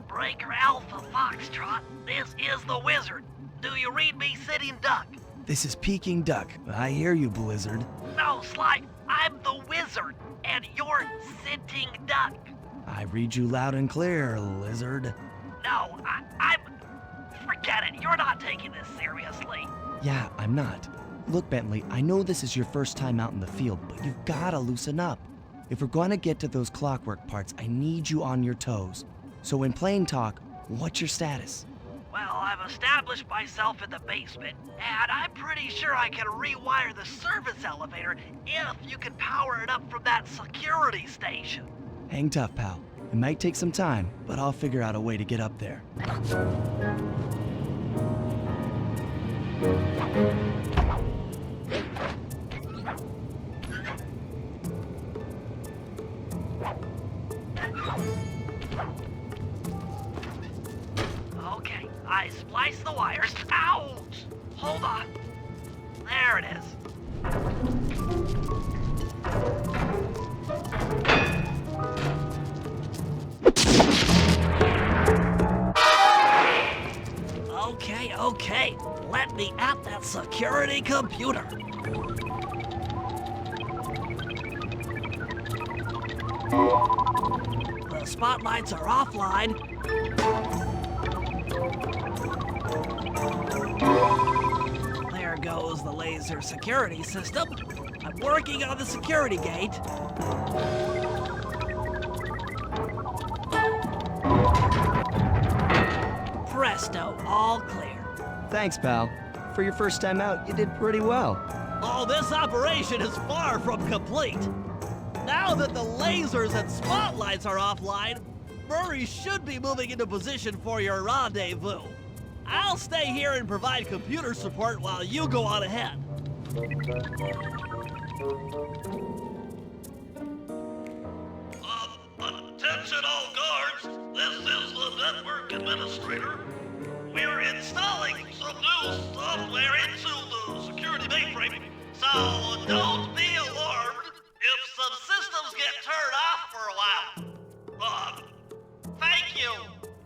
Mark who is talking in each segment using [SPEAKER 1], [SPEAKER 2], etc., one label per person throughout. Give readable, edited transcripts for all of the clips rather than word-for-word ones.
[SPEAKER 1] Breaker Alpha Foxtrot, this is the Wizard. Do you read me, Sitting Duck?
[SPEAKER 2] This is Peking Duck. I hear you, Blizzard.
[SPEAKER 1] No, Sly, I'm the Wizard, and you're Sitting Duck.
[SPEAKER 2] I read you loud and clear, Lizard.
[SPEAKER 1] No, I'm... Forget it, you're not taking this seriously.
[SPEAKER 2] Yeah, I'm not. Look, Bentley, I know this is your first time out in the field, but you've gotta loosen up. If we're going to get to those clockwork parts, I need you on your toes. So in plain talk, what's your status?
[SPEAKER 1] Well, I've established myself in the basement, and I'm pretty sure I can rewire the service elevator if you can power it up from that security station.
[SPEAKER 2] Hang tough, pal. It might take some time, but I'll figure out a way to get up there.
[SPEAKER 1] Okay, I spliced the wires. Ouch! Hold on. There it is. Okay. Let me at that security computer. The spotlights are offline. There goes the laser security system. I'm working on the security gate. Presto, all clear.
[SPEAKER 2] Thanks, pal. For your first time out, you did pretty well.
[SPEAKER 1] Oh, this operation is far from complete. Now that the lasers and spotlights are offline, Murray should be moving into position for your rendezvous. I'll stay here and provide computer support while you go on ahead.
[SPEAKER 3] Attention all guards, this is the network administrator. We're installing some new software into the security mainframe, so don't be alarmed if some systems get turned off for a while. Thank you.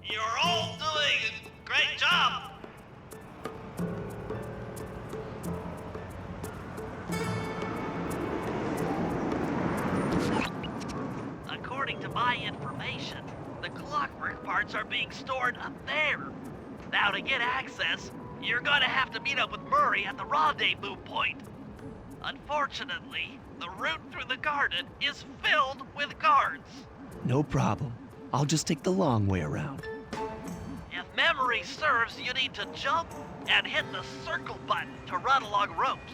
[SPEAKER 3] You're all doing a great job.
[SPEAKER 1] According to my information, the clockwork parts are being stored up there. Now to get access, you're gonna have to meet up with Murray at the rendezvous point. Unfortunately, the route through the garden is filled with guards.
[SPEAKER 2] No problem. I'll just take the long way around.
[SPEAKER 1] If memory serves, you need to jump and hit the circle button to run along ropes.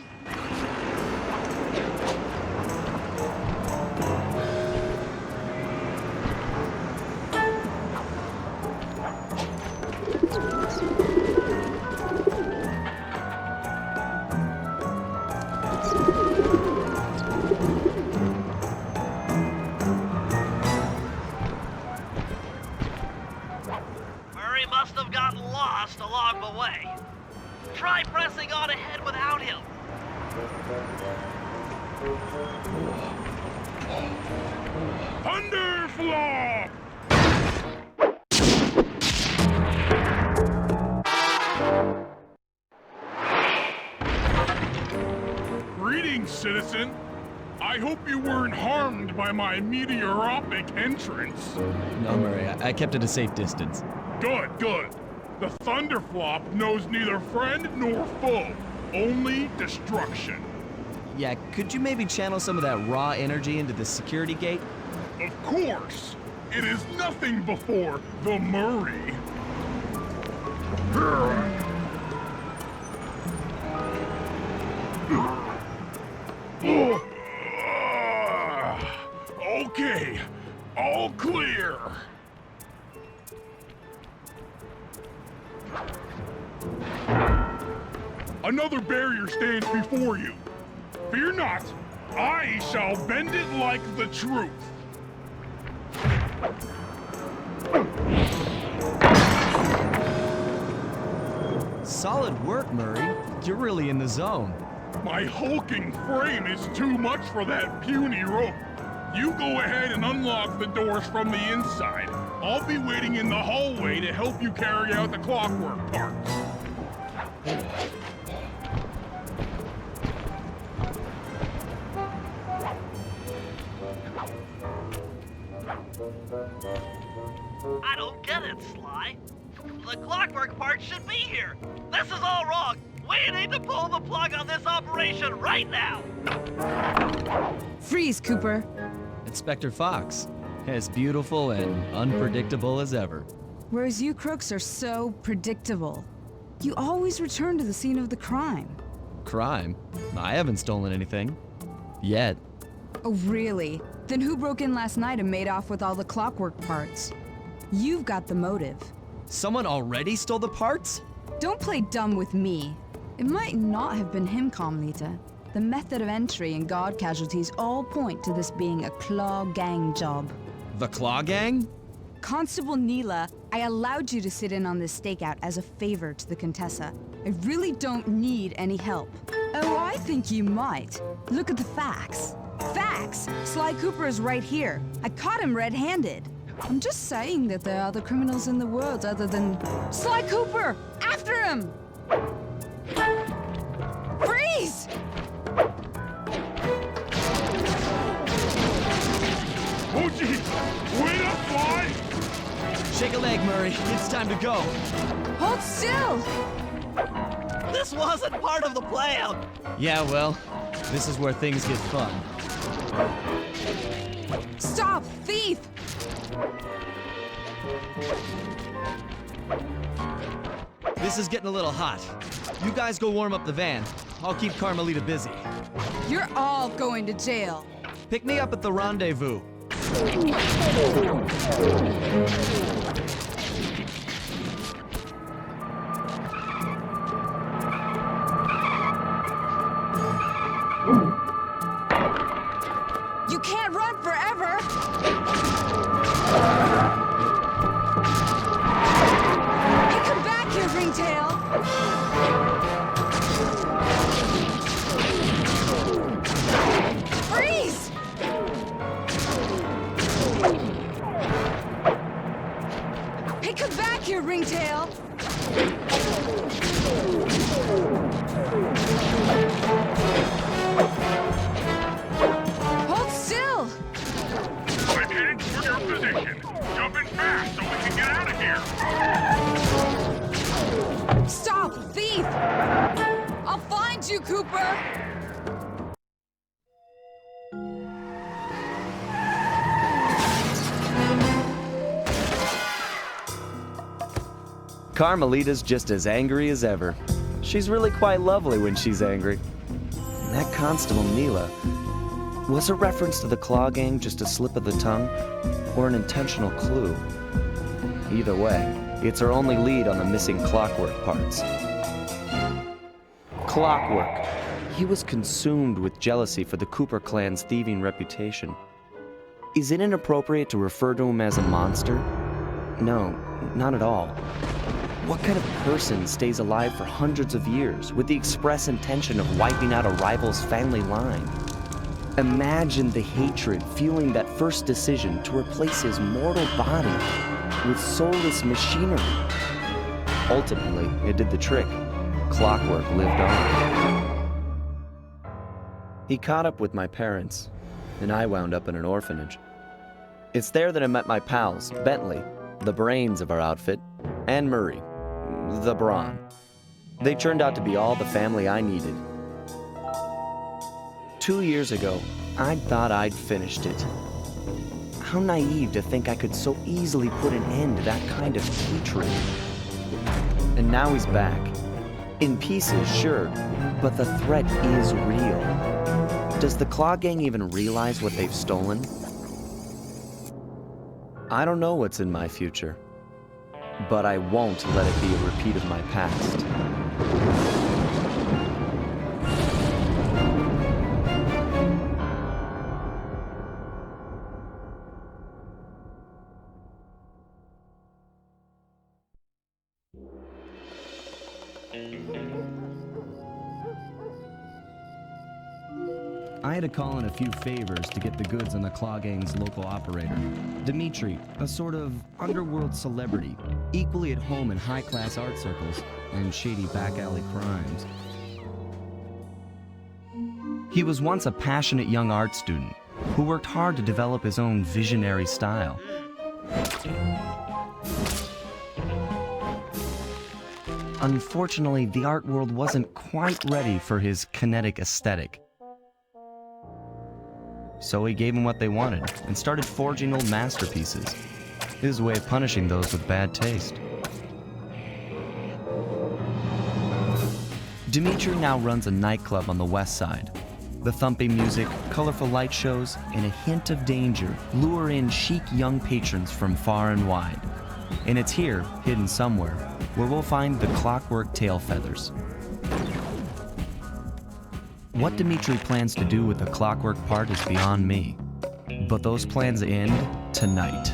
[SPEAKER 1] Murray must have gotten lost along the way. Try pressing on ahead without him.
[SPEAKER 3] Thunderflop! Greetings, citizen. I hope you weren't harmed by my meteoropic entrance.
[SPEAKER 2] No, Murray, I kept at a safe distance.
[SPEAKER 3] Good. The Thunderflop knows neither friend nor foe, only destruction.
[SPEAKER 2] Yeah, could you maybe channel some of that raw energy into the security gate?
[SPEAKER 3] Of course. It is nothing before the Murray. Okay, all clear.
[SPEAKER 4] another barrier stands before you. Fear not, I shall bend it like the truth.
[SPEAKER 2] Solid work, Murray. You're really in the zone.
[SPEAKER 4] My hulking frame is too much for that puny rope. You go ahead and unlock the doors from the inside. I'll be waiting in the hallway to help you carry out the clockwork parts.
[SPEAKER 1] I don't get it, Sly. The clockwork part should be here. This is all wrong. We need to pull the plug on this operation right now.
[SPEAKER 5] Freeze, Cooper.
[SPEAKER 2] Inspector Fox, as beautiful and unpredictable as ever.
[SPEAKER 5] Whereas you crooks are so predictable. You always return to the scene of the crime.
[SPEAKER 2] Crime? I haven't stolen anything. Yet.
[SPEAKER 5] Oh, really? Then who broke in last night and made off with all the clockwork parts? You've got the motive.
[SPEAKER 2] Someone already stole the parts?
[SPEAKER 5] Don't play dumb with me. It might not have been him, Carmelita. The method of entry and guard casualties all point to this being a Claw Gang job.
[SPEAKER 2] The Claw Gang?
[SPEAKER 5] Constable Neela, I allowed you to sit in on this stakeout as a favor to the Contessa. I really don't need any help. Oh, I think you might. Look at the facts. Facts? Sly Cooper is right here. I caught him red-handed. I'm just saying that there are other criminals in the world other than... Sly Cooper! After him! Freeze!
[SPEAKER 4] Oh, gee! Wait up, Fly!
[SPEAKER 2] Shake a leg, Murray. It's time to go.
[SPEAKER 5] Hold still!
[SPEAKER 1] This wasn't part of the plan.
[SPEAKER 2] Yeah, well, this is where things get fun.
[SPEAKER 5] Stop, thief!
[SPEAKER 2] This is getting a little hot. You guys go warm up the van. I'll keep Carmelita busy.
[SPEAKER 5] You're all going to jail.
[SPEAKER 2] Pick me up at the rendezvous.
[SPEAKER 5] You can't run forever! Hey, come back here, Ringtail! Freeze! Hey, come back here, Ringtail! Hold still!
[SPEAKER 4] I'm heading toward your position. Jump in fast so we can get out of here.
[SPEAKER 5] Stop, thief! I'll find you, Cooper!
[SPEAKER 2] Carmelita's just as angry as ever. She's really quite lovely when she's angry. And that Constable Neela, was a reference to the Claw Gang just a slip of the tongue, or an intentional clue? Either way, it's our only lead on the missing clockwork parts. Clockwork. He was consumed with jealousy for the Cooper clan's thieving reputation. Is it inappropriate to refer to him as a monster? No, not at all. What kind of person stays alive for hundreds of years with the express intention of wiping out a rival's family line? Imagine the hatred fueling that first decision to replace his mortal body with soulless machinery. Ultimately, it did the trick. Clockwork lived on. He caught up with my parents, and I wound up in an orphanage. It's there that I met my pals, Bentley, the brains of our outfit, and Murray, the brawn. They turned out to be all the family I needed. 2 years ago, I thought I'd finished it. How naive to think I could so easily put an end to that kind of hatred. And now he's back. In pieces, sure, but the threat is real. Does the Claw Gang even realize what they've stolen? I don't know what's in my future, but I won't let it be a repeat of my past. I had to call in a few favors to get the goods on the Claw Gang's local operator, Dimitri, a sort of underworld celebrity, equally at home in high-class art circles and shady back-alley crimes. He was once a passionate young art student who worked hard to develop his own visionary style. Unfortunately, the art world wasn't quite ready for his kinetic aesthetic. So he gave them what they wanted and started forging old masterpieces. His way of punishing those with bad taste. Dimitri now runs a nightclub on the west side. The thumping music, colorful light shows, and a hint of danger lure in chic young patrons from far and wide. And it's here, hidden somewhere, where we'll find the Clockwork Tail Feathers. What Dimitri plans to do with the clockwork part is beyond me. But those plans end tonight.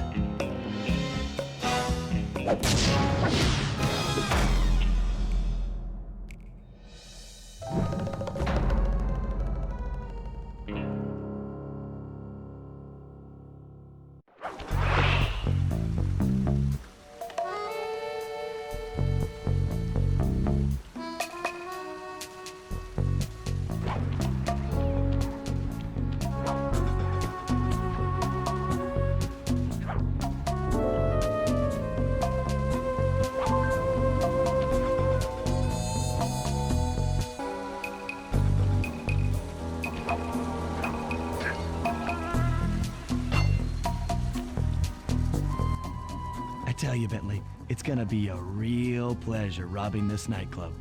[SPEAKER 2] I tell you, Bentley, it's gonna be a real pleasure robbing this nightclub.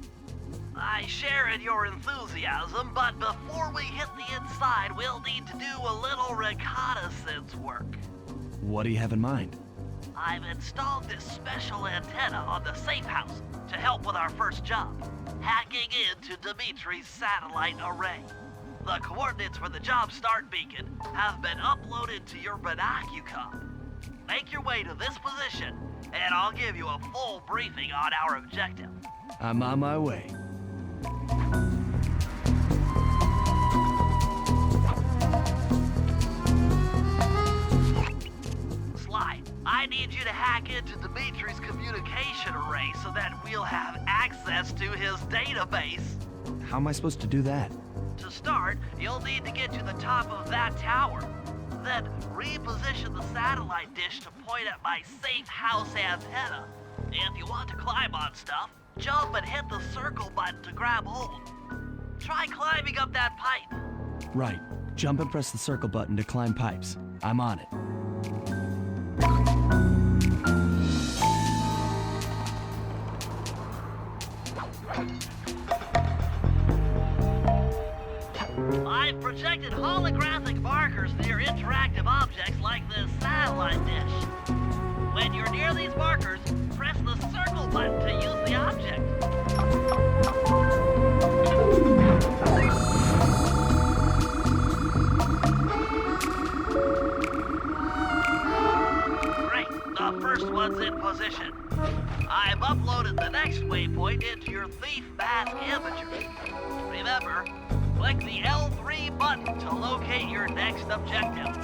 [SPEAKER 1] I share in your enthusiasm, but before we hit the inside, we'll need to do a little reconnaissance work.
[SPEAKER 2] What do you have in mind?
[SPEAKER 1] I've installed this special antenna on the safe house to help with our first job, hacking into Dimitri's satellite array. The coordinates for the job start beacon have been uploaded to your binocucom. Make your way to this position, and I'll give you a full briefing on our objective.
[SPEAKER 2] I'm on my way.
[SPEAKER 1] Sly, I need you to hack into Dimitri's communication array so that we'll have access to his database.
[SPEAKER 2] How am I supposed to do that?
[SPEAKER 1] To start, you'll need to get to the top of that tower. Then reposition the satellite dish to point at my safe house antenna. If you want to climb on stuff, jump and hit the circle button to grab hold. Try climbing up that pipe.
[SPEAKER 2] Right. Jump and press the circle button to climb pipes. I'm on it.
[SPEAKER 1] I've projected holographic markers near interactive objects like this satellite dish. When you're near these markers, press the circle button to use the object. Great, the first one's in position. I've uploaded the next waypoint into your thief mask imagery. Remember, click the L3 button to locate your next objective.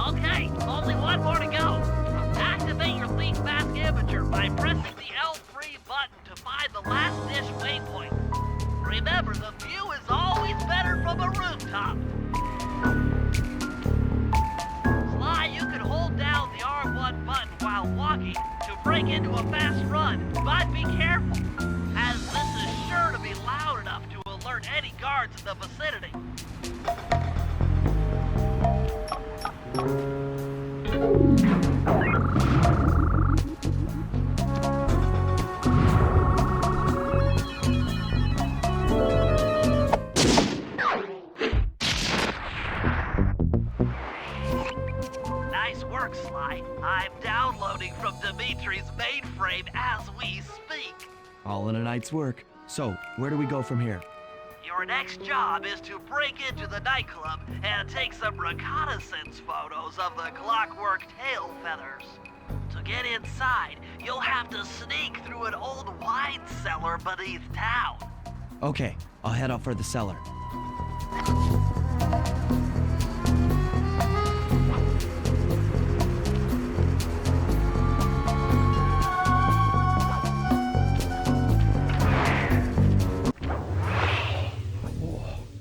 [SPEAKER 1] Okay, only one more to go. Activate your thief mask imager by pressing the L3 button to find the last dish waypoint. Remember, the view is always better from a rooftop. Sly, you can hold down the R1 button while walking to break into a fast run, but be careful, as this is sure to be loud enough to alert any guards in the vicinity. Nice work. work, Sly. I'm downloading from Dimitri's mainframe as we speak.
[SPEAKER 2] All in a night's work. So, where do we go from here?
[SPEAKER 1] Your next job is to break into the nightclub and take some reconnaissance photos of the clockwork tail feathers. To get inside, you'll have to sneak through an old wine cellar beneath town.
[SPEAKER 2] Okay, I'll head out for the cellar.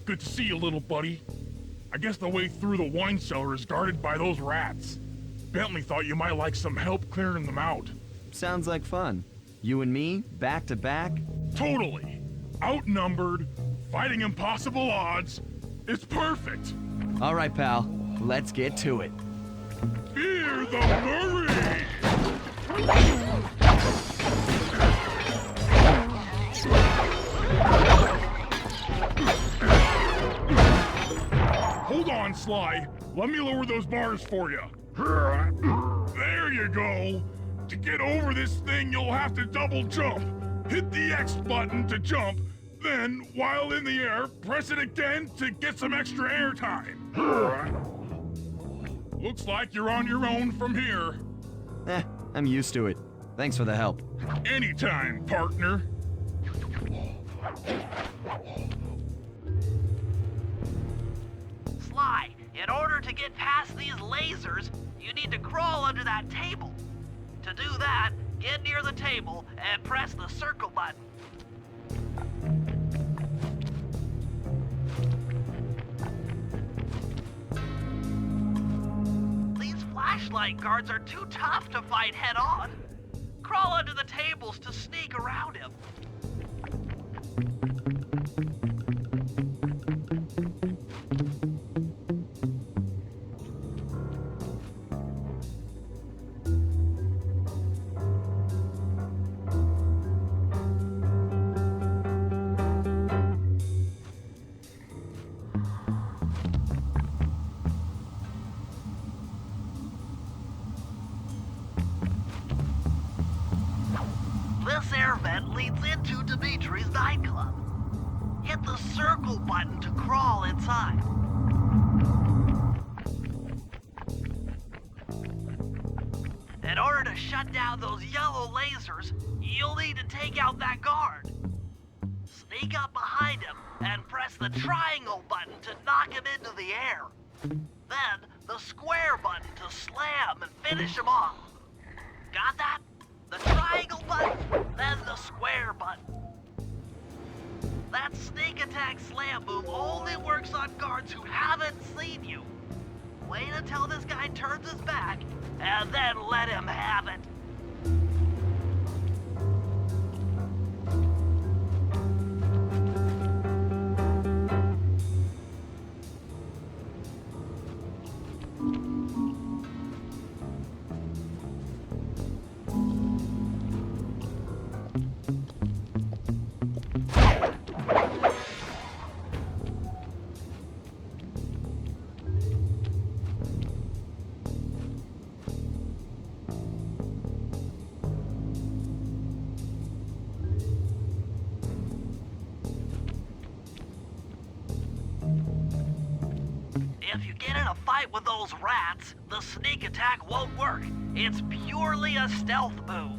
[SPEAKER 4] Good to see you, little buddy. I guess the way through the wine cellar is guarded by those rats. Bentley thought you might like some help clearing them out.
[SPEAKER 2] Sounds like fun. You and me, back to back?
[SPEAKER 4] Totally. Outnumbered, fighting impossible odds. It's perfect.
[SPEAKER 2] All right, pal. Let's get to it.
[SPEAKER 4] Fear the Murray! Hold on, Sly. Let me lower those bars for you. There you go. To get over this thing, you'll have to double jump. Hit the X button to jump, then, while in the air, press it again to get some extra air time. Looks like you're on your own from here.
[SPEAKER 2] I'm used to it. Thanks for the help.
[SPEAKER 4] Anytime, partner.
[SPEAKER 1] Sly, in order to get past these lasers, you need to crawl under that table. To do that, get near the table and press the circle button. These flashlight guards are too tough to fight head-on. Crawl under the tables to sneak around him. This air vent leads into Dimitri's nightclub. Hit the circle button to crawl inside. In order to shut down those yellow lasers, you'll need to take out that guard. Sneak up behind him and press the triangle button to knock him into the air. Then the square button to slam and finish him off. Got that? The triangle button, then the square button. That sneak attack slam move only works on guards who haven't seen you. Wait until this guy turns his back, and then let him have it. If you get in a fight with those rats, the sneak attack won't work. It's purely a stealth move.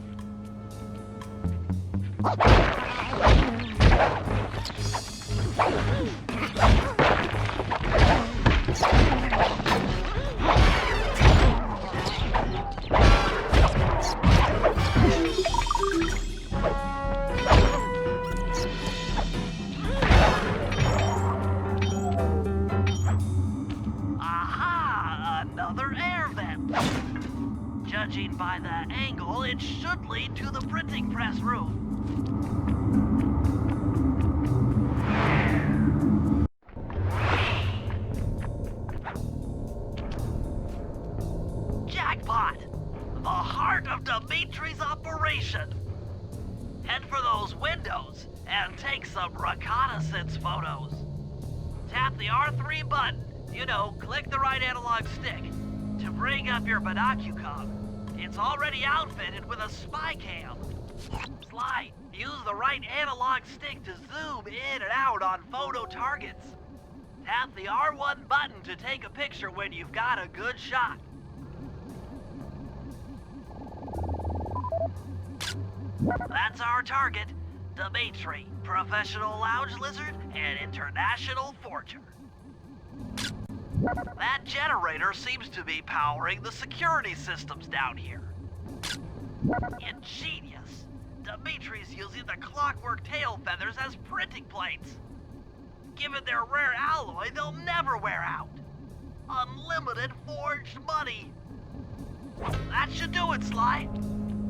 [SPEAKER 1] Another air vent. Judging by the angle, it should lead to the printing press room. Jackpot! The heart of Dimitri's operation. Head for those windows and take some reconnaissance photos. Tap the R3 button. You know, click the right analog stick. To bring up your binocular, it's already outfitted with a spy cam. Sly, use the right analog stick to zoom in and out on photo targets. Tap the R1 button to take a picture when you've got a good shot. That's our target, Dimitri, professional lounge lizard and international forger. That generator seems to be powering the security systems down here. Ingenious. Dimitri's using the clockwork tail feathers as printing plates. Given their rare alloy, they'll never wear out. Unlimited forged money. That should do it, Sly.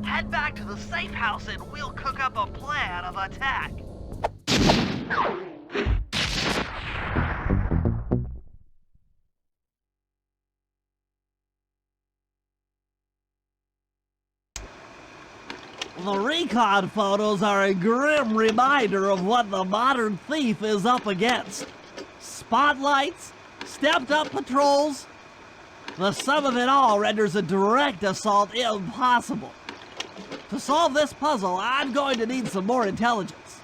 [SPEAKER 1] Head back to the safe house and we'll cook up a plan of attack.
[SPEAKER 6] The recon photos are a grim reminder of what the modern thief is up against. Spotlights, stepped-up patrols. The sum of it all renders a direct assault impossible. To solve this puzzle, I'm going to need some more intelligence.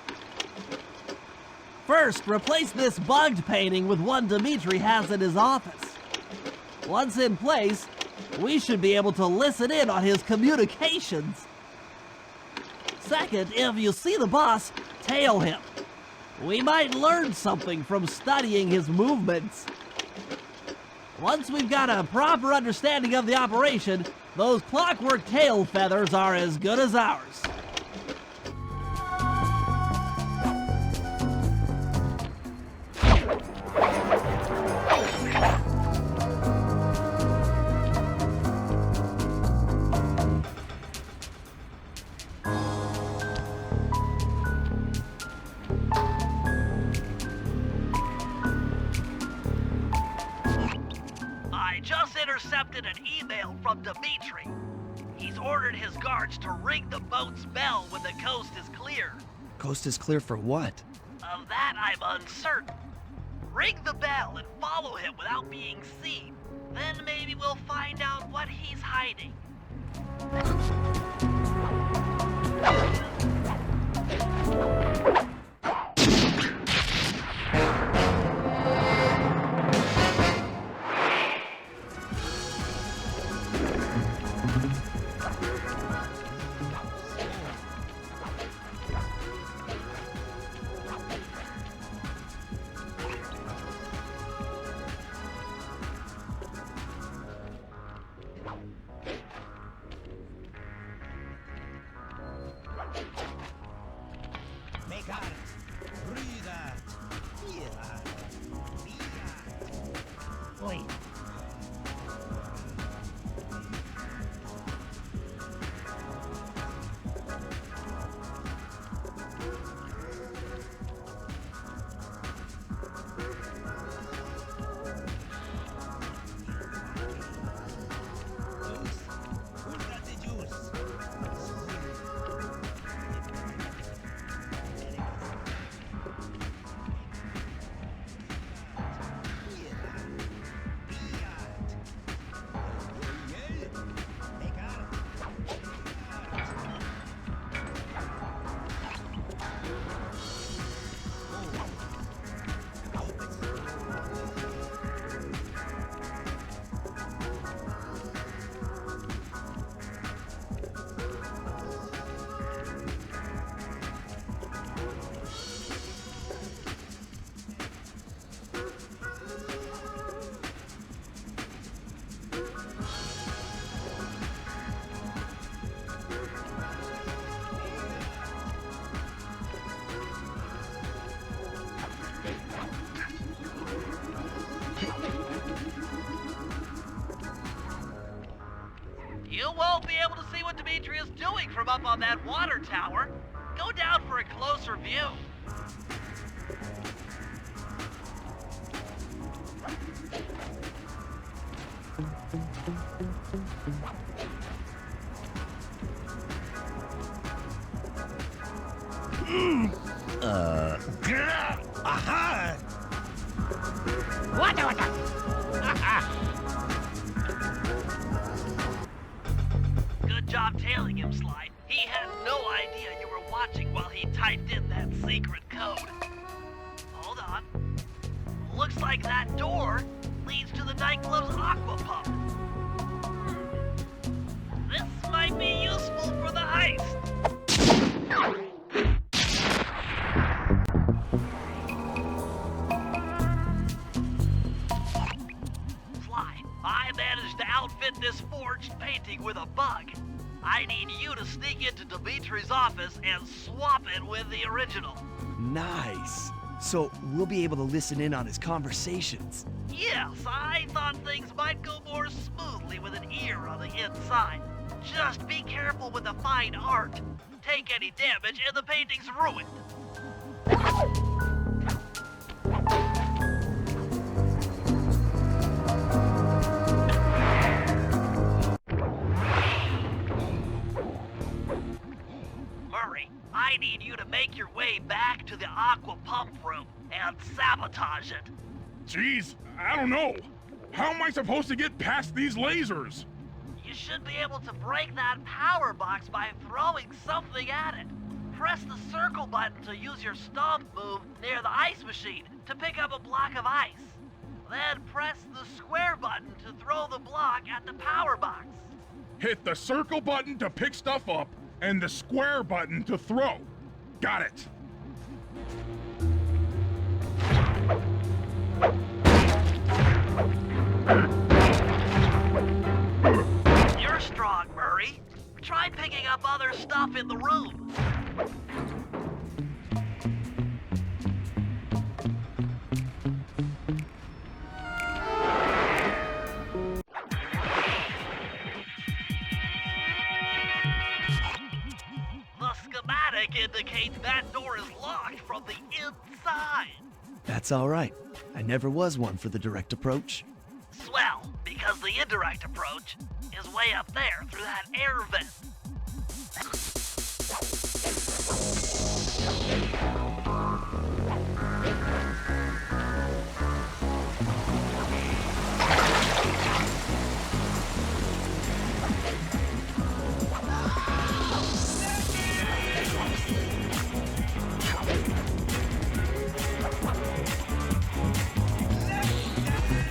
[SPEAKER 6] First, replace this bugged painting with one Dimitri has in his office. Once in place, we should be able to listen in on his communications. Second, if you see the boss, tail him. We might learn something from studying his movements. Once we've got a proper understanding of the operation, those clockwork tail feathers are as good as ours.
[SPEAKER 1] Intercepted an email from Dimitri. He's ordered his guards to ring the boat's bell when the coast is clear.
[SPEAKER 2] Coast is clear for what?
[SPEAKER 1] Of that I'm uncertain. Ring the bell and follow him without being seen. Then maybe we'll find out what he's hiding. You won't be able to see what Dimitri is doing from up on that water tower. Go down for a closer view.
[SPEAKER 6] Aha! What?
[SPEAKER 1] job tailing him, Sly. He had no idea you were watching while he typed in that secret code. Hold on. Looks like that door leads to the nightclub's aqua pump. This might be useful for the heist. Sly, I managed to outfit this forged painting with a bug. I need you to sneak into Dimitri's office and swap it with the original.
[SPEAKER 2] Nice. So we'll be able to listen in on his conversations.
[SPEAKER 1] Yes, I thought things might go more smoothly with an ear on the inside. Just be careful with the fine art. Take any damage and the painting's ruined. Murray, I need you to make your way back to the aqua pump room and sabotage it.
[SPEAKER 4] Jeez, I don't know. How am I supposed to get past these lasers?
[SPEAKER 1] You should be able to break that power box by throwing something at it. Press the circle button to use your stomp move near the ice machine to pick up a block of ice. Then press the square button to throw the block at the power box.
[SPEAKER 4] Hit the circle button to pick stuff up and the square button to throw. Got it.
[SPEAKER 1] You're strong, Murray. Try picking up other stuff in the room. The schematic indicates that door is locked from the inside.
[SPEAKER 2] That's all right. I never was one for the direct approach.
[SPEAKER 1] Swell, because the indirect approach is way up there through that air vent.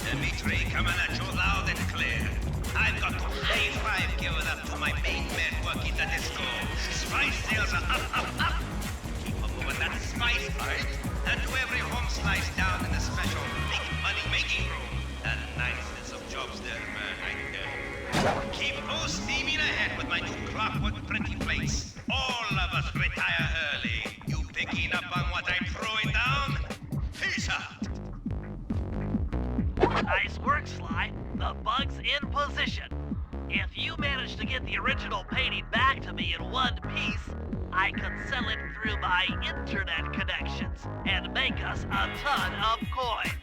[SPEAKER 7] Dimitri, coming at you loud and clear. I've got to pay 5 given up to my main man working the disco. Spice sales are up. Keep on moving that spice pipe, and do every home slice down in the special big money-making room. And niceness of jobs there, man, I know. Keep on steaming ahead with my new clockwork pretty place. All of us retire early. You picking up on what I'm throwing down? Peace out.
[SPEAKER 1] Nice work, Sly. The bug's in position. If you manage to get the original painting back to me in one piece, I can sell it through my internet connections and make us a ton of coins.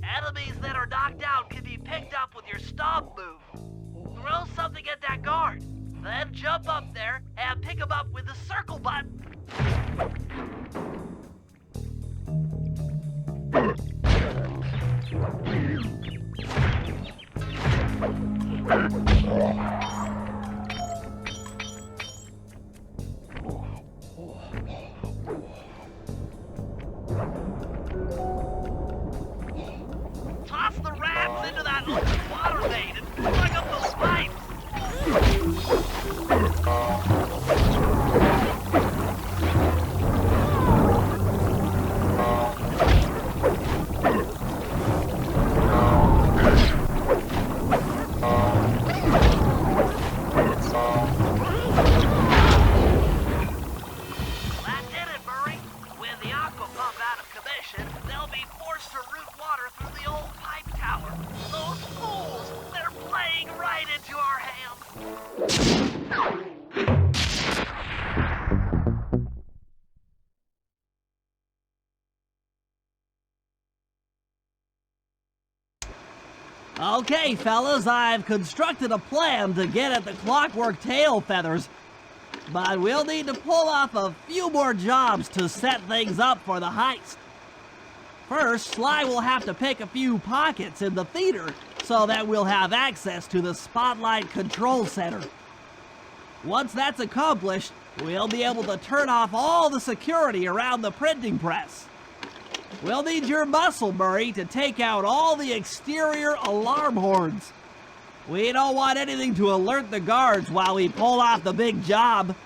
[SPEAKER 1] Enemies that are knocked out can be picked up with your stomp move. Throw something at that guard, then jump up there and pick him up with the circle button. Toss the rats into that open water main and plug up those pipes. That did it, Murray. With the aqua pump out of commission, they'll be forced to route water through the old pipe tower. Those fools, they're playing right into our hands.
[SPEAKER 6] Okay, fellas, I've constructed a plan to get at the clockwork tail feathers. but we'll need to pull off a few more jobs to set things up for the heist. First, Sly will have to pick a few pockets in the theater so that we'll have access to the Spotlight Control Center. Once that's accomplished, we'll be able to turn off all the security around the printing press. We'll need your muscle, Murray, to take out all the exterior alarm horns. We don't want anything to alert the guards while we pull off the big job.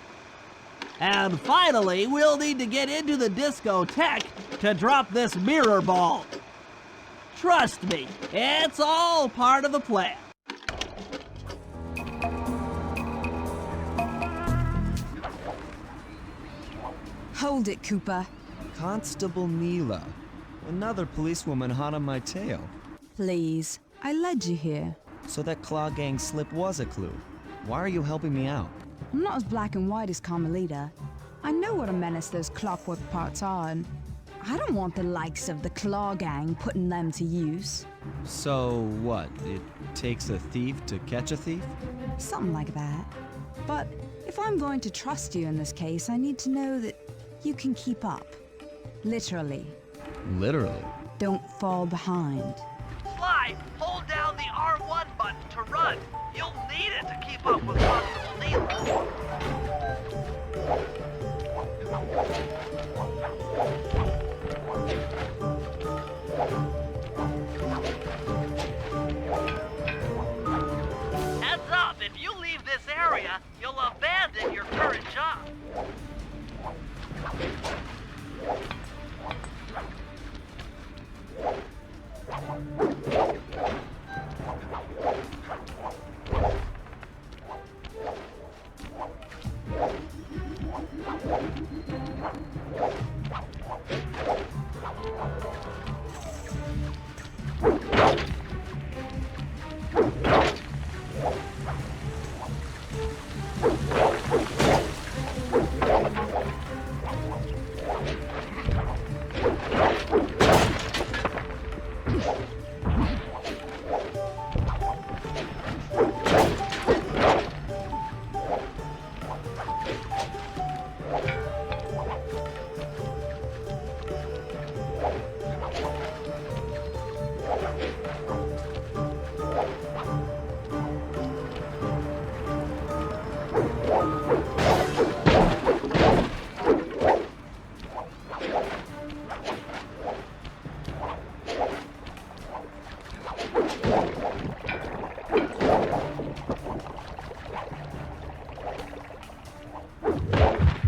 [SPEAKER 6] And finally, we'll need to get into the discotheque to drop this mirror ball. Trust me, it's all part of the plan.
[SPEAKER 5] Hold it, Cooper.
[SPEAKER 2] Constable Neela. Another policewoman hot on my tail.
[SPEAKER 5] Please, I led you here.
[SPEAKER 2] So that Claw Gang slip was a clue. Why are you helping me out?
[SPEAKER 5] I'm not as black and white as Carmelita. I know what a menace those clockwork parts are, and I don't want the likes of the Claw Gang putting them to use.
[SPEAKER 2] So what? It takes a thief to catch a thief?
[SPEAKER 5] Something like that. But if I'm going to trust you in this case, I need to know that you can keep up. Literally.
[SPEAKER 2] Literally.
[SPEAKER 5] Don't fall behind.
[SPEAKER 1] Sly, hold down the R1 button to run. You'll need it to keep up with Constable Neela. Heads up, if you leave this area, you'll abandon your current job.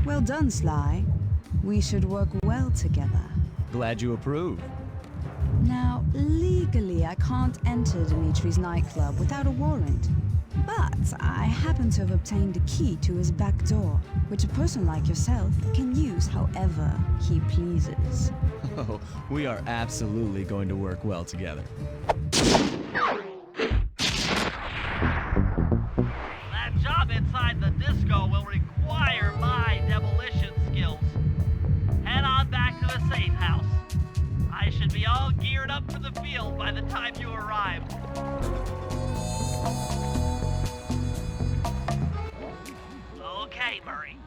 [SPEAKER 5] Well done, Sly. We should work well together.
[SPEAKER 2] Glad you approve.
[SPEAKER 5] Now, legally, I can't enter Dimitri's nightclub without a warrant. But I happen to have obtained a key to his back door, which a person like yourself can use however he pleases.
[SPEAKER 2] Oh, we are absolutely going to work well together.
[SPEAKER 1] That job inside the disco will require my demolition skills. Head on back to the safe house. I should be all geared up for the field by the time you arrive. Okay, Murray.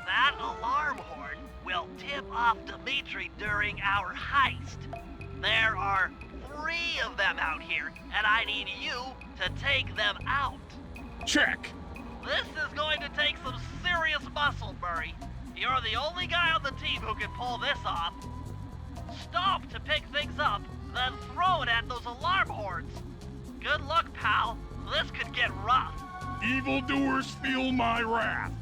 [SPEAKER 1] That alarm horn will tip off Dimitri during our heist. There are 3 of them out here, and I need you to take them out.
[SPEAKER 4] Check.
[SPEAKER 1] This is going to take some serious muscle, Murray. You're the only guy on the team who can pull this off. Stop to pick things up, then throw it at those alarm horns. Good luck, pal. This could get rough.
[SPEAKER 4] Evildoers feel my wrath.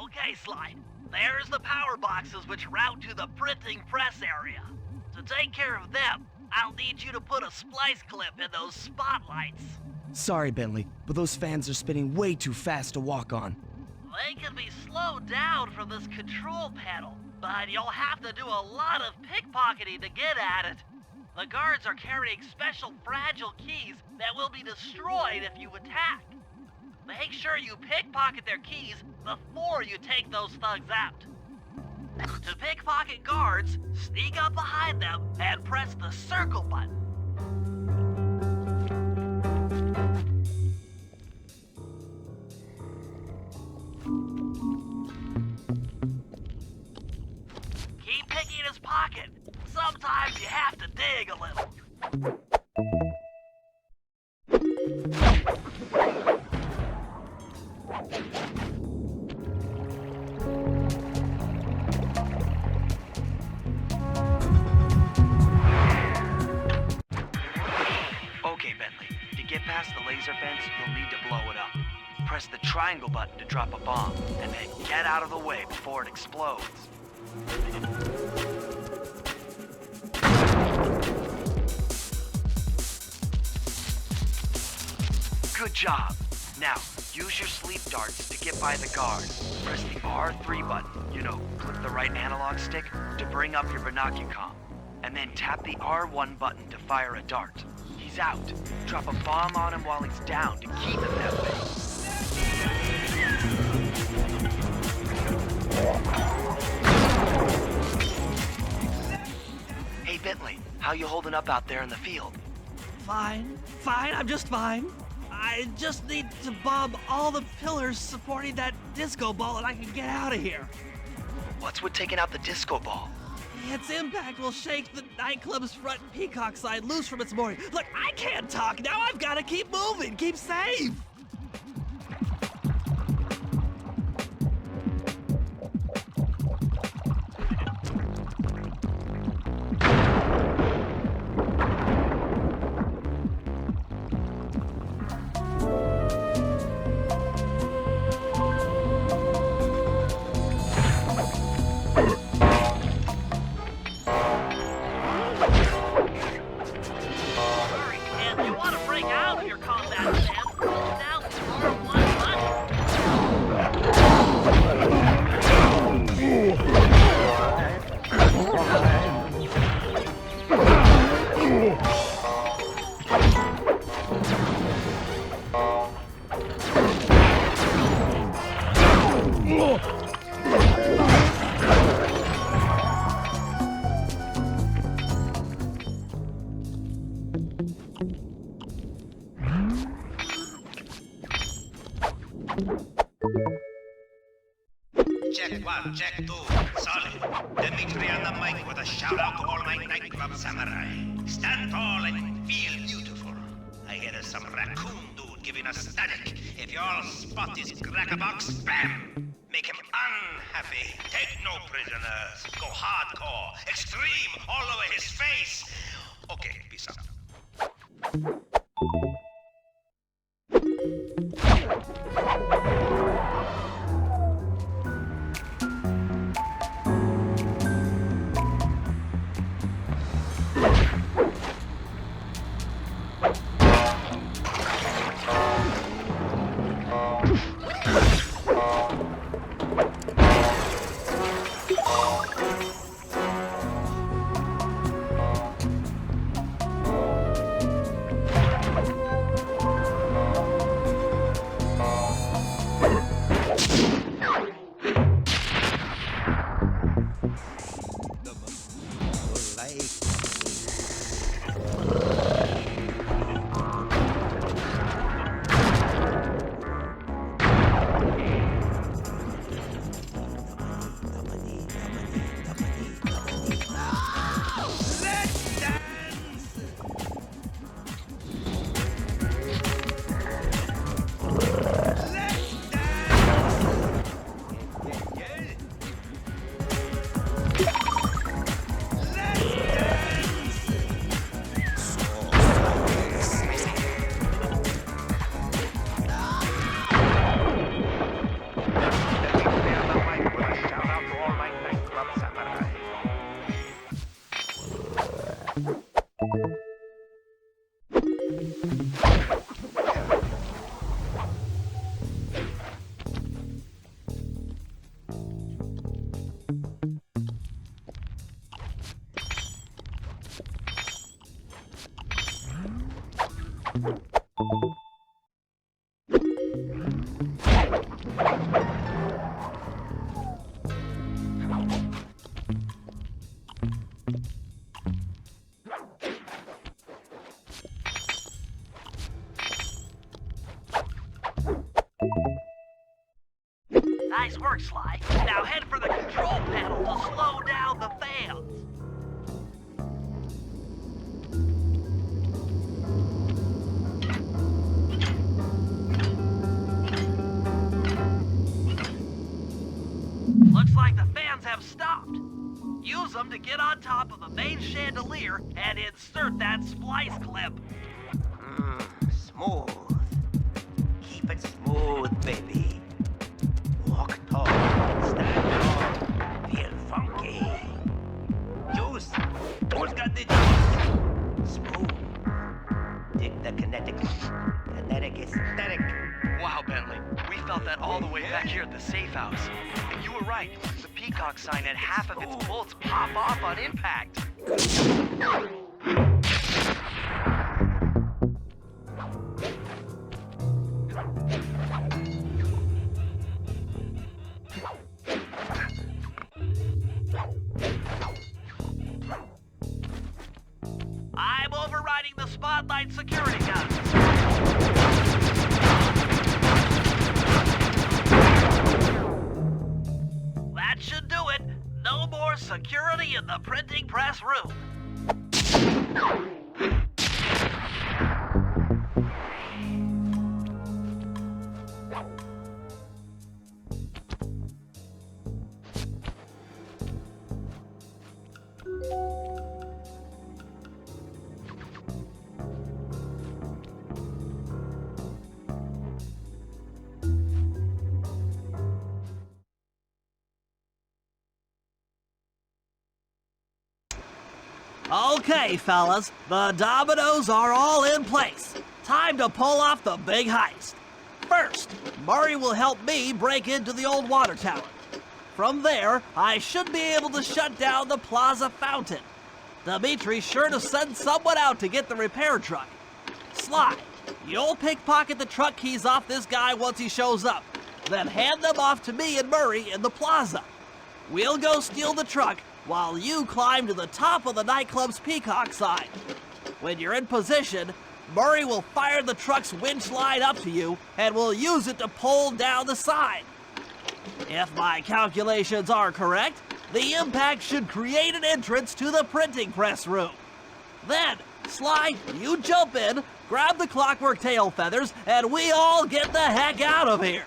[SPEAKER 1] Okay, Sly. There's the power boxes which route to the printing press area. To take care of them, I'll need you to put a splice clip in those spotlights.
[SPEAKER 2] Sorry, Bentley, but those fans are spinning way too fast to walk on.
[SPEAKER 1] They can be slowed down from this control panel, but you'll have to do a lot of pickpocketing to get at it. The guards are carrying special fragile keys that will be destroyed if you attack. Make sure you pickpocket their keys before you take those thugs out. To pickpocket guards, sneak up behind them and press the circle button. Keep picking his pocket. Sometimes you have to dig a little.
[SPEAKER 2] Okay, Bentley. To get past the laser fence, you'll need to blow it up. Press the triangle button to drop a bomb, and then get out of the way before it explodes. Good job. Now, use your sleep darts to get by the guard. Press the R3 button, click the right analog stick to bring up your binocucom. And then tap the R1 button to fire a dart. He's out. Drop a bomb on him while he's down to keep him that way. Hey, Bentley, how you holding up out there in the field?
[SPEAKER 6] Fine, I'm just fine. I just need to bomb all the pillars supporting that disco ball and I can get out of here.
[SPEAKER 2] What's with taking out the disco ball?
[SPEAKER 6] Its impact will shake the nightclub's front peacock side loose from its mooring. Look, I can't talk now. I've got to keep moving, keep safe.
[SPEAKER 1] If you want to break out of your combat stance, hold down the R1 button.
[SPEAKER 7] Check one, check two. Solid. Dimitri on the mic with a shout out to all my nightclub samurai. Stand tall and feel beautiful. I hear there's some raccoon dude giving us static. If you all spot his crackerbox, bam! Make him unhappy. Take no prisoners. Go hardcore. Extreme all over his face. Okay, peace out.
[SPEAKER 1] Nice work, Sly. Now head for the control panel to slow down the fans. Looks like the fans have stopped. Use them to get on top of the main chandelier and insert that splice clip.
[SPEAKER 7] Smooth. Keep it smooth, baby. Walk tall, stand tall, feel funky. Juice. Who's got the juice? Smooth. Dig the kinetic aesthetic.
[SPEAKER 2] Wow, Bentley. We felt that all the way back here at the safe house. And you were right. The peacock sign had half of its bolts pop off on impact.
[SPEAKER 1] I'm overriding the spotlight security guns. That should do it. No more security in the printing press room.
[SPEAKER 6] Okay, fellas, the dominoes are all in place. Time to pull off the big heist. First, Murray will help me break into the old water tower. From there, I should be able to shut down the plaza fountain. Dimitri's sure to send someone out to get the repair truck. Sly, you'll pickpocket the truck keys off this guy once he shows up, then hand them off to me and Murray in the plaza. We'll go steal the truck while you climb to the top of the nightclub's peacock sign. When you're in position, Murray will fire the truck's winch line up to you and will use it to pull down the sign. If my calculations are correct, the impact should create an entrance to the printing press room. Then, Sly, you jump in, grab the clockwork tail feathers, and we all get the heck out of here.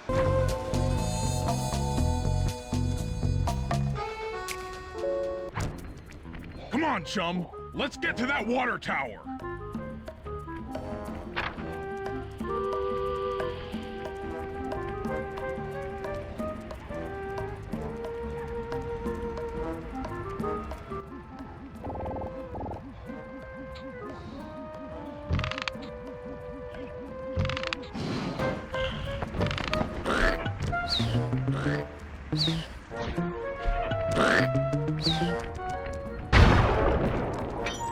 [SPEAKER 4] Come on, chum. Let's get to that water tower.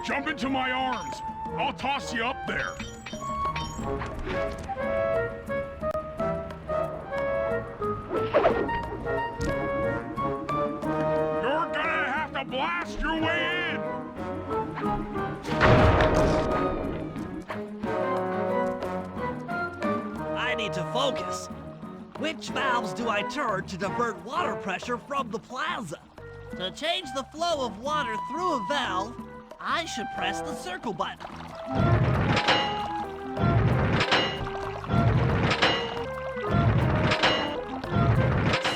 [SPEAKER 4] Jump into my arms. I'll toss you up there. You're gonna have to blast your way in.
[SPEAKER 6] I need to focus. Which valves do I turn to divert water pressure from the plaza? To change the flow of water through a valve, I should press the circle button.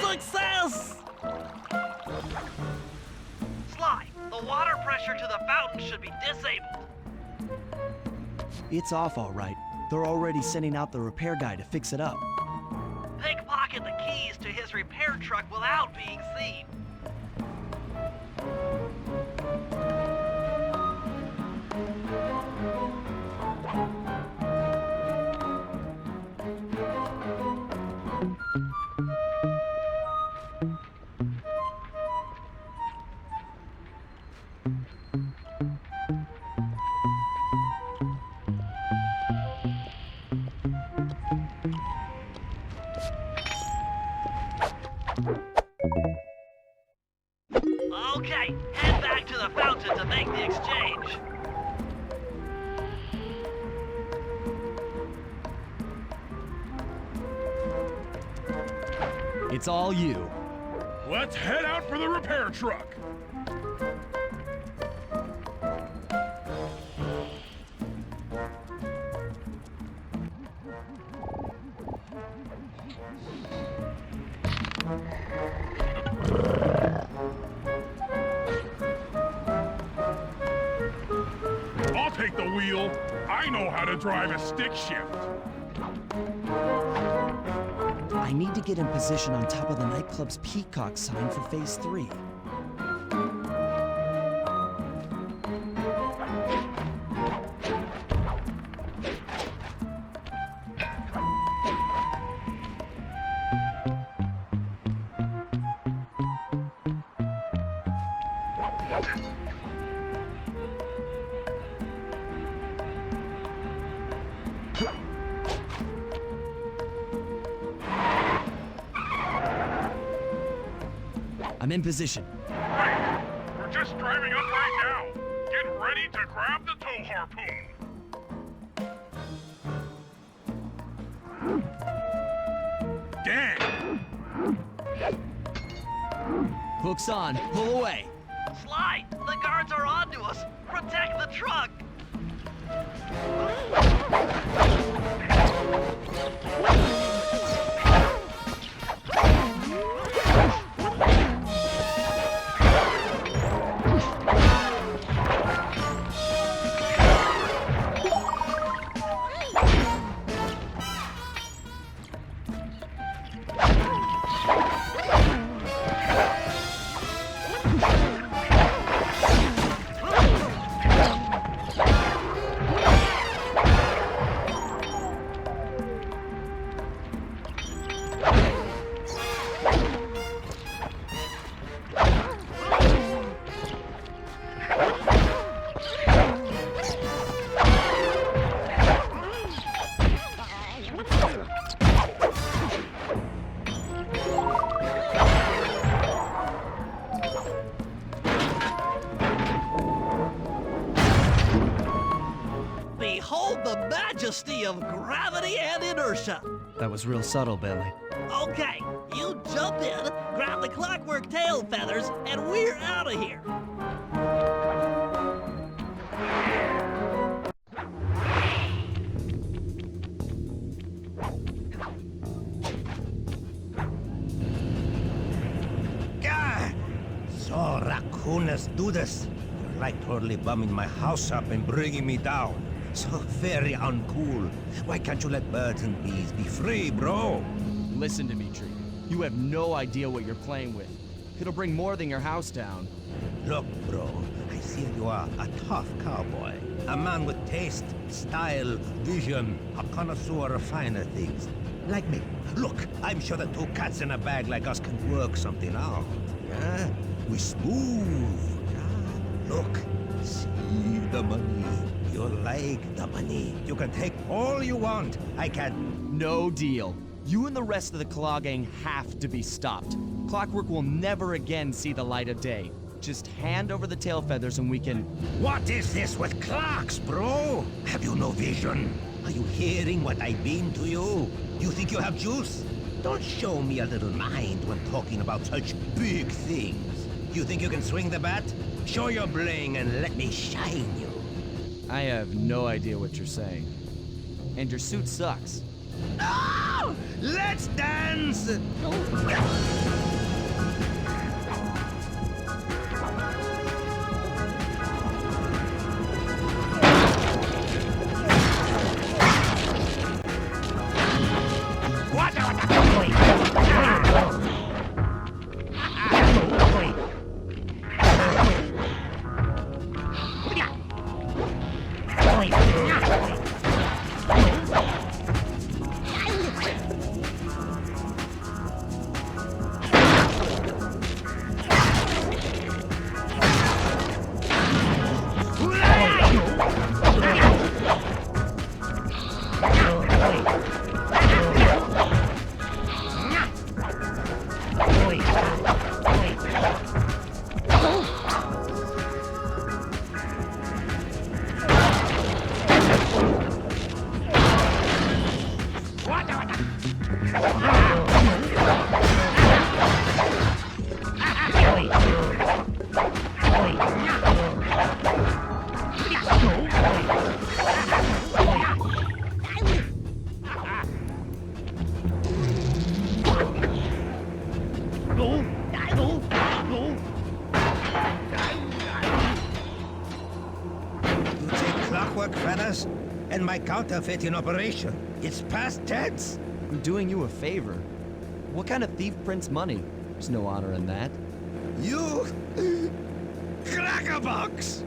[SPEAKER 6] Success!
[SPEAKER 1] Sly, the water pressure to the fountain should be disabled.
[SPEAKER 2] It's off all right. They're already sending out the repair guy to fix it up.
[SPEAKER 1] Pickpocket the keys to his repair truck without being seen.
[SPEAKER 2] It's all you.
[SPEAKER 4] Let's head out for the repair truck. I'll take the wheel. I know how to drive a stick shift.
[SPEAKER 2] I need to get in position on top of the nightclub's peacock sign for phase 3. I'm in position.
[SPEAKER 4] Wait, we're just driving up right now. Get ready to grab the tow harpoon. Dang!
[SPEAKER 2] Hook's on. Pull away.
[SPEAKER 1] Sly, the guards are onto us. Protect the truck.
[SPEAKER 6] Behold the majesty of gravity and inertia.
[SPEAKER 2] That was real subtle, Bentley.
[SPEAKER 6] Okay, you jump in, grab the clockwork tail feathers, and we're out of here.
[SPEAKER 7] God! So raccooners do this. You're like totally bumming my house up and bringing me down. So very uncool. Why can't you let birds and bees be free, bro?
[SPEAKER 2] Listen, Dimitri. You have no idea what you're playing with. It'll bring more than your house down.
[SPEAKER 7] Look, bro, I see you are a tough cowboy. A man with taste, style, vision, a connoisseur of finer things. Like me. Look, I'm sure that two cats in a bag like us can work something out. Yeah? We smooth. Yeah? Look, see the money. You like the money. You can take all you want. I can...
[SPEAKER 2] No deal. You and the rest of the Claw Gang have to be stopped. Clockwork will never again see the light of day. Just hand over the tail feathers and we can...
[SPEAKER 7] What is this with clocks, bro? Have you no vision? Are you hearing what I mean to you? You think you have juice? Don't show me a little mind when talking about such big things. You think you can swing the bat? Show your bling and let me shine you.
[SPEAKER 2] I have no idea what you're saying. And your suit sucks.
[SPEAKER 7] Oh! Let's dance!
[SPEAKER 8] work, fellas. And my counterfeiting operation. It's past tense.
[SPEAKER 2] I'm doing you a favor. What kind of thief prints money? There's no honor in that.
[SPEAKER 8] You... crackerbox!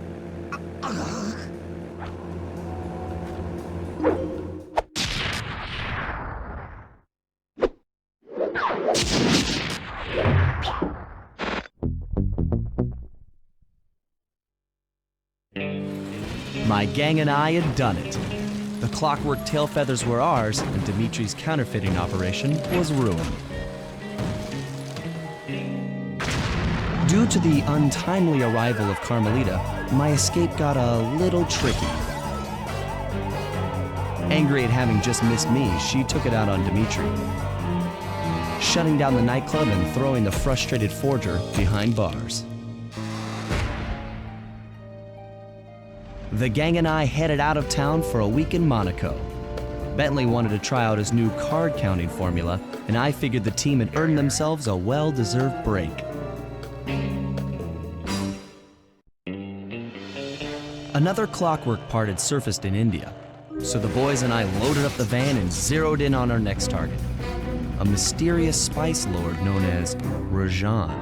[SPEAKER 2] My gang and I had done it. The clockwork tail feathers were ours, and Dimitri's counterfeiting operation was ruined. Due to the untimely arrival of Carmelita, my escape got a little tricky. Angry at having just missed me, she took it out on Dimitri, shutting down the nightclub and throwing the frustrated forger behind bars. The gang and I headed out of town for a week in Monaco. Bentley wanted to try out his new card counting formula, and I figured the team had earned themselves a well-deserved break. Another clockwork part had surfaced in India, so the boys and I loaded up the van and zeroed in on our next target, a mysterious spice lord known as Rajan.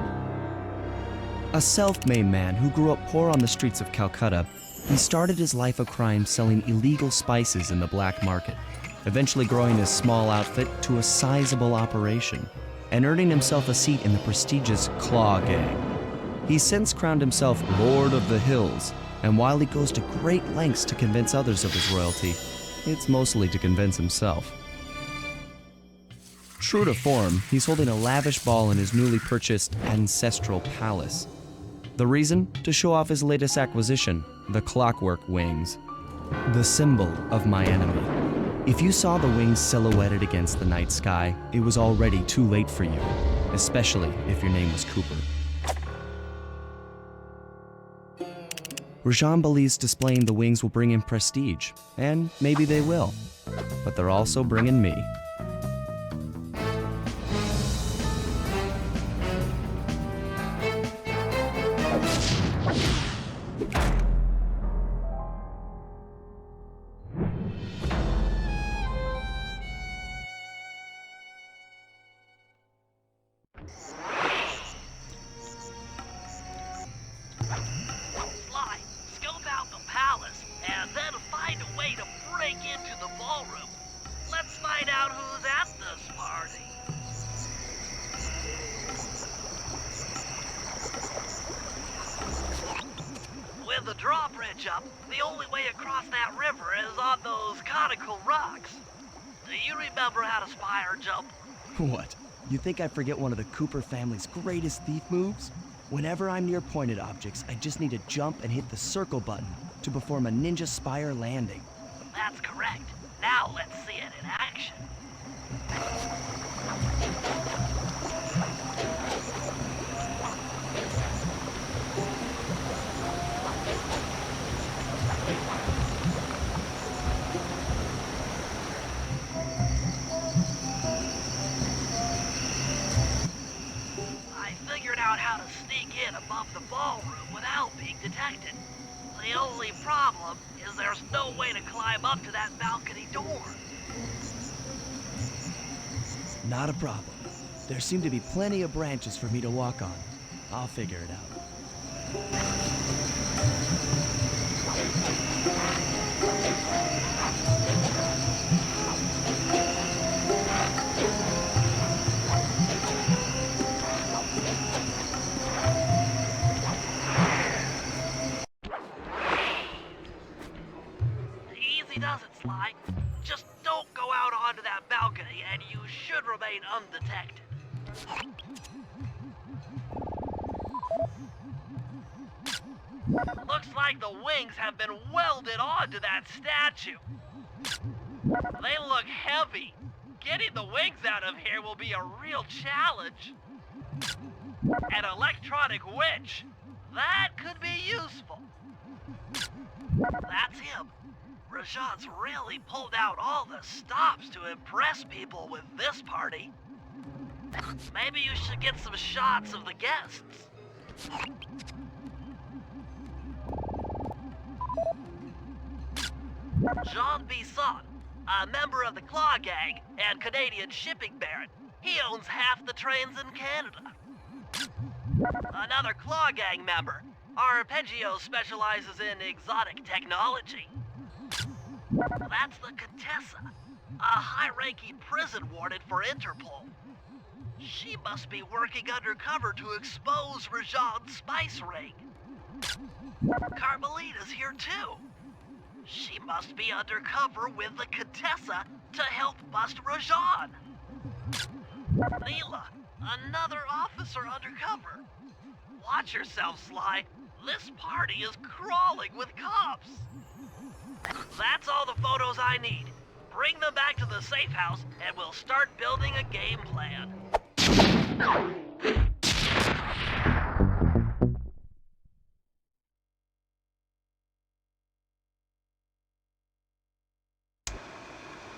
[SPEAKER 2] A self-made man who grew up poor on the streets of Calcutta, he started his life of crime selling illegal spices in the black market, eventually growing his small outfit to a sizable operation and earning himself a seat in the prestigious Claw Gang. He's since crowned himself Lord of the Hills, and while he goes to great lengths to convince others of his royalty, it's mostly to convince himself. True to form, he's holding a lavish ball in his newly purchased ancestral palace. The reason? To show off his latest acquisition, the clockwork wings, the symbol of my enemy. If you saw the wings silhouetted against the night sky, it was already too late for you, especially if your name was Cooper. Rajan believes displaying the wings will bring him prestige, and maybe they will, but they're also bringing me.
[SPEAKER 1] Sly, scope out the palace and then find a way to break into the ballroom. Let's find out who's at this party. With the drawbridge up, the only way across that river is on those conical rocks. Do you remember how to spire jump?
[SPEAKER 2] What? You think I forget one of the Cooper family's greatest thief moves? Whenever I'm near pointed objects, I just need to jump and hit the circle button to perform a ninja spire landing.
[SPEAKER 1] That's correct. Now let's see it in action. I figured out how to sneak in above the ballroom without being detected. The only problem is there's no way to climb up to that balcony door.
[SPEAKER 2] Not a problem. There seem to be plenty of branches for me to walk on. I'll figure it out.
[SPEAKER 1] Easy does it, Sly. Just don't go out onto that balcony and you should remain undetected. Looks like the wings have been welded onto that statue. They look heavy. Getting the wings out of here will be a real challenge. An electronic winch. That could be useful. That's him. Rajan's really pulled out all the stops to impress people with this party. Maybe you should get some shots of the guests. Jean Bisson, a member of the Claw Gang and Canadian shipping baron. He owns half the trains in Canada. Another Claw Gang member, Arpeggio, specializes in exotic technology. That's the Contessa, a high-ranking prison warden for Interpol. She must be working undercover to expose Rajan's spice ring. Carmelita's here too. She must be undercover with the Contessa to help bust Rajan. Neela, another officer undercover. Watch yourself, Sly. This party is crawling with cops. That's all the photos I need. Bring them back to the safe house and we'll start building a game plan.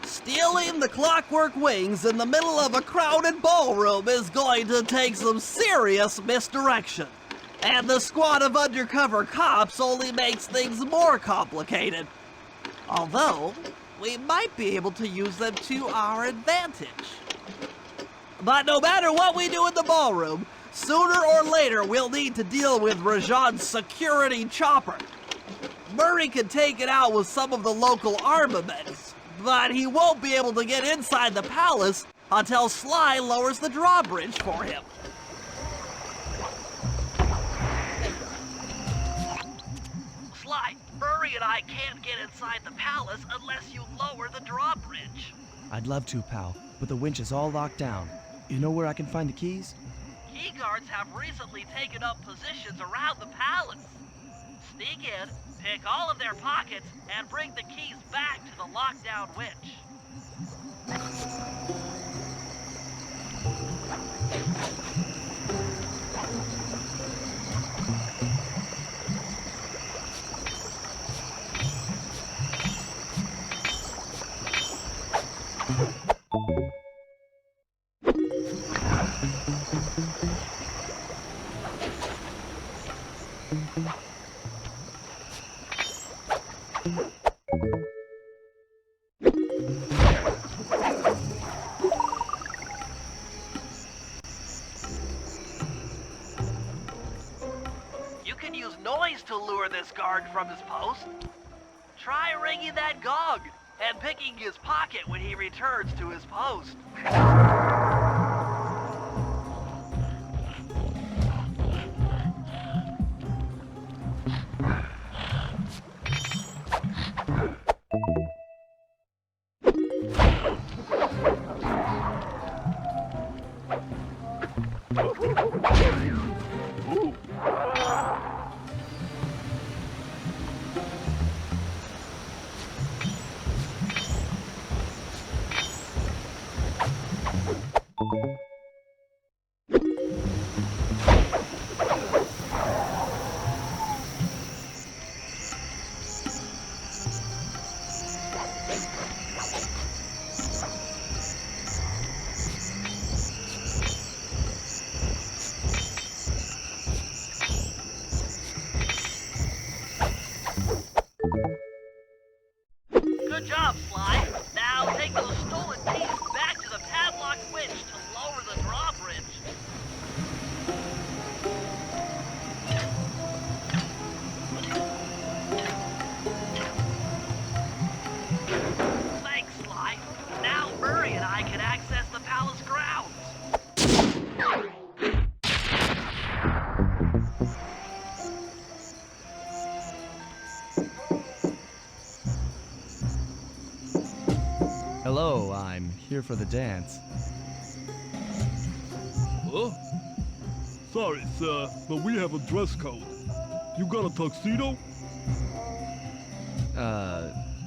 [SPEAKER 6] Stealing the Clockwork Wings in the middle of a crowded ballroom is going to take some serious misdirection. And the squad of undercover cops only makes things more complicated. Although, we might be able to use them to our advantage. But no matter what we do in the ballroom, sooner or later we'll need to deal with Rajan's security chopper. Murray can take it out with some of the local armaments, but he won't be able to get inside the palace until Sly lowers the drawbridge for him.
[SPEAKER 1] Sly, Murray and I can't get inside the palace unless you lower the drawbridge.
[SPEAKER 2] I'd love to, pal, but the winch is all locked down. You know where I can find the keys?
[SPEAKER 1] Key guards have recently taken up positions around the palace. Sneak in, pick all of their pockets, and bring the keys back to the lockdown winch. You can use noise to lure this guard from his post. Try ringing that gong and picking his pocket when he returns to his post. Good job, Sly. Now take those stolen pieces back to the padlock winch to lower the drawbridge. Thanks, Sly. Now Murray and I can access the palace grounds.
[SPEAKER 2] Hello, I'm here for the dance.
[SPEAKER 9] Huh? Sorry, sir, but we have a dress code. You got a tuxedo?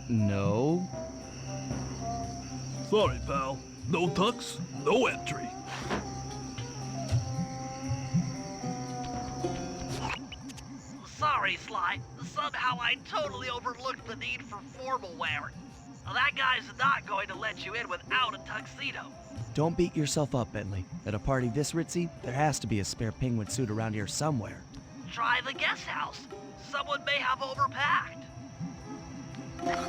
[SPEAKER 2] No.
[SPEAKER 9] Sorry, pal. No tux, no entry.
[SPEAKER 1] Sorry, Sly. Somehow I totally overlooked the need for formal wear. That guy's not going to let you in without a tuxedo.
[SPEAKER 2] Don't beat yourself up, Bentley. At a party this ritzy, there has to be a spare penguin suit around here somewhere.
[SPEAKER 1] Try the guest house. Someone may have overpacked. That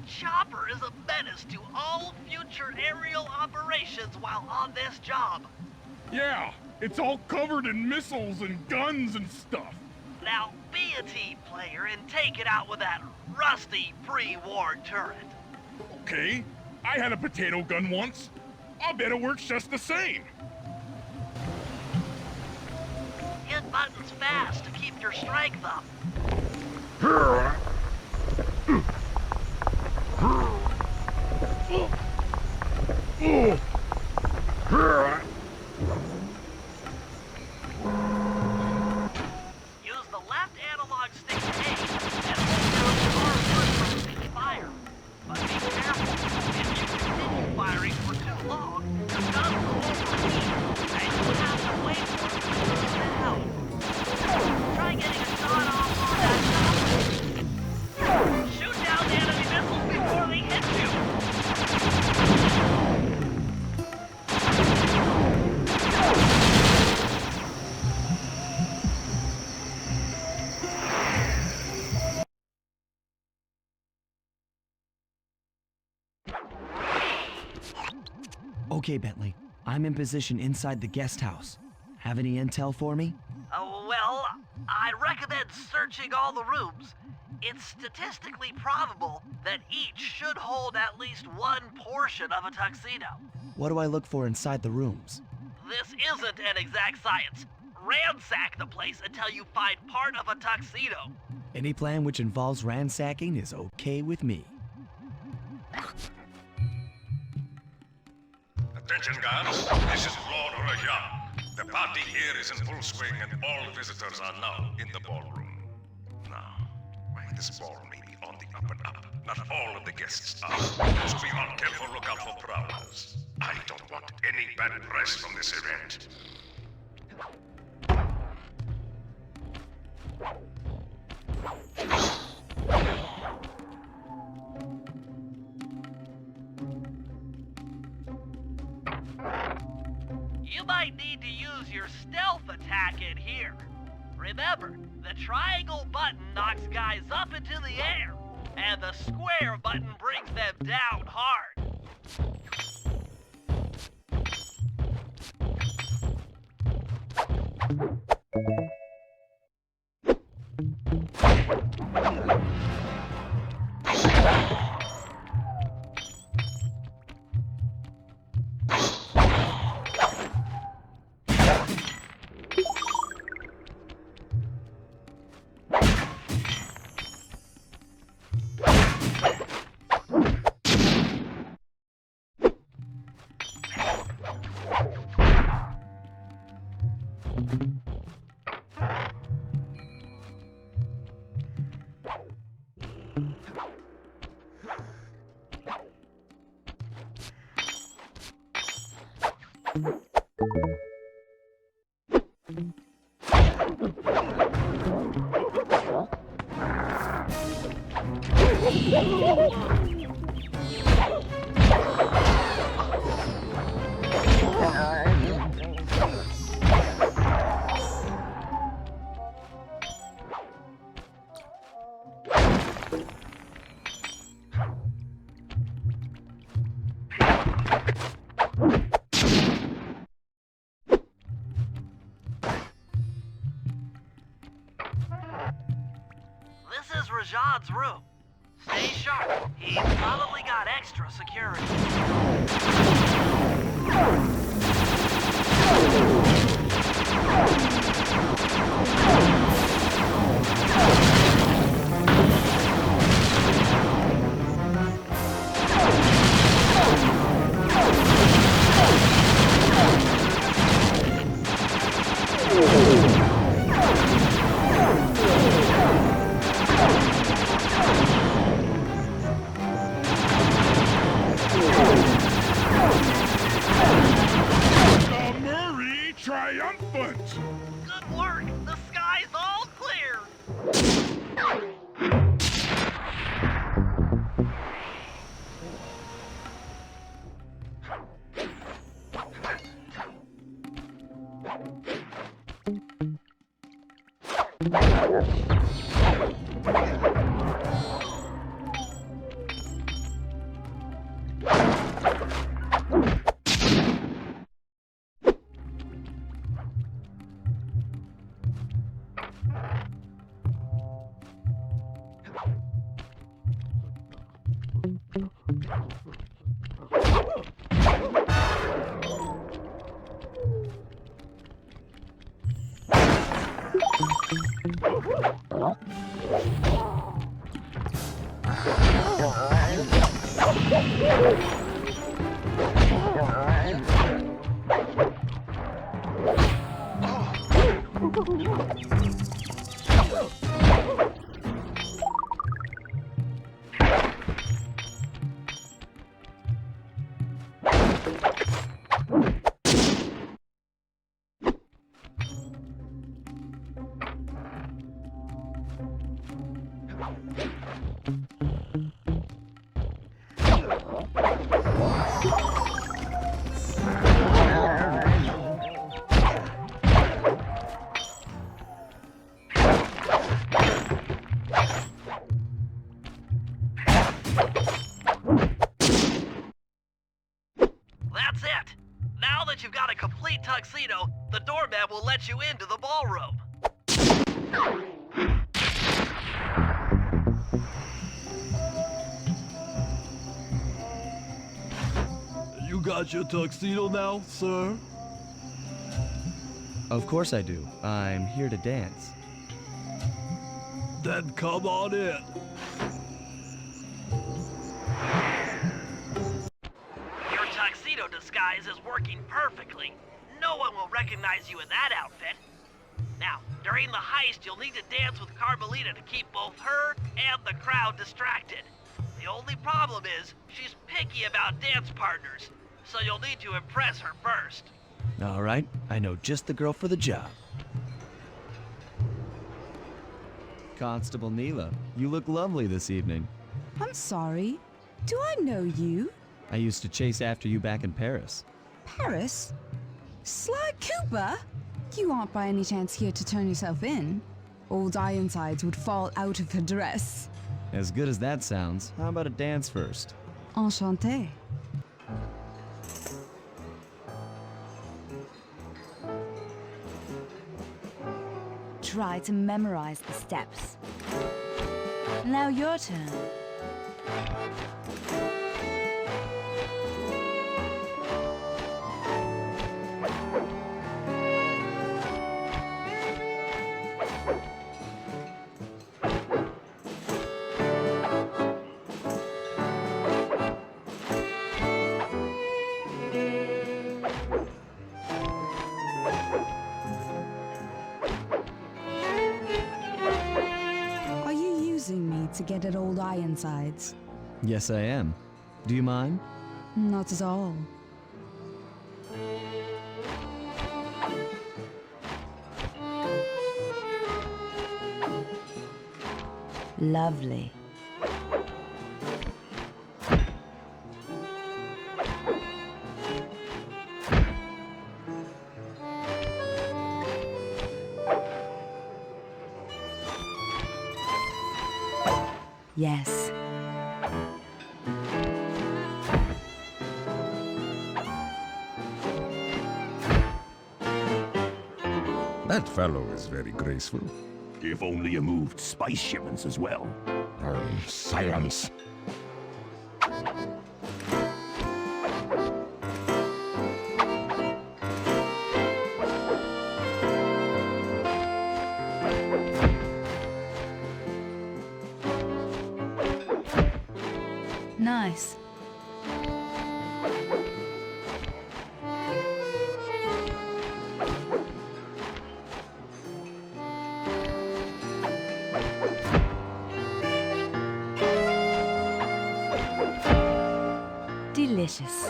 [SPEAKER 1] chopper is a menace to all future aerial operations while on this job.
[SPEAKER 4] Yeah, it's all covered in missiles and guns and stuff.
[SPEAKER 1] Now, be a team player and take it out with that rusty pre-war turret.
[SPEAKER 4] Okay, I had a potato gun once. I'll bet it works just the same.
[SPEAKER 1] Hit buttons fast to keep your strength up. Use the left analog stick to aim and hold down the R1 for cease fire. But be careful. If you continue firing for too long, your gun will overheat, and you'll have to wait for it to cool down. Try getting a shot off on that chopper. Shoot down the enemy missiles before they hit you.
[SPEAKER 2] Okay, Bentley. I'm in position inside the guest house. Have any intel for me?
[SPEAKER 1] Well, I'd recommend searching all the rooms. It's statistically probable that each should hold at least one portion of a tuxedo.
[SPEAKER 2] What do I look for inside the rooms?
[SPEAKER 1] This isn't an exact science. Ransack the place until you find part of a tuxedo.
[SPEAKER 2] Any plan which involves ransacking is okay with me.
[SPEAKER 10] Attention, guards. This is Lord Rajan. The party here is in full swing and all visitors are now in the ballroom. Now, while this ball may be on the up and up, not all of the guests are. So be on careful lookout for prowlers. I don't want any bad press from this event.
[SPEAKER 1] You might need to use your stealth attack in here. Remember, the triangle button knocks guys up into the air, and the square button brings them down hard. This is Rajad's room. Stay sharp. He's probably got extra security.
[SPEAKER 4] Murray triumphant!
[SPEAKER 1] Good work. The sky's all clear. That's it. Now that you've got a complete tuxedo, the doorman will let you into the ballroom.
[SPEAKER 9] You got your tuxedo now, sir?
[SPEAKER 2] Of course I do. I'm here to dance.
[SPEAKER 9] Then come on in.
[SPEAKER 1] Your tuxedo disguise is working perfectly. No one will recognize you in that outfit. Now, during the heist, you'll need to dance with Carmelita to keep both her and the crowd distracted. The only problem is, she's picky about dance partners, so you'll need to impress her first.
[SPEAKER 2] All right, I know just the girl for the job. Constable Neela, you look lovely this evening.
[SPEAKER 5] I'm sorry. Do I know you?
[SPEAKER 2] I used to chase after you back in Paris.
[SPEAKER 5] Paris? Sly Cooper? You aren't by any chance here to turn yourself in? Old Ironsides would fall out of her dress.
[SPEAKER 2] As good as that sounds, how about a dance first?
[SPEAKER 5] Enchanté.
[SPEAKER 11] Try to memorize the steps. Now your turn.
[SPEAKER 5] To get at old Ironsides.
[SPEAKER 2] Yes, I am. Do you mind?
[SPEAKER 5] Not at all.
[SPEAKER 11] Lovely. Yes.
[SPEAKER 10] That fellow is very graceful.
[SPEAKER 12] If only you moved spice shipments as well.
[SPEAKER 10] Silence.
[SPEAKER 11] Nice. Delicious.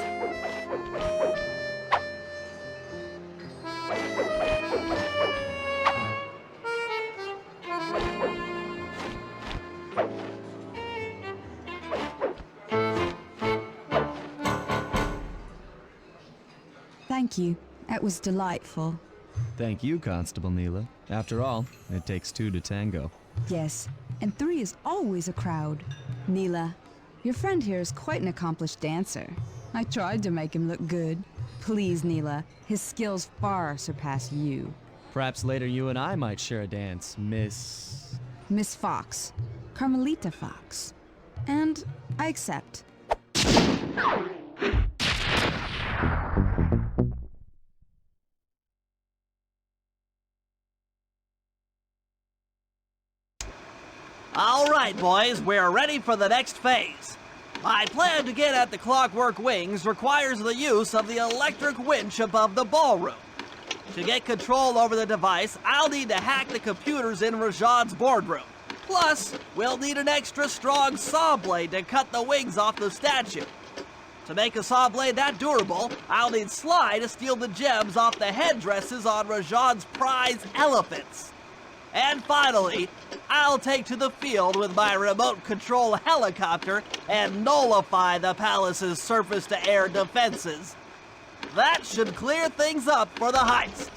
[SPEAKER 5] Thank you. That was delightful.
[SPEAKER 2] Thank you, Constable Neela. After all, it takes two to tango.
[SPEAKER 5] Yes, and 3 is always a crowd. Neela, your friend here is quite an accomplished dancer. I tried to make him look good. Please, Neela, his skills far surpass you.
[SPEAKER 2] Perhaps later you and I might share a dance, Miss...
[SPEAKER 5] Miss Fox. Carmelita Fox. And I accept.
[SPEAKER 6] All right, boys, we're ready for the next phase. My plan to get at the clockwork wings requires the use of the electric winch above the ballroom. To get control over the device, I'll need to hack the computers in Rajad's boardroom. Plus, we'll need an extra strong saw blade to cut the wings off the statue. To make a saw blade that durable, I'll need Sly to steal the gems off the headdresses on Rajad's prize elephants. And finally, I'll take to the field with my remote control helicopter and nullify the palace's surface-to-air defenses. That should clear things up for the heist.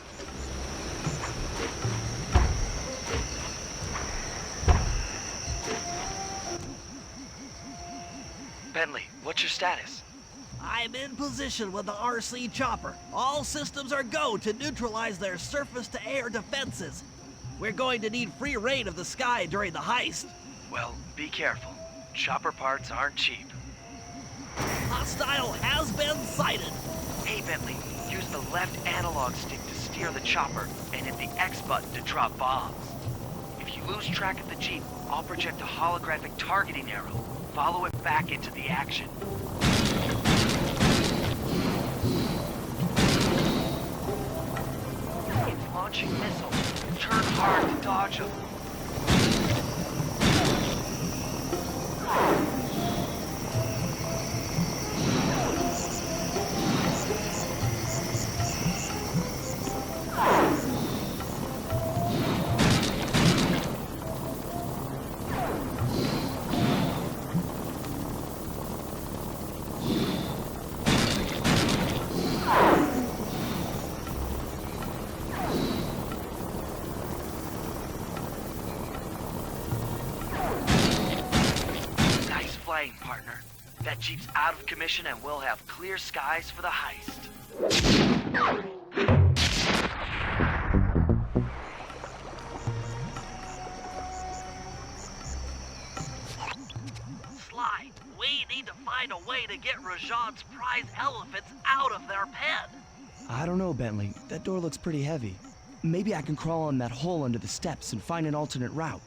[SPEAKER 13] Bentley, what's your status?
[SPEAKER 6] I'm in position with the RC chopper. All systems are go to neutralize their surface-to-air defenses. We're going to need free reign of the sky during the heist.
[SPEAKER 13] Well, be careful. Chopper parts aren't cheap.
[SPEAKER 6] Hostile has been sighted.
[SPEAKER 13] Hey, Bentley, use the left analog stick to steer the chopper and hit the X button to drop bombs. If you lose track of the Jeep, I'll project a holographic targeting arrow. Follow it back into the action. It's launching missiles. Turn hard to dodge them. Partner. That Jeep's out of commission and we'll have clear skies for the heist. Sly, we need to find a way to get Rajad's prize elephants out of their pen.
[SPEAKER 2] I don't know, Bentley. That door looks pretty heavy. Maybe I can crawl on that hole under the steps and find an alternate route.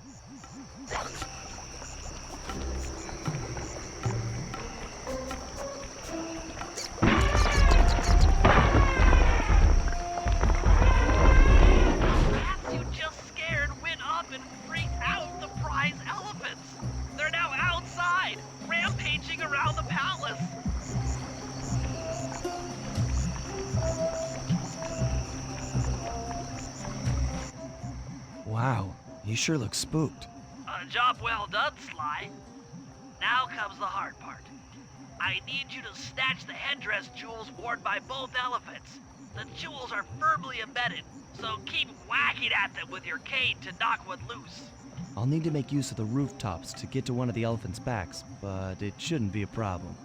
[SPEAKER 2] Wow, you sure look spooked.
[SPEAKER 1] A job well done, Sly. Now comes the hard part. I need you to snatch the headdress jewels worn by both elephants. The jewels are firmly embedded, so keep whacking at them with your cane to knock one loose.
[SPEAKER 2] I'll need to make use of the rooftops to get to one of the elephants' backs, but it shouldn't be a problem.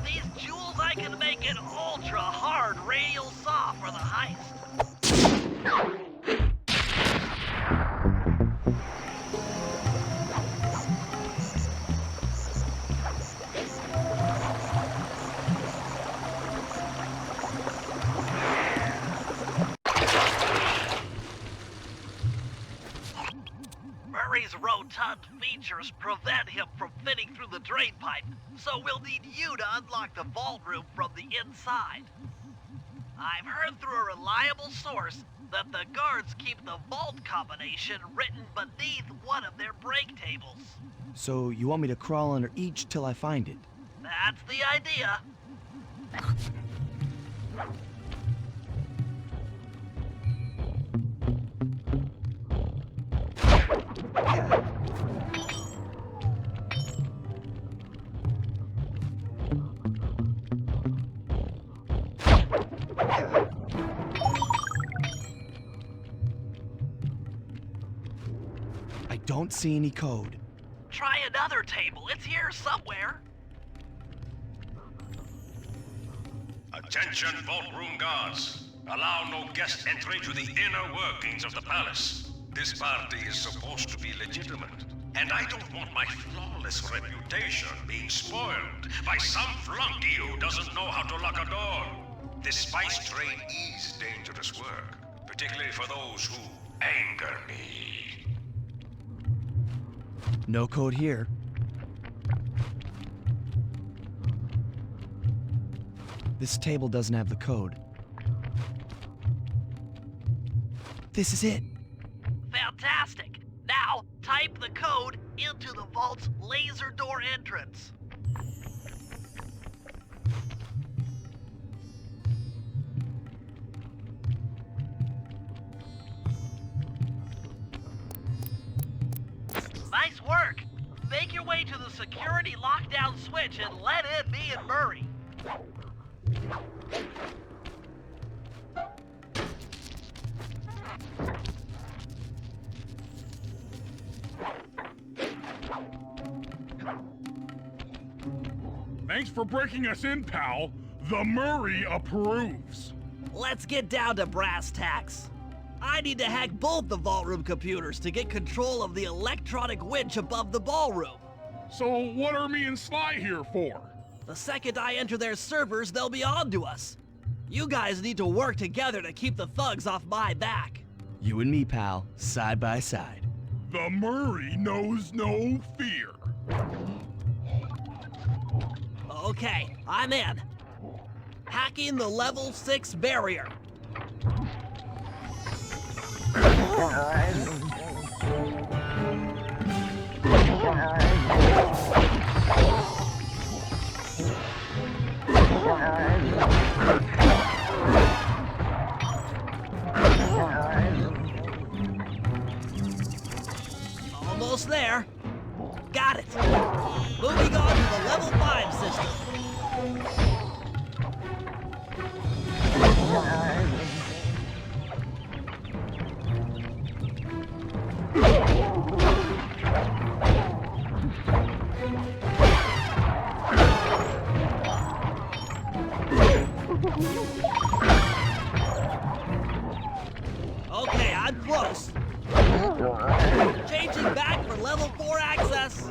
[SPEAKER 1] With these jewels, I can make it ultra-hard radial saw for the heist. Murray's rotund features prevent him from fitting through the drain pipe, so we'll need you to unlock the vault room from the inside. I've heard through a reliable source that the guards keep the vault combination written beneath one of their break tables.
[SPEAKER 2] So you want me to crawl under each till I find it?
[SPEAKER 1] That's the idea.
[SPEAKER 2] I don't see any code.
[SPEAKER 1] Try another table. It's here somewhere.
[SPEAKER 10] Attention, vault room guards. Allow no guest entry to the inner workings of the palace. This party is supposed to be legitimate, and I don't want my flawless reputation being spoiled by some flunky who doesn't know how to lock a door. This spice trade is dangerous work, particularly for those who anger me.
[SPEAKER 2] No code here. This table doesn't have the code. This is it.
[SPEAKER 1] Fantastic. Now, type the code into the vault's laser door entrance. Nice work. Make your way to the security lockdown switch and let in me and Murray.
[SPEAKER 4] Thanks for breaking us in, pal. The Murray approves.
[SPEAKER 6] Let's get down to brass tacks. I need to hack both the vault room computers to get control of the electronic winch above the ballroom.
[SPEAKER 4] So what are me and Sly here for?
[SPEAKER 6] The second I enter their servers, they'll be on to us. You guys need to work together to keep the thugs off my back.
[SPEAKER 2] You and me, pal, side by side.
[SPEAKER 4] The Murray knows no fear.
[SPEAKER 6] Okay, I'm in. Hacking the level 6 barrier. Almost there. Got it. Moving on to the level 5 system. Okay, I'm close. Changing back for level 4 access.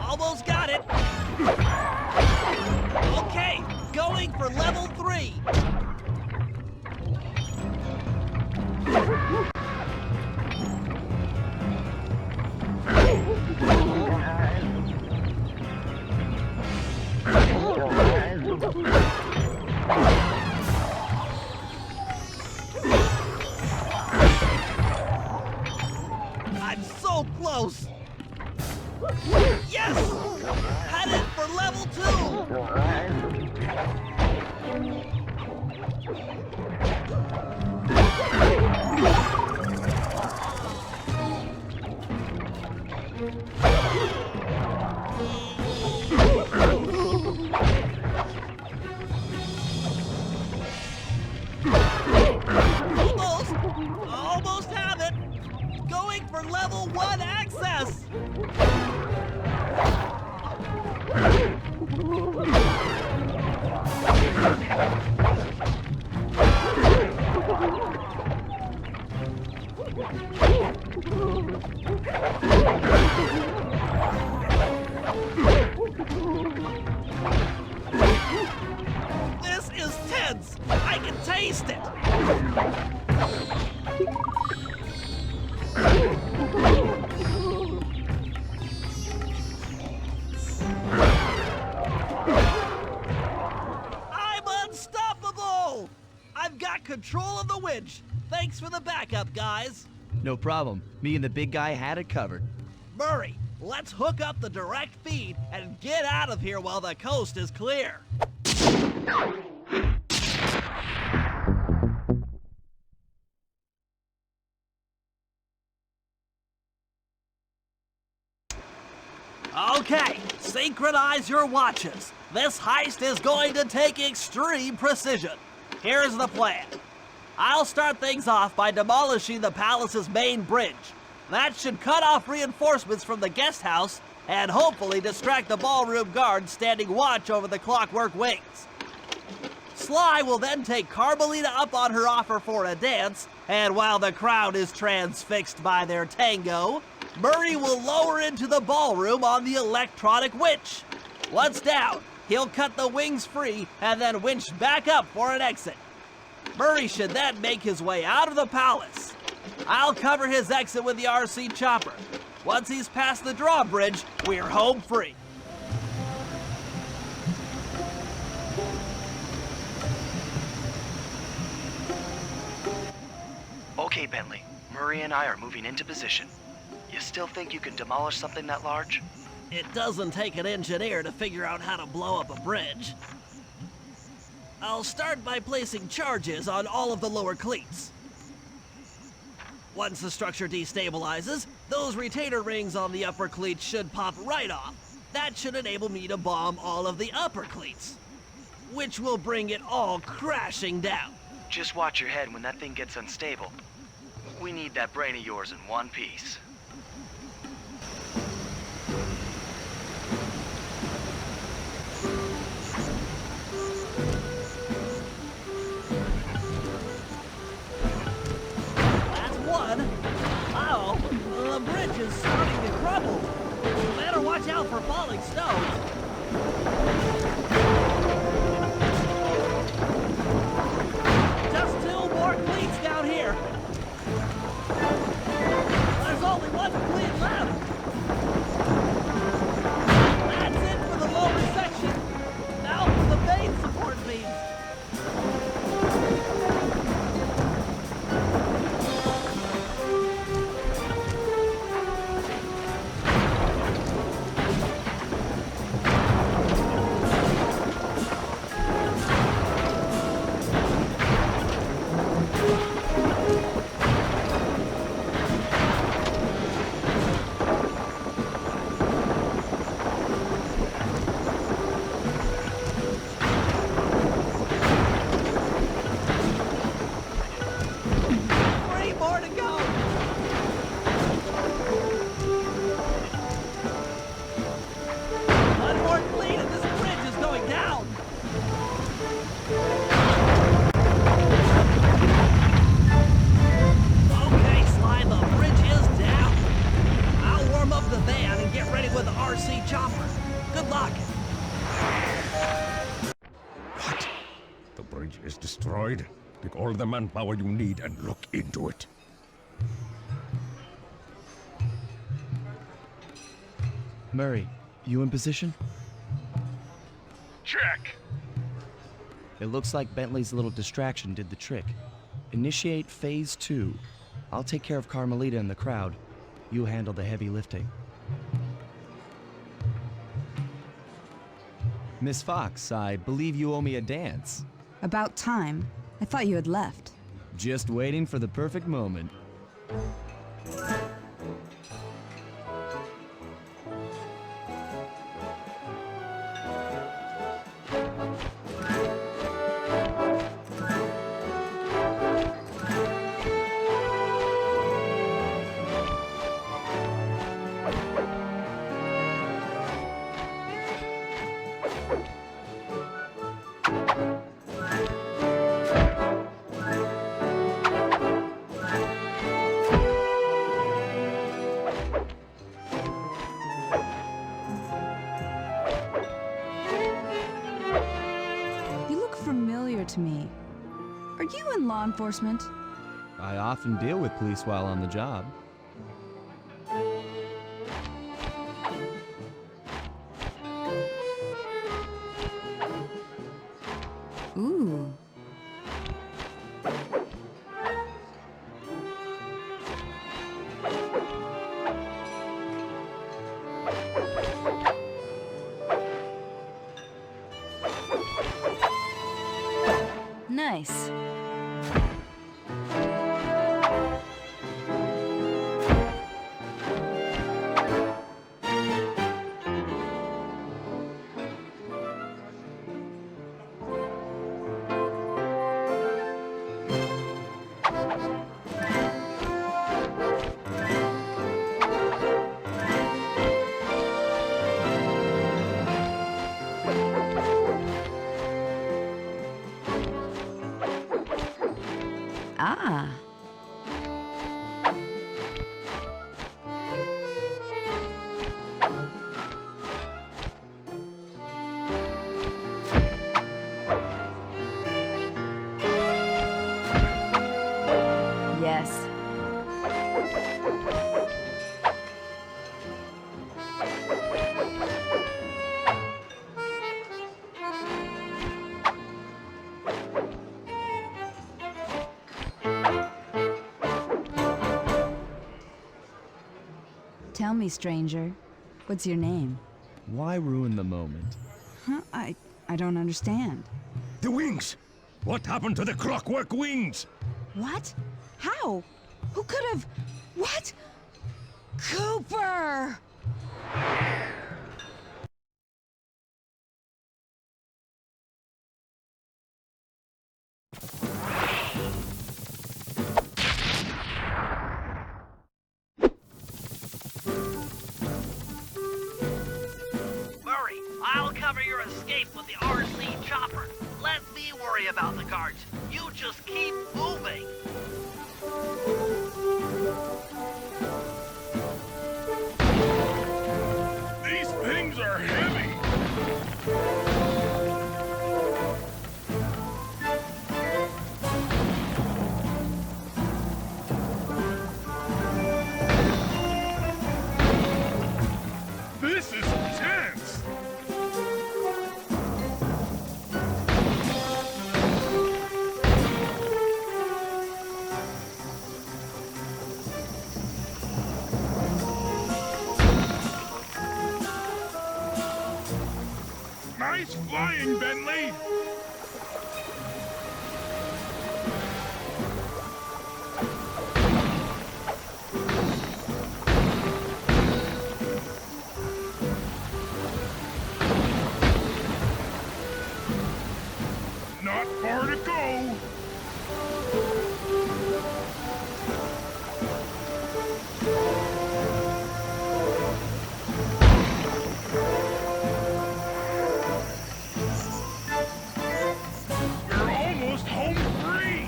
[SPEAKER 6] Almost got it. Okay, going for level 3. I'm so close. Yes! Headed for level 2! Almost have it! Going for level 1 access! This is tense! I can taste it! I'm unstoppable! I've got control of the winch. Thanks for the backup, guys.
[SPEAKER 2] No problem. Me and the big guy had it covered.
[SPEAKER 6] Murray, let's hook up the direct feed and get out of here while the coast is clear. Okay, synchronize your watches. This heist is going to take extreme precision. Here's the plan. I'll start things off by demolishing the palace's main bridge. That should cut off reinforcements from the guest house and hopefully distract the ballroom guards standing watch over the clockwork wings. Sly will then take Carmelita up on her offer for a dance, and while the crowd is transfixed by their tango, Murray will lower into the ballroom on the electronic winch. Once down, he'll cut the wings free and then winch back up for an exit. Murray should then make his way out of the palace. I'll cover his exit with the RC chopper. Once he's past the drawbridge, we're home free.
[SPEAKER 13] Okay, Bentley. Murray and I are moving into position. You still think you can demolish something that large?
[SPEAKER 6] It doesn't take an engineer to figure out how to blow up a bridge. I'll start by placing charges on all of the lower cleats. Once the structure destabilizes, those retainer rings on the upper cleats should pop right off. That should enable me to bomb all of the upper cleats, which will bring it all crashing down.
[SPEAKER 13] Just watch your head when that thing gets unstable. We need that brain of yours in one piece.
[SPEAKER 6] That's one. Uh-oh, the bridge is starting to crumble. Better watch out for falling stones. Just 2 more cleats down here. There's only 1 cleat left. That's it for the lower section. Now for the main support beams.
[SPEAKER 10] Is destroyed. Take all the manpower you need and look into it.
[SPEAKER 2] Murray, you in position?
[SPEAKER 4] Check.
[SPEAKER 2] It looks like Bentley's little distraction did the trick. Initiate phase 2. I'll take care of Carmelita and the crowd. You handle the heavy lifting.
[SPEAKER 14] Miss Fox, I believe you owe me a dance.
[SPEAKER 5] About time. I thought you had left.
[SPEAKER 14] Just waiting for the perfect moment.
[SPEAKER 5] Are you in law enforcement?
[SPEAKER 14] I often deal with police while on the job.
[SPEAKER 5] Ooh.
[SPEAKER 11] Nice. Ah. Yes. Tell me, stranger, what's your name?
[SPEAKER 14] Why ruin the moment?
[SPEAKER 5] Huh? I don't understand.
[SPEAKER 8] The wings! What happened to the clockwork wings?
[SPEAKER 5] What? How? Who could have... What? Cooper!
[SPEAKER 1] Murray, I'll cover your escape with the RC chopper. Let me worry about the guards. You just keep moving.
[SPEAKER 4] These things are heavy. This is intense. Nice flying, Bentley! Not far to go! We're almost home free!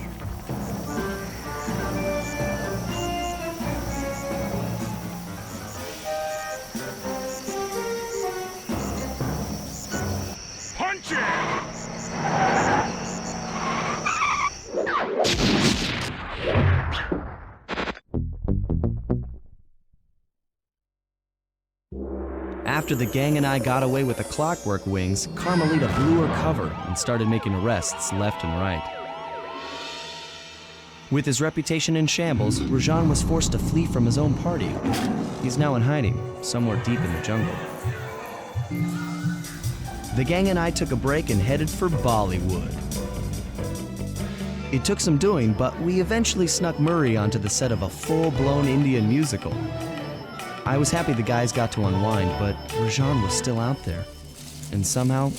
[SPEAKER 4] Punch it!
[SPEAKER 2] After the gang and I got away with the clockwork wings, Carmelita blew her cover and started making arrests left and right. With his reputation in shambles, Rajan was forced to flee from his own party. He's now in hiding, somewhere deep in the jungle. The gang and I took a break and headed for Bollywood. It took some doing, but we eventually snuck Murray onto the set of a full-blown Indian musical. I was happy the guys got to unwind, but Rajan was still out there. And somehow,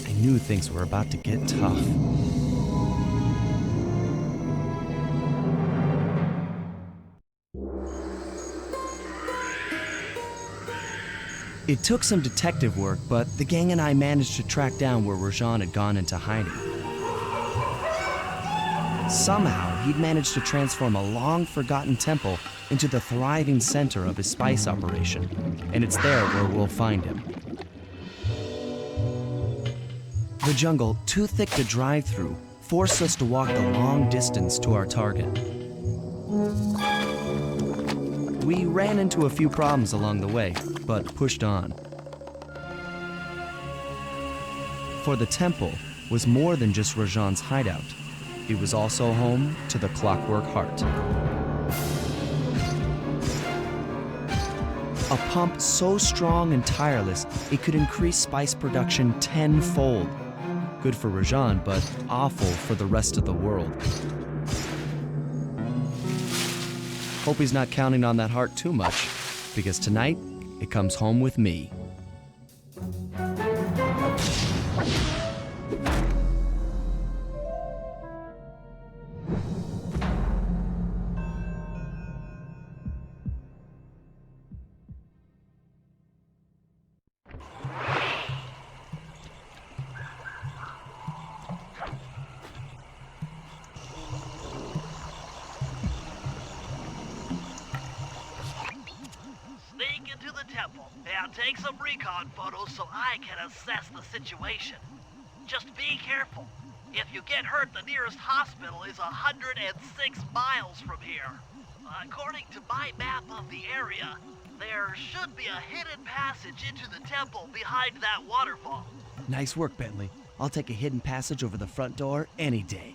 [SPEAKER 2] I knew things were about to get tough. It took some detective work, but the gang and I managed to track down where Rajan had gone into hiding. Somehow, he'd managed to transform a long-forgotten temple into the thriving center of his spice operation, and it's there where we'll find him. The jungle, too thick to drive through, forced us to walk the long distance to our target. We ran into a few problems along the way, but pushed on. For the temple was more than just Rajan's hideout. It was also home to the Clockwork Heart. A pump so strong and tireless, it could increase spice production tenfold. Good for Rajan, but awful for the rest of the world. Hope he's not counting on that heart too much, because tonight, it comes home with me.
[SPEAKER 1] Sneak into the temple and take some recon photos so I can assess the situation. Just be careful. If you get hurt, the nearest hospital is 106 miles from here. According to my map of the area, there should be a hidden passage into the temple behind that waterfall.
[SPEAKER 2] Nice work, Bentley. I'll take a hidden passage over the front door any day.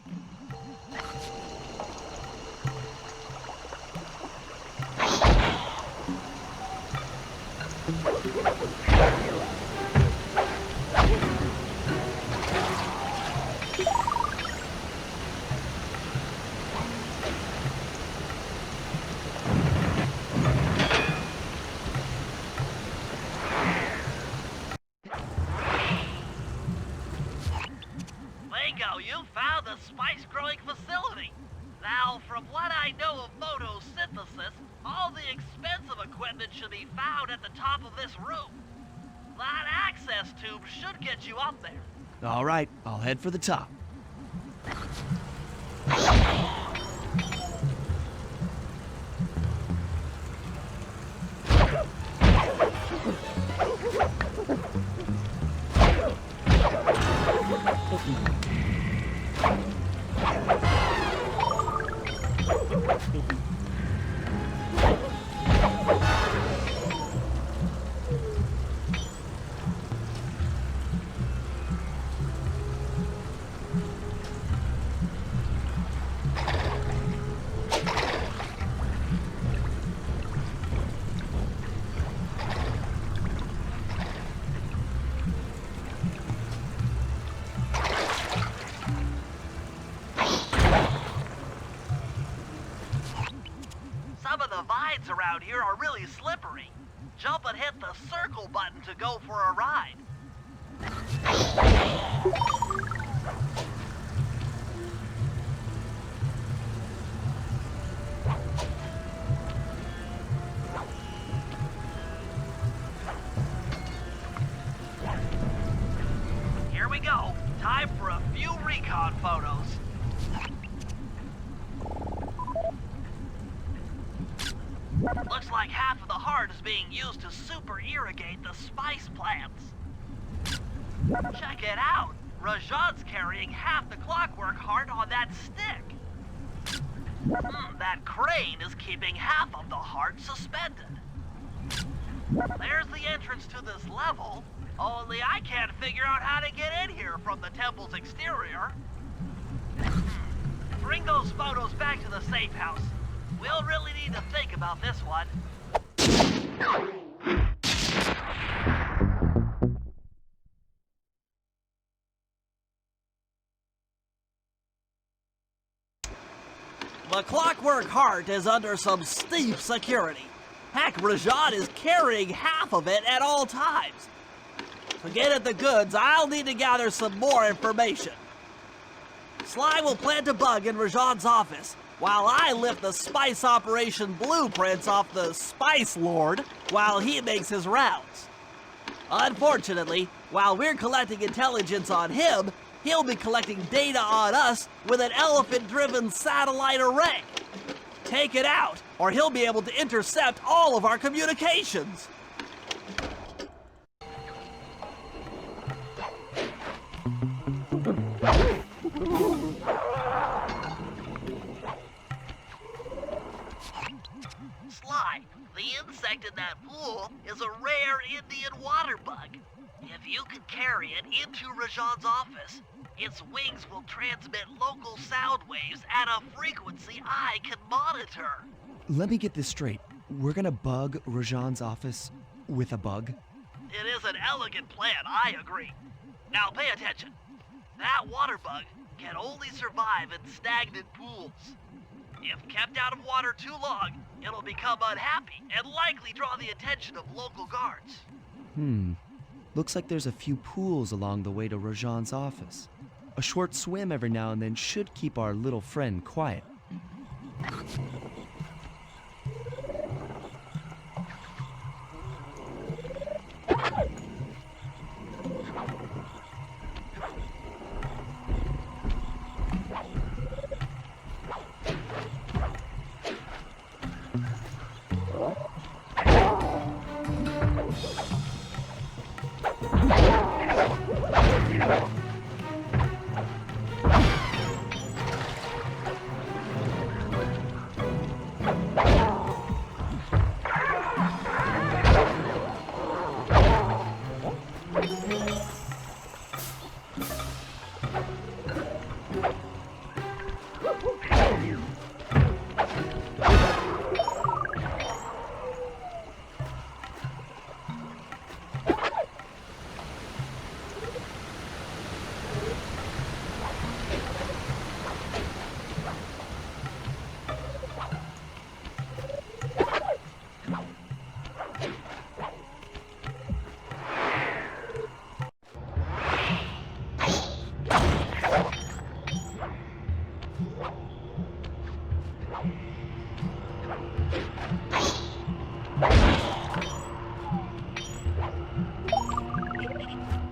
[SPEAKER 1] Bingo, you found the spice growing facility. Now, from what I know of photosynthesis, all the expensive equipment should be found at the top of this room. That access tube should get you up there.
[SPEAKER 2] All right, I'll head for the top.
[SPEAKER 1] Some of the vines around here are really slippery. Jump and hit the circle button to go for a ride. Here we go. Time for a few recon photos. Looks like half of the heart is being used to super irrigate the spice plants. Check it out. Rajan's carrying half the Clockwork Heart on that stick. That crane is keeping half of the heart suspended. There's the entrance to this level, only I can't figure out how to get in here from the temple's exterior. Bring those photos back to the safe house. We'll really need to think about this one.
[SPEAKER 6] The Clockwork Heart is under some steep security. Heck, Rajan is carrying half of it at all times. To get at the goods, I'll need to gather some more information. Sly will plant a bug in Rajan's office, while I lift the spice operation blueprints off the Spice Lord while he makes his rounds. Unfortunately, while we're collecting intelligence on him, he'll be collecting data on us with an elephant-driven satellite array. Take it out, or he'll be able to intercept all of our communications.
[SPEAKER 1] is a rare Indian water bug. If you can carry it into Rajan's office, its wings will transmit local sound waves at a frequency I can monitor.
[SPEAKER 2] Let me get this straight. We're gonna bug Rajan's office with a bug?
[SPEAKER 1] It is an elegant plan, I agree. Now pay attention. That water bug can only survive in stagnant pools. If kept out of water too long, it'll become unhappy and likely draw the attention of local guards.
[SPEAKER 2] Looks like there's a few pools along the way to Rajan's office. A short swim every now and then should keep our little friend quiet.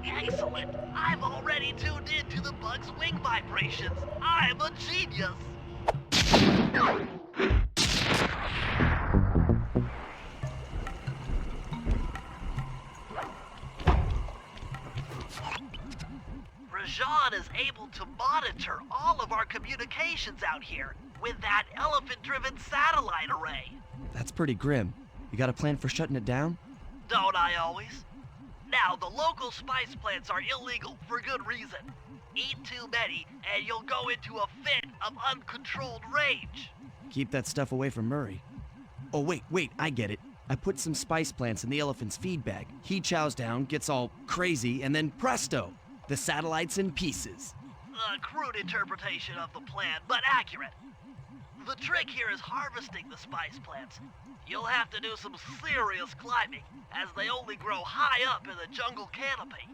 [SPEAKER 1] Excellent! I'm already tuned into the bug's wing vibrations. I'm a genius! Rajan is able to monitor all of our communications out here with that elephant-driven satellite array.
[SPEAKER 2] That's pretty grim. You got a plan for shutting it down?
[SPEAKER 1] Don't I always? Now, the local spice plants are illegal for good reason. Eat too many, and you'll go into a fit of uncontrolled rage.
[SPEAKER 2] Keep that stuff away from Murray. Oh, wait, I get it. I put some spice plants in the elephant's feed bag. He chows down, gets all crazy, and then presto! The satellite's in pieces.
[SPEAKER 1] A crude interpretation of the plan, but accurate. The trick here is harvesting the spice plants. You'll have to do some serious climbing, as they only grow high up in the jungle canopy.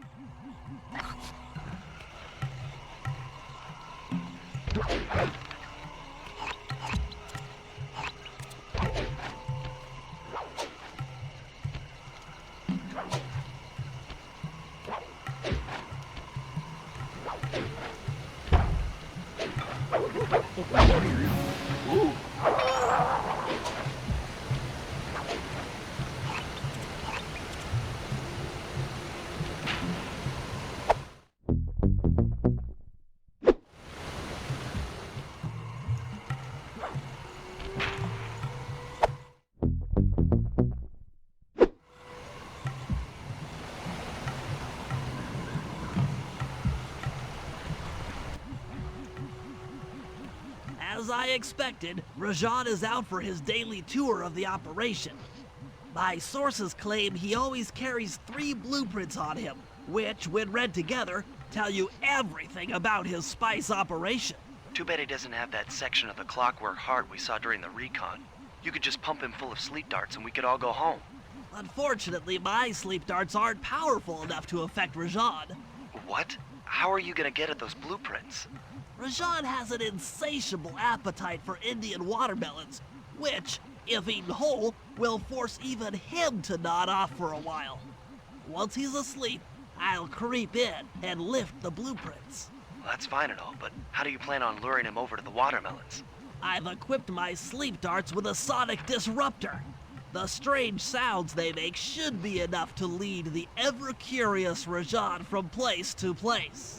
[SPEAKER 1] As I expected, Rajan is out for his daily tour of the operation. My sources claim he always carries 3 blueprints on him, which, when read together, tell you everything about his spice operation.
[SPEAKER 13] Too bad he doesn't have that section of the clockwork heart we saw during the recon. You could just pump him full of sleep darts and we could all go home.
[SPEAKER 1] Unfortunately, my sleep darts aren't powerful enough to affect Rajan.
[SPEAKER 13] What? How are you gonna get at those blueprints?
[SPEAKER 1] Rajan has an insatiable appetite for Indian watermelons, which, if eaten whole, will force even him to nod off for a while. Once he's asleep, I'll creep in and lift the blueprints.
[SPEAKER 13] Well, that's fine and all, but how do you plan on luring him over to the watermelons?
[SPEAKER 1] I've equipped my sleep darts with a sonic disruptor. The strange sounds they make should be enough to lead the ever-curious Rajan from place to place.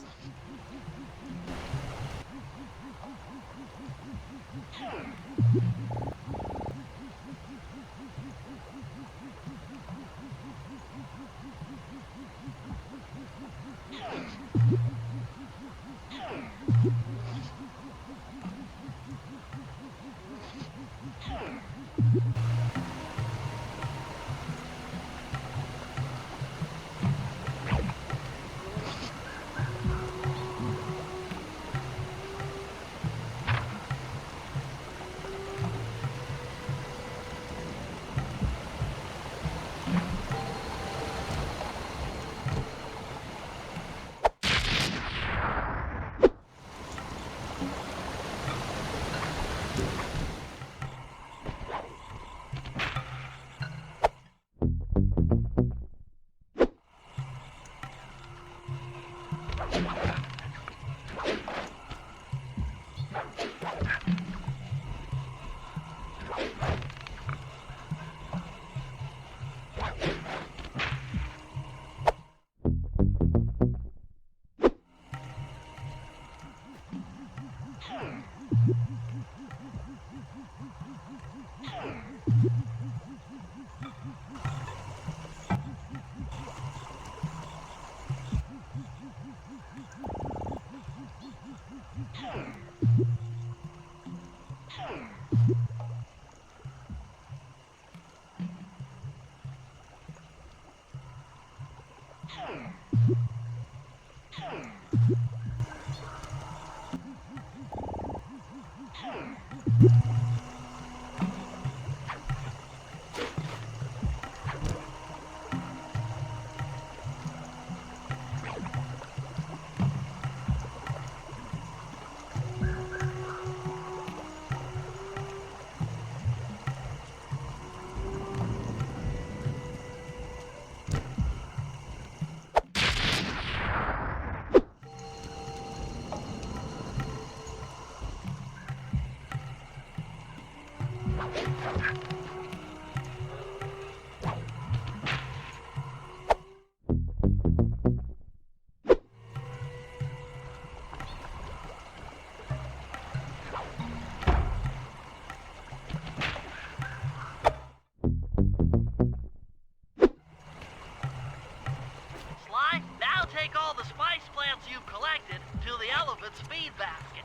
[SPEAKER 1] Sly, now take all the spice plants you've collected to the elephant's feed basket.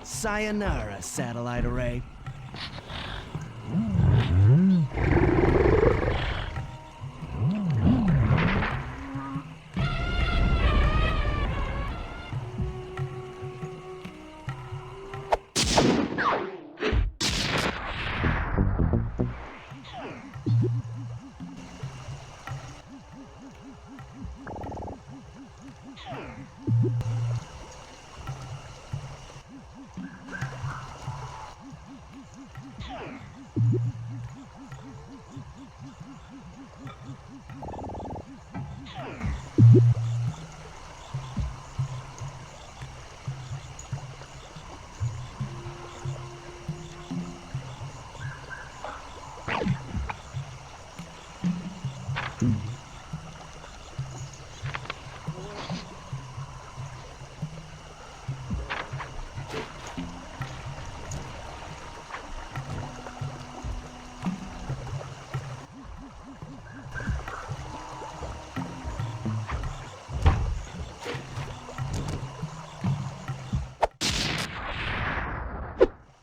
[SPEAKER 2] Sayonara, satellite array.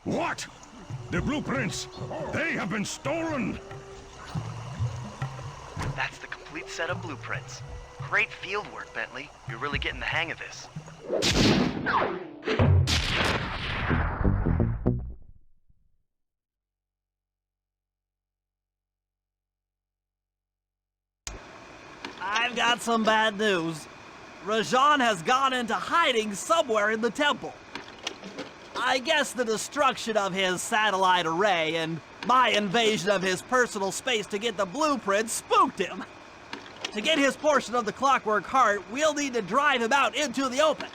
[SPEAKER 12] What? The blueprints! They have been stolen!
[SPEAKER 13] That's the complete set of blueprints. Great field work, Bentley. You're really getting the hang of this.
[SPEAKER 6] I've got some bad news. Rajan has gone into hiding somewhere in the temple. I guess the destruction of his satellite array and my invasion of his personal space to get the blueprints spooked him. To get his portion of the Clockwork Heart, we'll need to drive him out into the open.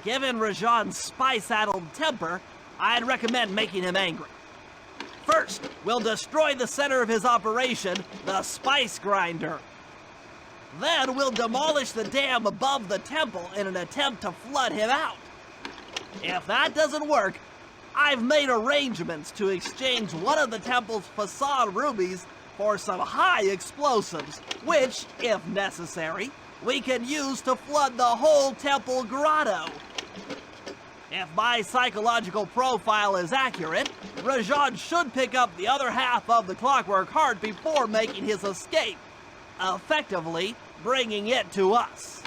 [SPEAKER 6] Given Rajan's spice-addled temper, I'd recommend making him angry. First, we'll destroy the center of his operation, the spice grinder. Then we'll demolish the dam above the temple in an attempt to flood him out. If that doesn't work, I've made arrangements to exchange one of the temple's facade rubies for some high explosives, which, if necessary, we can use to flood the whole temple grotto. If my psychological profile is accurate, Rajan should pick up the other half of the clockwork heart before making his escape, effectively bringing it to us.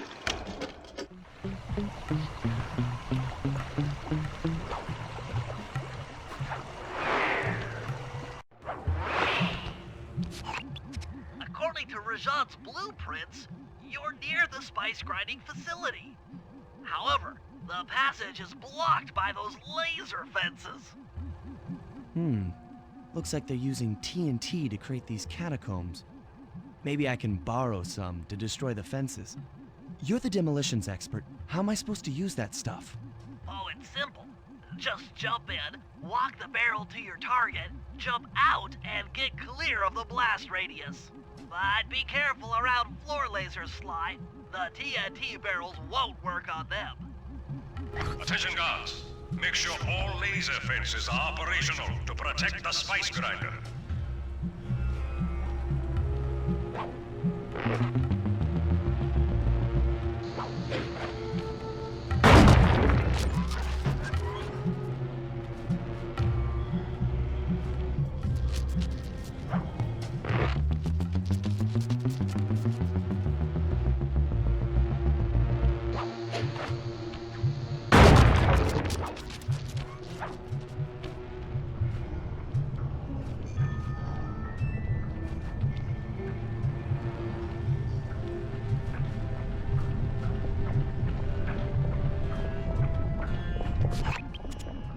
[SPEAKER 1] According to Rajan's blueprints, you're near the spice grinding facility. However, the passage is blocked by those laser fences.
[SPEAKER 2] Looks like they're using TNT to create these catacombs. Maybe I can borrow some to destroy the fences. You're the demolitions expert. How am I supposed to use that stuff?
[SPEAKER 1] Oh, it's simple. Just jump in, walk the barrel to your target, jump out, and get clear of the blast radius. But be careful around floor lasers, Sly. The TNT barrels won't work on them.
[SPEAKER 10] Attention guards. Make sure all laser fences are operational to protect the spice grinder.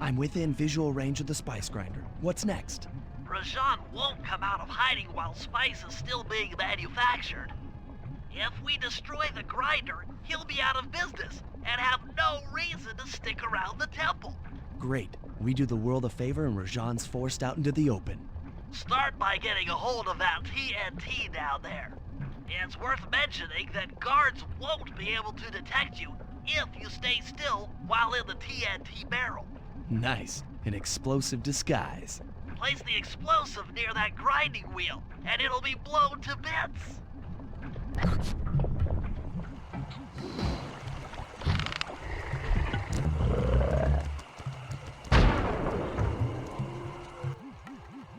[SPEAKER 2] I'm within visual range of the spice grinder. What's next?
[SPEAKER 1] Rajan won't come out of hiding while spice is still being manufactured. If we destroy the grinder, he'll be out of business and have no reason to stick around the temple.
[SPEAKER 2] Great. We do the world a favor and Rajan's forced out into the open.
[SPEAKER 1] Start by getting a hold of that TNT down there. It's worth mentioning that guards won't be able to detect you if you stay still while in the TNT barrel.
[SPEAKER 2] Nice. An explosive disguise.
[SPEAKER 1] Place the explosive near that grinding wheel, and it'll be blown to bits.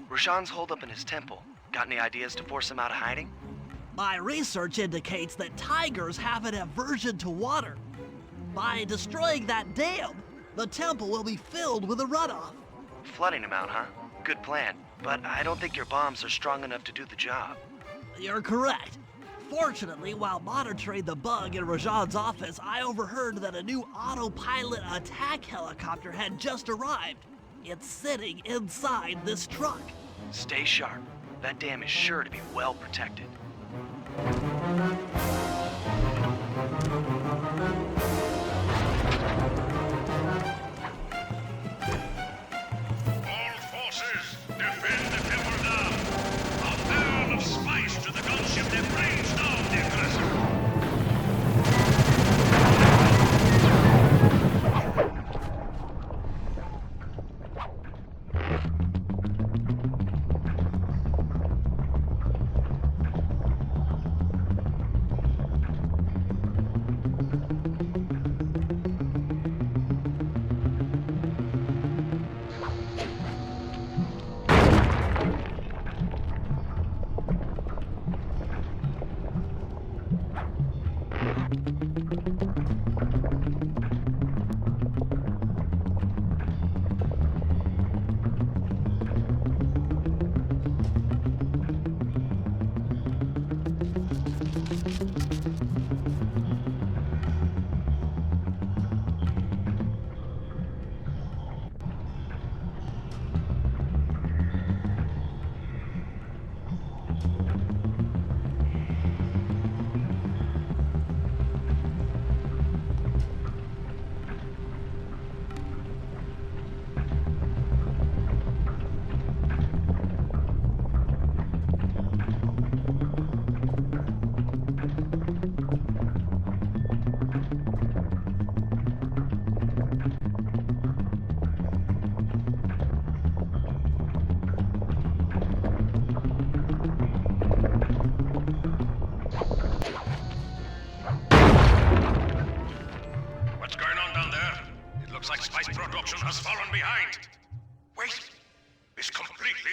[SPEAKER 13] Rajan's holed up in his temple. Got any ideas to force him out of hiding?
[SPEAKER 6] My research indicates that tigers have an aversion to water. By destroying that dam, the temple will be filled with a runoff.
[SPEAKER 13] Flooding him out, huh? Good plan. But I don't think your bombs are strong enough to do the job.
[SPEAKER 6] You're correct. Fortunately, while monitoring the bug in Rajan's office, I overheard that a new autopilot attack helicopter had just arrived. It's sitting inside this truck.
[SPEAKER 13] Stay sharp. That dam is sure to be well protected.
[SPEAKER 10] All forces, defend the temple dam. A barrel of spice to the gunship that brings down the aggressor.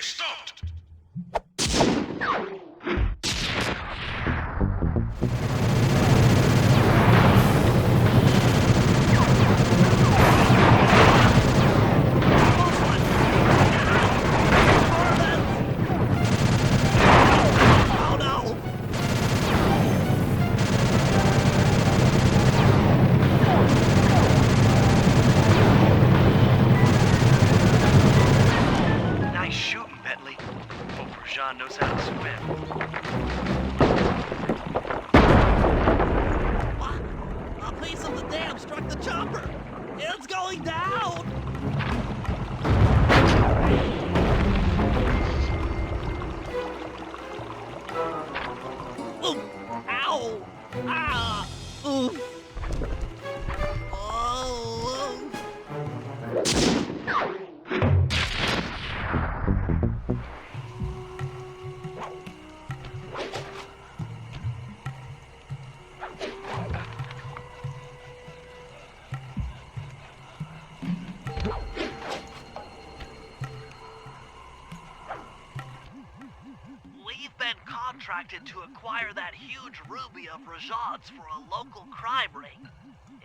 [SPEAKER 10] stopped!
[SPEAKER 13] Nice shooting, Bentley. Hope Rajan knows how to swim.
[SPEAKER 6] What? A piece of the dam struck the chopper. It's going down. Ooh, ow! Ah! Oof! Oh!
[SPEAKER 1] We've been contracted to acquire that huge ruby of Rajan's for a local crime ring.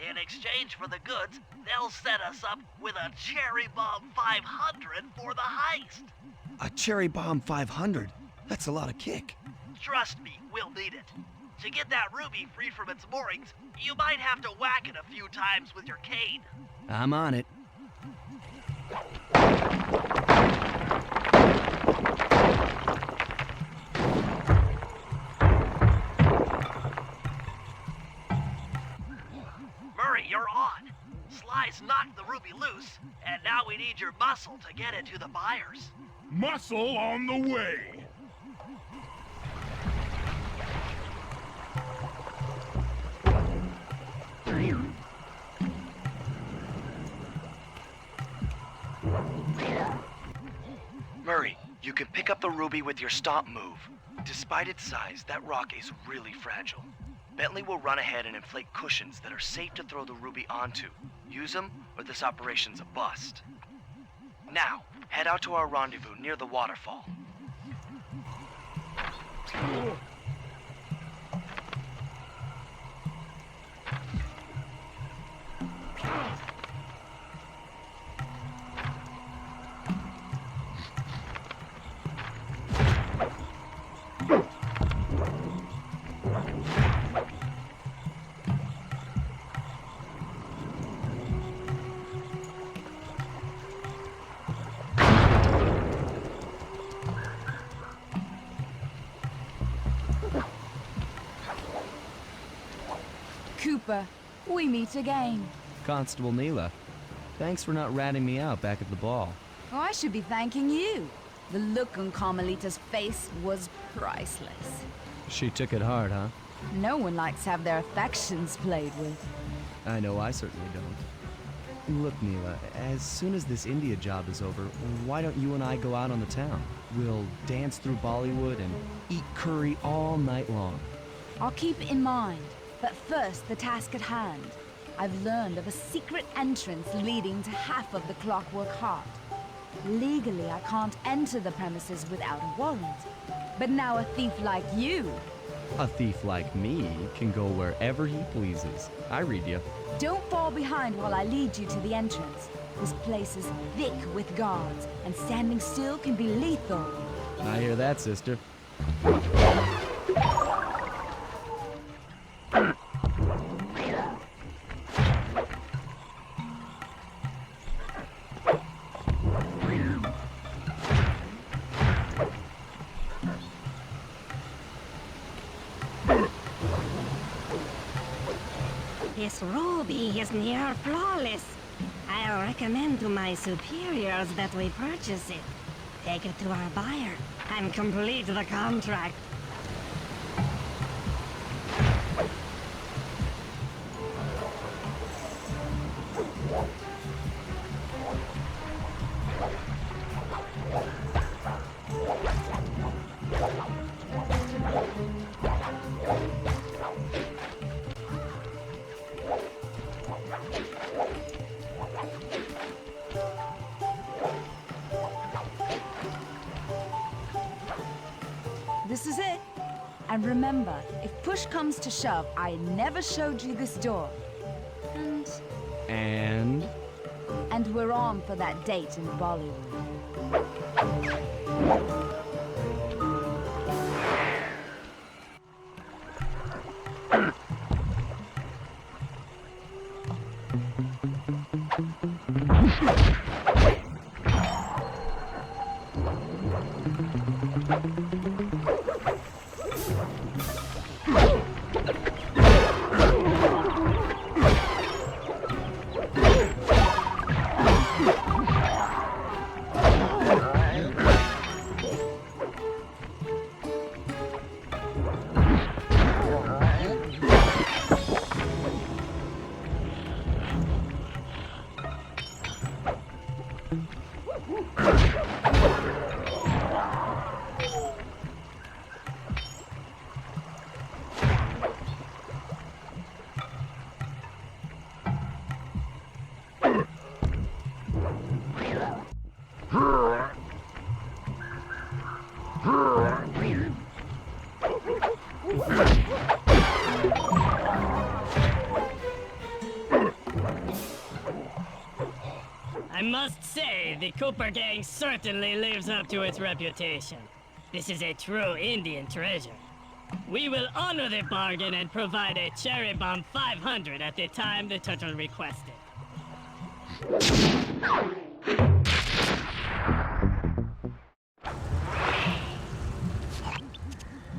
[SPEAKER 1] In exchange for the goods, they'll set us up with a Cherry Bomb 500 for the heist.
[SPEAKER 2] A Cherry Bomb 500? That's a lot of kick.
[SPEAKER 1] Trust me, we'll need it. To get that ruby free from its moorings, you might have to whack it a few times with your cane.
[SPEAKER 2] I'm on it.
[SPEAKER 1] Murray, you're on. Sly's knocked the ruby loose, and now we need your muscle to get it to the buyers.
[SPEAKER 4] Muscle on the way.
[SPEAKER 13] Murray, you can pick up the ruby with your stomp move. Despite its size, that rock is really fragile. Bentley will run ahead and inflate cushions that are safe to throw the ruby onto. Use them, or this operation's a bust. Now, head out to our rendezvous near the waterfall.
[SPEAKER 11] Cooper, we meet again.
[SPEAKER 14] Constable Neela, thanks for not ratting me out back at the ball.
[SPEAKER 11] Oh, I should be thanking you. The look on Carmelita's face was priceless.
[SPEAKER 14] She took it hard, huh?
[SPEAKER 11] No one likes to have their affections played with.
[SPEAKER 14] I know I certainly don't. Look, Neela, as soon as this India job is over, why don't you and I go out on the town? We'll dance through Bollywood and eat curry all night long.
[SPEAKER 11] I'll keep it in mind. But first, the task at hand. I've learned of a secret entrance leading to half of the Clockwork Heart. Legally, I can't enter the premises without a warrant. But now a thief like you...
[SPEAKER 14] A thief like me can go wherever he pleases. I read you.
[SPEAKER 11] Don't fall behind while I lead you to the entrance. This place is thick with guards, and standing still can be lethal.
[SPEAKER 14] I hear that, sister.
[SPEAKER 15] This ruby is near flawless. I'll recommend to my superiors that we purchase it. Take it to our buyer and complete the contract.
[SPEAKER 11] this is it. And remember, if push comes to shove, I never showed you this door.
[SPEAKER 2] And?
[SPEAKER 11] And we're on for that date in Bollywood.
[SPEAKER 16] I must say, the Cooper gang certainly lives up to its reputation. This is a true Indian treasure. We will honor the bargain and provide a cherry bomb 500 at the time the turtle requested.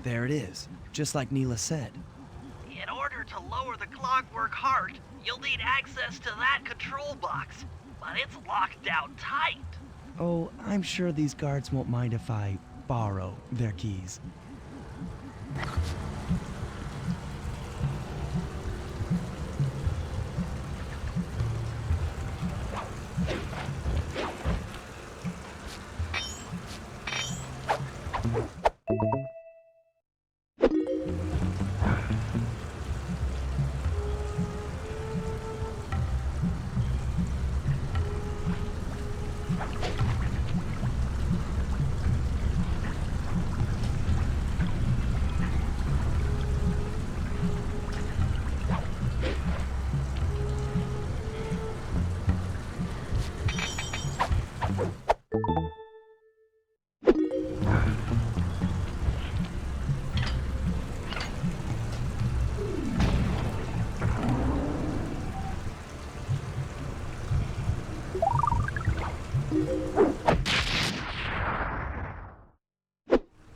[SPEAKER 2] There it is, just like Neela said.
[SPEAKER 1] In order to lower the clockwork heart, you'll need access to that control box. But it's locked down tight.
[SPEAKER 2] Oh, I'm sure these guards won't mind if I borrow their keys.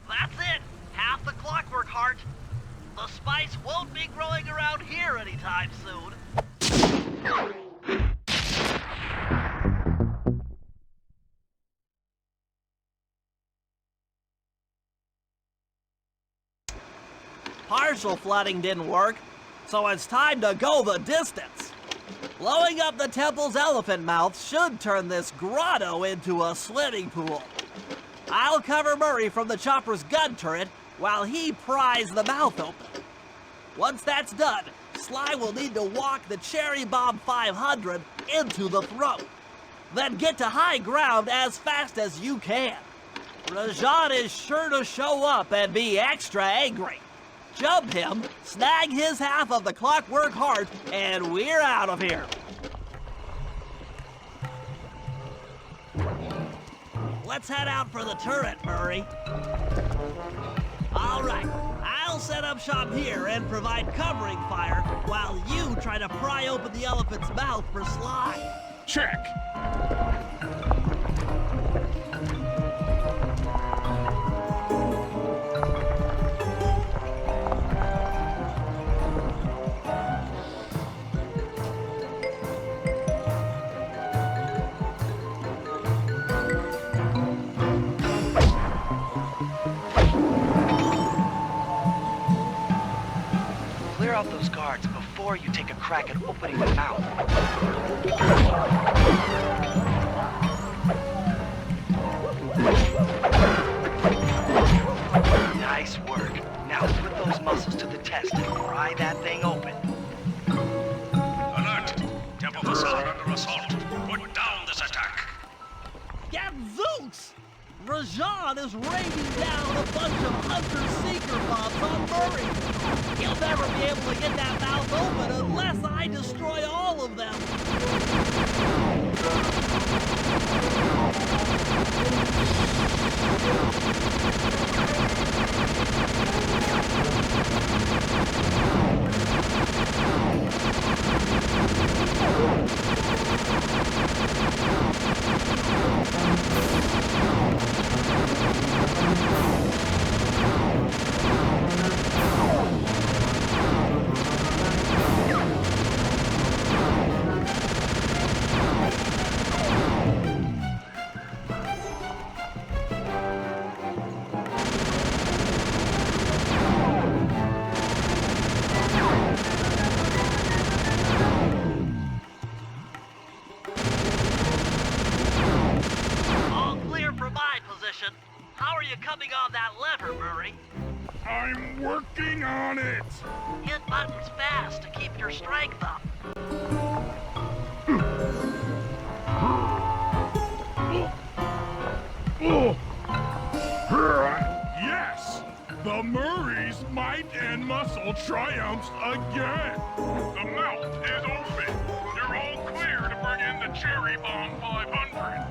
[SPEAKER 1] That's it! Half the clockwork heart. The spice won't be growing around here anytime soon.
[SPEAKER 6] Partial flooding didn't work, so it's time to go the distance. Blowing up the temple's elephant mouth should turn this grotto into a swimming pool. I'll cover Murray from the chopper's gun turret while he pries the mouth open. Once that's done, Sly will need to walk the Cherry Bomb 500 into the throat. Then get to high ground as fast as you can. Rajan is sure to show up and be extra angry. Jump him, snag his half of the clockwork heart, and we're out of here. Let's head out for the turret, Murray. All right, I'll set up shop here and provide covering fire while you try to pry open the elephant's mouth for Sly.
[SPEAKER 4] Check.
[SPEAKER 13] Clear out those guards before you take a crack at opening the mouth. Nice work. Now put those muscles to the test and pry that thing open.
[SPEAKER 10] Alert! Temple facade under assault. Put down this attack.
[SPEAKER 6] Gadzooks! Rajan is raining down a bunch of hunter-seeker bombs on Murray. He'll never be able to get that mouth open unless I destroy all of them.
[SPEAKER 1] All clear for my position. How are you coming on that lever, Murray?
[SPEAKER 4] I'm working on it.
[SPEAKER 1] Hit buttons fast to keep your strength up.
[SPEAKER 4] Yes! The Murray's might and muscle triumphs again. The mouth is open. You're all clear to bring in the Cherry Bomb 500.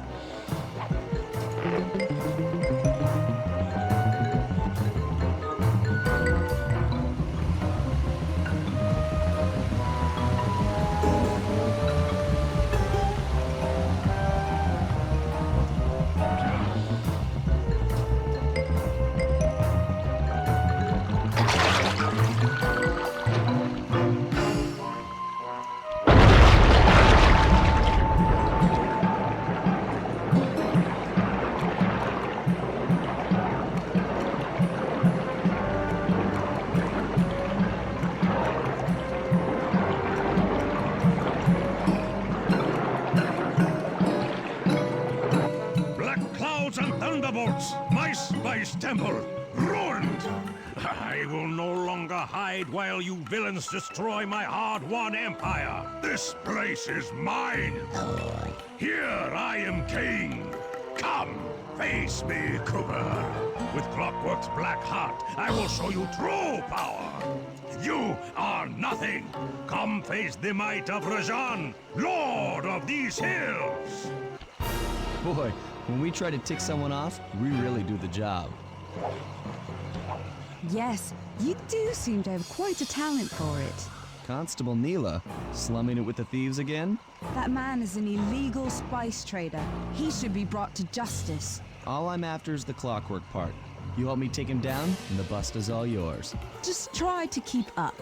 [SPEAKER 12] Thunderbolts! My spice temple ruined! I will no longer hide while you villains destroy my hard-won empire. This place is mine. Here I am king. Come, face me, Cooper. With Clockwork's black heart, I will show you true power. You are nothing. Come face the might of Rajan, Lord of these hills.
[SPEAKER 14] Boy, when we try to tick someone off, we really do the job.
[SPEAKER 5] Yes, you do seem to have quite a talent for it.
[SPEAKER 14] Constable Neela, slumming it with the thieves again?
[SPEAKER 5] That man is an illegal spice trader. He should be brought to justice.
[SPEAKER 14] All I'm after is the clockwork part. You help me take him down, and the bust is all yours.
[SPEAKER 5] Just try to keep up.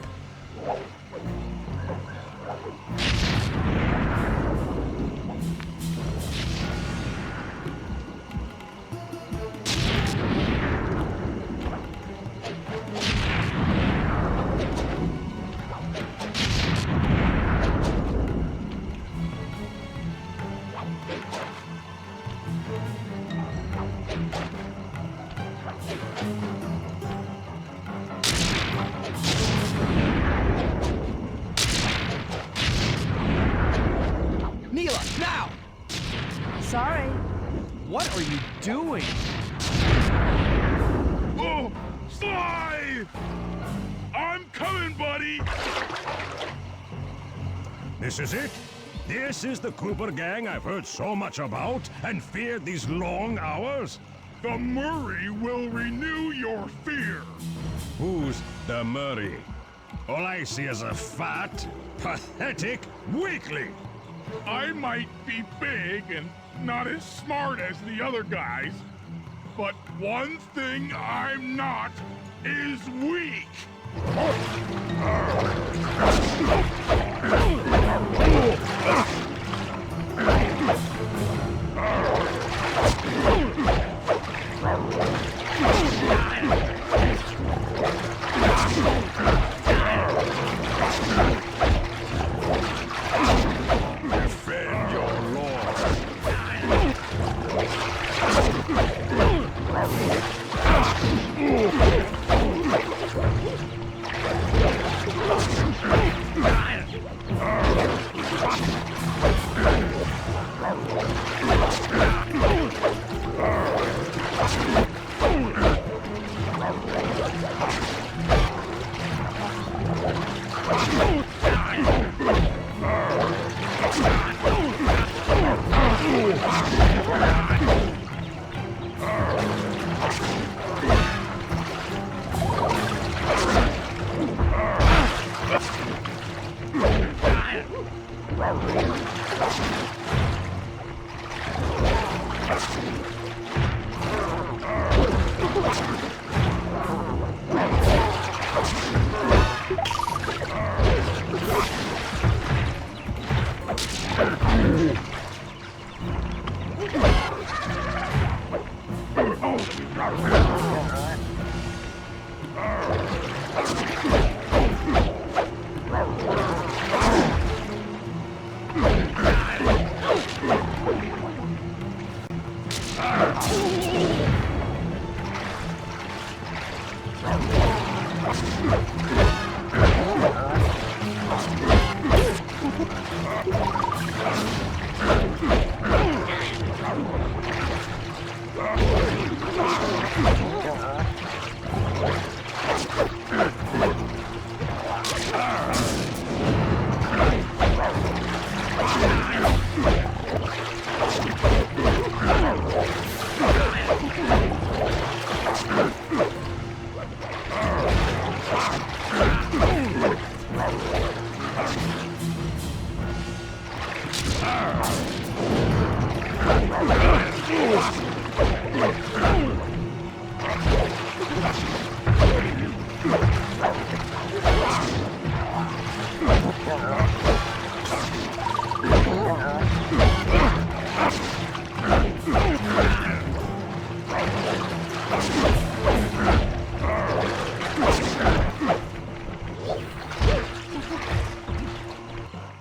[SPEAKER 14] Neela, now!
[SPEAKER 5] Sorry.
[SPEAKER 14] What are you doing?
[SPEAKER 4] Oh, Sly! I'm coming, buddy!
[SPEAKER 12] This is it? This is the Cooper gang I've heard so much about and feared these long hours?
[SPEAKER 4] The Murray will renew your fear.
[SPEAKER 12] Who's the Murray? All I see is a fat, pathetic weakling.
[SPEAKER 4] I might be big and not as smart as the other guys, but one thing I'm not is weak.
[SPEAKER 12] Defend your lord.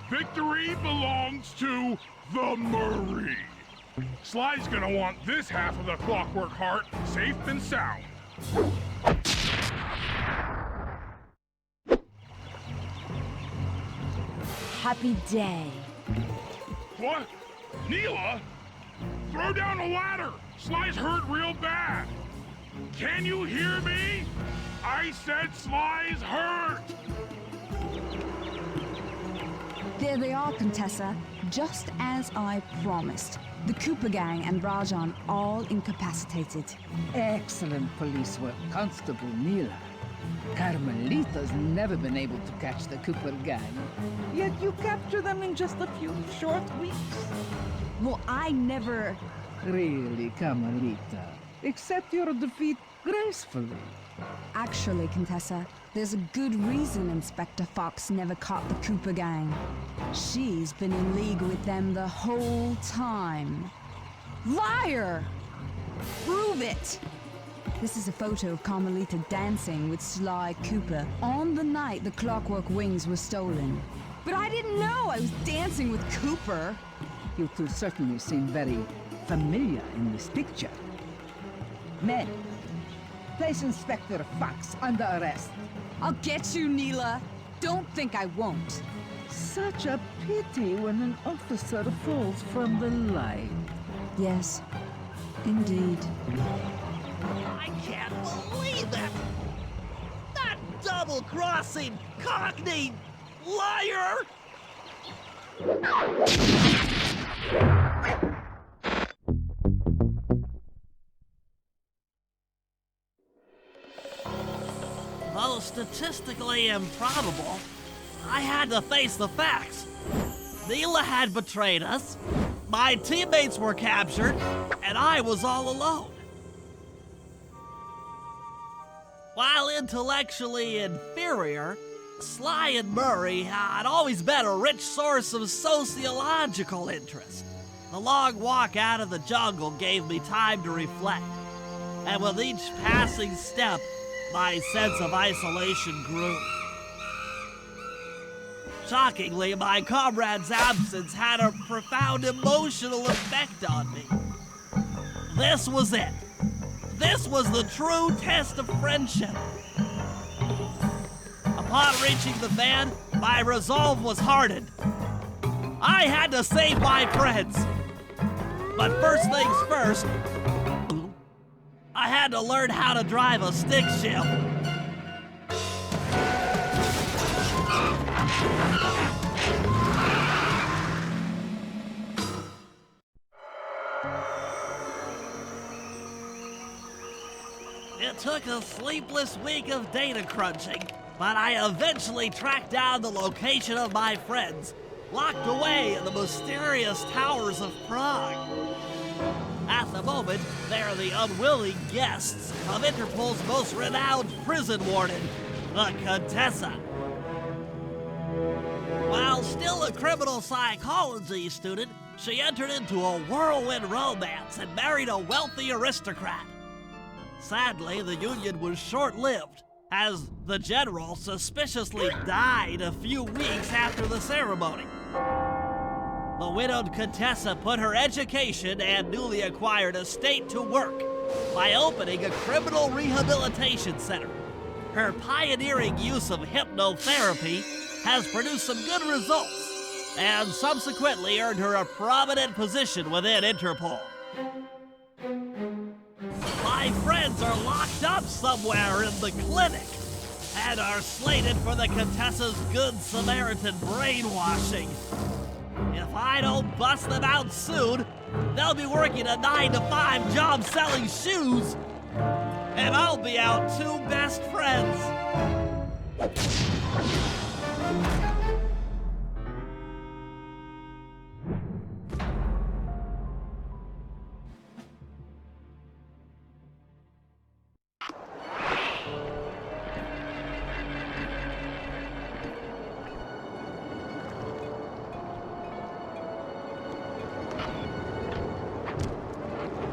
[SPEAKER 4] Victory belongs to the Murray. Sly's gonna want this half of the Clockwork Heart safe and sound.
[SPEAKER 11] Happy day.
[SPEAKER 4] What? Neela? Throw down a ladder! Sly's hurt real bad! Can you hear me? I said Sly's hurt!
[SPEAKER 5] There they are, Contessa. Just as I promised. The Cooper gang and Rajan all incapacitated.
[SPEAKER 17] Excellent police work, Constable Neela. Carmelita's never been able to catch the Cooper gang. Yet you capture them in just a few short weeks.
[SPEAKER 5] Well, I never...
[SPEAKER 17] Really, Carmelita. Accept your defeat gracefully.
[SPEAKER 5] Actually, Contessa, there's a good reason Inspector Fox never caught the Cooper gang. She's been in league with them the whole time. Liar! Prove it! This is a photo of Carmelita dancing with Sly Cooper on the night the Clockwork Wings were stolen. But I didn't know I was dancing with Cooper.
[SPEAKER 17] You two certainly seem very familiar in this picture. Men, place Inspector Fox under arrest.
[SPEAKER 5] I'll get you, Neela. Don't think I won't.
[SPEAKER 17] Such a pity when an officer falls from the light.
[SPEAKER 5] Yes, indeed.
[SPEAKER 6] I can't believe it! That double-crossing, cockney liar! Though statistically improbable, I had to face the facts. Neela had betrayed us, my teammates were captured, and I was all alone. While intellectually inferior, Sly and Murray had always been a rich source of sociological interest. The long walk out of the jungle gave me time to reflect, and with each passing step, my sense of isolation grew. Shockingly, my comrade's absence had a profound emotional effect on me. This was it. This was the true test of friendship. Upon reaching the van, my resolve was hardened. I had to save my friends. But first things first, I had to learn how to drive a stick shift. It took a sleepless week of data crunching, but I eventually tracked down the location of my friends, locked away in the mysterious towers of Prague. At the moment, they're the unwilling guests of Interpol's most renowned prison warden, the Contessa. While still a criminal psychology student, she entered into a whirlwind romance and married a wealthy aristocrat. Sadly, the union was short-lived, as the general suspiciously died a few weeks after the ceremony. The widowed Contessa put her education and newly acquired estate to work by opening a criminal rehabilitation center. Her pioneering use of hypnotherapy has produced some good results, and subsequently earned her a prominent position within Interpol. My friends are locked up somewhere in the clinic and are slated for the Contessa's Good Samaritan brainwashing. If I don't bust them out soon, they'll be working a 9-to-5 job selling shoes, and I'll be out two best friends.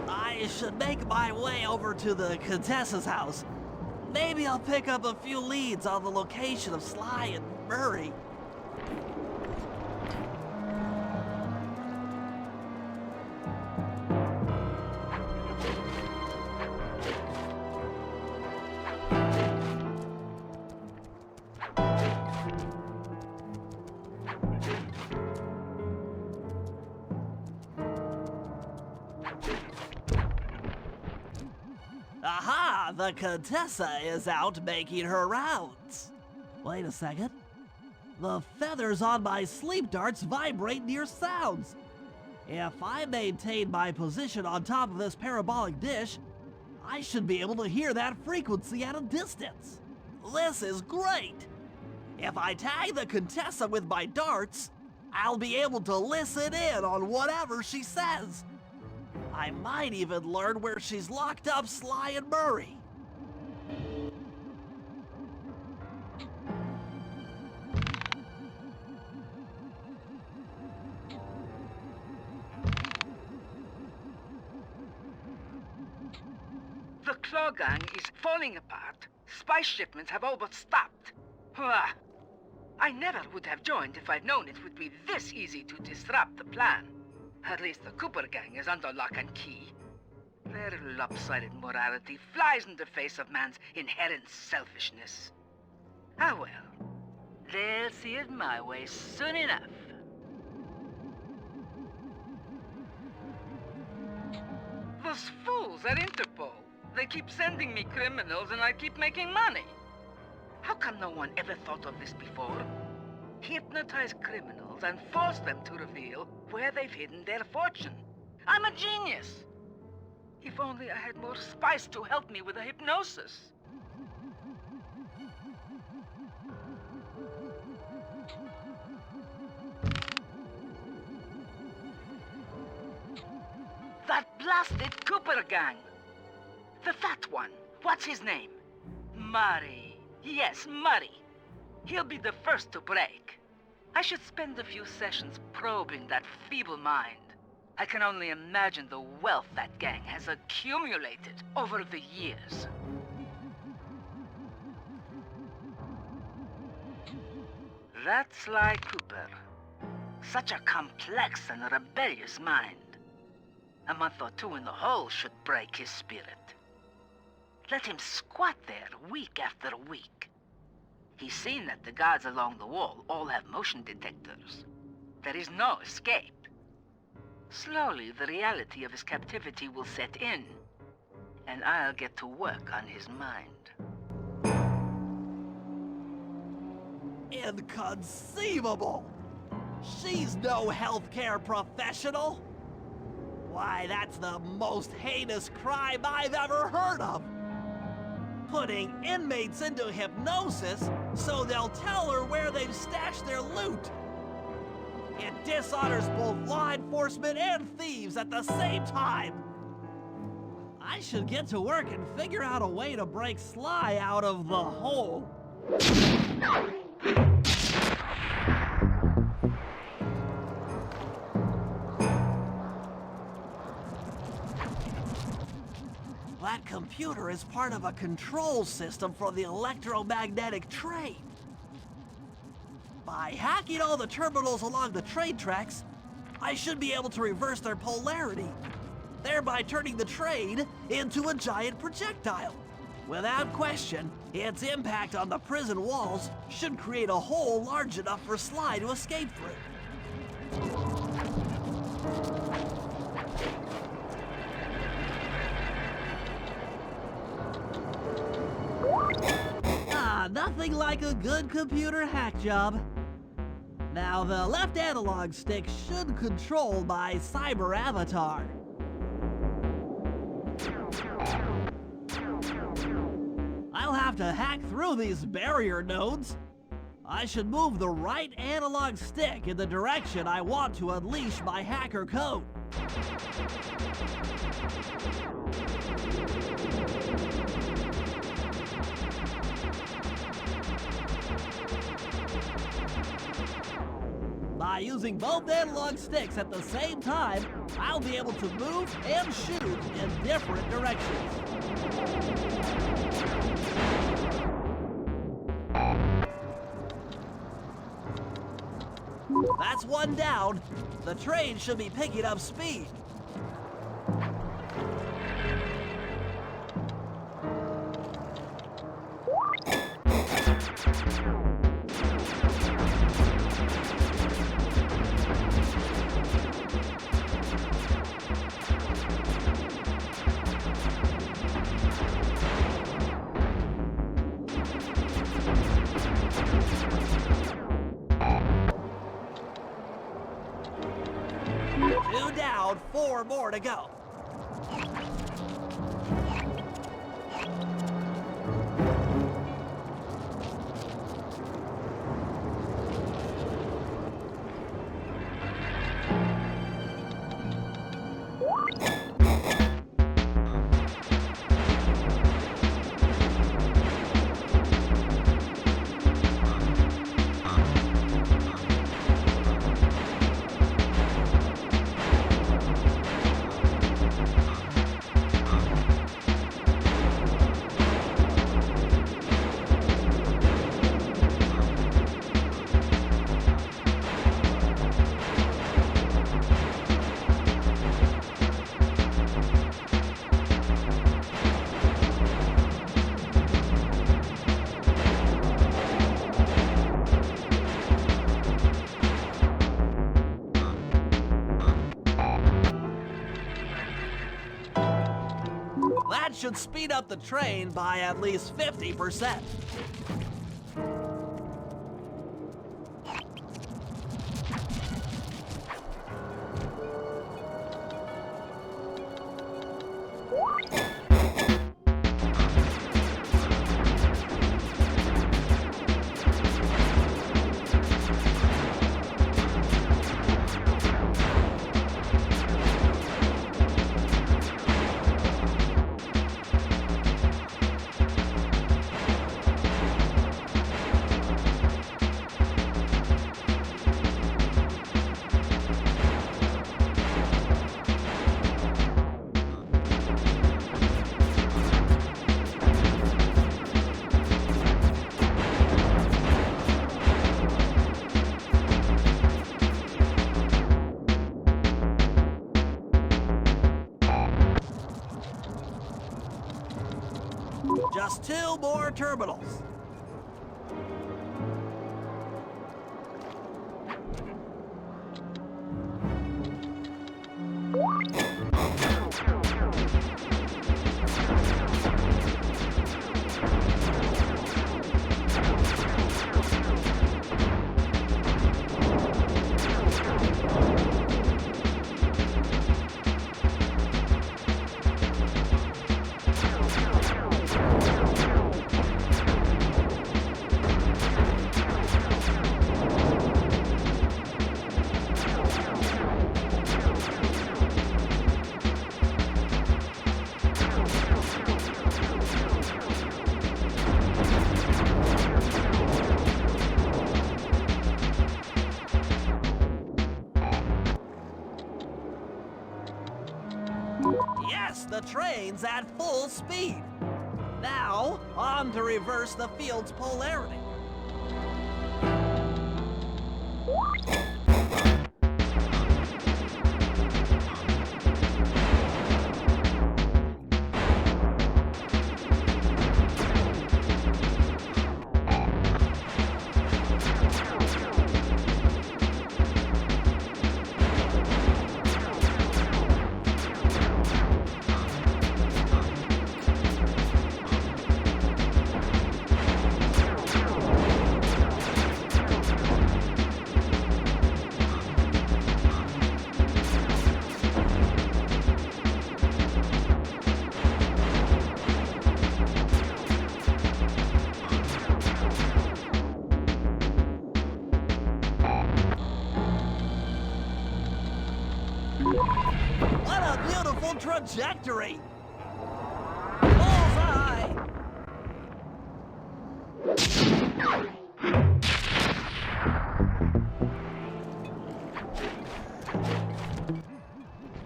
[SPEAKER 6] I should make my way over to the Contessa's house. Maybe I'll pick up a few leads on the location of Sly and Murray. Aha! The Contessa is out making her rounds. Wait a second. The feathers on my sleep darts vibrate near sounds. If I maintain my position on top of this parabolic dish, I should be able to hear that frequency at a distance. This is great! If I tag the Contessa with my darts, I'll be able to listen in on whatever she says. I might even learn where she's locked up Sly and Murray.
[SPEAKER 17] The Claw Gang is falling apart. Spice shipments have all but stopped. Ah, I never would have joined if I'd known it would be this easy to disrupt the plan. At least the Cooper Gang is under lock and key. Their lopsided morality flies in the face of man's inherent selfishness. Ah well, they'll see it my way soon enough. Those fools at Interpol. They keep sending me criminals and I keep making money. How come no one ever thought of this before? Hypnotize criminals and force them to reveal where they've hidden their fortune. I'm a genius. If only I had more spice to help me with the hypnosis. That blasted Cooper Gang. The fat one. What's his name? Murray. Yes, Murray. He'll be the first to break. I should spend a few sessions probing that feeble mind. I can only imagine the wealth that gang has accumulated over the years. That's Sly Cooper. Such a complex and rebellious mind. A month or two in the hole should break his spirit. Let him squat there week after week. He's seen that the guards along the wall all have motion detectors. There is no escape. Slowly, the reality of his captivity will set in, and I'll get to work on his mind.
[SPEAKER 6] Inconceivable! She's no healthcare professional! Why, that's the most heinous crime I've ever heard of! putting inmates into hypnosis so they'll tell her where they've stashed their loot. It dishonors both law enforcement and thieves at the same time. I should get to work and figure out a way to break Sly out of the hole. That computer is part of a control system for the electromagnetic train. By hacking all the terminals along the train tracks, I should be able to reverse their polarity, thereby turning the train into a giant projectile. Without question, its impact on the prison walls should create a hole large enough for Sly to escape through. Nothing like a good computer hack job. Now, the left analog stick should control my cyber avatar. I'll have to hack through these barrier nodes. I should move the right analog stick in the direction I want to unleash my hacker code. By using both analog sticks at the same time, I'll be able to move and shoot in different directions. That's one down. The train should be picking up speed. Two down, 4 more to go. That should speed up the train by at least 50%. Just 2 more terminals. trains at full speed. Now, on to reverse the field's polarity. What a beautiful trajectory! Bullseye!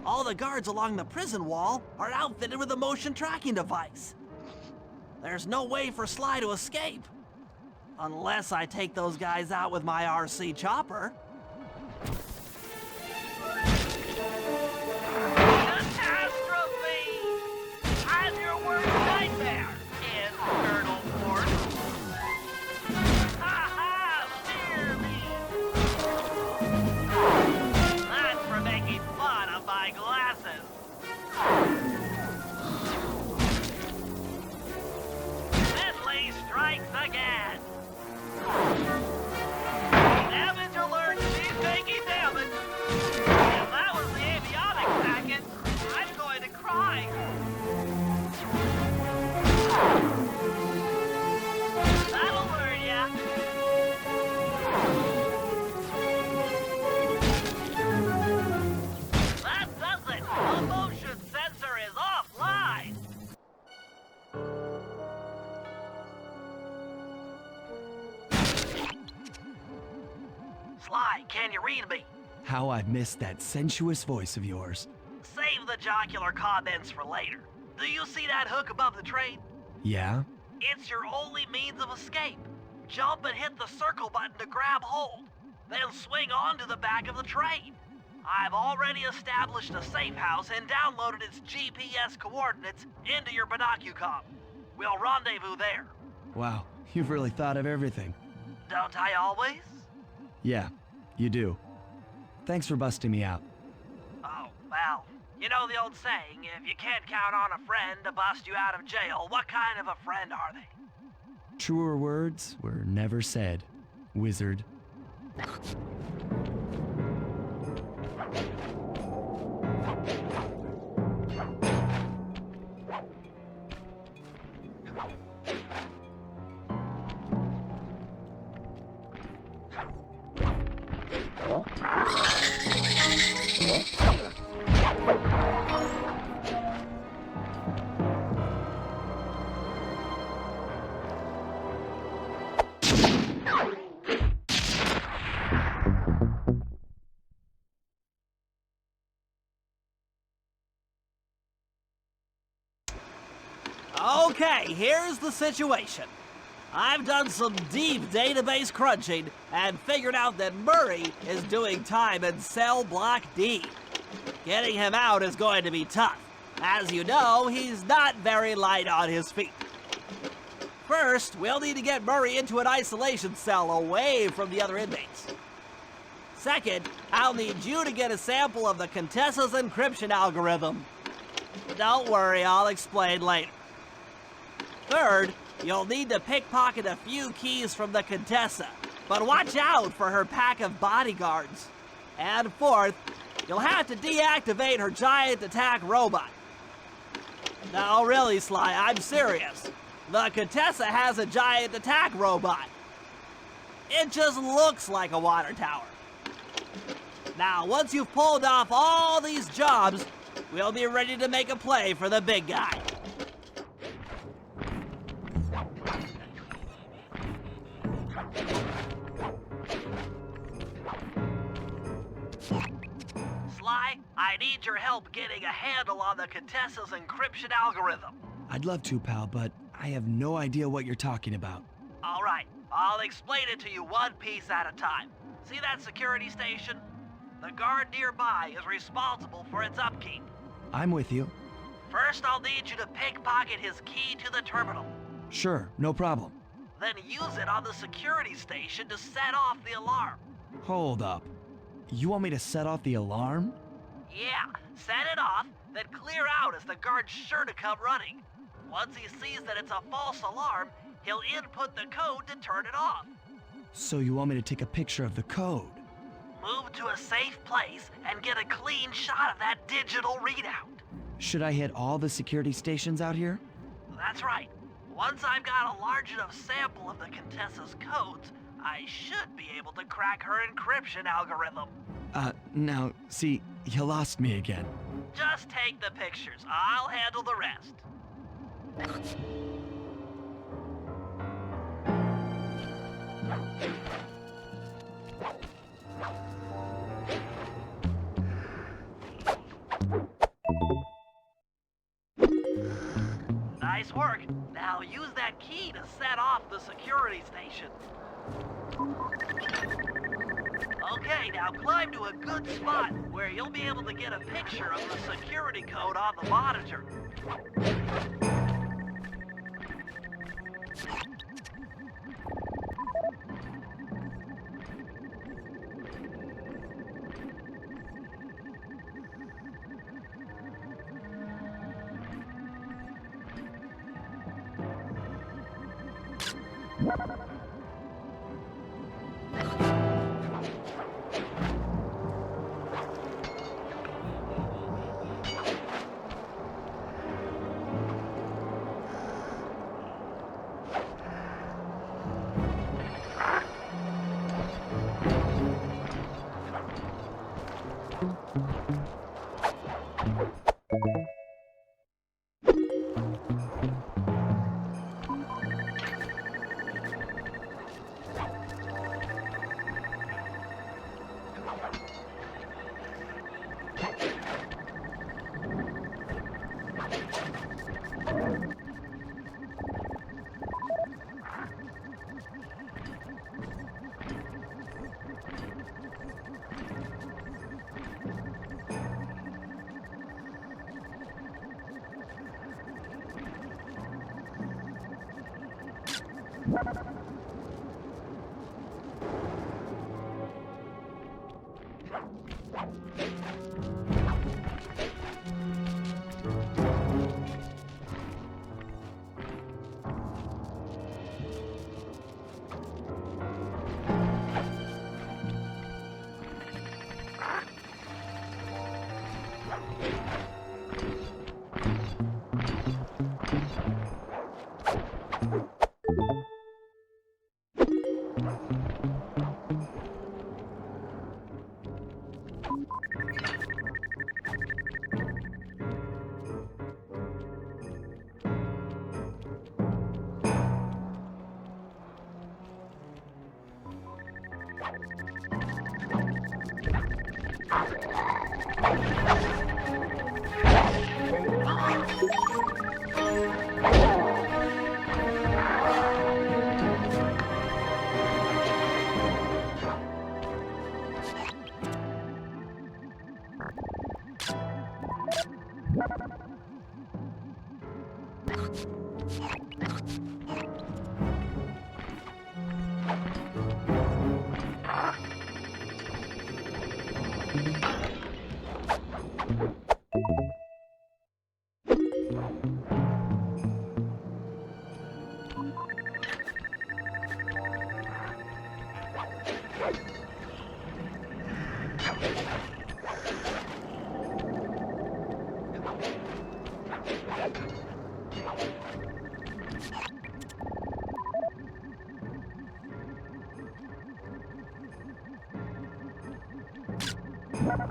[SPEAKER 6] All the guards along the prison wall are outfitted with a motion tracking device. There's no way for Sly to escape. Unless I take those guys out with my RC chopper.
[SPEAKER 1] I'm your worst nightmare, Colonel Ford. Ha ha! Fear me! That's for making fun of my glasses. Bentley strikes again. Damage alert! She's taking damage. If that was the avionics packet, I'm going to cry. That'll learn ya. That does it. The motion sensor is offline. Sly, can you read me?
[SPEAKER 2] How I missed that sensuous voice of yours.
[SPEAKER 1] Save the jocular comments for later. Do you see that hook above the train?
[SPEAKER 2] Yeah?
[SPEAKER 1] It's your only means of escape. Jump and hit the circle button to grab hold. Then swing onto the back of the train. I've already established a safe house and downloaded its GPS coordinates into your binocucom. We'll rendezvous there.
[SPEAKER 2] Wow, you've really thought of everything.
[SPEAKER 1] Don't I always?
[SPEAKER 2] Yeah, you do. Thanks for busting me out.
[SPEAKER 1] Oh, well, you know the old saying, if you can't count on a friend to bust you out of jail, what kind of a friend are they?
[SPEAKER 2] Truer words were never said, wizard.
[SPEAKER 6] Okay, here's the situation. I've done some deep database crunching and figured out that Murray is doing time in cell block D. Getting him out is going to be tough. As you know, he's not very light on his feet. First, we'll need to get Murray into an isolation cell away from the other inmates. Second, I'll need you to get a sample of the Contessa's encryption algorithm. Don't worry, I'll explain later. Third, you'll need to pickpocket a few keys from the Contessa, but watch out for her pack of bodyguards. And fourth, you'll have to deactivate her giant attack robot. No, really, Sly, I'm serious. The Contessa has a giant attack robot. It just looks like a water tower. Now, once you've pulled off all these jobs, we'll be ready to make a play for the big guy.
[SPEAKER 1] Sly, I I need your help getting a handle on the Contessa's encryption algorithm.
[SPEAKER 2] I'd love to, pal, but I have no idea what you're talking about.
[SPEAKER 1] All right, I'll explain it to you one piece at a time. See that security station? The guard nearby is responsible for its upkeep.
[SPEAKER 2] I'm with you.
[SPEAKER 1] First, I'll need you to pickpocket his key to the terminal.
[SPEAKER 2] Sure, no problem.
[SPEAKER 1] Then use it on the security station to set off the alarm.
[SPEAKER 2] Hold up. You want me to set off the alarm?
[SPEAKER 1] Yeah, set it off, then clear out as the guard's sure to come running. Once he sees that it's a false alarm, he'll input the code to turn it off.
[SPEAKER 2] So you want me to take a picture of the code?
[SPEAKER 1] Move to a safe place and get a clean shot of that digital readout.
[SPEAKER 2] Should I hit all the security stations out here?
[SPEAKER 1] That's right. Once I've got a large enough sample of the Contessa's codes, I should be able to crack her encryption algorithm.
[SPEAKER 2] Now, see, you lost me again.
[SPEAKER 1] Just take the pictures. I'll handle the rest. Nice work. Now use that key to set off the security station. Okay, now climb to a good spot where you'll be able to get a picture of the security code on the monitor.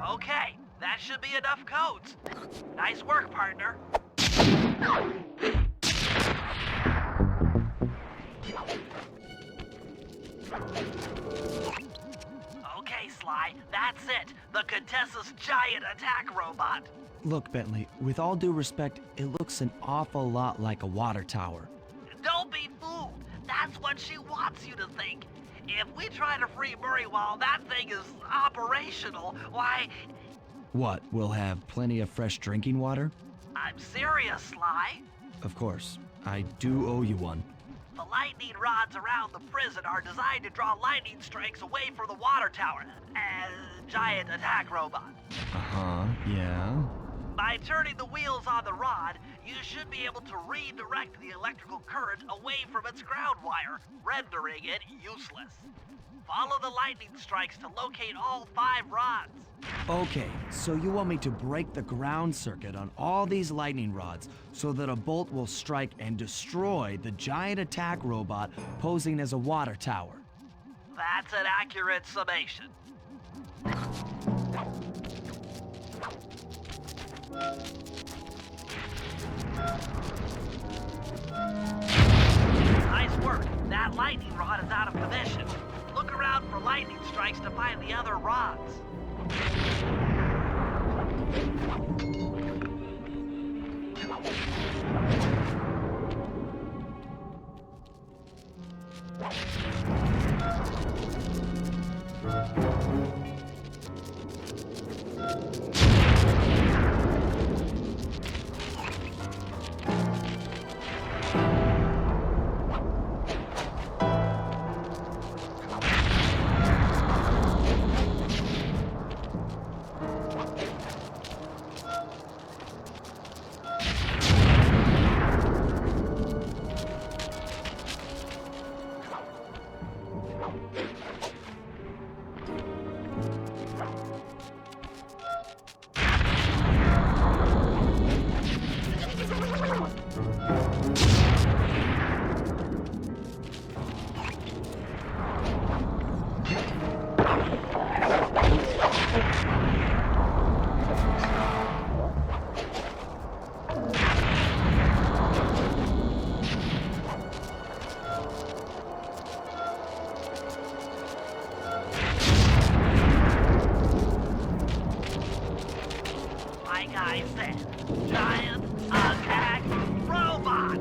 [SPEAKER 1] Okay, that should be enough codes. Nice work, partner. Okay, Sly, that's it. The Contessa's giant attack robot.
[SPEAKER 2] Look, Bentley, with all due respect, it looks an awful lot like a water tower.
[SPEAKER 1] Don't be fooled. That's what she wants you to think. If we try to free Murray while that thing is operational, why...
[SPEAKER 2] What, we'll have plenty of fresh drinking water?
[SPEAKER 1] I'm serious, Sly.
[SPEAKER 2] Of course. I do owe you one.
[SPEAKER 1] The lightning rods around the prison are designed to draw lightning strikes away from the water tower. Giant attack robot.
[SPEAKER 2] Uh-huh, yeah.
[SPEAKER 1] By turning the wheels on the rod, you should be able to redirect the electrical current away from its ground wire, rendering it useless. Follow the lightning strikes to locate all 5 rods.
[SPEAKER 2] Okay, so you want me to break the ground circuit on all these lightning rods so that a bolt will strike and destroy the giant attack robot posing as a water tower.
[SPEAKER 1] That's an accurate summation. Nice work. That lightning rod is out of commission. Look around for lightning strikes to find the other rods. Like I said, giant attack robot!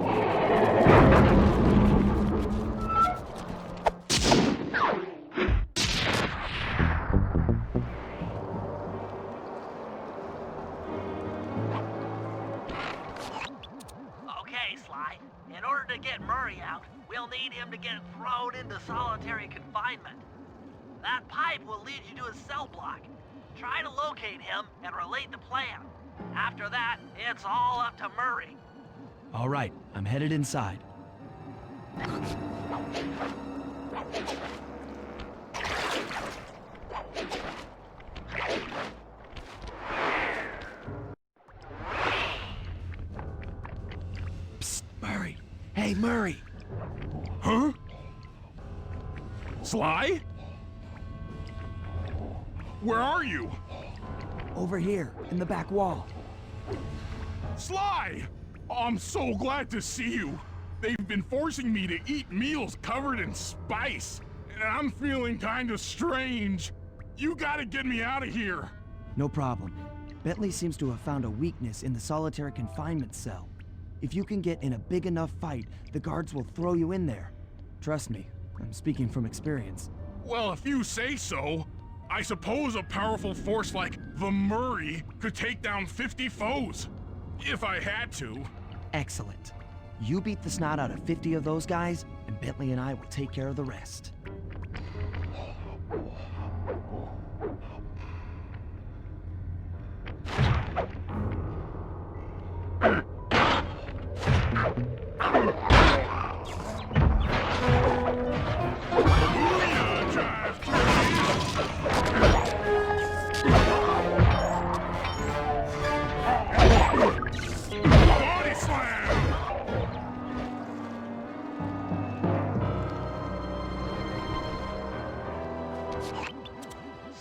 [SPEAKER 1] Okay, Sly. In order to get Murray out, we'll need him to get thrown into solitary confinement. That pipe will lead you to his cell block. Try to locate him and relate the plan. After that, it's all up to Murray.
[SPEAKER 2] All right, I'm headed inside. Psst, Murray. Hey, Murray.
[SPEAKER 4] Huh? Sly? Where are you?
[SPEAKER 2] Over here, in the back wall.
[SPEAKER 4] Sly! I'm so glad to see you. They've been forcing me to eat meals covered in spice, and I'm feeling kinda strange. You gotta get me out of here.
[SPEAKER 2] No problem. Bentley seems to have found a weakness in the solitary confinement cell. If you can get in a big enough fight, the guards will throw you in there. Trust me, I'm speaking from experience.
[SPEAKER 4] Well, if you say so, I suppose a powerful force like the Murray could take down 50 foes. If I had to.
[SPEAKER 2] Excellent. You beat the snot out of 50 of those guys, and Bentley and I will take care of the rest.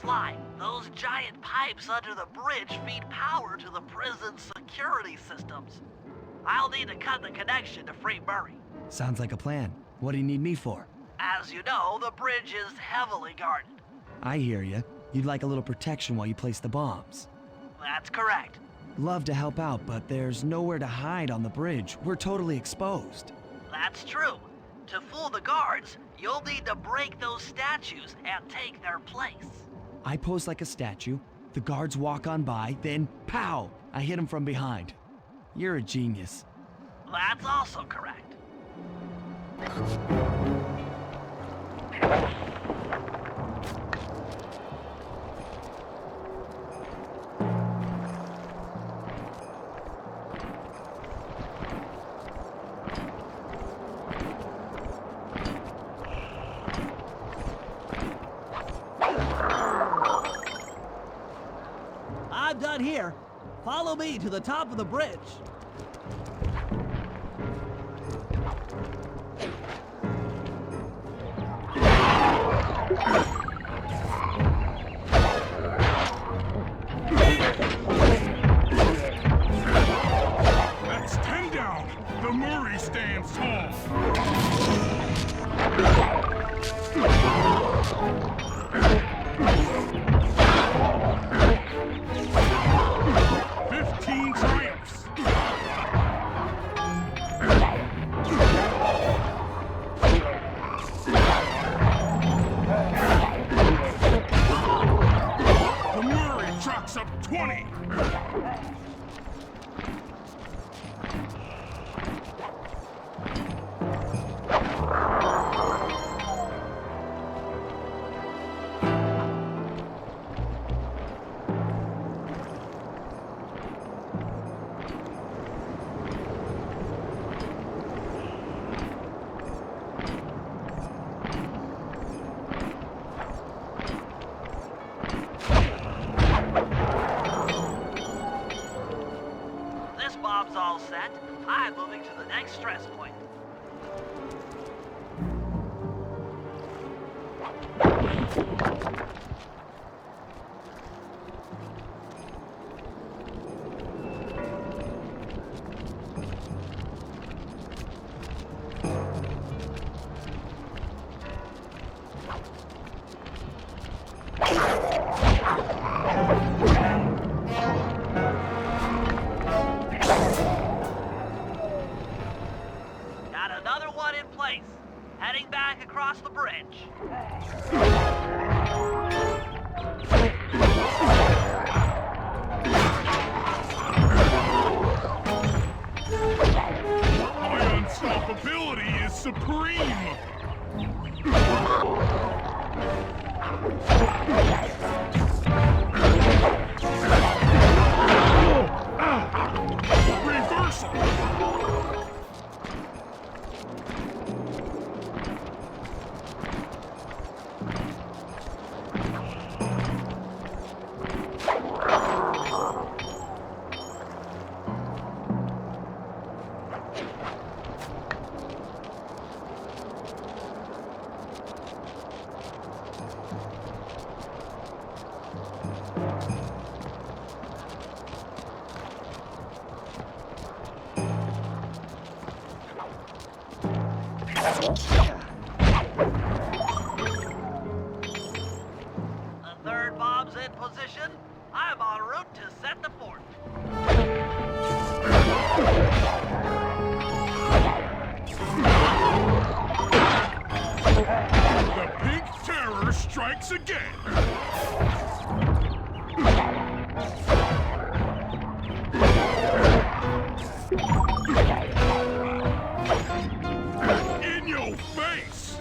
[SPEAKER 1] Sly, those giant pipes under the bridge feed power to the prison's security systems. I'll need to cut the connection to free Murray.
[SPEAKER 2] Sounds like a plan. What do you need me for?
[SPEAKER 1] As you know, the bridge is heavily guarded.
[SPEAKER 2] I hear you. You'd like a little protection while you place the bombs.
[SPEAKER 1] That's correct.
[SPEAKER 2] Love to help out, but there's nowhere to hide on the bridge. We're totally exposed.
[SPEAKER 1] That's true. To fool the guards, you'll need to break those statues and take their place.
[SPEAKER 2] I pose like a statue, the guards walk on by, then pow! I hit them from behind. You're a genius.
[SPEAKER 1] That's also correct.
[SPEAKER 6] I'm done here. Follow me to the top of the bridge.
[SPEAKER 4] That's 10 down. The Murray stands tall. 15 triumphs. The Murray trucks up 20.
[SPEAKER 1] This bomb's all set. I'm moving to the next stress point. Got another one in place. Heading back across the bridge.
[SPEAKER 4] My unstoppability is supreme. Reversal.
[SPEAKER 1] The third bomb's in position. I'm en route to set the fourth.
[SPEAKER 4] The pink terror strikes again. In your face.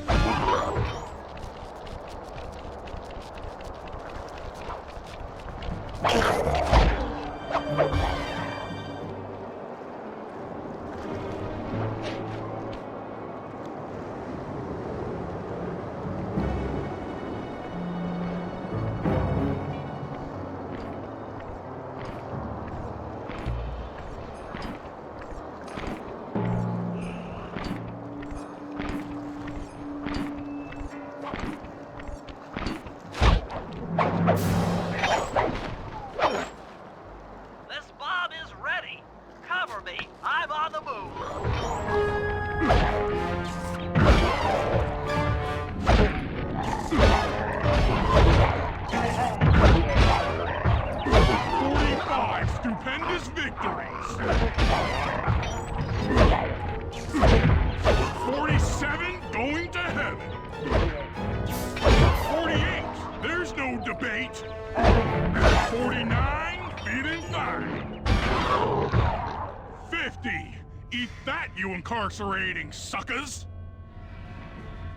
[SPEAKER 4] $50! Eat that, you incarcerating suckers!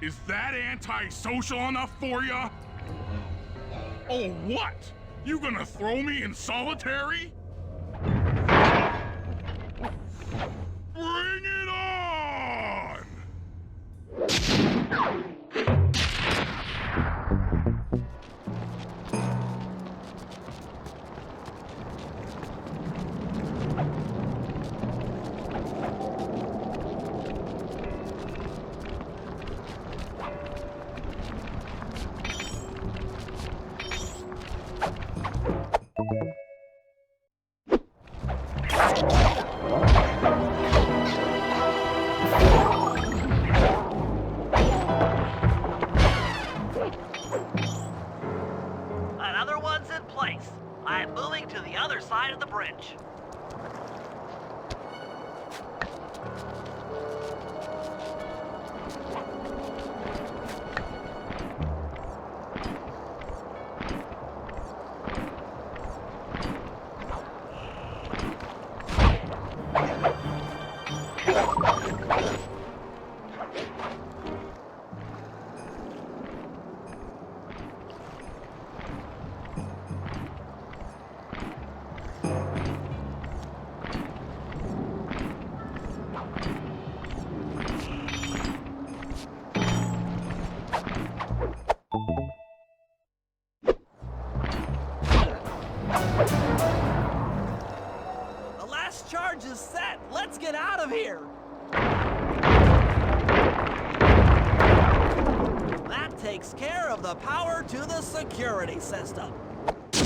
[SPEAKER 4] Is that antisocial enough for ya? Oh, what? You gonna throw me in solitary? Bring it on!
[SPEAKER 1] Another one's in place. I'm moving to the other side of the bridge.
[SPEAKER 6] The last charge is set. Let's get out of here. That takes care of the power to the security system.
[SPEAKER 1] To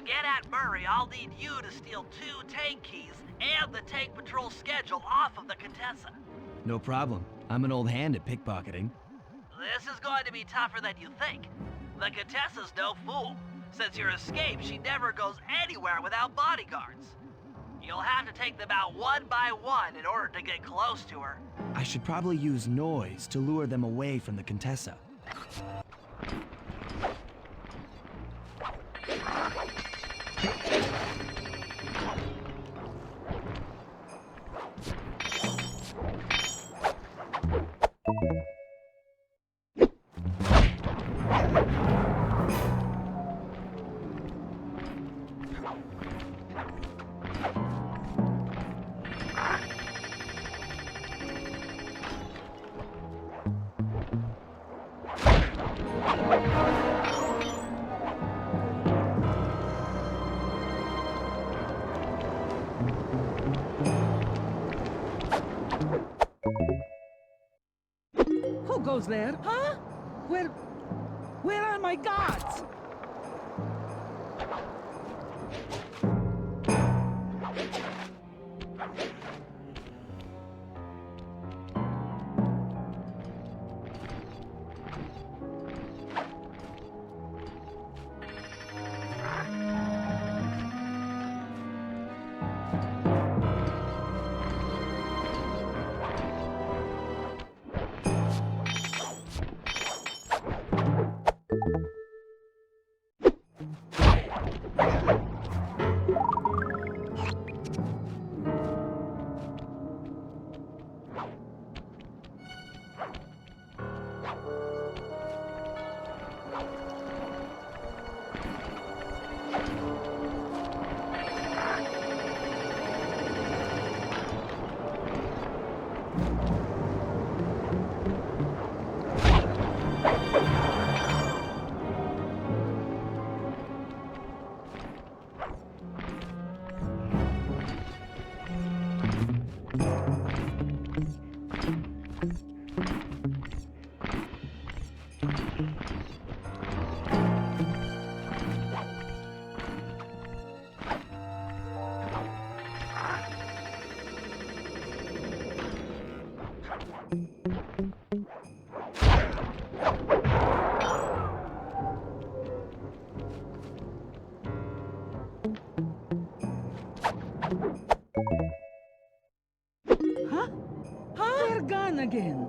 [SPEAKER 1] get at Murray, I'll need you to steal 2 tank keys and the tank patrol schedule off of the Contessa.
[SPEAKER 14] No problem. I'm an old hand at pickpocketing.
[SPEAKER 1] This is going to be tougher than you think. The Contessa's no fool. Since your escape, she never goes anywhere without bodyguards. You'll have to take them out one by one in order to get close to her.
[SPEAKER 2] I should probably use noise to lure them away from the Contessa.
[SPEAKER 17] Who goes there, huh? Where are my guards? Huh? They're gone again.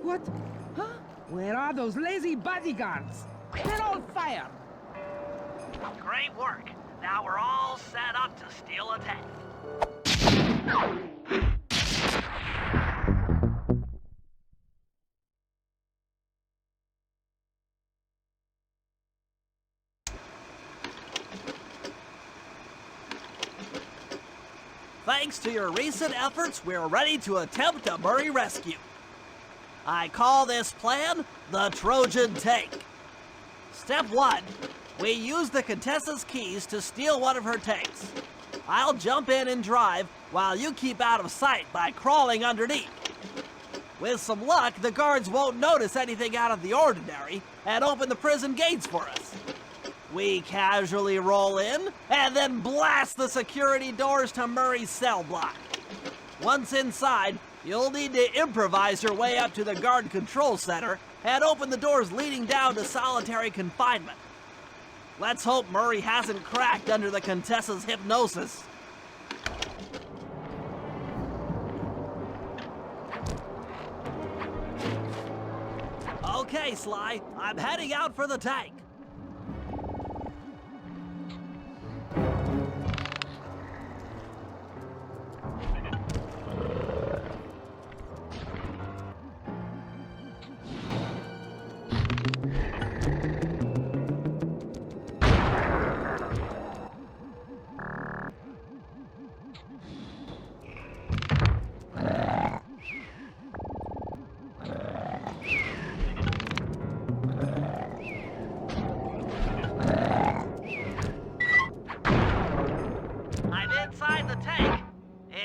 [SPEAKER 18] What? Huh? Where are those lazy bodyguards? They're all fired!
[SPEAKER 1] Great work. Now we're all set up to steal a tank.
[SPEAKER 6] Thanks to your recent efforts, we're ready to attempt a Murray rescue. I call this plan the Trojan Tank. Step 1. We use the Contessa's keys to steal one of her tanks. I'll jump in and drive while you keep out of sight by crawling underneath. With some luck, the guards won't notice anything out of the ordinary and open the prison gates for us. We casually roll in and then blast the security doors to Murray's cell block. Once inside, you'll need to improvise your way up to the guard control center and open the doors leading down to solitary confinement. Let's hope Murray hasn't cracked under the Contessa's hypnosis. Okay, Sly, I'm heading out for the tank.
[SPEAKER 1] Inside the tank,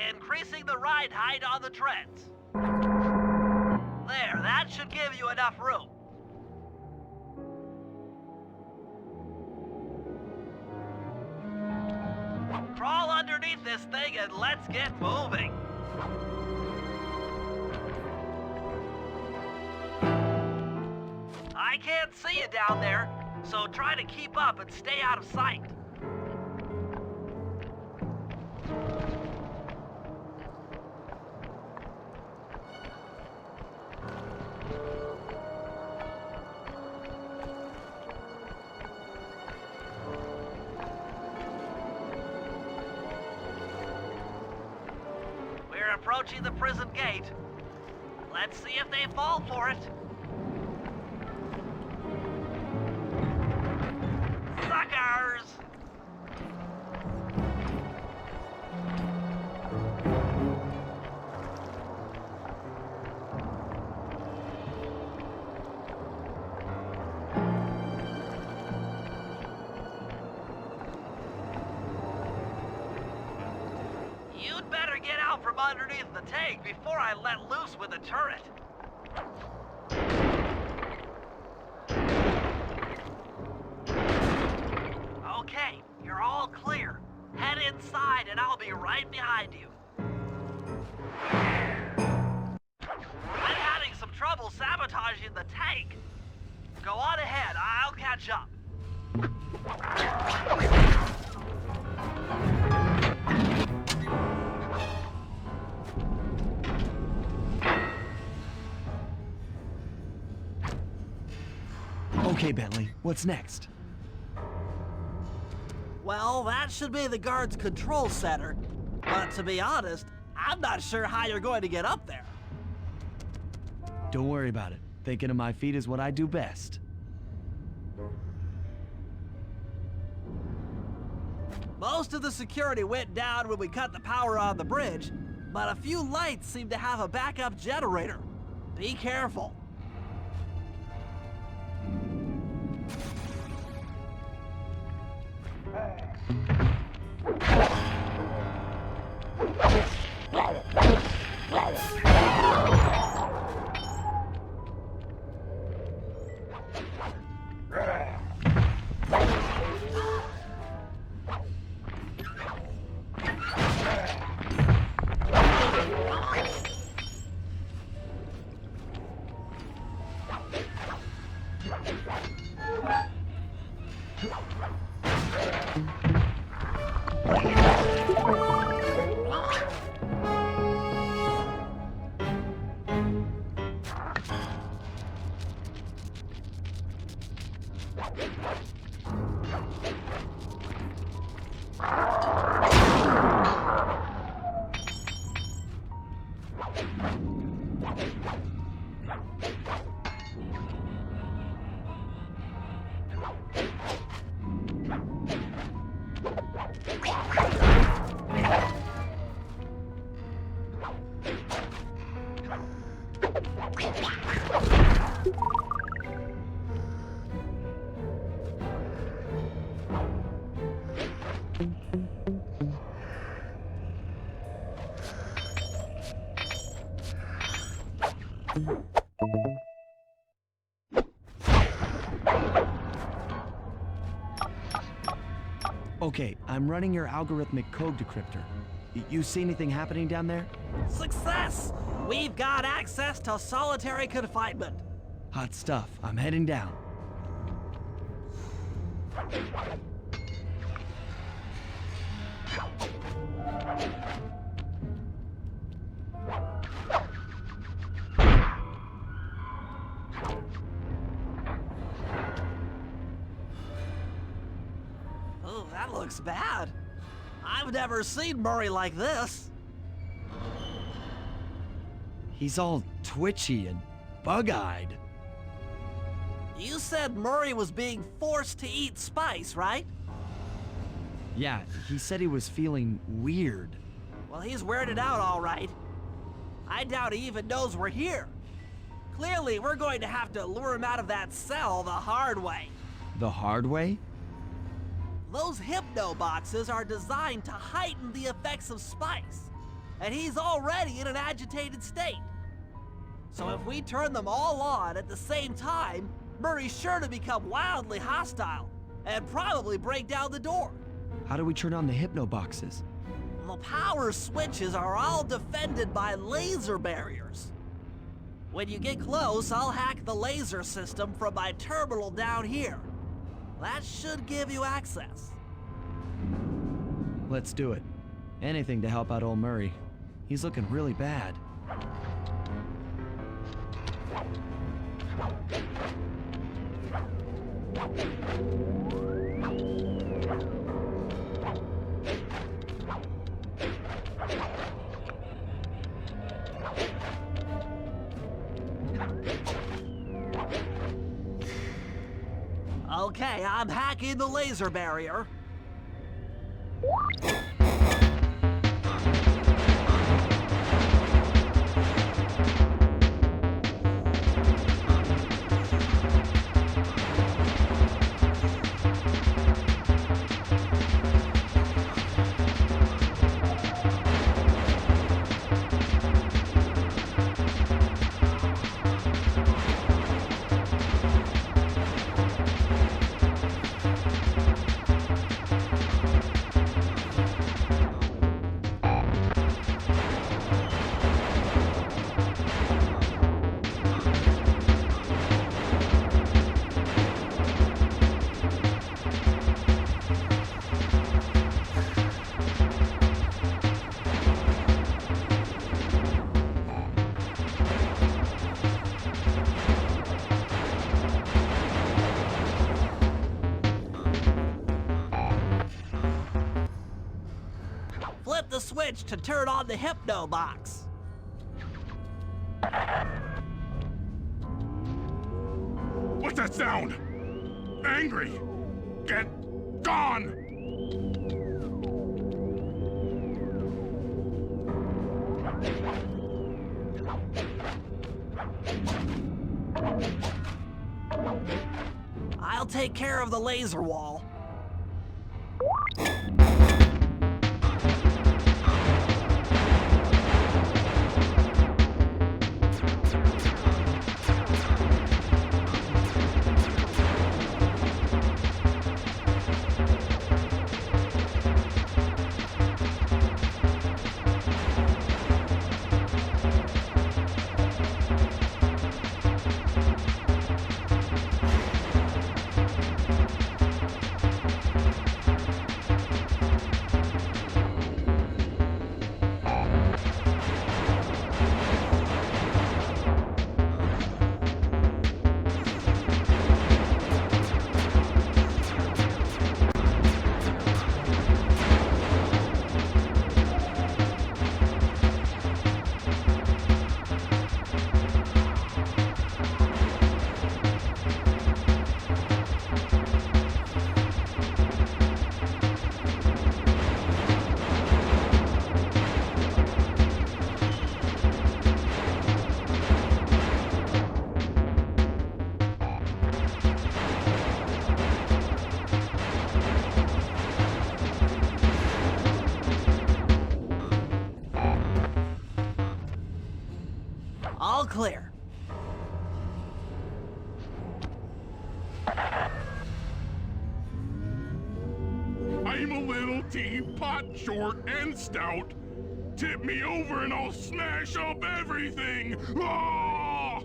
[SPEAKER 1] increasing the ride height on the treads. There, that should give you enough room. Crawl underneath this thing and let's get moving. I can't see you down there, so try to keep up and stay out of sight. We're approaching the prison gate. Let's see if they fall for it. Suckers! You'd better get out from underneath the tank before I let loose with the turret. Okay, you're all clear. Head inside and I'll be right behind you. I'm having some trouble sabotaging the tank. Go on ahead, I'll catch up.
[SPEAKER 2] Okay, Bentley, what's next?
[SPEAKER 6] Well, that should be the guard's control center. But to be honest, I'm not sure how you're going to get up there.
[SPEAKER 2] Don't worry about it. Thinking of my feet is what I do best.
[SPEAKER 6] Most of the security went down when we cut the power on the bridge, but a few lights seem to have a backup generator. Be careful.
[SPEAKER 2] Okay, I'm running your algorithmic code decryptor. You see anything happening down there?
[SPEAKER 6] Success! We've got access to solitary confinement.
[SPEAKER 2] Hot stuff. I'm heading down.
[SPEAKER 6] Oh, that looks bad. I've never seen Murray like this.
[SPEAKER 2] He's all twitchy and bug-eyed.
[SPEAKER 6] You said Murray was being forced to eat spice, right?
[SPEAKER 2] Yeah, he said he was feeling weird.
[SPEAKER 6] Well, he's weirded out all right. I doubt he even knows we're here. Clearly, we're going to have to lure him out of that cell the hard way.
[SPEAKER 2] The hard way?
[SPEAKER 6] Those hypno boxes are designed to heighten the effects of spice, and he's already in an agitated state. So if we turn them all on at the same time, Murray's sure to become wildly hostile and probably break down the door.
[SPEAKER 2] How do we turn on the hypno boxes?
[SPEAKER 6] The power switches are all defended by laser barriers. When you get close, I'll hack the laser system from my terminal down here. That should give you access.
[SPEAKER 2] Let's do it. Anything to help out old Murray. He's looking really bad.
[SPEAKER 6] Okay, I'm hacking the laser barrier. flip the switch to turn on the hypno box.
[SPEAKER 4] What's that sound? Angry! Get gone!
[SPEAKER 6] I'll take care of the laser wall. All clear.
[SPEAKER 4] I'm a little teapot, short and stout. Tip me over and I'll smash up everything! Ah!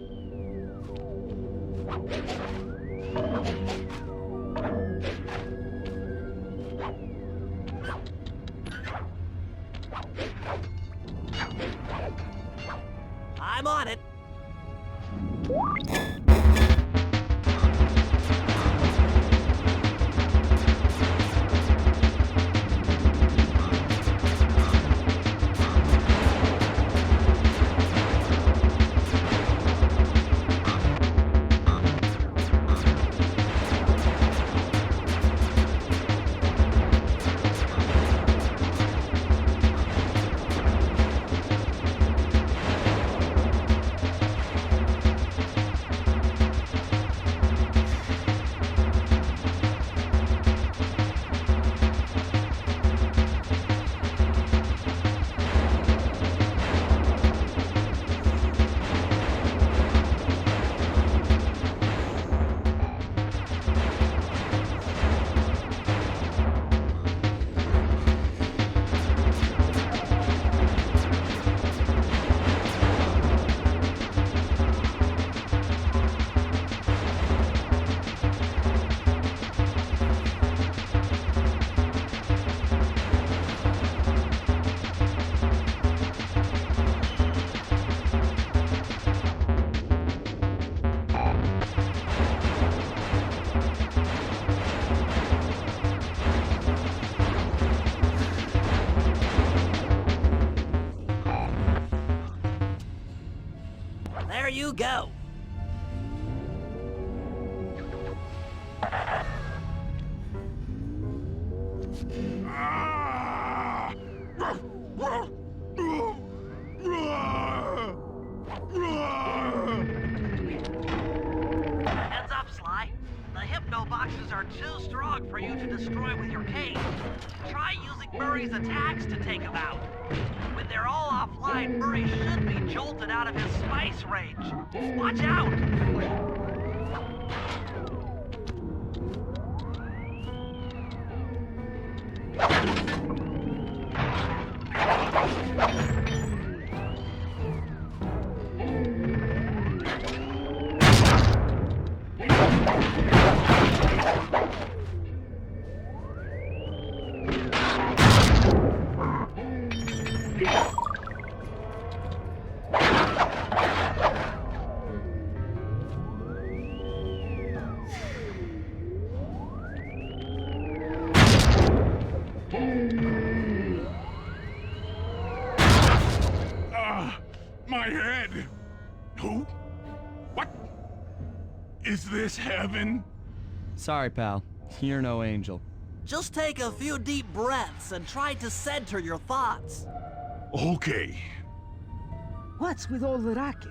[SPEAKER 6] I'm on it. There you go.
[SPEAKER 1] Heads up, Sly. The hypno boxes are too strong for you to destroy with your cane. Try using Murray's attacks to take them out. When they're all offline, Murray should be jolted out of his spice range. Watch out!
[SPEAKER 4] head! Who? What? Is this heaven?
[SPEAKER 14] Sorry, pal. You're no angel.
[SPEAKER 6] Just take a few deep breaths and try to center your thoughts.
[SPEAKER 4] Okay.
[SPEAKER 18] What's with all the racket?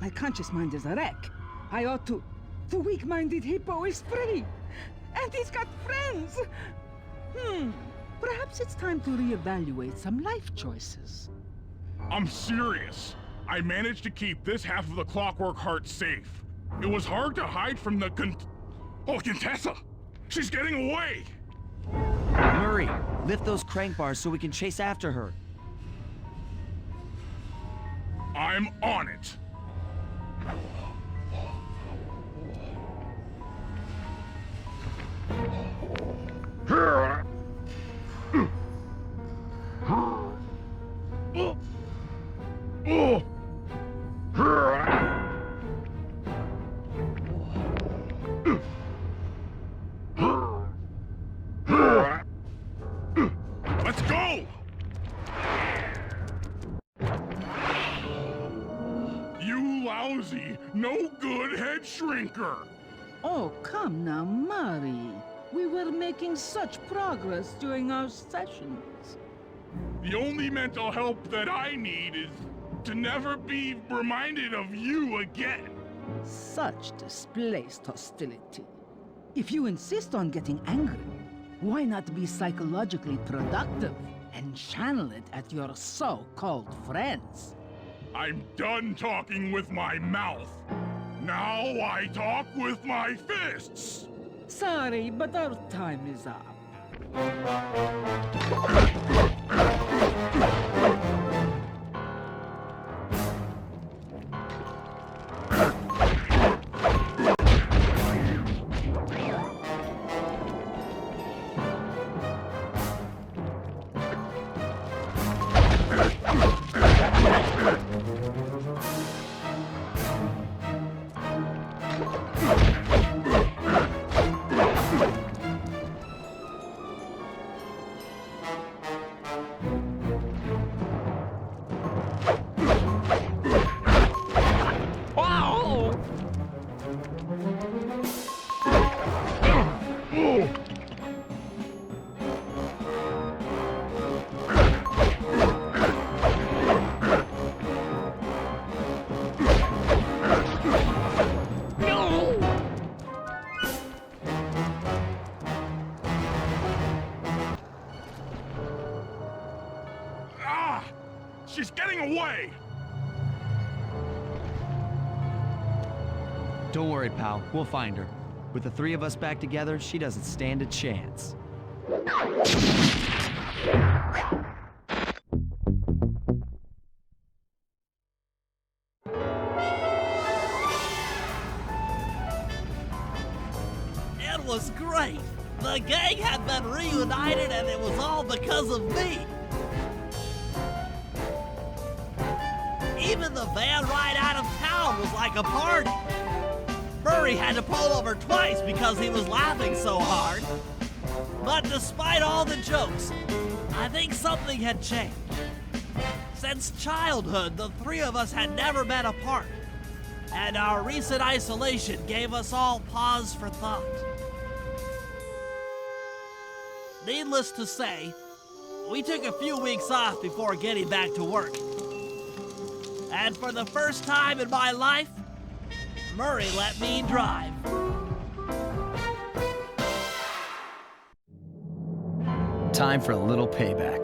[SPEAKER 18] My conscious mind is a wreck. I ought to... The weak-minded hippo is free! And he's got friends! Perhaps it's time to reevaluate some life choices.
[SPEAKER 4] I'm serious. I managed to keep this half of the Clockwork Heart safe. It was hard to hide from the Contessa! She's getting away!
[SPEAKER 2] Murray, lift those crank bars so we can chase after her.
[SPEAKER 4] I'm on it! Let's go! You lousy, no good head shrinker!
[SPEAKER 18] Oh, come now, Murray. We were making such progress during our sessions.
[SPEAKER 4] The only mental help that I need is to never be reminded of you again.
[SPEAKER 18] Such displaced hostility. If you insist on getting angry, why not be psychologically productive and channel it at your so-called friends?
[SPEAKER 4] I'm done talking with my mouth. Now I talk with my fists.
[SPEAKER 18] Sorry, but our time is up.
[SPEAKER 4] She's getting away!
[SPEAKER 2] Don't worry, pal. We'll find her. With the three of us back together, she doesn't stand a chance.
[SPEAKER 6] It was great. The gang had been reunited and it was all because of me. Even the van ride out of town was like a party. Murray had to pull over twice because he was laughing so hard. But despite all the jokes, I think something had changed. Since childhood, the three of us had never been apart, and our recent isolation gave us all pause for thought. Needless to say, we took a few weeks off before getting back to work. And for the first time in my life, Murray let me drive.
[SPEAKER 2] Time for a little payback.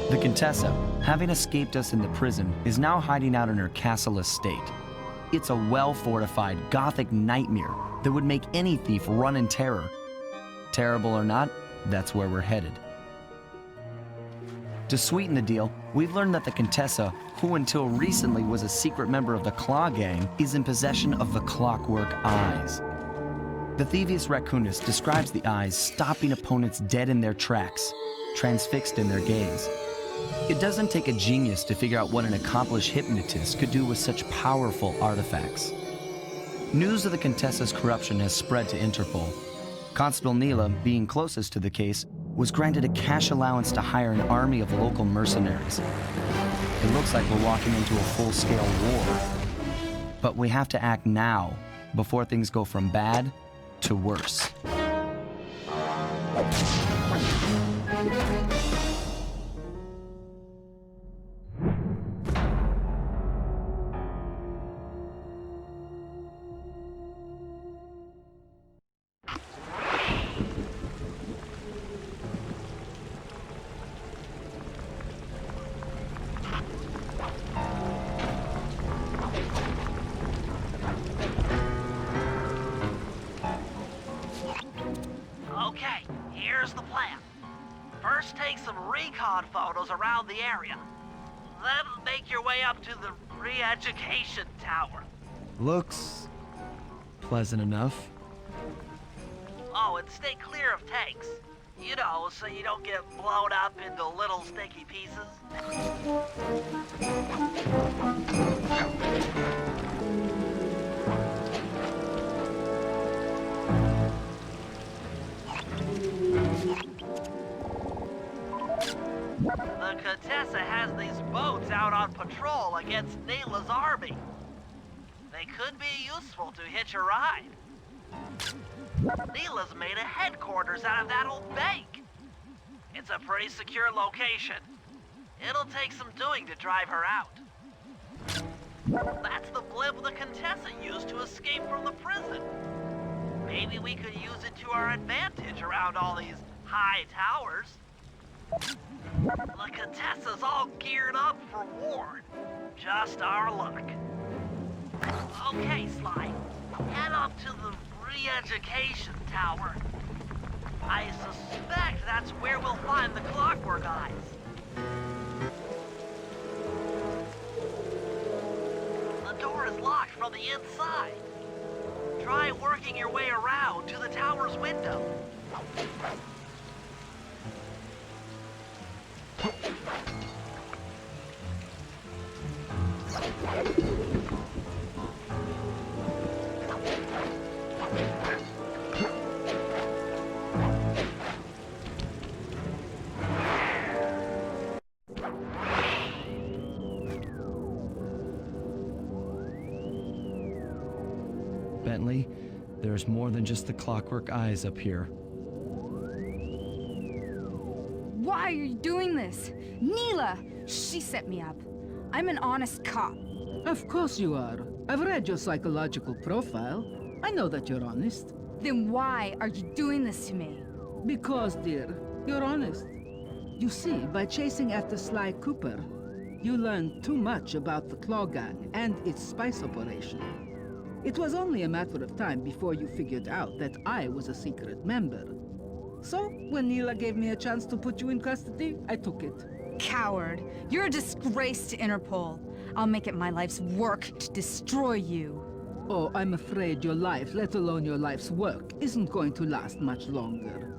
[SPEAKER 2] The Contessa, having escaped us in the prison, is now hiding out in her castle estate. It's a well-fortified Gothic nightmare that would make any thief run in terror. Terrible or not, that's where we're headed. To sweeten the deal, we've learned that the Contessa, who until recently was a secret member of the Claw Gang, is in possession of the Clockwork Eyes. The Thieves Raccoonist describes the eyes stopping opponents dead in their tracks, transfixed in their gaze. It doesn't take a genius to figure out what an accomplished hypnotist could do with such powerful artifacts. News of the Contessa's corruption has spread to Interpol. Constable Neela, being closest to the case, was granted a cash allowance to hire an army of local mercenaries. It looks like we're walking into a full-scale war. But we have to act now, before things go from bad to worse.
[SPEAKER 1] Okay, here's the plan. First, take some recon photos around the area. Then make your way up to the re-education tower.
[SPEAKER 14] Looks pleasant enough.
[SPEAKER 1] Oh, and stay clear of tanks. You know, so you don't get blown up into little sticky pieces. The Contessa has these boats out on patrol against Neela's army. They could be useful to hitch a ride. Neela's made a headquarters out of that old bank. It's a pretty secure location. It'll take some doing to drive her out. That's the blimp the Contessa used to escape from the prison. Maybe we could use it to our advantage around all these high towers. The Contessa's all geared up for war. Just our luck. Okay, Sly. Head up to the re-education tower. I suspect that's where we'll find the Clockwork Eyes. The door is locked from the inside. Try working your way around to the tower's window.
[SPEAKER 14] Bentley, there's more than just the Clockwork Eyes up here.
[SPEAKER 5] Why are you doing this? Neela! She set me up. I'm an honest cop.
[SPEAKER 18] Of course you are. I've read your psychological profile. I know that you're honest.
[SPEAKER 5] Then why are you doing this to me?
[SPEAKER 18] Because, dear, you're honest. You see, by chasing after Sly Cooper, you learned too much about the Claw Gang and its spice operation. It was only a matter of time before you figured out that I was a secret member. So, when Neela gave me a chance to put you in custody, I took it.
[SPEAKER 5] Coward. You're a disgrace to Interpol. I'll make it my life's work to destroy you.
[SPEAKER 18] Oh, I'm afraid your life, let alone your life's work, isn't going to last much longer.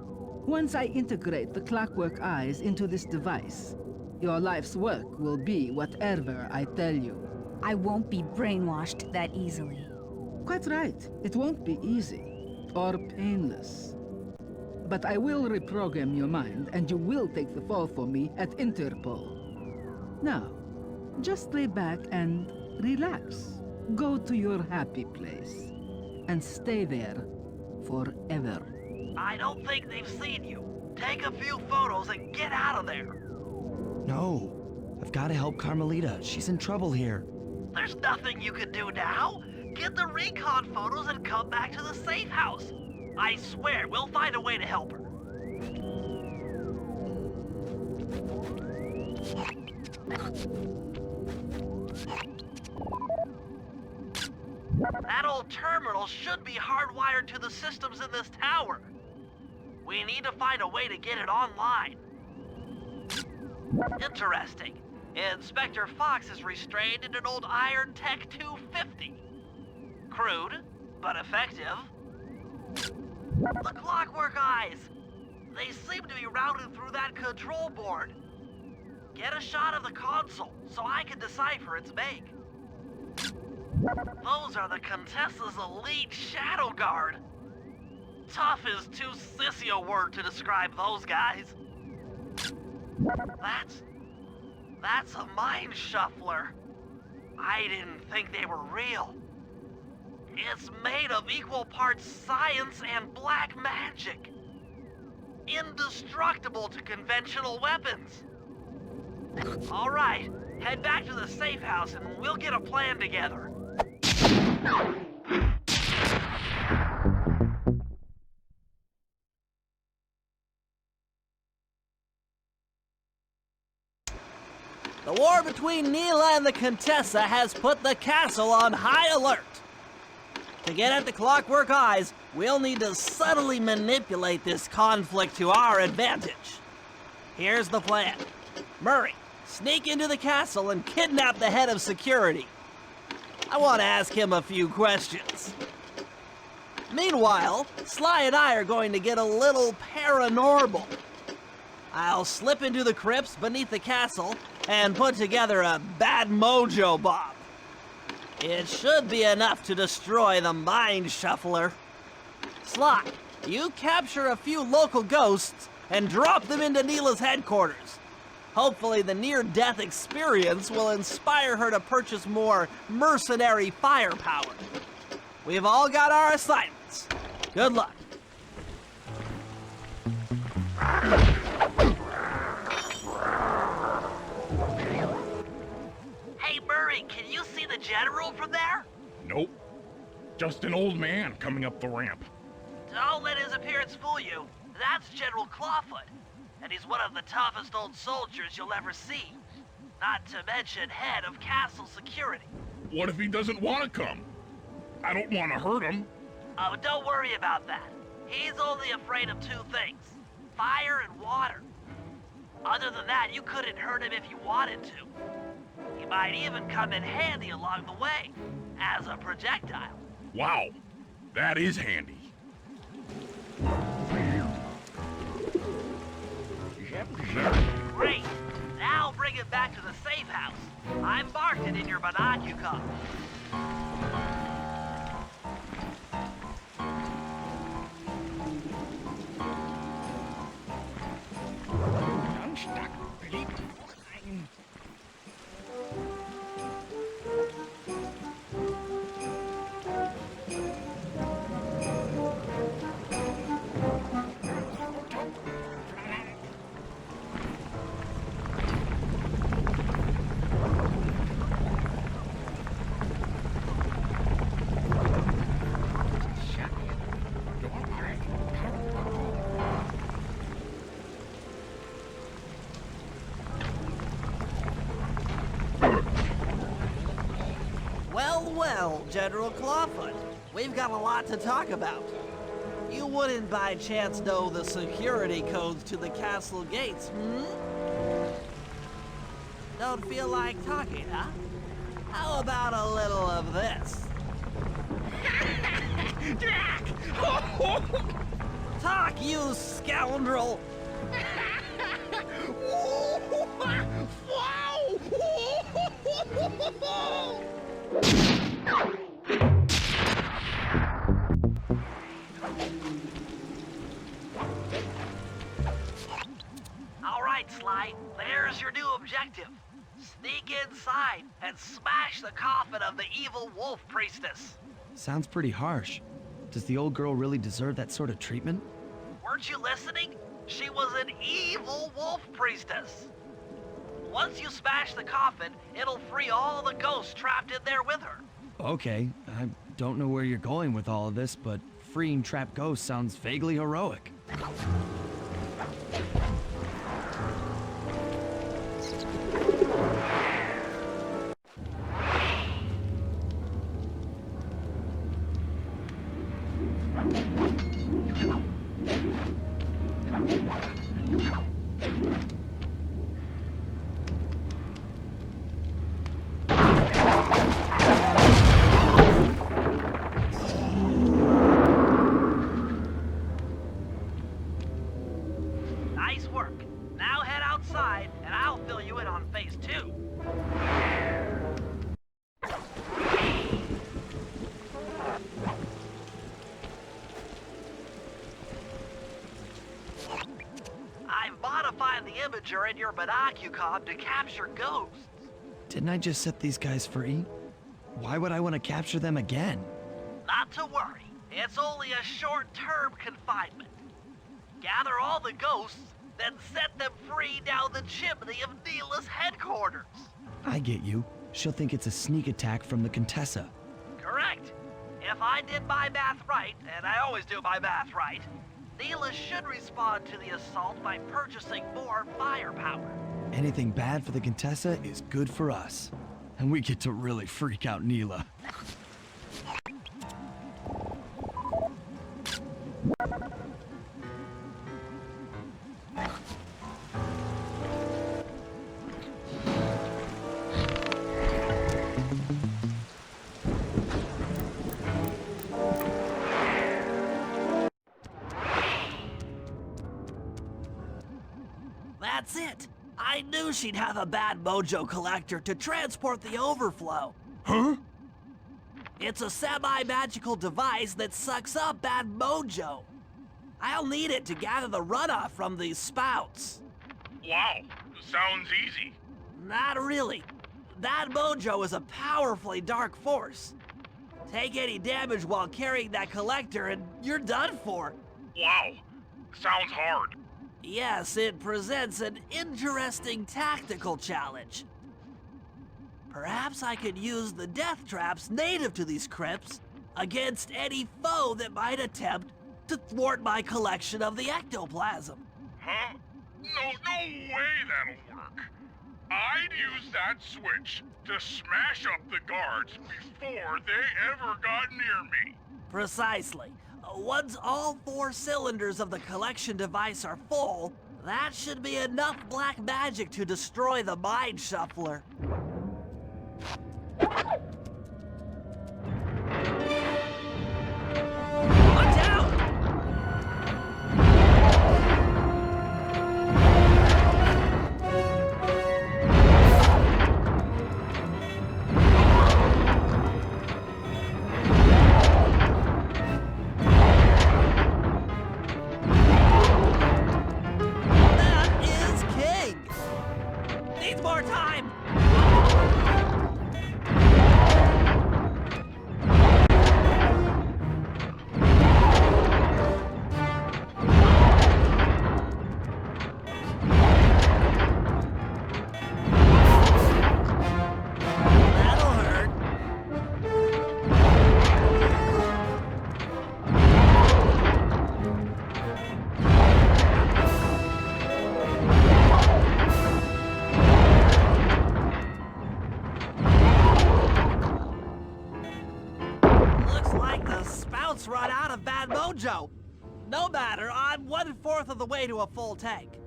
[SPEAKER 18] Once I integrate the Clockwork Eyes into this device, your life's work will be whatever I tell you.
[SPEAKER 5] I won't be brainwashed that easily.
[SPEAKER 18] Quite right. It won't be easy. Or painless. But I will reprogram your mind, and you will take the fall for me at Interpol. Now, just lay back and relax. Go to your happy place. And stay there forever.
[SPEAKER 1] I don't think they've seen you. Take a few photos and get out of there.
[SPEAKER 2] No. I've got to help Carmelita. She's in trouble here.
[SPEAKER 1] There's nothing you can do now. Get the recon photos and come back to the safe house. I swear, we'll find a way to help her. That old terminal should be hardwired to the systems in this tower. We need to find a way to get it online. Interesting. Inspector Fox is restrained in an old Iron Tech 250. Crude, but effective. The Clockwork Eyes! They seem to be routed through that control board. Get a shot of the console so I can decipher its make. Those are the Contessa's elite Shadow Guard. Tough is too sissy a word to describe those guys. That's a mind shuffler. I didn't think they were real. It's made of equal parts science and black magic. Indestructible to conventional weapons. All right, head back to the safe house and we'll get a plan together.
[SPEAKER 6] The war between Neela and the Contessa has put the castle on high alert. To get at the Clockwork Eyes, we'll need to subtly manipulate this conflict to our advantage. Here's the plan. Murray, sneak into the castle and kidnap the head of security. I want to ask him a few questions. Meanwhile, Sly and I are going to get a little paranormal. I'll slip into the crypts beneath the castle and put together a bad mojo bomb. It should be enough to destroy the mind shuffler. Sly, you capture a few local ghosts and drop them into Neela's headquarters. Hopefully the near-death experience will inspire her to purchase more mercenary firepower. We've all got our assignments. Good luck.
[SPEAKER 1] Hey, Murray, can you see the general from there?
[SPEAKER 4] Nope. Just an old man coming up the ramp.
[SPEAKER 1] Don't let his appearance fool you. That's General Clawfoot, and he's one of the toughest old soldiers you'll ever see. Not to mention head of castle security.
[SPEAKER 4] What if he doesn't want to come? I don't want to hurt him.
[SPEAKER 1] Oh, don't worry about that. He's only afraid of two things, fire and water. Other than that, you couldn't hurt him if you wanted to. He might even come in handy along the way, as a projectile.
[SPEAKER 4] Wow, that is handy.
[SPEAKER 1] Great. Now bring it back to the safe house. I marked it in your binocular.
[SPEAKER 6] Well, General Clawfoot, we've got a lot to talk about. You wouldn't by chance know the security codes to the castle gates, hmm? Don't feel like talking, huh? How about a little of this? Talk, you scoundrel!
[SPEAKER 1] All right, Sly, there's your new objective. Sneak inside and smash the coffin of the evil wolf priestess.
[SPEAKER 2] Sounds pretty harsh. Does the old girl really deserve that sort of treatment?
[SPEAKER 1] Weren't you listening? She was an evil wolf priestess. Once you smash the coffin, it'll free all the ghosts trapped in there with her.
[SPEAKER 2] Okay, I don't know where you're going with all of this, but freeing trapped ghosts sounds vaguely heroic.
[SPEAKER 1] Nice work. Now head outside, and I'll fill you in on phase 2. I've modified the imager in your binocucom to capture ghosts.
[SPEAKER 2] Didn't I just set these guys free? Why would I want to capture them again?
[SPEAKER 1] Not to worry, it's only a short-term confinement. Gather all the ghosts, then set them free down the chimney of Neela's headquarters.
[SPEAKER 2] I get you. She'll think it's a sneak attack from the Contessa.
[SPEAKER 1] Correct. If I did my math right, and I always do my math right, Neela should respond to the assault by purchasing more firepower.
[SPEAKER 2] Anything bad for the Contessa is good for us. And we get to really freak out Neela.
[SPEAKER 6] That's it! I knew she'd have a bad mojo collector to transport the overflow.
[SPEAKER 4] Huh?
[SPEAKER 6] It's a semi-magical device that sucks up bad mojo. I'll need it to gather the runoff from these spouts.
[SPEAKER 4] Wow, sounds easy.
[SPEAKER 6] Not really. That mojo is a powerfully dark force. Take any damage while carrying that collector and you're done for.
[SPEAKER 4] Wow, sounds hard.
[SPEAKER 6] Yes, it presents an interesting tactical challenge. Perhaps I could use the death traps native to these crypts against any foe that might attempt to thwart my collection of the ectoplasm.
[SPEAKER 4] Huh? No way that'll work. I'd use that switch to smash up the guards before they ever got near me.
[SPEAKER 6] Precisely. Once all 4 cylinders of the collection device are full, that should be enough black magic to destroy the Mind Shuffler. Watch out! Needs more time! That'll hurt. Looks like the spouts run out of bad mojo. No matter, I'm 1/4 of the way to a full tank.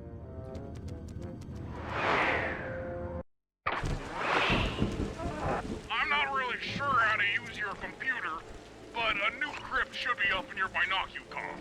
[SPEAKER 4] I'm not really sure how to use your computer, but a new crypt should be up in your binocucom.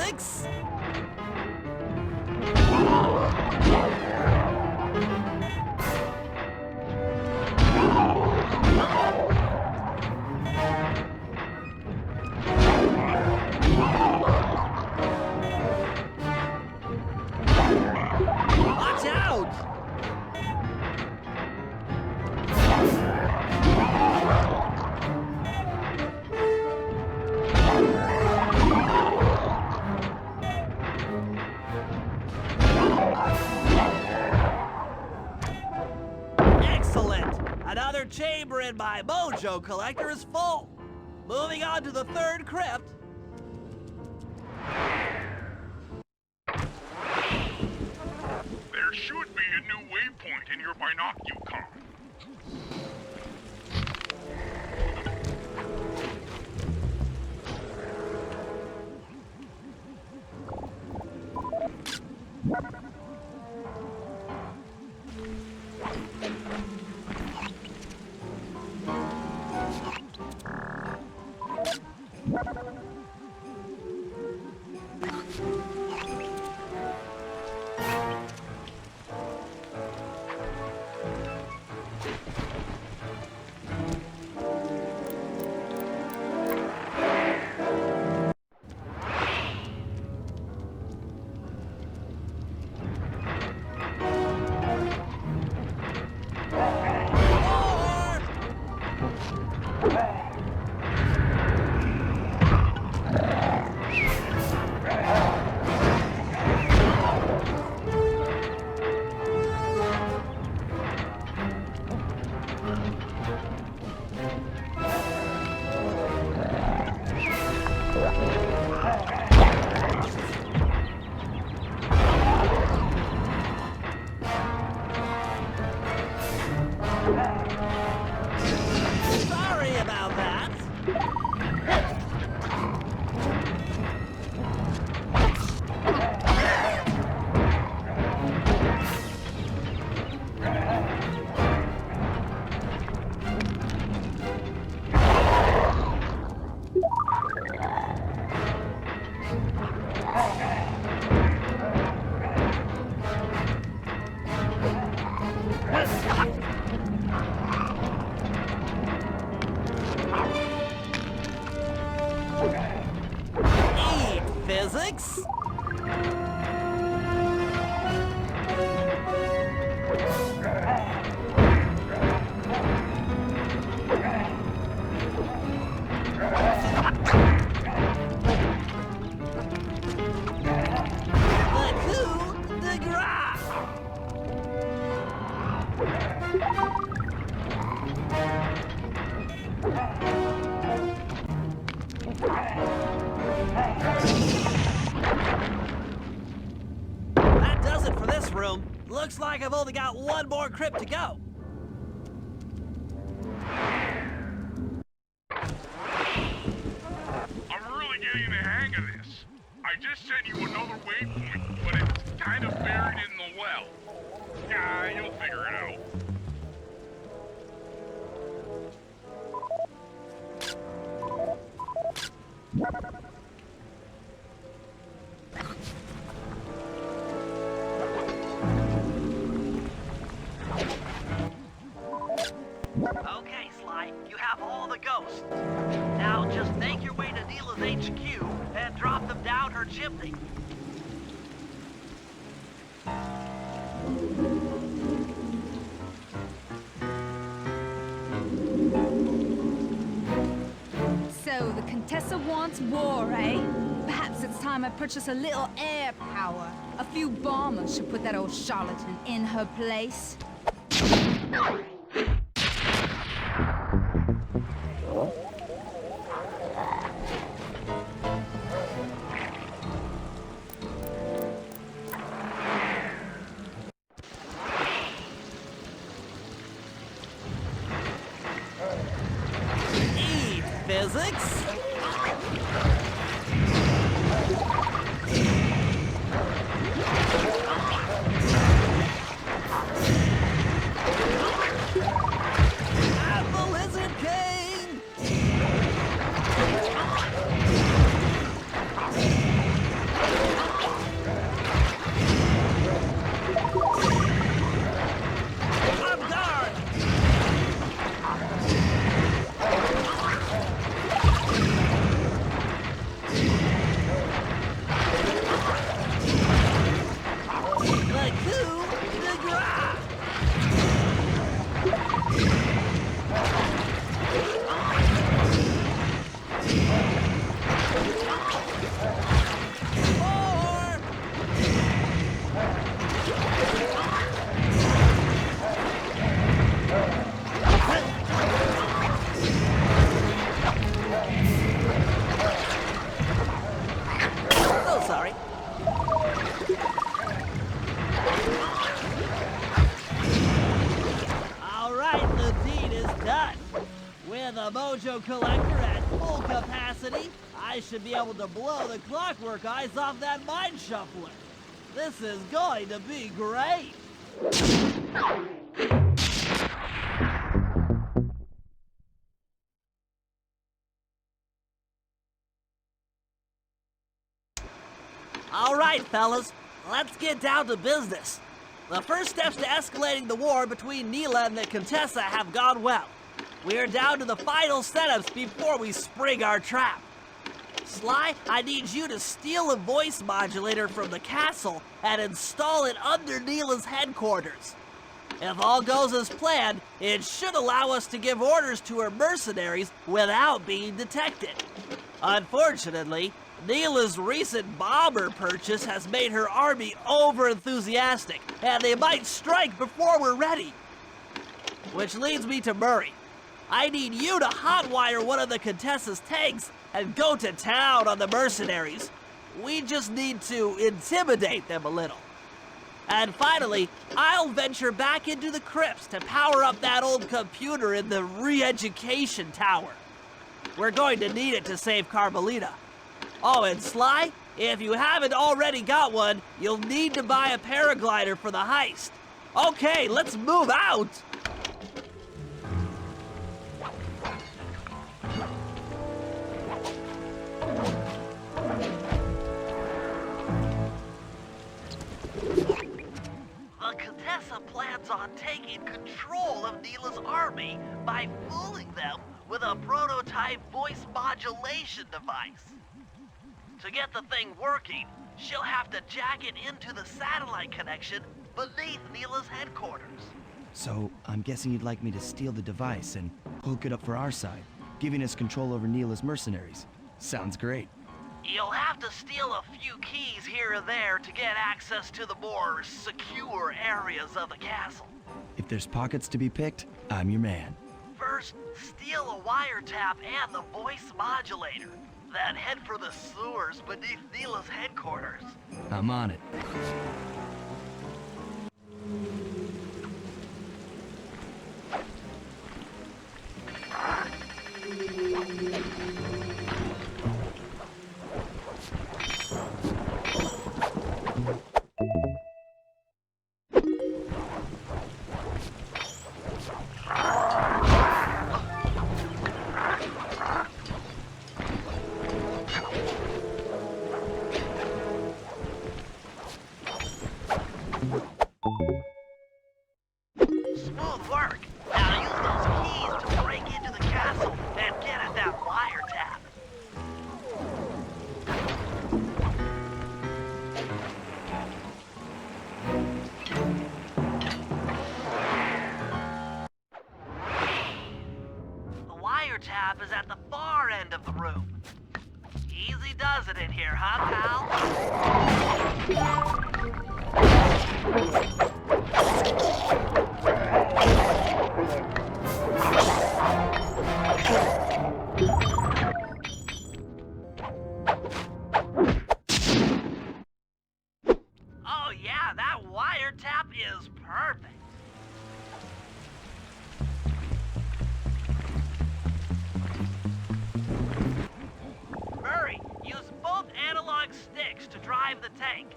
[SPEAKER 6] physics? Watch out! Excellent! Another chamber in my mojo collector is full. Moving on to the third crypt.
[SPEAKER 4] There should be a new waypoint in your binocular.
[SPEAKER 6] Sorry about that. Eat physics? The coup de grace! That does it for this room. Looks like I've only got one more crypt to go.
[SPEAKER 4] I'm really getting the hang of this. I just sent you another waypoint, but it's kind of buried in the well. Yeah, you'll figure it out.
[SPEAKER 1] Okay, Sly, you have all the ghosts. Now just make your way to Neela's HQ and drop them down her chimney.
[SPEAKER 5] So the Contessa wants war, eh? Perhaps it's time I purchase a little air power. A few bombers should put that old charlatan in her place.
[SPEAKER 6] Eat physics? I'm the Lizard King! With a mojo collector at full capacity, I should be able to blow the clockwork eyes off that mine shuffler. This is going to be great. All right, fellas, let's get down to business. The first steps to escalating the war between Neela and the Contessa have gone well. We're down to the final setups before we spring our trap. Sly, I need you to steal a voice modulator from the castle and install it under Neela's headquarters. If all goes as planned, it should allow us to give orders to her mercenaries without being detected. Unfortunately, Neela's recent bomber purchase has made her army over-enthusiastic, and they might strike before we're ready. Which leads me to Murray. I need you to hotwire one of the Contessa's tanks and go to town on the mercenaries. We just need to intimidate them a little. And finally, I'll venture back into the crypts to power up that old computer in the re-education tower. We're going to need it to save Carmelita. Oh, and Sly, if you haven't already got one, you'll need to buy a paraglider for the heist. Okay, let's move out!
[SPEAKER 1] The Contessa plans on taking control of Neela's army by fooling them with a prototype voice modulation device. To get the thing working, she'll have to jack it into the satellite connection beneath Neela's headquarters.
[SPEAKER 2] So, I'm guessing you'd like me to steal the device and hook it up for our side, giving us control over Neela's mercenaries. Sounds great.
[SPEAKER 1] You'll have to steal a few keys here and there to get access to the more secure areas of the castle.
[SPEAKER 2] If there's pockets to be picked, I'm your man.
[SPEAKER 1] First, steal a wiretap and the voice modulator. Then head for the sewers beneath Neela's headquarters.
[SPEAKER 2] I'm on it.
[SPEAKER 1] Smooth work. Now use those keys to break into the castle and get at that wiretap. The wiretap is at the far end of the room. Easy does it in here, huh, pal? Oh yeah, that wiretap is perfect. Murray, use both analog sticks to drive the tank.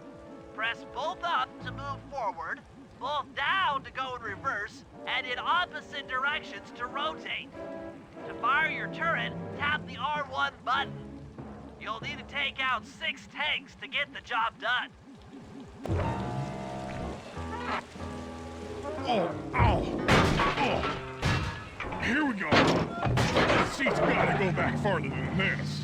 [SPEAKER 1] Press both up to move forward, both down to go in reverse, and in opposite directions to rotate. To fire your turret, tap the R1 button. You'll need to take out 6 tanks to get the job done.
[SPEAKER 4] Oh, ow! Oh. Here we go. That seat's gotta go back farther than this.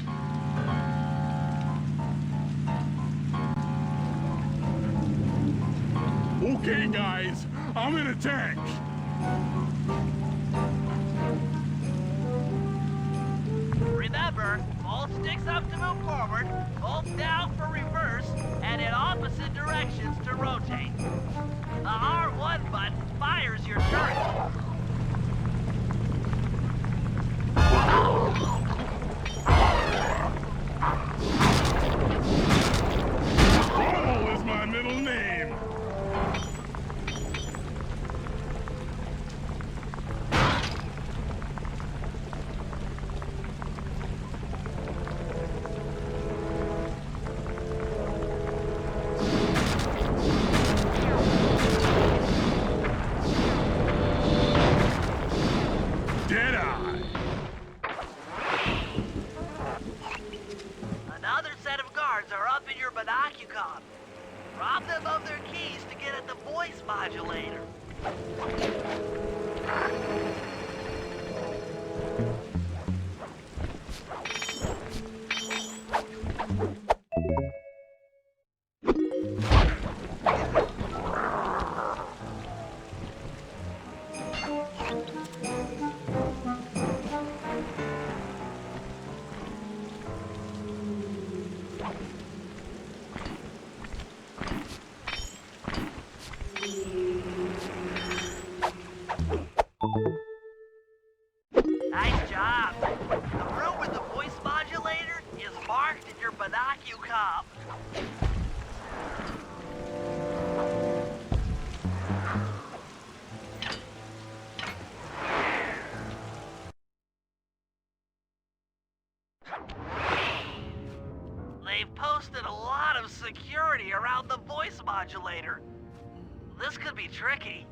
[SPEAKER 4] Okay, guys, I'm in a tank.
[SPEAKER 1] Remember, both sticks up to move forward, both down for reverse, and in opposite directions to rotate. The R1 button fires your turret.
[SPEAKER 4] Rommel is my middle name.
[SPEAKER 1] binocucom. Rob them of their keys to get at the voice modulator. Nice job. The room with the voice modulator is marked in your binocucom. They've posted a lot of security around the voice modulator. This could be tricky.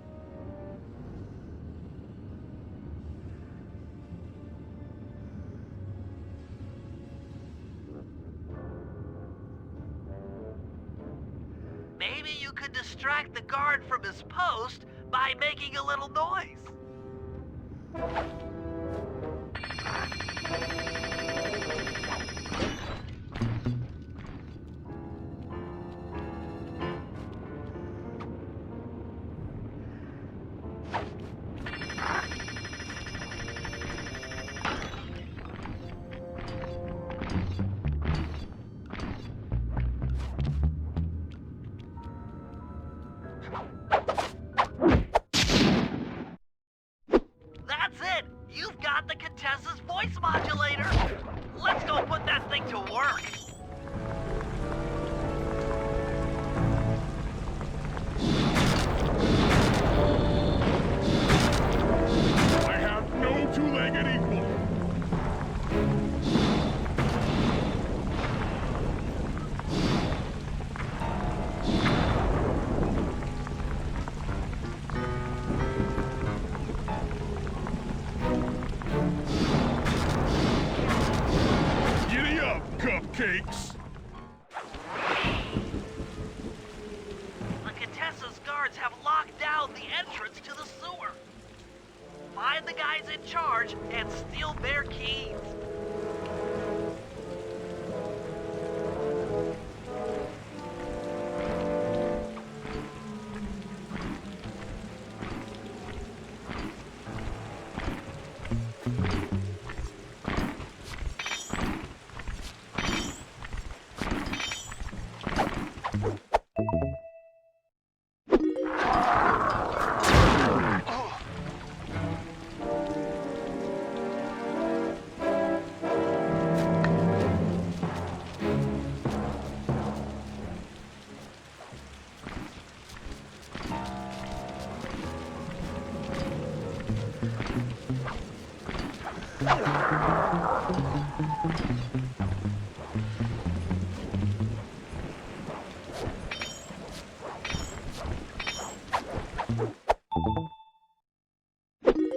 [SPEAKER 1] Maybe you could distract the guard from his post by making a little noise. That's it! You've got the Contessa's voice modulator! Let's go put that thing to work!
[SPEAKER 4] I have no two-legged equal. Giddy up, cupcakes!
[SPEAKER 1] The Contessa's guards have locked down the entrance to the sewer. Find the guys in charge and steal their keys.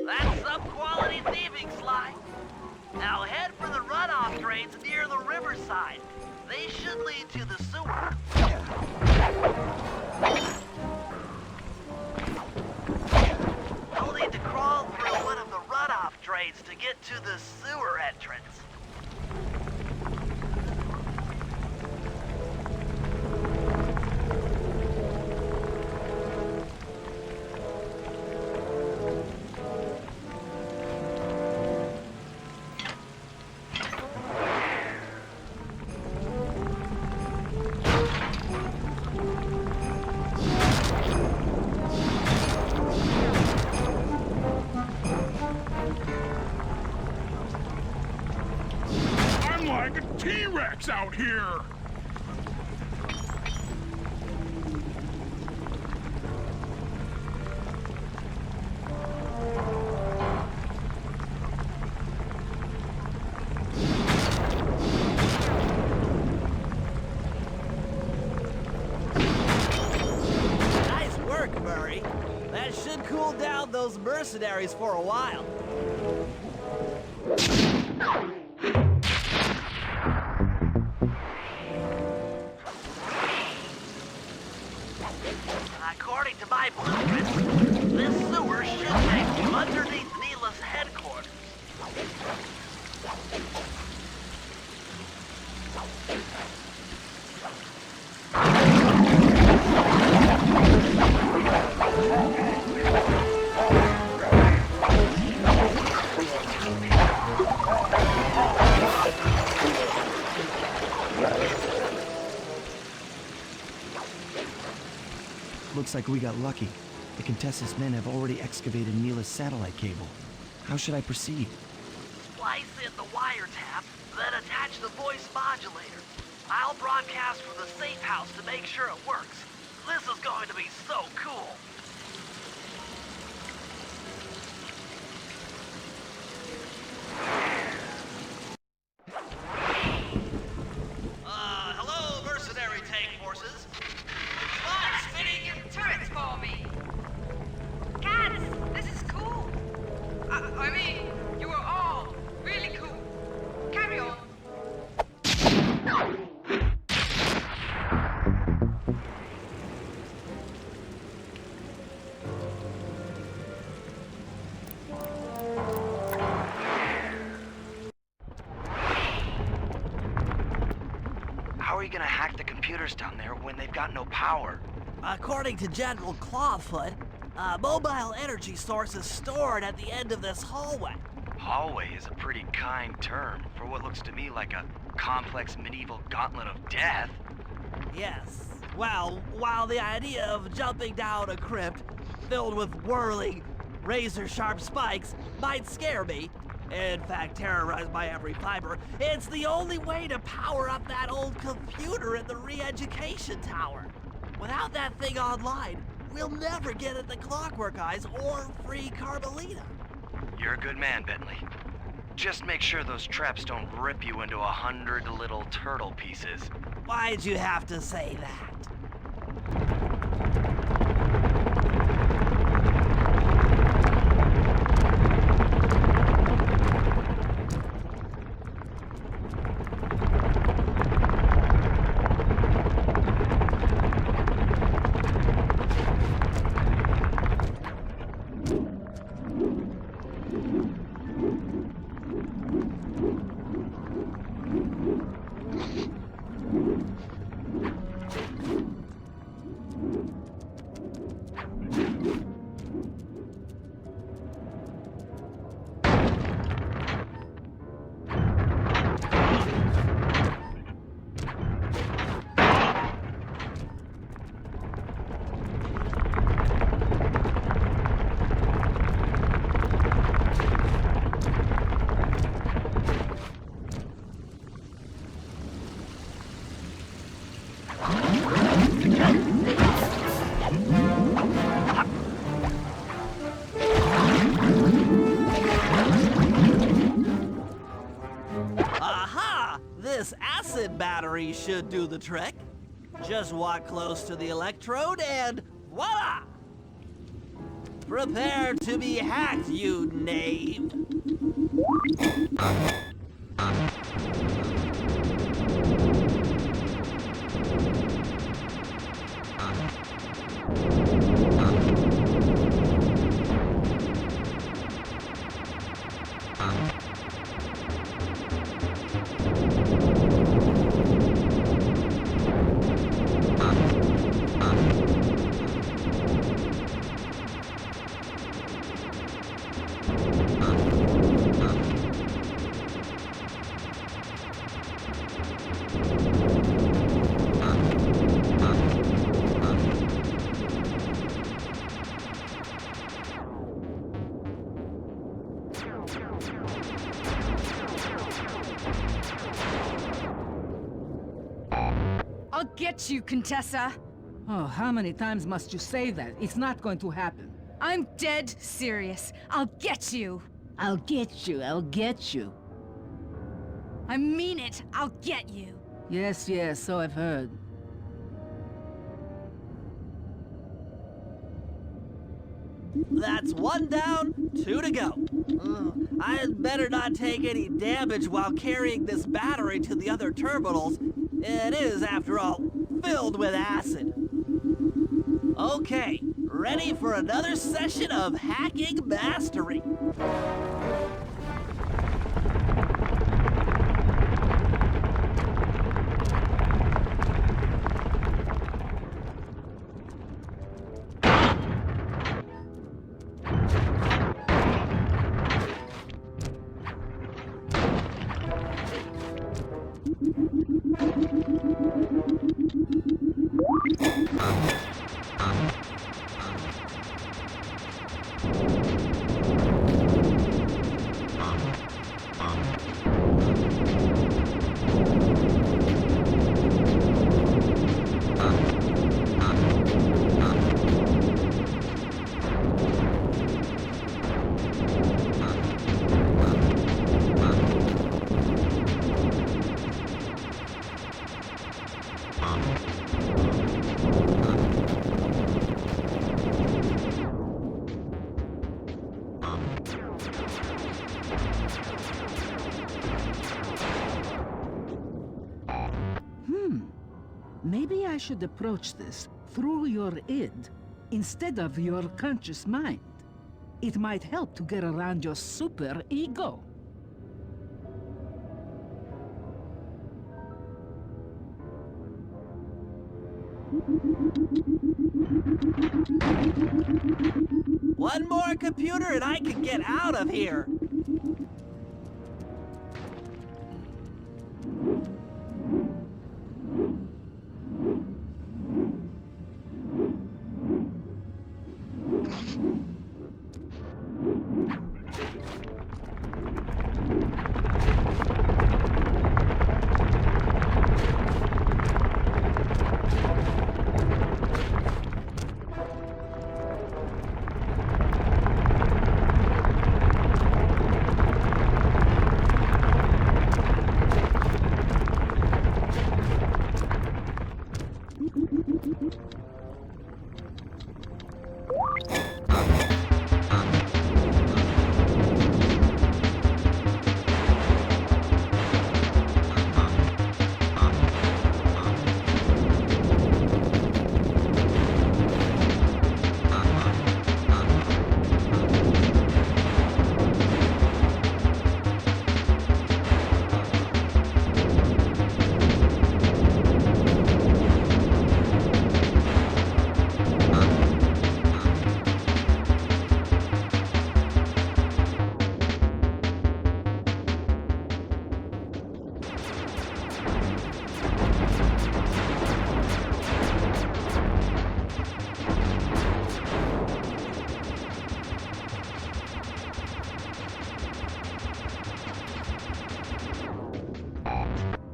[SPEAKER 1] That's some quality thieving, Sly. Now head for the runoff drains near the riverside. They should lead to the sewer. You'll need to crawl through one of the runoff drains to get to the sewer entrance.
[SPEAKER 4] I'm like a T-Rex out here!
[SPEAKER 6] Nice work, Murray. That should cool down those mercenaries for a while.
[SPEAKER 2] Looks like we got lucky. The Contessa's men have already excavated Neela's satellite cable. How should I proceed?
[SPEAKER 1] Splice in the wiretap, then attach the voice modulator. I'll broadcast from the safe house to make sure it works. This is going to be so cool.
[SPEAKER 3] Hello, mercenary tank forces. Start spinning your turrets for me.
[SPEAKER 19] Cats, this is cool. I mean, you are all really cool. Carry on.
[SPEAKER 13] How are you gonna hack the computers down there when they've got no power?
[SPEAKER 6] According to General Clawfoot, a mobile energy source is stored at the end of this hallway.
[SPEAKER 13] Hallway is a pretty kind term for what looks to me like a complex medieval gauntlet of death.
[SPEAKER 6] Yes. Well, while the idea of jumping down a crypt filled with whirling, razor-sharp spikes might scare me, in fact terrorize my every fiber, it's the only way to power up that old computer in the re-education tower. Without that thing online, we'll never get at the Clockwork Eyes or free Carmelita.
[SPEAKER 13] You're a good man, Bentley. Just make sure those traps don't rip you into 100 little turtle pieces.
[SPEAKER 6] Why'd you have to say that? Aha! This acid battery should do the trick. Just walk close to the electrode and voila! Prepare to be hacked, you knave!
[SPEAKER 5] I'll get you, Contessa.
[SPEAKER 18] Oh, how many times must you say that? It's not going to happen.
[SPEAKER 5] I'm dead serious. I'll get you.
[SPEAKER 18] I'll get you, I'll get you.
[SPEAKER 5] I mean it. I'll get you.
[SPEAKER 18] Yes, yes, so I've heard.
[SPEAKER 6] That's one down, 2 to go. I'd better not take any damage while carrying this battery to the other terminals. It is, after all, filled with acid. Okay, ready for another session of hacking mastery.
[SPEAKER 18] Maybe I should approach this through your id instead of your conscious mind. It might help to get around your super ego.
[SPEAKER 6] One more computer and I can get out of here.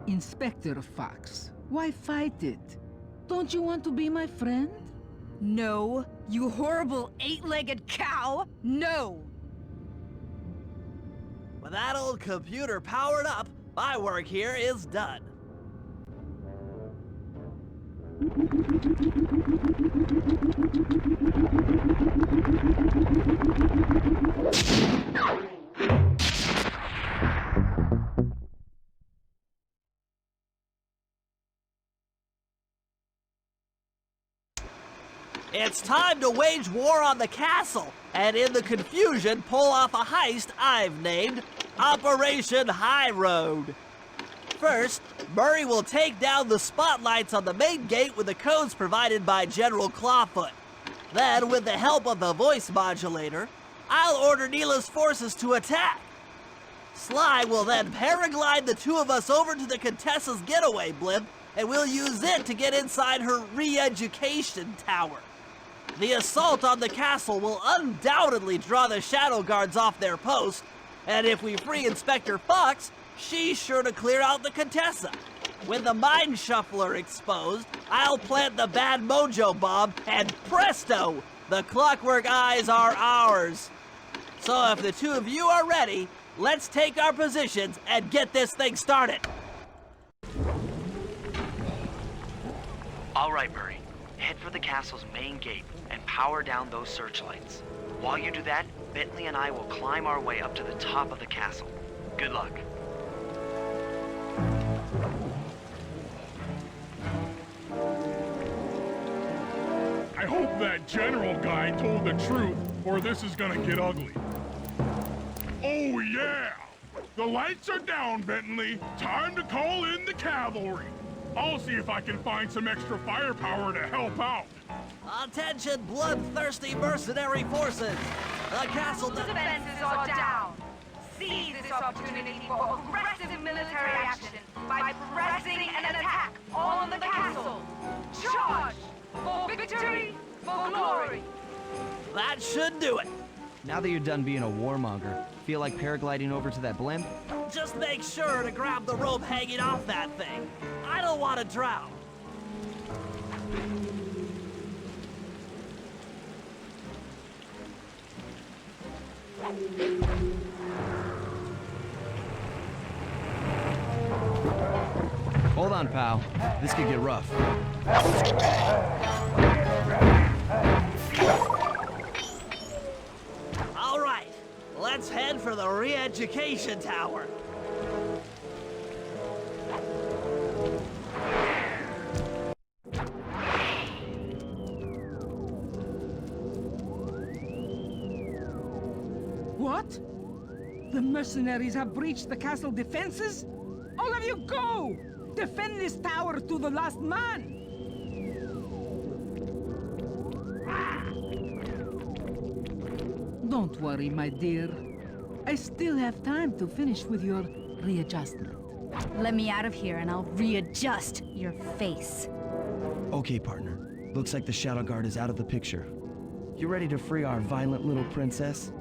[SPEAKER 18] Inspector Fox, why fight it? Don't you want to be my friend?
[SPEAKER 5] No, you horrible eight-legged cow! No!
[SPEAKER 6] With that old computer powered up, my work here is done. It's time to wage war on the castle, and in the confusion, pull off a heist I've named Operation High Road. First, Murray will take down the spotlights on the main gate with the codes provided by General Clawfoot. Then, with the help of the voice modulator, I'll order Neela's forces to attack. Sly will then paraglide the two of us over to the Contessa's getaway blimp, and we'll use it to get inside her re-education tower. The assault on the castle will undoubtedly draw the Shadow Guards off their post, and if we free Inspector Fox, she's sure to clear out the Contessa. With the Mind Shuffler exposed, I'll plant the Bad Mojo bomb, and presto! The Clockwork Eyes are ours. So if the two of you are ready, let's take our positions and get this thing started.
[SPEAKER 13] All right, Murray. Head for the castle's main gate and power down those searchlights. While you do that, Bentley and I will climb our way up to the top of the castle. Good luck.
[SPEAKER 4] I hope that general guy told the truth, or this is gonna get ugly. Oh yeah! The lights are down, Bentley. Time to call in the cavalry. I'll see if I can find some extra firepower to help out.
[SPEAKER 6] Attention, bloodthirsty mercenary forces! The castle
[SPEAKER 19] Defenses are down. Seize this opportunity for aggressive military action by pressing
[SPEAKER 6] That should do it.
[SPEAKER 14] Now that you're done being a warmonger, feel like paragliding over to that blimp?
[SPEAKER 6] Just make sure to grab the rope hanging off that thing. I don't want to drown.
[SPEAKER 14] Hold on, pal. This could get rough.
[SPEAKER 6] All right, let's head for the re-education tower.
[SPEAKER 18] What? The mercenaries have breached the castle defenses? All of you go! Defend this tower to the last man! Don't worry, my dear. I still have time to finish with your readjustment.
[SPEAKER 11] Let me out of here and I'll readjust your face.
[SPEAKER 2] Okay, partner. Looks like the Shadow Guard is out of the picture. You ready to free our violent little princess?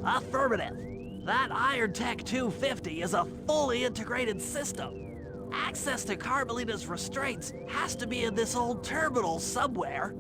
[SPEAKER 6] Affirmative. That Iron Tech 250 is a fully integrated system. Access to Carmelita's restraints has to be in this old terminal somewhere.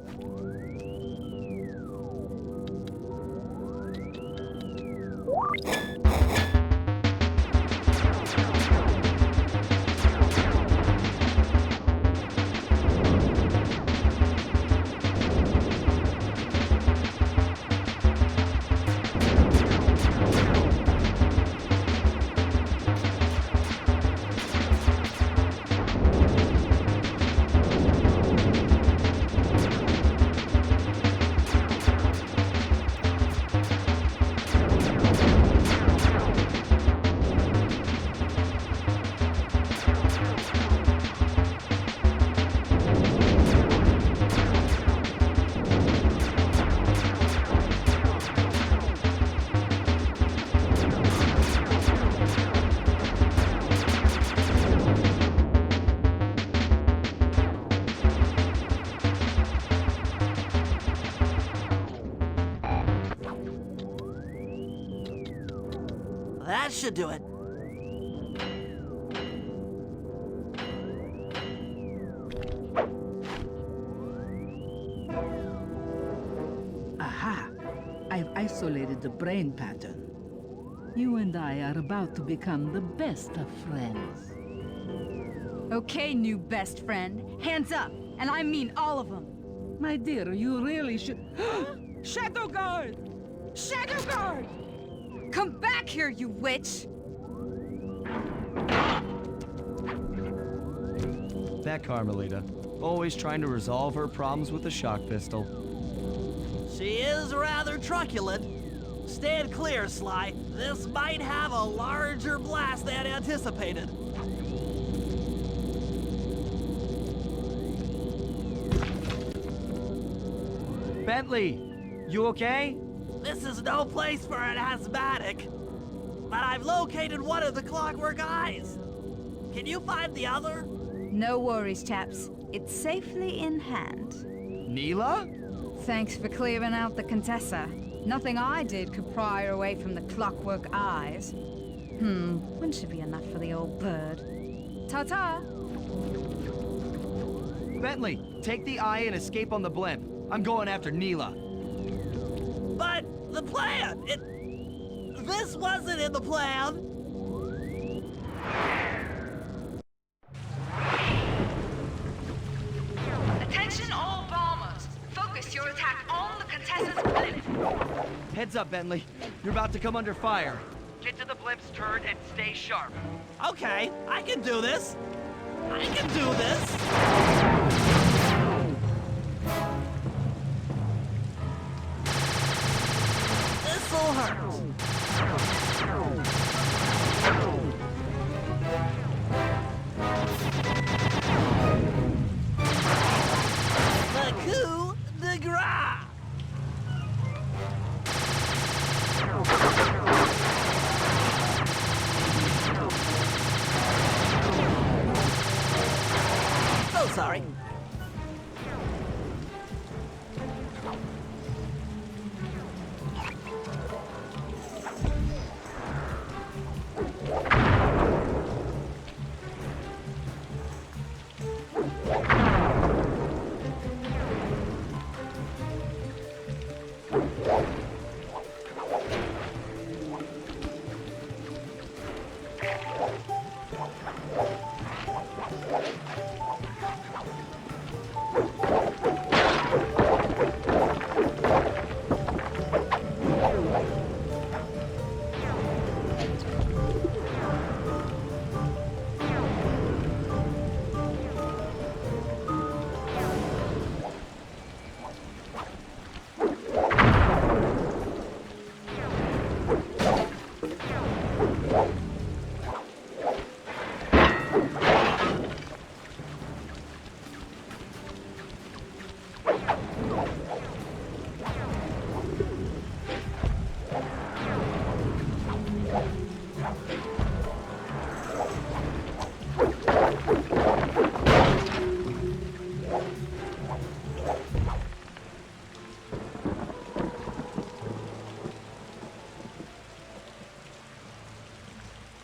[SPEAKER 6] That should do it.
[SPEAKER 18] Aha! I've isolated the brain pattern. You and I are about to become the best of friends.
[SPEAKER 5] Okay, new best friend. Hands up, and I mean all of them.
[SPEAKER 18] My dear, you really should... Shadow Guard! Shadow Guard!
[SPEAKER 5] Come back here, you witch!
[SPEAKER 14] That Carmelita. Always trying to resolve her problems with a shock pistol.
[SPEAKER 6] She is rather truculent. Stand clear, Sly. This might have a larger blast than anticipated.
[SPEAKER 14] Bentley, you okay?
[SPEAKER 6] This is no place for an asthmatic. But I've located one of the Clockwork Eyes. Can you find the other?
[SPEAKER 5] No worries, chaps. It's safely in hand.
[SPEAKER 14] Neela?
[SPEAKER 5] Thanks for clearing out the Contessa. Nothing I did could pry her away from the Clockwork Eyes. One should be enough for the old bird. Ta-ta!
[SPEAKER 14] Bentley, take the eye and escape on the blimp. I'm going after Neela.
[SPEAKER 6] But the plan, this wasn't in the plan.
[SPEAKER 19] Attention all bombers. Focus your attack on the Contessa's blimp.
[SPEAKER 14] Heads up, Bentley. You're about to come under fire.
[SPEAKER 13] Get to the blimp's turn and stay sharp.
[SPEAKER 6] Okay, I can do this. I can do this. This'll hurt. The coup de grace. So sorry.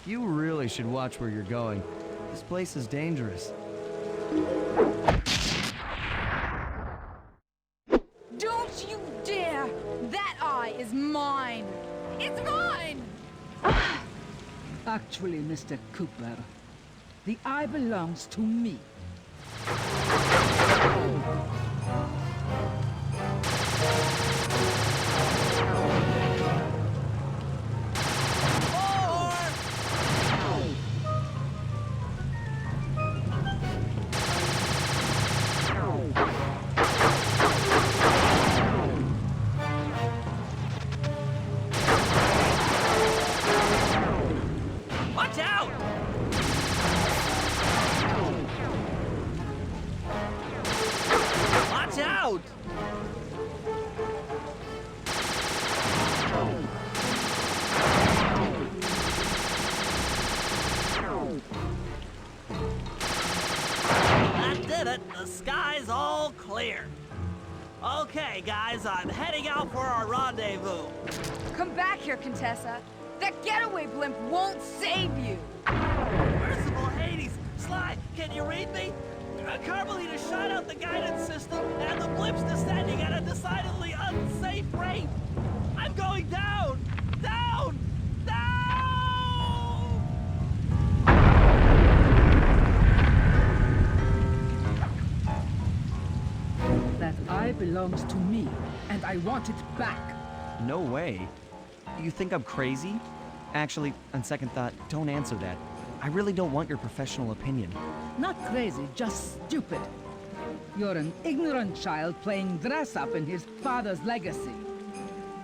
[SPEAKER 14] You really should watch where you're going. This place is dangerous.
[SPEAKER 5] Don't you dare! That eye is mine! It's mine!
[SPEAKER 18] Actually, Mr. Cooper, the eye belongs to me.
[SPEAKER 6] Watch out! Watch out! That did it. The sky's all clear. Okay, guys, I'm heading out for our rendezvous.
[SPEAKER 5] Come back here, Contessa. That getaway blimp won't save you!
[SPEAKER 6] Merciful Hades! Sly, can you read me? Carmelita shot out the guidance system, and the blimp's descending at a decidedly unsafe rate. I'm going down! Down! Down!
[SPEAKER 18] That eye belongs to me, and I want it back.
[SPEAKER 14] No way. You think I'm crazy? Actually, on second thought, don't answer that. I really don't want your professional opinion.
[SPEAKER 18] Not crazy, just stupid. You're an ignorant child playing dress-up in his father's legacy.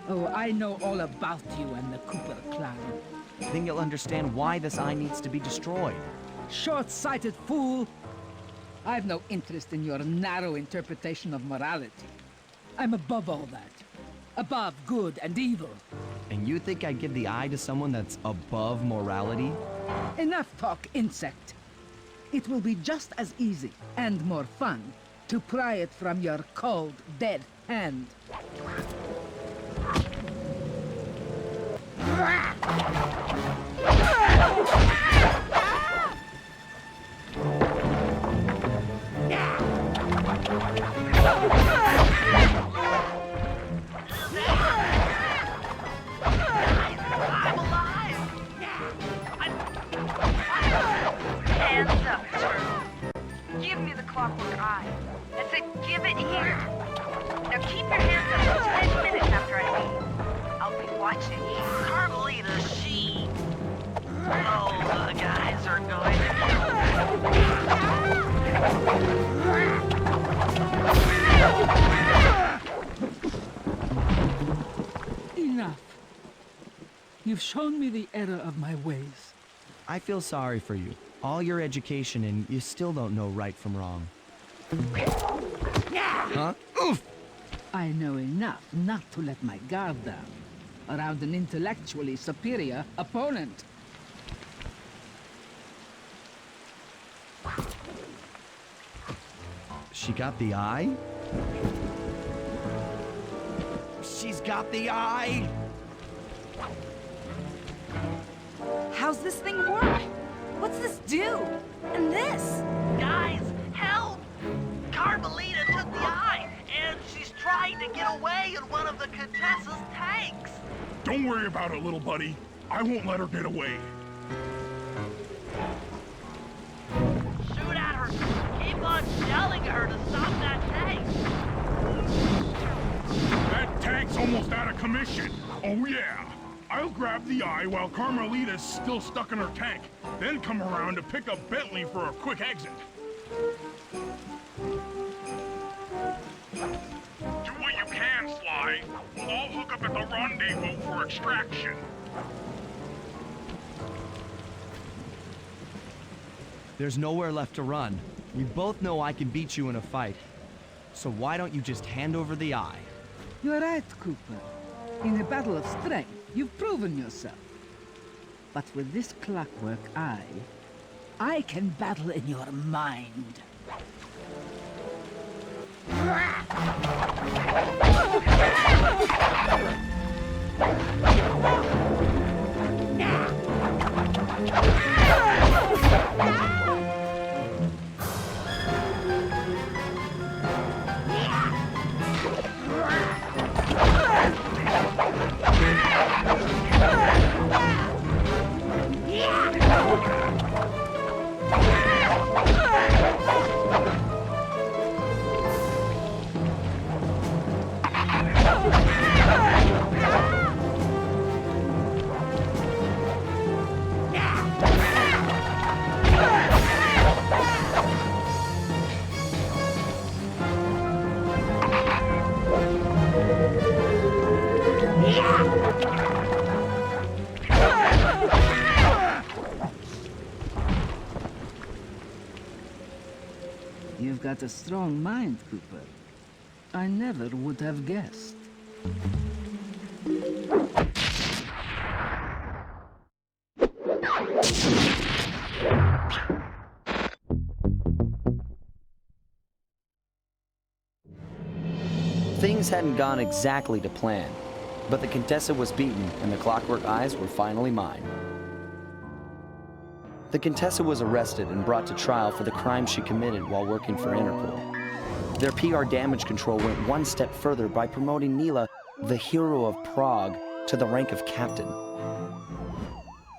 [SPEAKER 18] Oh, I know all about you and the Cooper clan.
[SPEAKER 14] Then you'll understand why this eye needs to be destroyed.
[SPEAKER 18] Short-sighted fool! I've no interest in your narrow interpretation of morality. I'm above all that. Above good and evil.
[SPEAKER 14] And you think I'd give the eye to someone that's above morality?
[SPEAKER 18] Enough talk, insect. It will be just as easy and more fun to pry it from your cold, dead hand.
[SPEAKER 19] Hands up, turtle. Give me the clockwork eye. I said give it here. Now keep your hands up for 10 minutes after I leave. I'll be watching you.
[SPEAKER 1] Carmelita, she... Oh, the guys are going to
[SPEAKER 18] Enough. You've shown me the error of my ways.
[SPEAKER 14] I feel sorry for you. All your education and you still don't know right from wrong. Huh? Oof!
[SPEAKER 18] I know enough not to let my guard down around an intellectually superior opponent.
[SPEAKER 14] She got the eye? She's got the eye!
[SPEAKER 5] How's this thing work? What's this do? And this?
[SPEAKER 1] Guys, help! Carmelita took the eye, and she's trying to get away in one of the Contessa's tanks.
[SPEAKER 4] Don't worry about it, little buddy. I won't let her get away. Oh yeah! I'll grab the eye while Carmelita's still stuck in her tank, then come around to pick up Bentley for a quick exit. Do what you can, Sly. We'll all hook up at the rendezvous for extraction.
[SPEAKER 2] There's nowhere left to run. We both know I can beat you in a fight. So why don't you just hand over the eye?
[SPEAKER 18] You're right, Cooper. In a battle of strength, you've proven yourself. But with this clockwork eye, I can battle in your mind. You've got a strong mind, Cooper. I never would have guessed.
[SPEAKER 2] Things hadn't gone exactly to plan, but the Contessa was beaten and the Clockwork Eyes were finally mine. The Contessa was arrested and brought to trial for the crime she committed while working for Interpol. Their PR damage control went one step further by promoting Nila, the hero of Prague, to the rank of captain.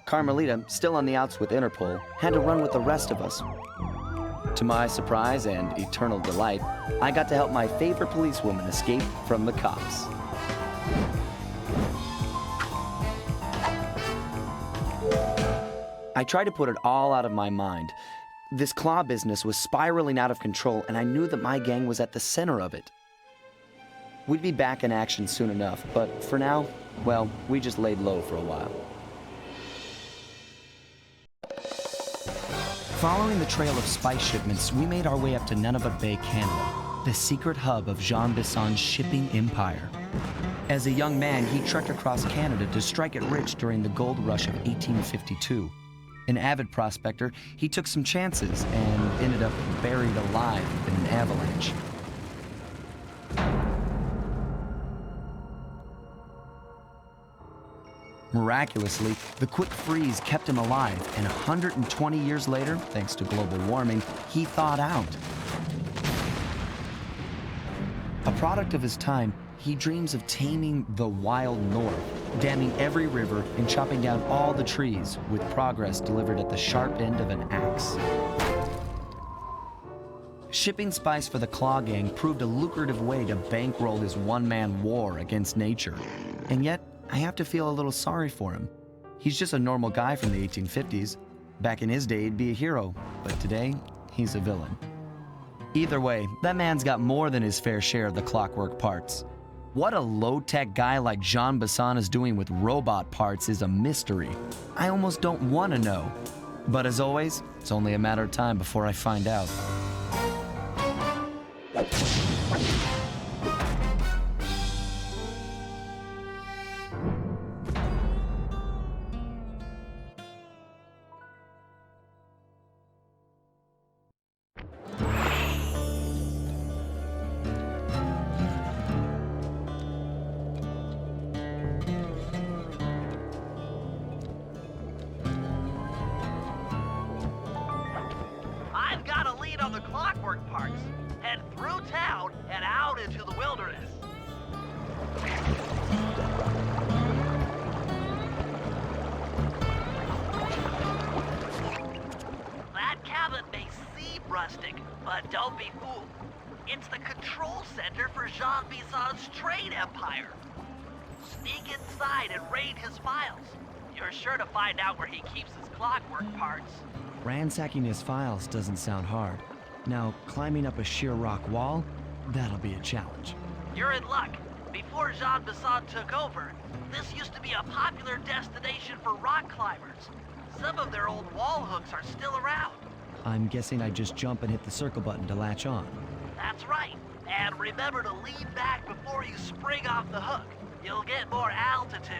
[SPEAKER 2] Carmelita, still on the outs with Interpol, had to run with the rest of us. To my surprise and eternal delight, I got to help my favorite policewoman escape from the cops. I tried to put it all out of my mind. This claw business was spiraling out of control, and I knew that my gang was at the center of it. We'd be back in action soon enough, but for now, well, we just laid low for a while. Following the trail of spice shipments, we made our way up to Nunavut Bay, Canada, the secret hub of Jean Bisson's shipping empire. As a young man, he trekked across Canada to strike it rich during the gold rush of 1852. An avid prospector, he took some chances and ended up buried alive in an avalanche. Miraculously, the quick freeze kept him alive, and 120 years later, thanks to global warming, he thawed out. A product of his time, he dreams of taming the wild north, damming every river and chopping down all the trees, with progress delivered at the sharp end of an axe. Shipping spice for the Claw Gang proved a lucrative way to bankroll his one-man war against nature. And yet, I have to feel a little sorry for him. He's just a normal guy from the 1850s. Back in his day, he'd be a hero, but today, he's a villain. Either way, that man's got more than his fair share of the clockwork parts. What a low-tech guy like Jean Bisson is doing with robot parts is a mystery. I almost don't want to know. But as always, it's only a matter of time before I find out.
[SPEAKER 1] I've got a lead on the clockwork parts. Head through town and out into the wilderness. That cabin may seem rustic, but don't be fooled. It's the control center for Jean Bisson's trade empire. sneak inside and raid his files. You're sure to find out where he keeps his clockwork parts.
[SPEAKER 2] Ransacking his files doesn't sound hard. Now, climbing up a sheer rock wall, that'll be a challenge.
[SPEAKER 1] You're in luck. Before Jean Bisson took over, this used to be a popular destination for rock climbers. Some of their old wall hooks are still around.
[SPEAKER 2] I'm guessing I just jump and hit the circle button to latch on.
[SPEAKER 1] That's right. And remember to lean back before you spring off the hook. You'll get more altitude.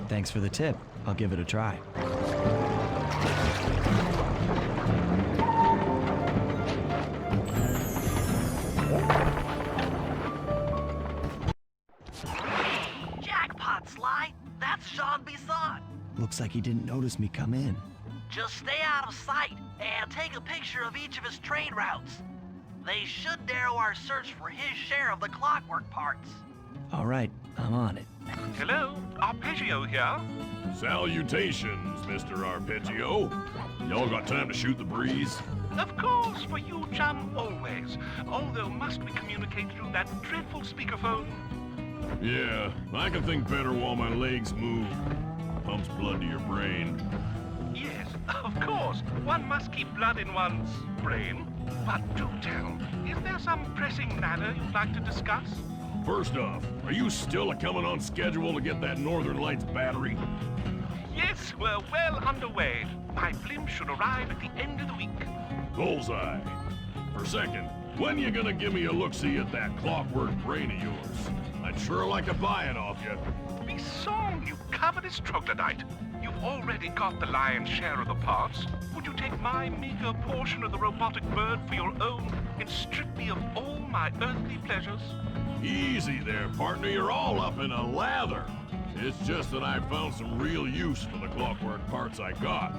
[SPEAKER 2] Thanks for the tip. I'll give it a try.
[SPEAKER 1] Jackpot, Sly. That's Jean Bisson.
[SPEAKER 2] Looks like he didn't notice me come in.
[SPEAKER 1] Just stay out of sight and take a picture of each of his trade routes. They should narrow our search for his share of the clockwork parts.
[SPEAKER 2] All right, I'm on it.
[SPEAKER 10] Hello, Arpeggio here.
[SPEAKER 4] Salutations, Mr. Arpeggio. Y'all got time to shoot the breeze?
[SPEAKER 10] Of course, for you, chum, always. Although, must we communicate through that dreadful speakerphone?
[SPEAKER 4] Yeah, I can think better while my legs move. Pumps blood to your brain.
[SPEAKER 10] Yes, of course. One must keep blood in one's brain. But do tell, is there some pressing matter you'd like to discuss?
[SPEAKER 4] First off, are you still coming on schedule to get that Northern Lights battery?
[SPEAKER 10] Yes, we're well underway. My blimp should arrive at the end of the week.
[SPEAKER 4] Bullseye. For second, when you gonna give me a look-see at that clockwork brain of yours? I'd sure like to buy it off you.
[SPEAKER 10] Bisson, you covetous troglodyte. You've already got the lion's share of the parts. Would you take my meager portion of the robotic bird for your own and strip me of all my earthly pleasures?
[SPEAKER 4] Easy there, partner. You're all up in a lather. It's just that I found some real use for the clockwork parts I got.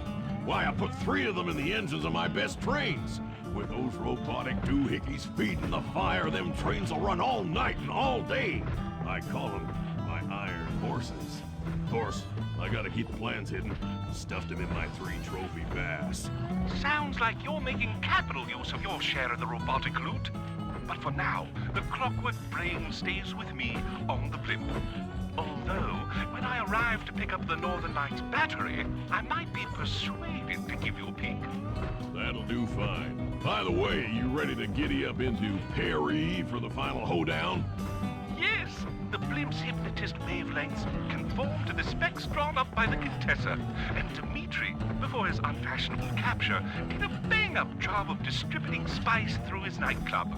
[SPEAKER 4] Why, I put 3 of them in the engines of my best trains. With those robotic doohickeys feeding the fire, them trains will run all night and all day. I call them my iron horses. Of course, I gotta keep the plans hidden. Stuffed them in my 3 trophy bass.
[SPEAKER 10] Sounds like you're making capital use of your share of the robotic loot. But for now, the clockwork brain stays with me on the blimp. Although, when I arrive to pick up the Northern Lights battery, I might be persuaded to give you a peek.
[SPEAKER 4] That'll do fine. By the way, you ready to giddy up into Perry for the final hoedown?
[SPEAKER 10] Yes, the blimp's hypnotist wavelengths conform to the specs drawn up by the Contessa, and Dmitri, before his unfashionable capture, did a bang-up job of distributing spice through his nightclub.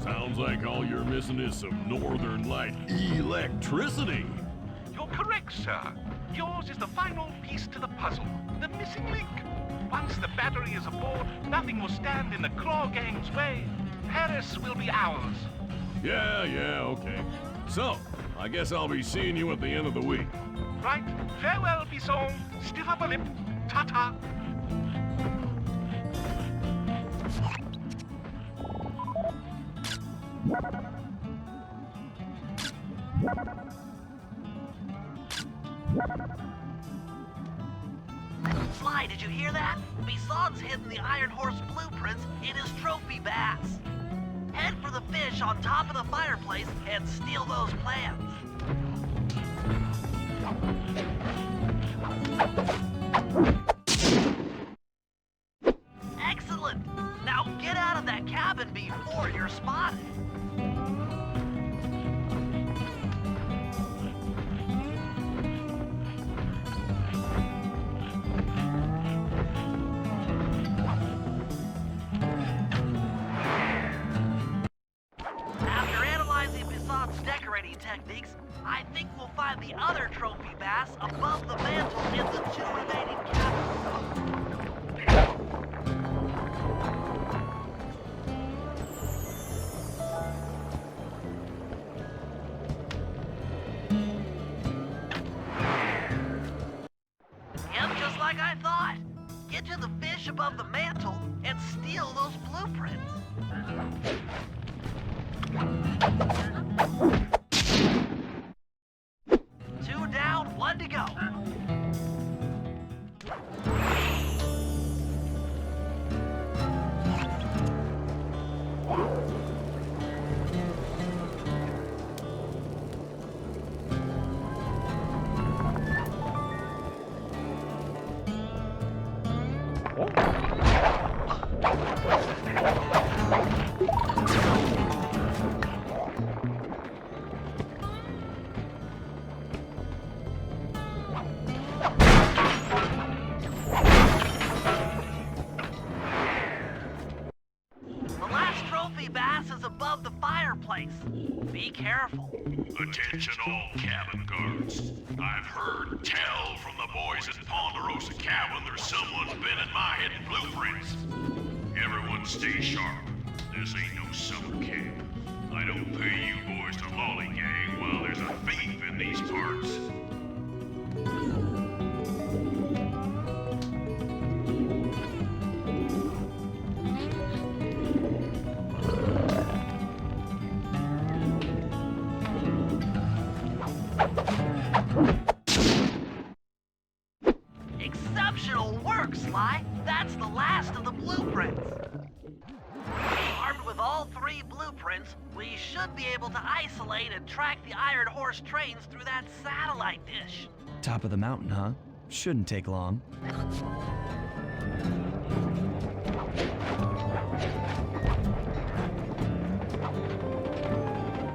[SPEAKER 4] Sounds like all you're missing is some Northern Light electricity.
[SPEAKER 10] You're correct, sir. Yours is the final piece to the puzzle, the missing link. Once the battery is aboard, nothing will stand in the Claw Gang's way. Paris will be ours.
[SPEAKER 4] Yeah, okay. So, I guess I'll be seeing you at the end of the week.
[SPEAKER 10] Right. Farewell, Bisson. Stiff upper lip. Ta-ta.
[SPEAKER 1] Sly, did you hear that? Bisson's hidden the Iron Horse blueprints in his trophy bass. Head for the fish on top of the fireplace and steal those plans. Excellent! Now get out of that cabin before you're spotted. After analyzing Bisson's decorating techniques, I think we'll find the other trophy bass above the mantle in the 2 remaining cabins. Yep, just like I thought. Get to the fish above the mantle and steal those blueprints. 2 down, 1 to go. bass is above the fireplace. Be careful.
[SPEAKER 10] Attention all cabin guards. I've heard tell from the boys at Ponderosa Cabin there's someone's been in my hidden blueprints. Everyone stay sharp. This ain't no summer camp. I don't pay you boys to lollygag while there's a thief in these parts.
[SPEAKER 1] Exceptional work, Sly. That's the last of the blueprints. Armed with all 3 blueprints, we should be able to isolate and track the Iron Horse trains through that satellite dish.
[SPEAKER 14] Top of the mountain, huh? Shouldn't take long.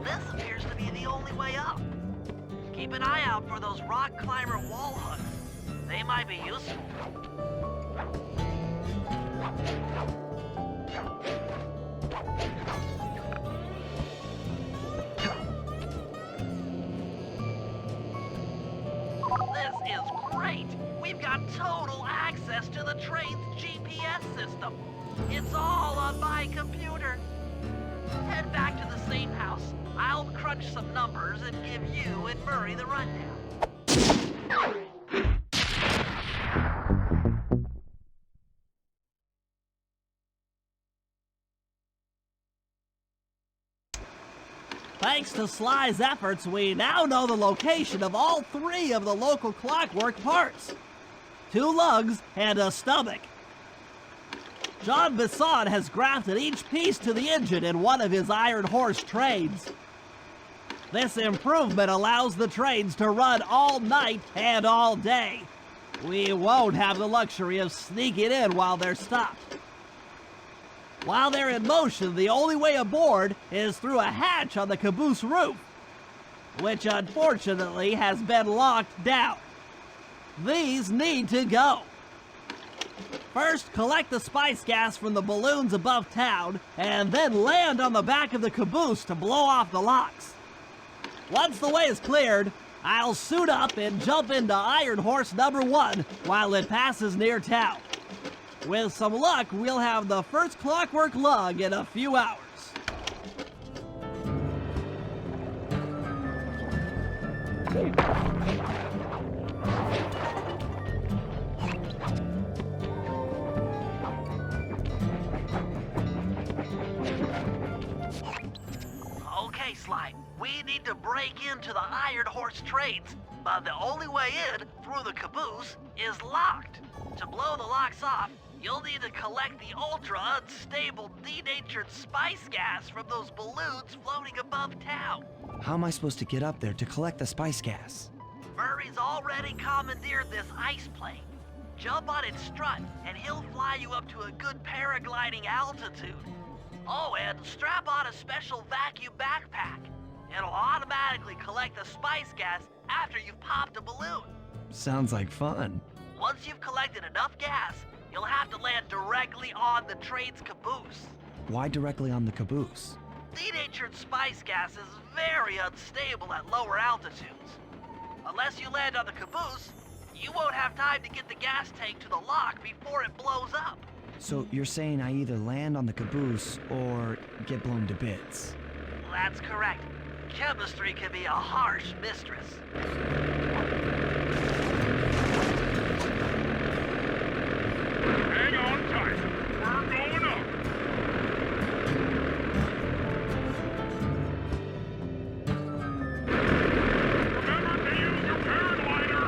[SPEAKER 1] This appears to be the only way up. Keep an eye out for those rock climber wall hooks. They might be useful. This is great! We've got total access to the train's GPS system. It's all on my computer. Head back to the safe house. I'll crunch some numbers and give you and Murray the rundown.
[SPEAKER 6] Thanks to Sly's efforts, we now know the location of all 3 of the local clockwork parts. 2 lugs and a stomach. John Bisson has grafted each piece to the engine in one of his Iron Horse trains. This improvement allows the trains to run all night and all day. We won't have the luxury of sneaking in while they're stopped. While they're in motion, the only way aboard is through a hatch on the caboose roof, which unfortunately has been locked down. These need to go. First, collect the spice gas from the balloons above town, and then land on the back of the caboose to blow off the locks. Once the way is cleared, I'll suit up and jump into Iron Horse number 1 while it passes near town. With some luck, we'll have the first clockwork lug in a few hours.
[SPEAKER 1] Okay, Sly, we need to break into the Iron Horse trains, but the only way in, through the caboose, is locked. To blow the locks off, you'll need to collect the ultra-unstable, denatured spice gas from those balloons floating above town.
[SPEAKER 2] How am I supposed to get up there to collect the spice gas?
[SPEAKER 1] Murray's already commandeered this ice plane. Jump on its strut, and he'll fly you up to a good paragliding altitude. Oh, and strap on a special vacuum backpack. It'll automatically collect the spice gas after you've popped a balloon.
[SPEAKER 2] Sounds like fun.
[SPEAKER 1] Once you've collected enough gas, you'll have to land directly on the train's caboose.
[SPEAKER 2] Why directly on the caboose?
[SPEAKER 1] Denatured spice gas is very unstable at lower altitudes. Unless you land on the caboose, you won't have time to get the gas tank to the lock before it blows up.
[SPEAKER 2] So you're saying I either land on the caboose or get blown to bits?
[SPEAKER 1] That's correct. Chemistry can be a harsh mistress.
[SPEAKER 4] Hang on tight. We're going up. Remember to use your paraglider.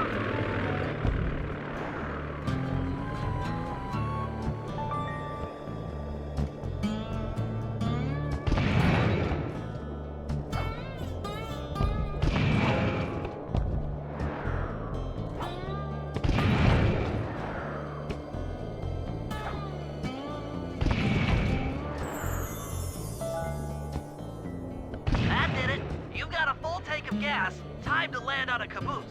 [SPEAKER 1] That did it. You've got a full tank of gas. Time to land on a caboose.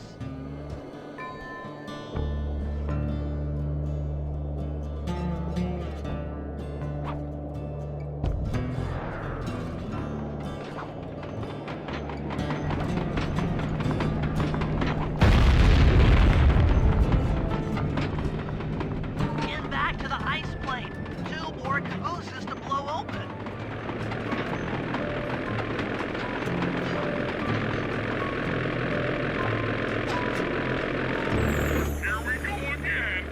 [SPEAKER 1] more cabooses to blow open.
[SPEAKER 4] Here we go again.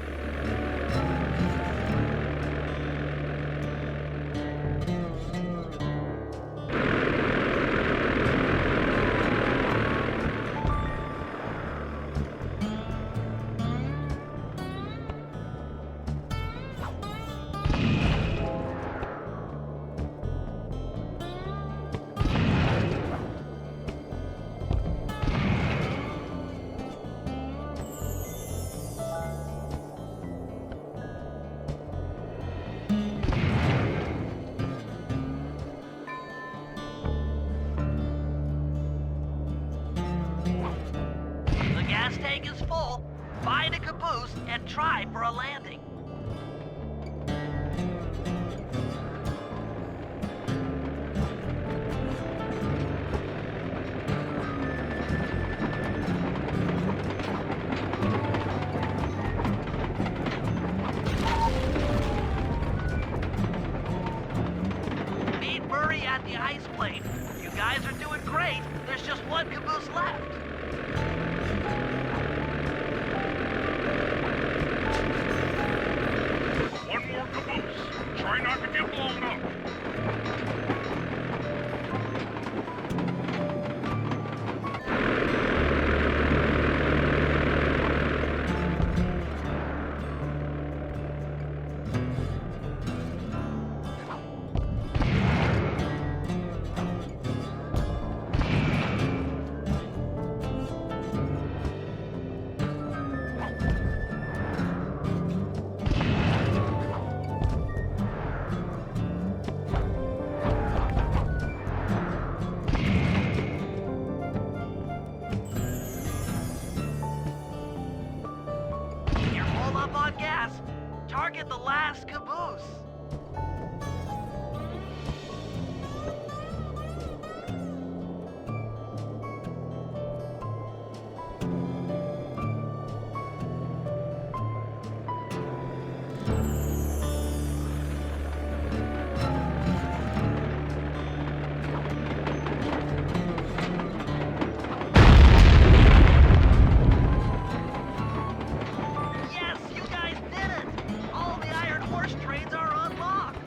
[SPEAKER 1] The gas tank is full. Find a caboose and try for a landing. Meet Murray at the ice plate. You guys are doing great. There's just one caboose left.
[SPEAKER 4] One more caboose. Try not to get blown up.
[SPEAKER 1] You're full up on gas. Target the last caboose. Yes, you guys did it! All the Iron Horse trains are unlocked!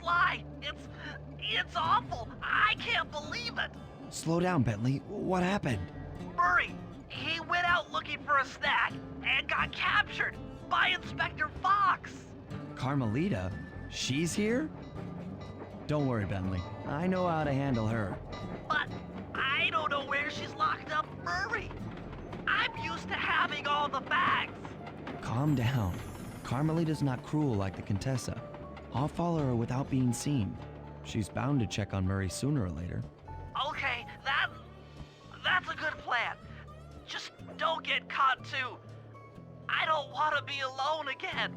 [SPEAKER 1] Sly, it's awful! I can't believe it!
[SPEAKER 2] Slow down, Bentley. What happened?
[SPEAKER 1] Murray, he went out looking for a snack and got captured by Inspector Fox!
[SPEAKER 2] Carmelita? She's here? Don't worry, Bentley. I know how to handle her.
[SPEAKER 1] But I don't know where she's locked up Murray. I'm used to having all the facts.
[SPEAKER 2] Calm down. Carmelita's not cruel like the Contessa. I'll follow her without being seen. She's bound to check on Murray sooner or later.
[SPEAKER 1] Okay, that's a good plan. Just don't get caught too. I don't want to be alone again.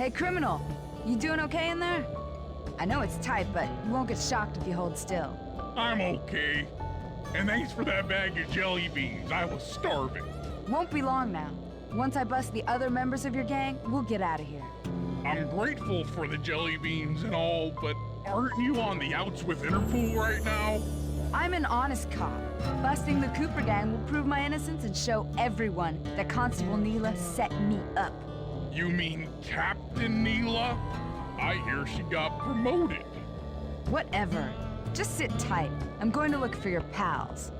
[SPEAKER 5] Hey, criminal, you doing okay in there? I know it's tight, but you won't get shocked if you hold still.
[SPEAKER 4] I'm okay. And thanks for that bag of jelly beans. I was starving.
[SPEAKER 5] Won't be long now. Once I bust the other members of your gang, we'll get out of here.
[SPEAKER 4] I'm grateful for the jelly beans and all, but aren't you on the outs with Interpol right now?
[SPEAKER 5] I'm an honest cop. Busting the Cooper gang will prove my innocence and show everyone that Constable Neela set me up.
[SPEAKER 4] You mean Captain Neela? I hear she got promoted.
[SPEAKER 5] Whatever. Just sit tight. I'm going to look for your pals.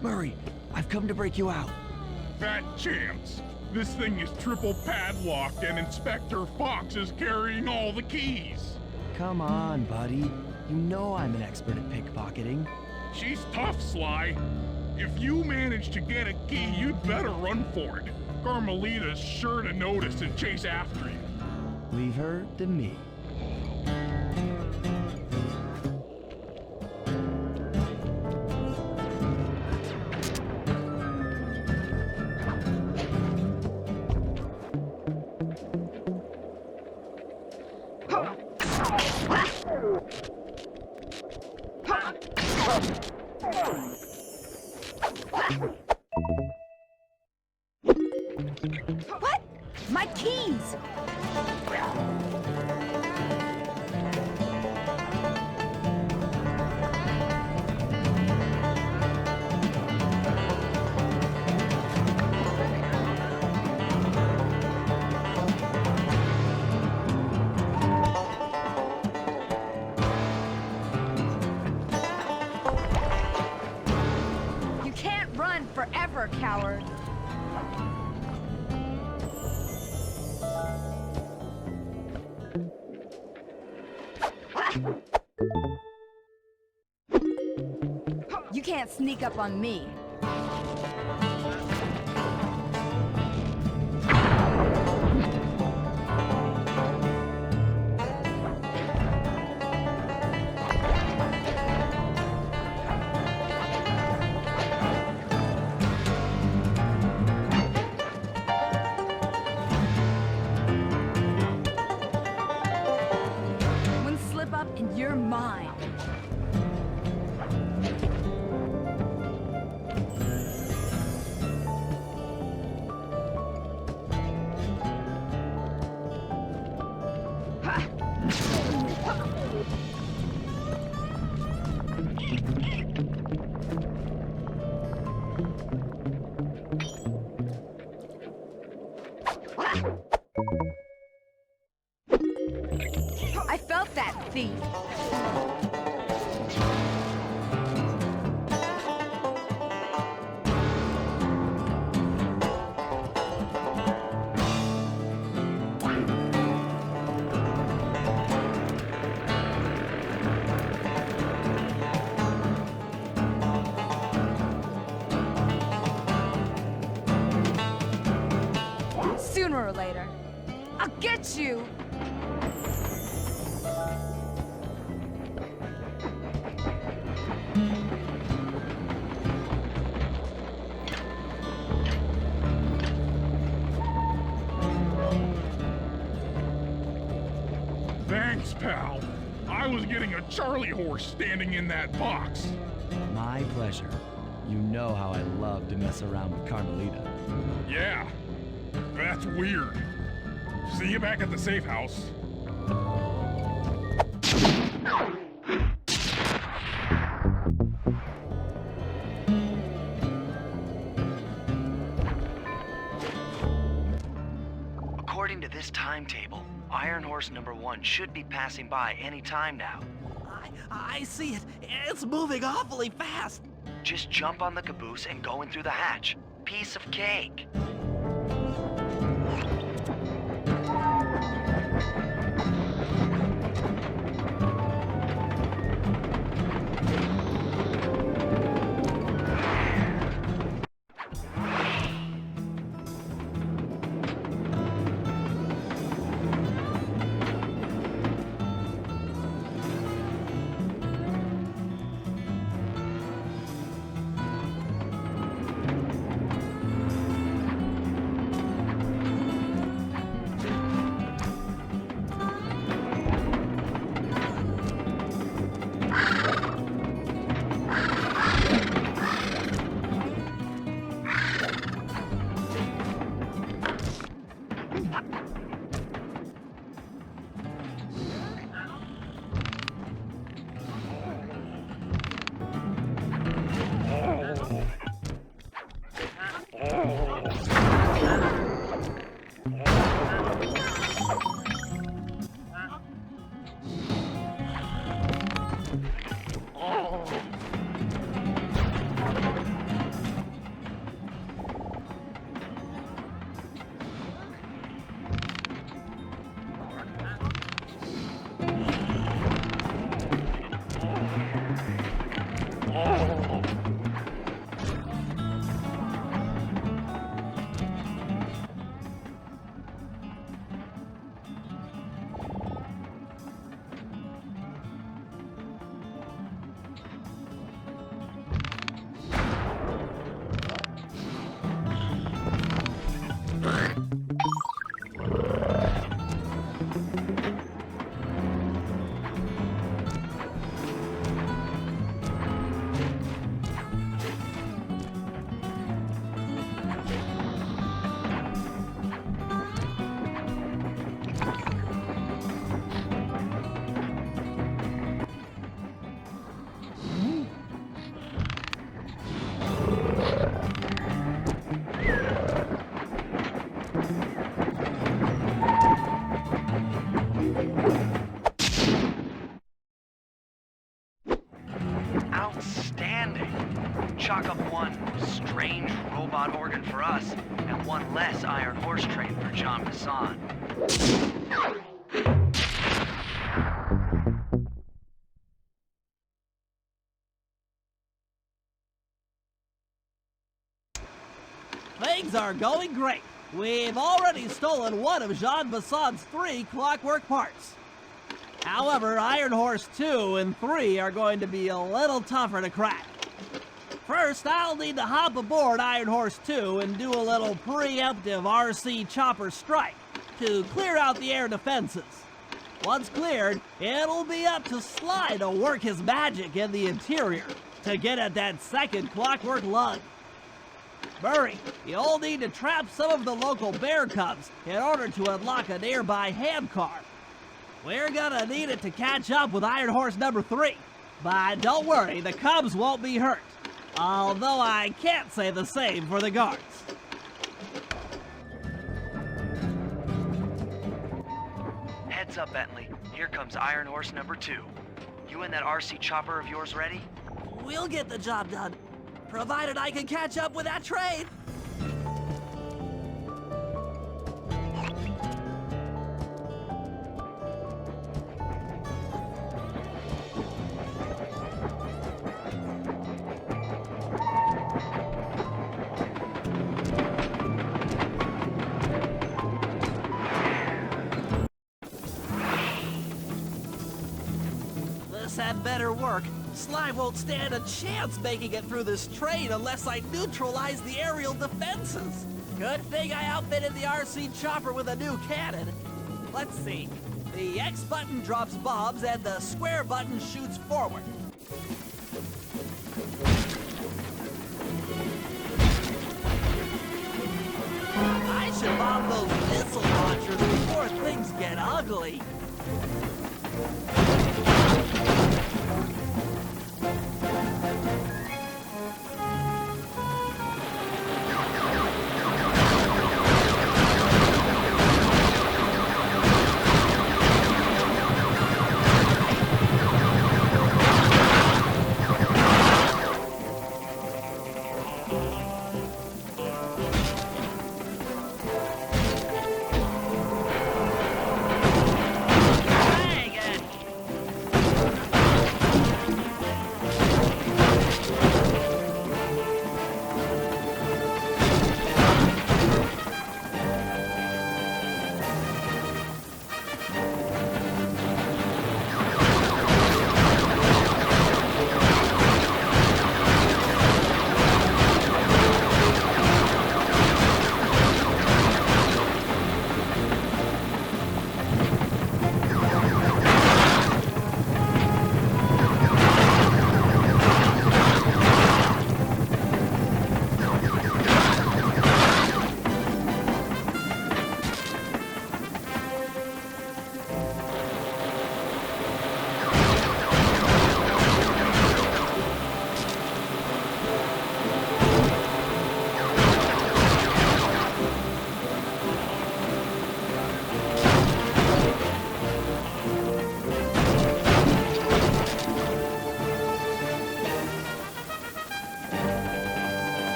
[SPEAKER 2] Murray, I've come to break you out.
[SPEAKER 4] Fat chance. This thing is triple padlocked and Inspector Fox is carrying all the keys.
[SPEAKER 2] Come on, buddy. You know I'm an expert at pickpocketing.
[SPEAKER 4] She's tough, Sly. If you manage to get a key, you'd better run for it. Carmelita's sure to notice and chase after you.
[SPEAKER 2] Leave her to me.
[SPEAKER 5] What? My keys! You can't run forever, coward. You can't sneak up on me. One slip up and you're mine. I felt that, thief. Sooner or later, I'll get you!
[SPEAKER 4] Thanks, pal. I was getting a Charlie horse standing in that box.
[SPEAKER 2] My pleasure. You know how I love to mess around with Carmelita.
[SPEAKER 4] Yeah, that's weird. See you back at the safe house.
[SPEAKER 13] According to this timetable, Iron Horse number 1 should be passing by any time now.
[SPEAKER 6] I see it. It's moving awfully fast.
[SPEAKER 13] Just jump on the caboose and go in through the hatch. Piece of cake. chalk up one strange robot organ for us and one less Iron Horse train for John Bassan.
[SPEAKER 6] Things are going great. We've already stolen one of Jean Bassan's 3 clockwork parts. However, Iron Horse 2 and 3 are going to be a little tougher to crack. First, I'll need to hop aboard Iron Horse 2 and do a little preemptive RC chopper strike to clear out the air defenses. Once cleared, it'll be up to Sly to work his magic in the interior to get at that second clockwork lug. Murray, you'll need to trap some of the local bear cubs in order to unlock a nearby hand car. We're gonna need it to catch up with Iron Horse number 3, but don't worry, the cubs won't be hurt. Although I can't say the same for the guards.
[SPEAKER 13] Heads up, Bentley. Here comes Iron Horse number 2. You and that RC chopper of yours ready?
[SPEAKER 6] We'll get the job done, provided I can catch up with that train. This had better work. Sly won't stand a chance making it through this train unless I neutralize the aerial defenses. Good thing I outfitted the RC chopper with a new cannon. Let's see. The X button drops bombs and the square button shoots forward. I should bomb those missile launchers before things get ugly.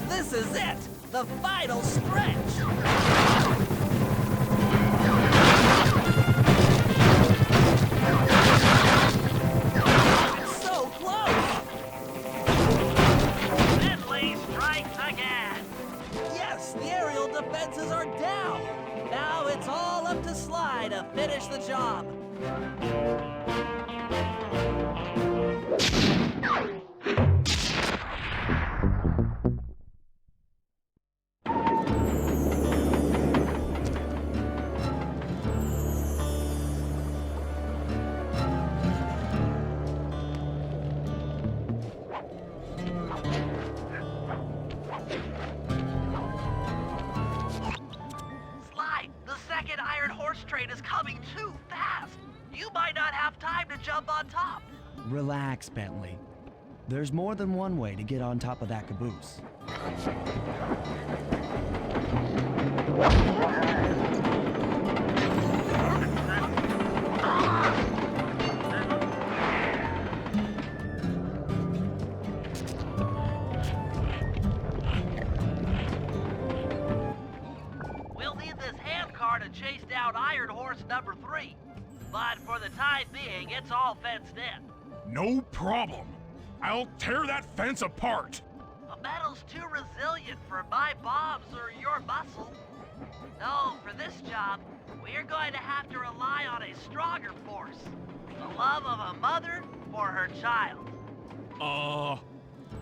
[SPEAKER 6] This is it! The final stretch! It's so close!
[SPEAKER 1] Bentley strikes again!
[SPEAKER 6] Yes, the aerial defenses are down! Now it's all up to Sly to finish the job.
[SPEAKER 1] Sly, the second Iron Horse train is coming
[SPEAKER 2] Relax, Bentley. There's more than one way to get on top of that caboose.
[SPEAKER 1] We'll need this handcar to chase down Iron Horse number 3. But for the time being, it's all fenced in.
[SPEAKER 4] No problem. I'll tear that fence apart.
[SPEAKER 1] The metal's too resilient for my bombs or your muscle. No, for this job, we're going to have to rely on a stronger force. The love of a mother for her child.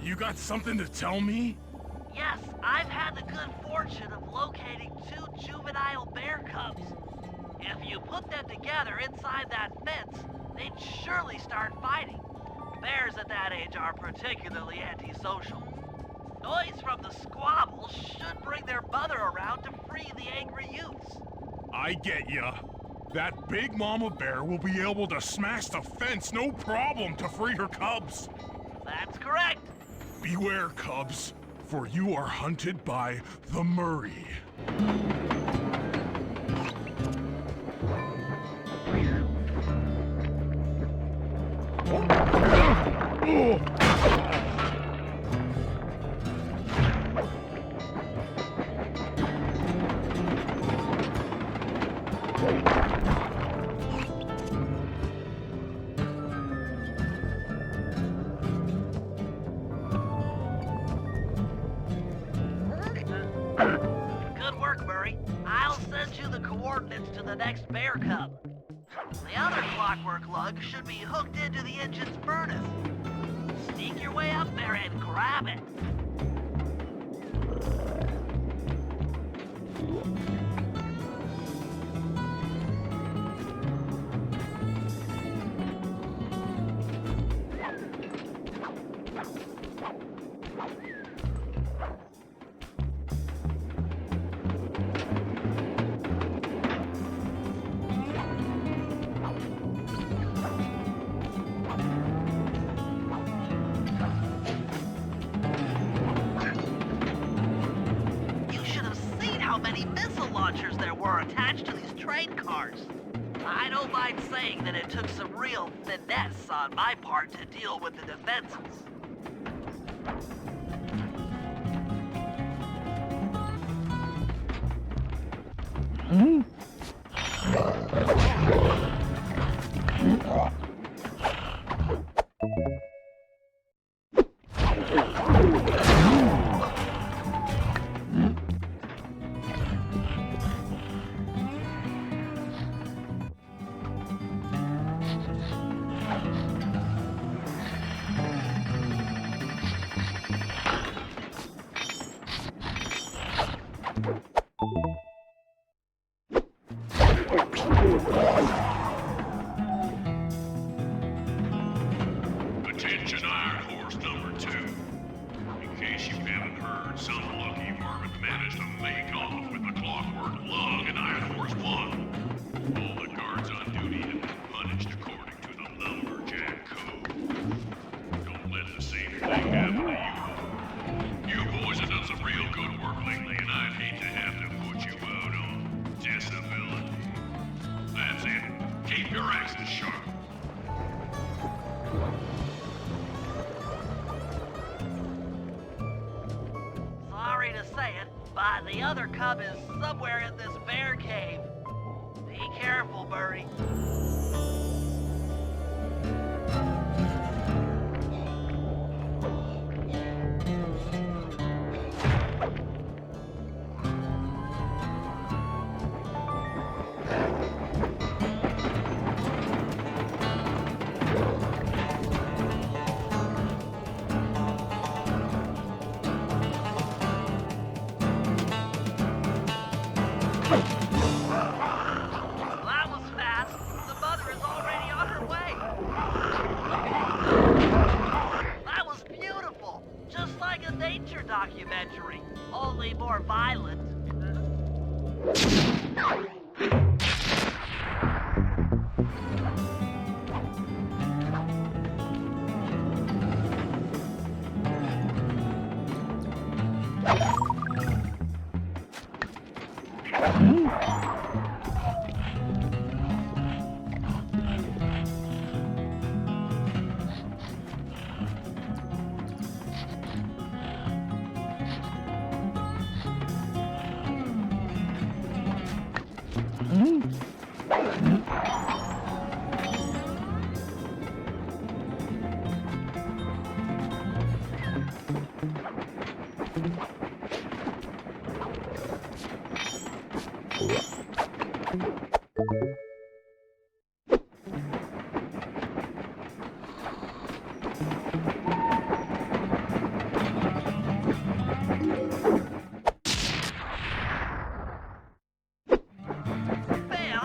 [SPEAKER 4] You got something to tell me?
[SPEAKER 1] Yes, I've had the good fortune of locating 2 juvenile bear cubs. If you put them together inside that fence, they'd surely start fighting. Bears at that age are particularly antisocial. Noise from the squabbles should bring their mother around to free the angry youths.
[SPEAKER 4] I get ya. That big mama bear will be able to smash the fence no problem to free her cubs.
[SPEAKER 1] That's correct.
[SPEAKER 4] Beware, cubs, for you are hunted by the Murray.
[SPEAKER 1] Good work, Murray. I'll send you the coordinates to the next bear cub. The other clockwork lug should be hooked into the engine's furnace. Sneak your way up there and grab it. How many missile launchers there were attached to these train cars. I don't mind saying that it took some real finesse on my part to deal with the defenses.
[SPEAKER 10] Attention Iron Horse number 2. In case you haven't heard, some lucky varmint managed to make off with the clockwork lug in Iron Horse 1. All the guards on duty have been punished according to the lumberjack code. Don't let the same thing happen to you. You boys have done some real good work lately, and I'd hate to have to put you out on disability. That's it. Keep your axes sharp.
[SPEAKER 1] Sorry to say it, but the other cub is somewhere in this bear cave. Be careful, Murray. That was fast. The mother is already on her way. That was beautiful. Just like a nature documentary, only more violent.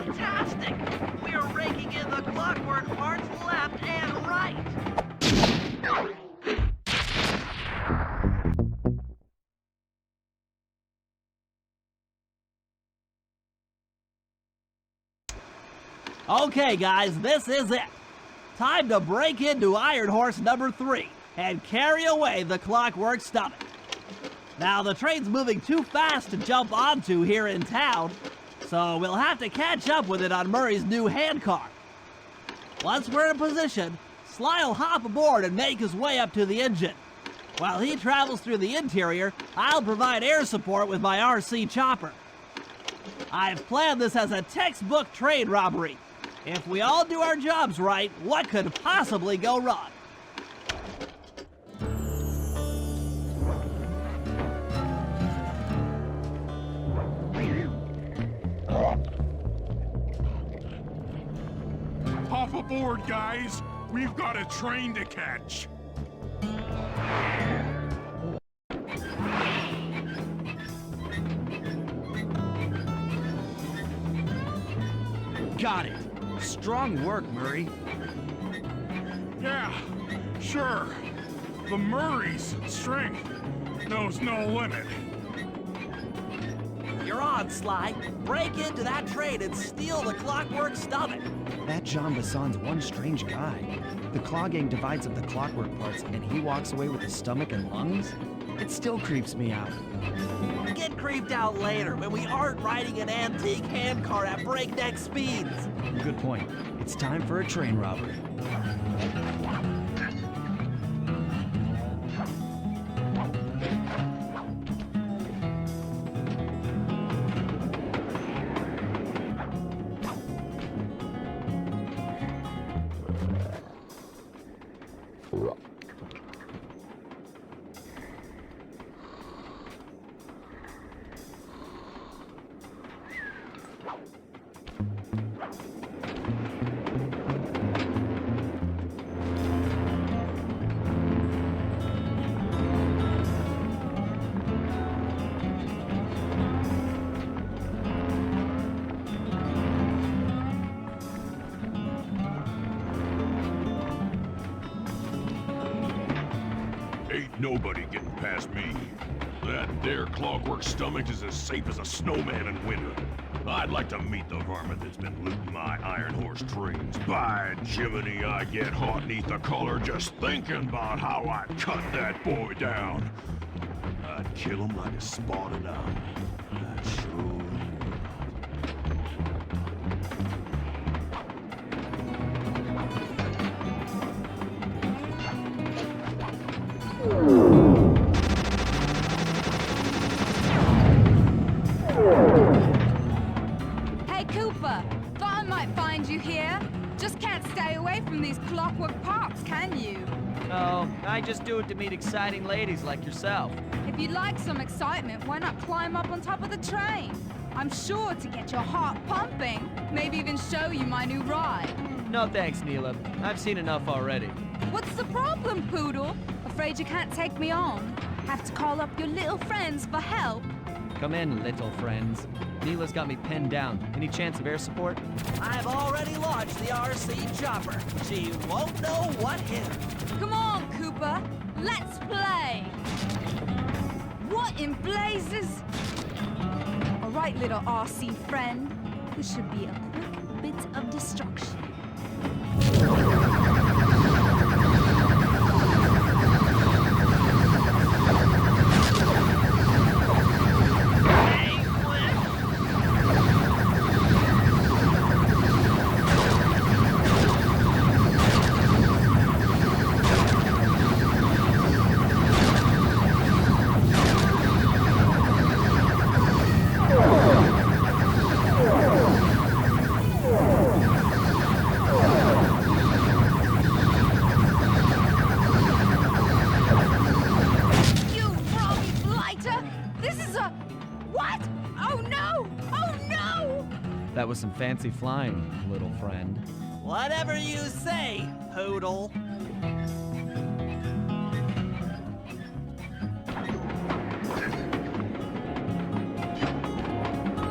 [SPEAKER 1] Fantastic! We're raking in the clockwork parts left and right.
[SPEAKER 6] Okay, guys, this is it. Time to break into Iron Horse number 3 and carry away the clockwork stomach. Now, the train's moving too fast to jump onto here in town, so we'll have to catch up with it on Murray's new handcar. Once we're in position, Sly'll hop aboard and make his way up to the engine. While he travels through the interior, I'll provide air support with my RC chopper. I've planned this as a textbook train robbery. If we all do our jobs right, what could possibly go wrong?
[SPEAKER 4] Hop aboard, guys. We've got a train to catch.
[SPEAKER 2] Got it. Strong work, Murray.
[SPEAKER 4] Yeah, sure. The Murray's strength knows no limit.
[SPEAKER 6] You're on, Sly. Break into that train and steal the clockwork stomach.
[SPEAKER 2] That Jean Basson's one strange guy. The Claw Gang divides up the clockwork parts and he walks away with the stomach and lungs? It still creeps me out.
[SPEAKER 6] Get creeped out later when we aren't riding an antique handcar at breakneck speeds.
[SPEAKER 2] Good point. It's time for a train robbery.
[SPEAKER 12] Nobody getting past me. That there clockwork stomach is as safe as a snowman in winter. I'd like to meet the varmint that's been looting my Iron Horse trains. By Jiminy, I get hot neath the collar just thinking about how I'd cut that boy down. I'd kill him like a spotted owl. I sure would.
[SPEAKER 5] Hey, Cooper. Thought I might find you here. Just can't stay away from these clockwork parks, can you?
[SPEAKER 14] Oh, I just do it to meet exciting ladies like yourself.
[SPEAKER 5] If you'd like some excitement, why not climb up on top of the train? I'm sure to get your heart pumping. Maybe even show you my new ride.
[SPEAKER 14] No thanks, Neela. I've seen enough already.
[SPEAKER 5] What's the problem, Poodle? Afraid you can't take me on? Have to call up your little friends for help?
[SPEAKER 14] Come in, little friends. Neela's got me pinned down. Any chance of air support?
[SPEAKER 6] I've already launched the RC chopper. She won't know what hit her.
[SPEAKER 5] Come on, Cooper. Let's play. What in blazes? All right, little RC friend. This should be a quick bit of destruction.
[SPEAKER 14] That was some fancy flying, little friend.
[SPEAKER 6] Whatever you say, Poodle.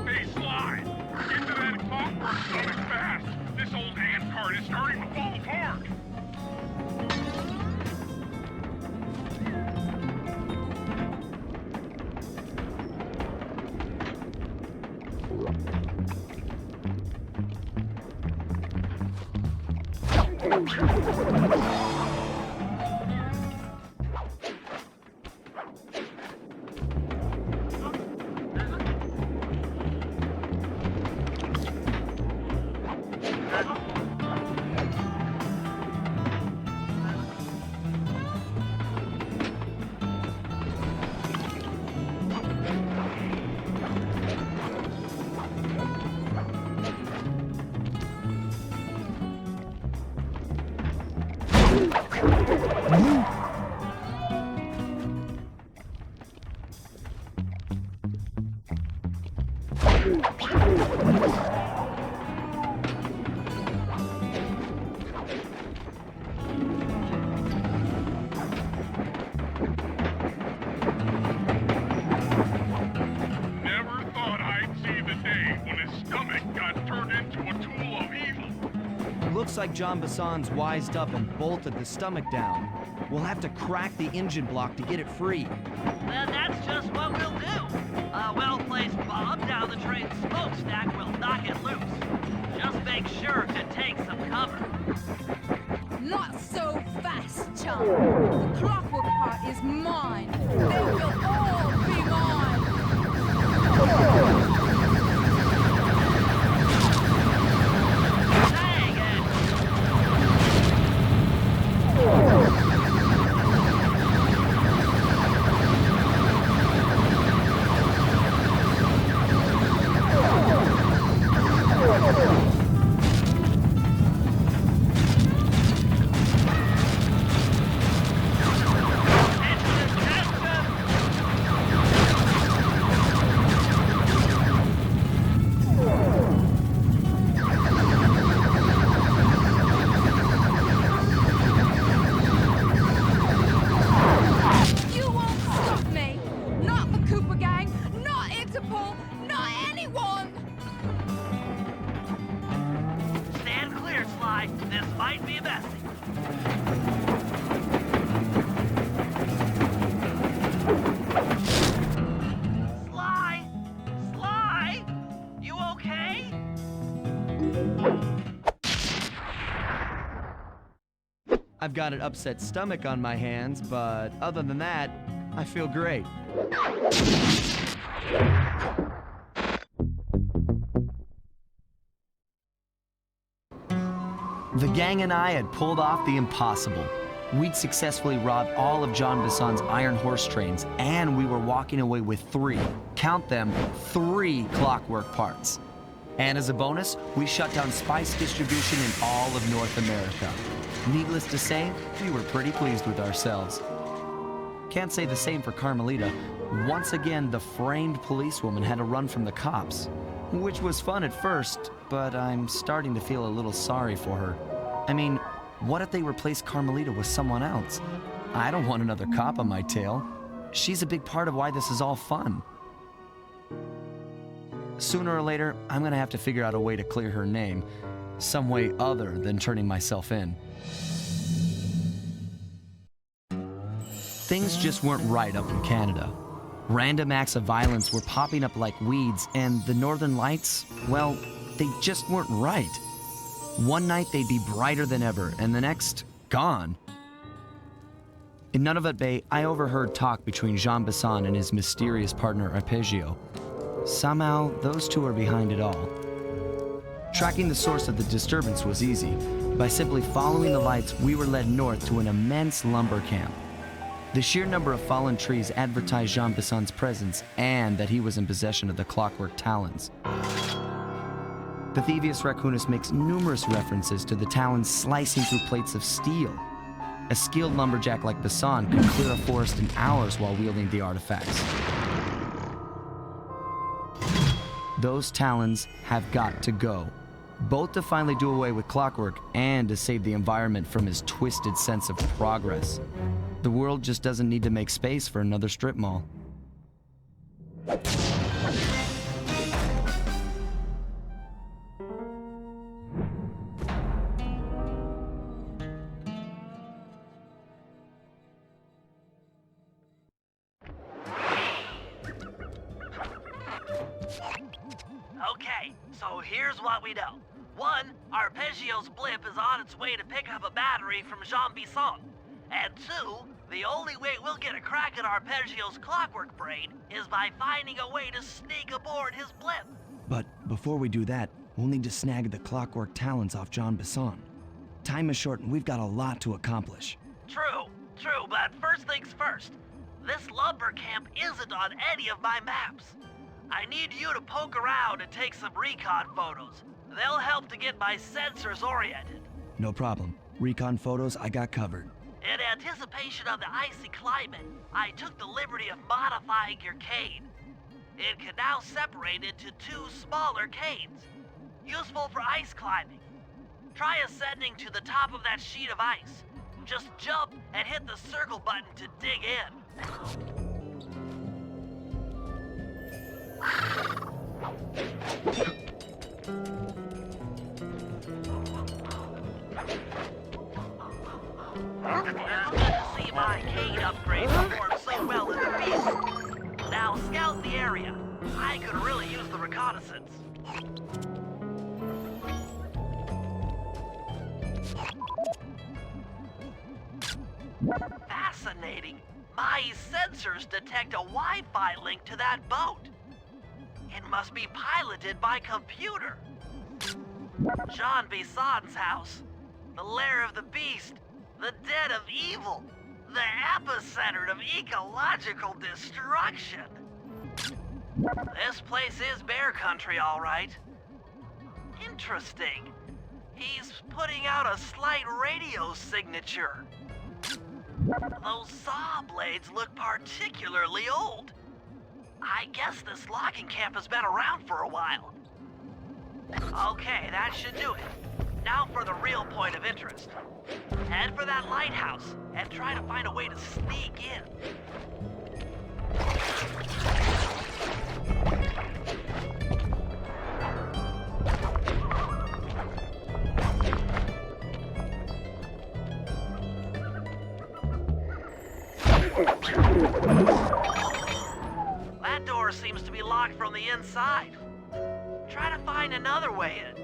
[SPEAKER 4] Hey, Sly! Get to that clockwork stomach fast! This old ant cart is starting to fall apart! Never thought I'd see the day when his stomach got turned into a tool of evil.
[SPEAKER 2] Looks like John Bassan's wised up and bolted the stomach down. We'll have to crack the engine block to get it free.
[SPEAKER 1] Then that's just what we'll do. A well-placed bomb down the train's smokestack will knock it loose. Just make sure to take some cover.
[SPEAKER 5] Not so fast, chum. The clockwork part is mine. They will all be mine. You won't stop me. Not the Cooper Gang, not Interpol, not anyone.
[SPEAKER 1] Stand clear, Sly. This might be messy. Sly! Sly! You okay?
[SPEAKER 2] I've got an upset stomach on my hands, but other than that, I feel great. The gang and I had pulled off the impossible. We'd successfully robbed all of John Bassan's iron horse trains, and we were walking away with 3, count them, 3 clockwork parts. And as a bonus, we shut down spice distribution in all of North America. Needless to say, we were pretty pleased with ourselves. Can't say the same for Carmelita. Once again, the framed policewoman had to run from the cops, which was fun at first, but I'm starting to feel a little sorry for her. I mean, what if they replaced Carmelita with someone else? I don't want another cop on my tail. She's a big part of why this is all fun. Sooner or later, I'm gonna have to figure out a way to clear her name, some way other than turning myself in. Things just weren't right up in Canada. Random acts of violence were popping up like weeds, and the Northern Lights, well, they just weren't right. One night they'd be brighter than ever, and the next, gone. In Nunavut Bay, I overheard talk between Jean Bassan and his mysterious partner Arpeggio. Somehow, those two are behind it all. Tracking the source of the disturbance was easy. By simply following the lights, we were led north to an immense lumber camp. The sheer number of fallen trees advertised Jean Bassan's presence and that he was in possession of the clockwork talons. The Thievius Raccoonus makes numerous references to the talons slicing through plates of steel. A skilled lumberjack like Bassan could clear a forest in hours while wielding the artifacts. Those talons have got to go, both to finally do away with clockwork and to save the environment from his twisted sense of progress. The world just doesn't need to make space for another strip mall.
[SPEAKER 1] Okay, so here's what we know. 1, Arpeggio's blip is on its way to pick up a battery from Jean Bisson. And 2, the only way we'll get a crack at Arpeggio's clockwork brain is by finding a way to sneak aboard his blip.
[SPEAKER 2] But before we do that, we'll need to snag the clockwork talons off Jean Bisson. Time is short and we've got a lot to accomplish.
[SPEAKER 1] True, but first things first. This lumber camp isn't on any of my maps. I need you to poke around and take some recon photos. They'll help to get my sensors oriented.
[SPEAKER 2] No problem. Recon photos I got covered.
[SPEAKER 1] In anticipation of the icy climate, I took the liberty of modifying your cane. It can now separate into 2 smaller canes, useful for ice climbing. Try ascending to the top of that sheet of ice. Just jump and hit the circle button to dig in. It's good to see my cane upgrade perform so well in the field. Now scout the area. I could really use the reconnaissance. Fascinating. My sensors detect a Wi-Fi link to that boat. It must be piloted by computer. Jean Bisson's house. The lair of the beast. The den of evil. The epicenter of ecological destruction. This place is bear country, all right. Interesting. He's putting out a slight radio signature. Those saw blades look particularly old. I guess this logging camp has been around for a while. Okay, that should do it. Now for the real point of interest. Head for that lighthouse and try to find a way to sneak in. That door seems to be locked from the inside. Try to find another way in.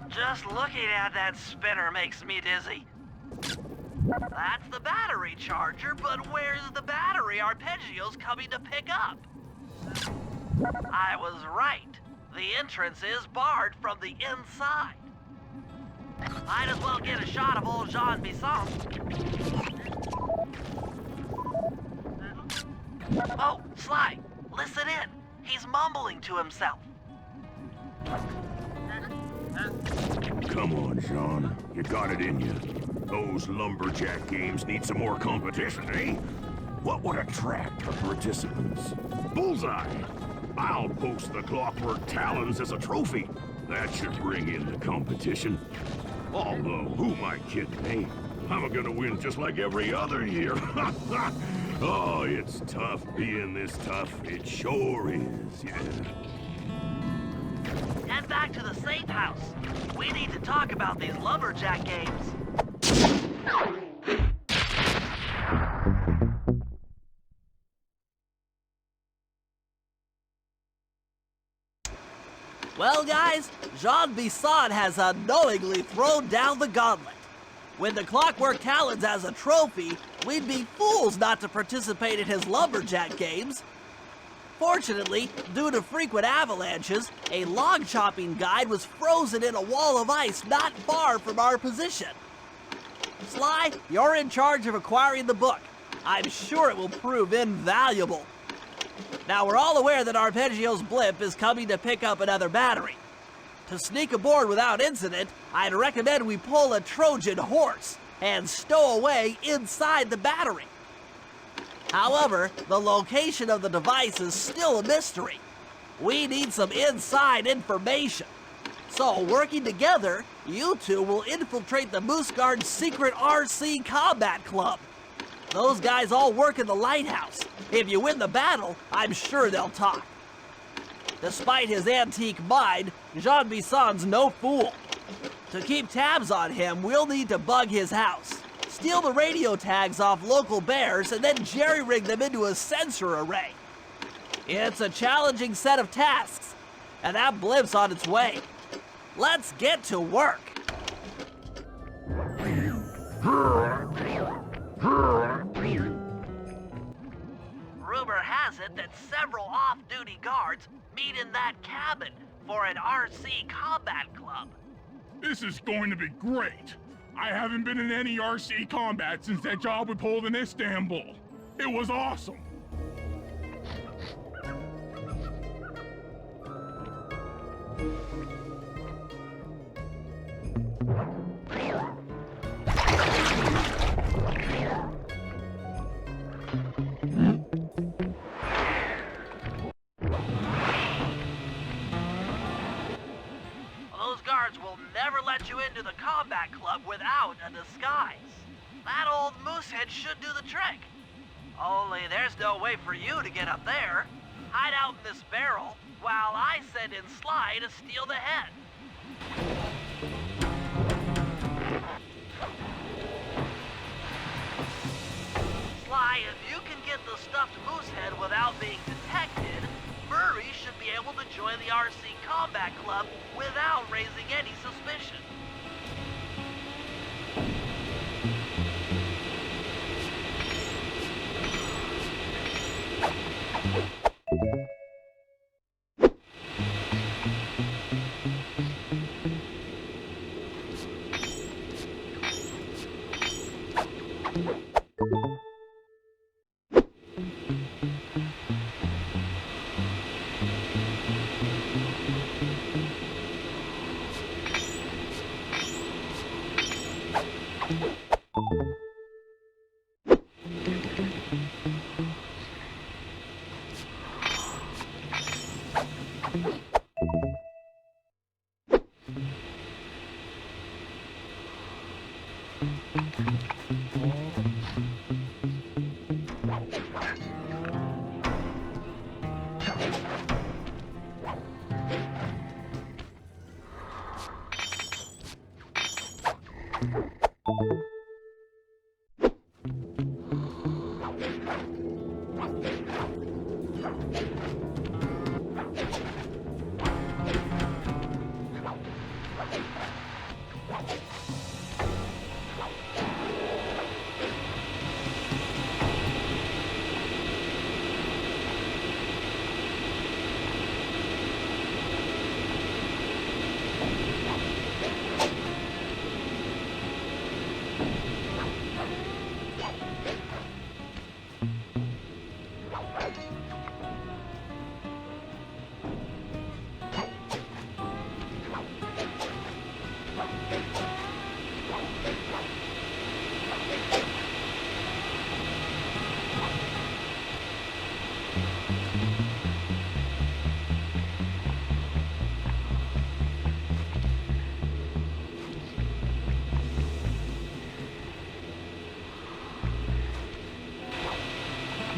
[SPEAKER 1] Just looking at that spinner makes me dizzy. That's the battery charger, but where's the battery Arpeggio's coming to pick up? I was right. The entrance is barred from the inside. Might as well get a shot of old Jean Bisson. Oh, Sly, listen in. He's mumbling to himself.
[SPEAKER 12] Come on, Jean. You got it in you. Those lumberjack games need some more competition, eh? What would attract the participants? Bullseye! I'll post the clockwork talons as a trophy. That should bring in the competition. Although, who am I kidding, eh? I'm gonna win just like every other year. Oh, it's tough being this tough. It sure is, yeah.
[SPEAKER 1] Head back to the safe house. We need to talk about these lumberjack games.
[SPEAKER 6] Well, guys, Jean Bisson has unknowingly thrown down the gauntlet. With the clockwork talons as a trophy, we'd be fools not to participate in his lumberjack games. Fortunately, due to frequent avalanches, a log chopping guide was frozen in a wall of ice not far from our position. Sly, you're in charge of acquiring the book. I'm sure it will prove invaluable. Now, we're all aware that Arpeggio's blimp is coming to pick up another battery. To sneak aboard without incident, I'd recommend we pull a Trojan horse and stow away inside the battery. However, the location of the device is still a mystery. We need some inside information. So, working together, you two will infiltrate the Moose Guard's secret RC Combat Club. Those guys all work in the lighthouse. If you win the battle, I'm sure they'll talk. Despite his antique mind, Jean Bisson's no fool. To keep tabs on him, we'll need to bug his house, steal the radio tags off local bears, and then jerry-rig them into a sensor array. It's a challenging set of tasks, and that blimp's on its way. Let's get to work.
[SPEAKER 1] Rumor has it that several off-duty guards meet in that cabin for an RC combat club.
[SPEAKER 4] This is going to be great. I haven't been in any RC combat since that job we pulled in Istanbul. It was awesome.
[SPEAKER 1] Those guards will never let you into the combat club without a disguise. That old moosehead should do the trick. Only there's no way for you to get up there. Hide out in this barrel while I send in Sly to steal the head. Sly, if you can get the stuffed moosehead without being detected, Murray should be able to join the RC Combat Club without raising any suspicion.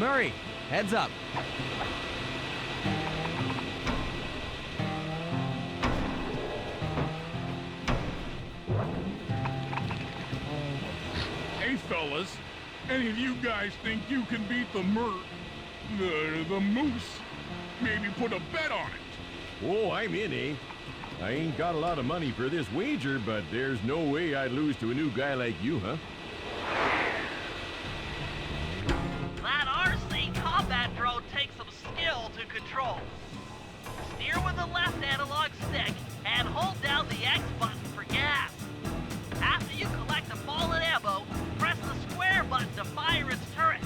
[SPEAKER 14] Murray, heads up.
[SPEAKER 4] Hey, fellas, any of you guys think you can beat the moose? Maybe put a bet on it.
[SPEAKER 20] Oh, I'm in, eh? I ain't got a lot of money for this wager, but there's no way I'd lose to a new guy like you, huh?
[SPEAKER 1] That RC combat drone takes some skill to control. Steer with the left analog stick and hold down the X button for gas. After you collect the fallen ammo, press the square button to fire its turret.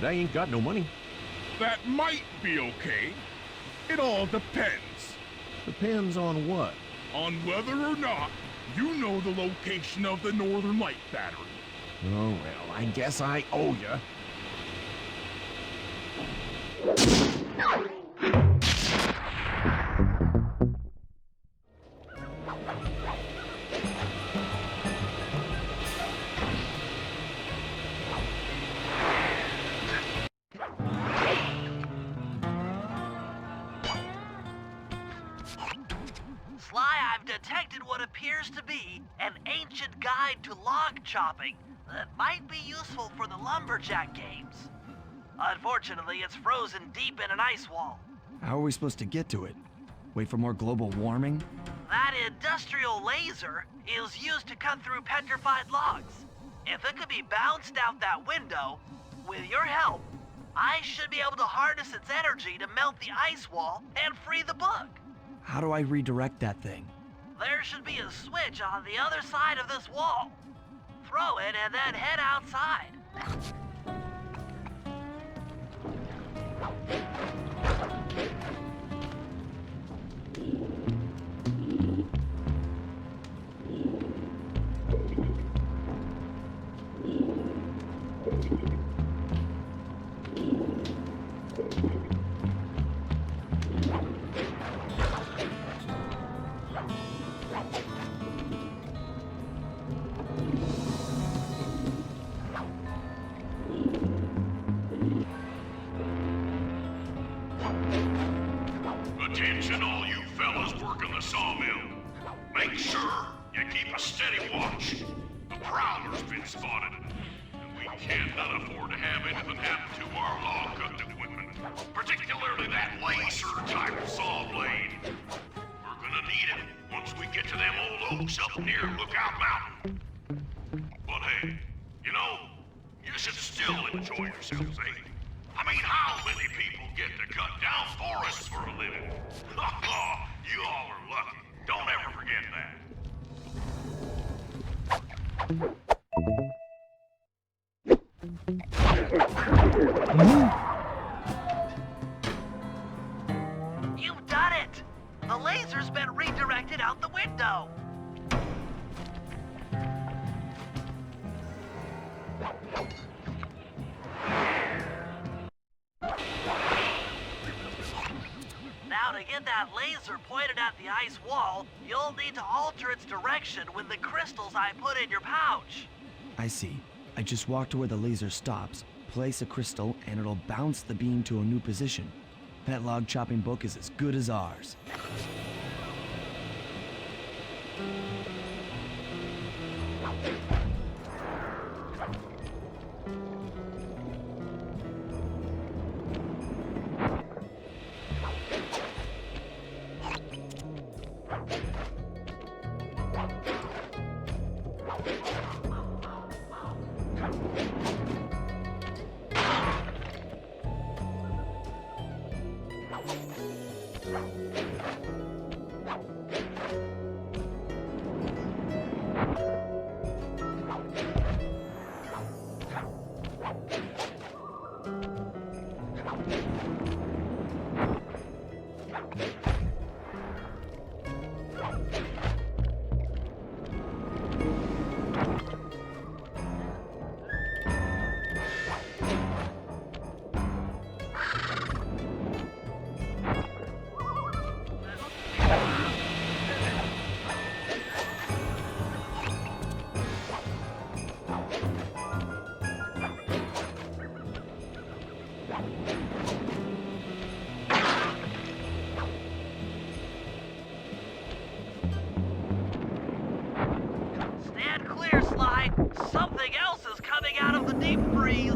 [SPEAKER 20] I ain't got no money.
[SPEAKER 4] That might be okay. It all depends.
[SPEAKER 20] Depends on what?
[SPEAKER 4] On whether or not you know the location of the Northern Light Battery.
[SPEAKER 20] Oh, well, I guess I owe ya.
[SPEAKER 1] Sly, I've detected what appears to be an ancient guide to log chopping that might be useful for the lumberjack games. Unfortunately, it's frozen deep in an ice wall.
[SPEAKER 2] How are we supposed to get to it? Wait for more global warming?
[SPEAKER 1] That industrial laser is used to cut through petrified logs. If it could be bounced out that window, with your help, I should be able to harness its energy to melt the ice wall and free the bug.
[SPEAKER 2] How do I redirect that thing?
[SPEAKER 1] There should be a switch on the other side of this wall. Throw it and then head outside.
[SPEAKER 10] Attention all you fellas working the sawmill. Make sure you keep a steady watch. The prowler's been spotted, and we cannot afford to have anything happen to our log cutting equipment, particularly that laser-type saw blade. We're gonna need it once we get to them old oaks up near Lookout Mountain. But hey, you know, you should still enjoy yourselves, eh? I mean, how many people get to cut down forests for a living? You all are lucky. Don't ever forget that.
[SPEAKER 1] You've done it! The laser's been redirected out the window. Now to get that laser pointed at the ice wall, you'll need to alter its direction with the crystals I put in your pouch.
[SPEAKER 2] I see. I just walk to where the laser stops, place a crystal, and it'll bounce the beam to a new position. That log chopping book is as good as ours.
[SPEAKER 1] Stand clear, Sly. Something else is coming out of the deep freeze.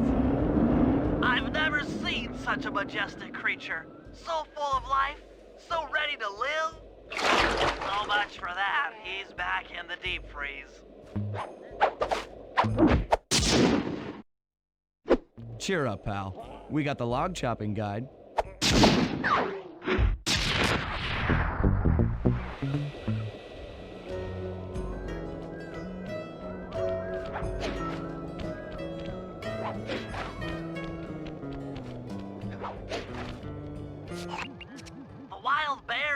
[SPEAKER 1] I've never seen such a majestic creature. So full of life, so ready to live. So much for that. He's back in the deep freeze.
[SPEAKER 2] Cheer up, pal. We got the log chopping guide.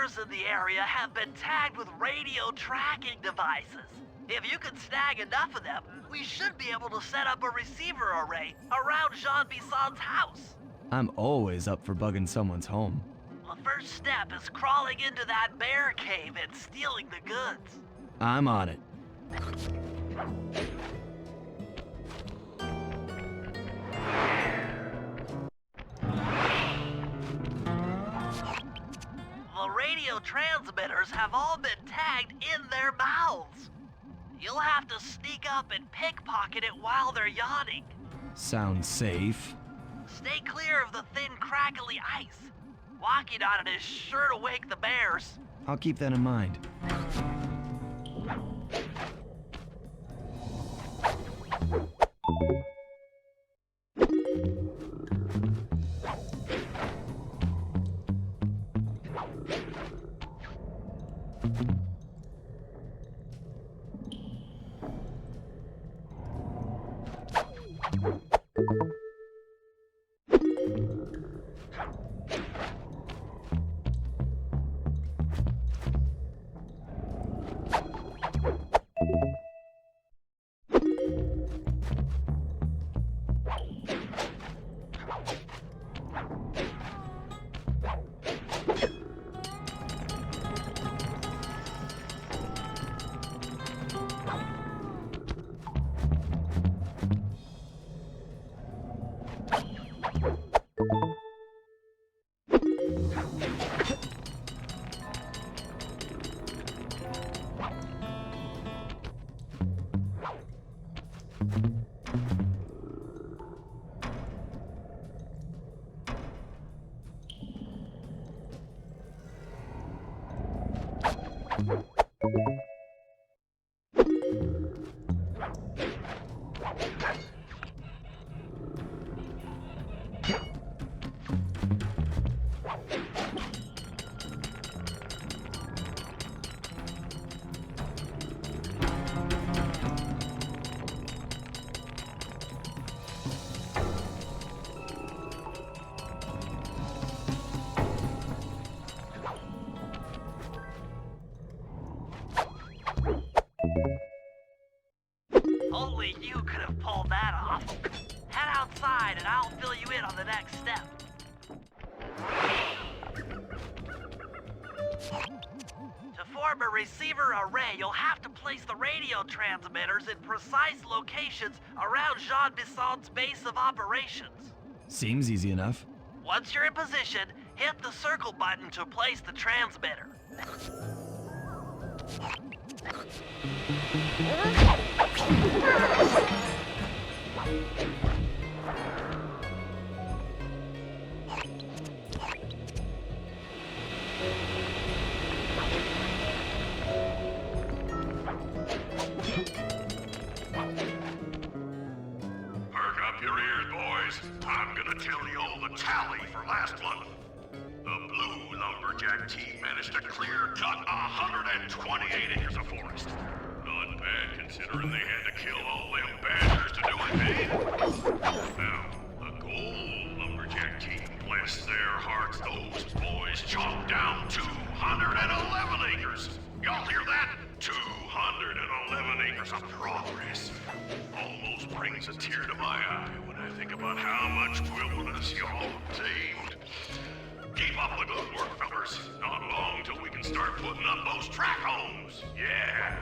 [SPEAKER 1] bears in the area have been tagged with radio tracking devices. If you can snag enough of them, we should be able to set up a receiver array around Jean Bisson's house.
[SPEAKER 14] I'm always up for bugging someone's home.
[SPEAKER 1] The first step is crawling into that bear cave and stealing the goods.
[SPEAKER 14] I'm on it.
[SPEAKER 1] The radio transmitters have all been tagged in their mouths. You'll have to sneak up and pickpocket it while they're yawning.
[SPEAKER 14] Sounds safe.
[SPEAKER 1] Stay clear of the thin, crackly ice. Walking on it is sure to wake the bears.
[SPEAKER 14] I'll keep that in mind.
[SPEAKER 1] Only you could have pulled that off. Head outside and I'll fill you in on the next step. To form a receiver array, you'll have to place the radio transmitters in precise locations around Jean Bisson's base of operations.
[SPEAKER 14] Seems easy enough.
[SPEAKER 1] Once you're in position, hit the circle button to place the transmitter.
[SPEAKER 10] Perk up your ears, boys. I'm gonna tell you all the tally for last month. The Blue Lumberjack team managed to clear-cut 128 acres of forest. Not bad, considering they had to kill all them badgers to do it, eh? Now, the Gold Lumberjack team, bless their hearts, those boys chopped down 211 acres. Y'all hear that? 211 acres of progress. Almost brings a tear to my eye when I think about how much wilderness y'all saved. Keep up the good work, fellas. Not long till we can start putting up those track homes. Yeah.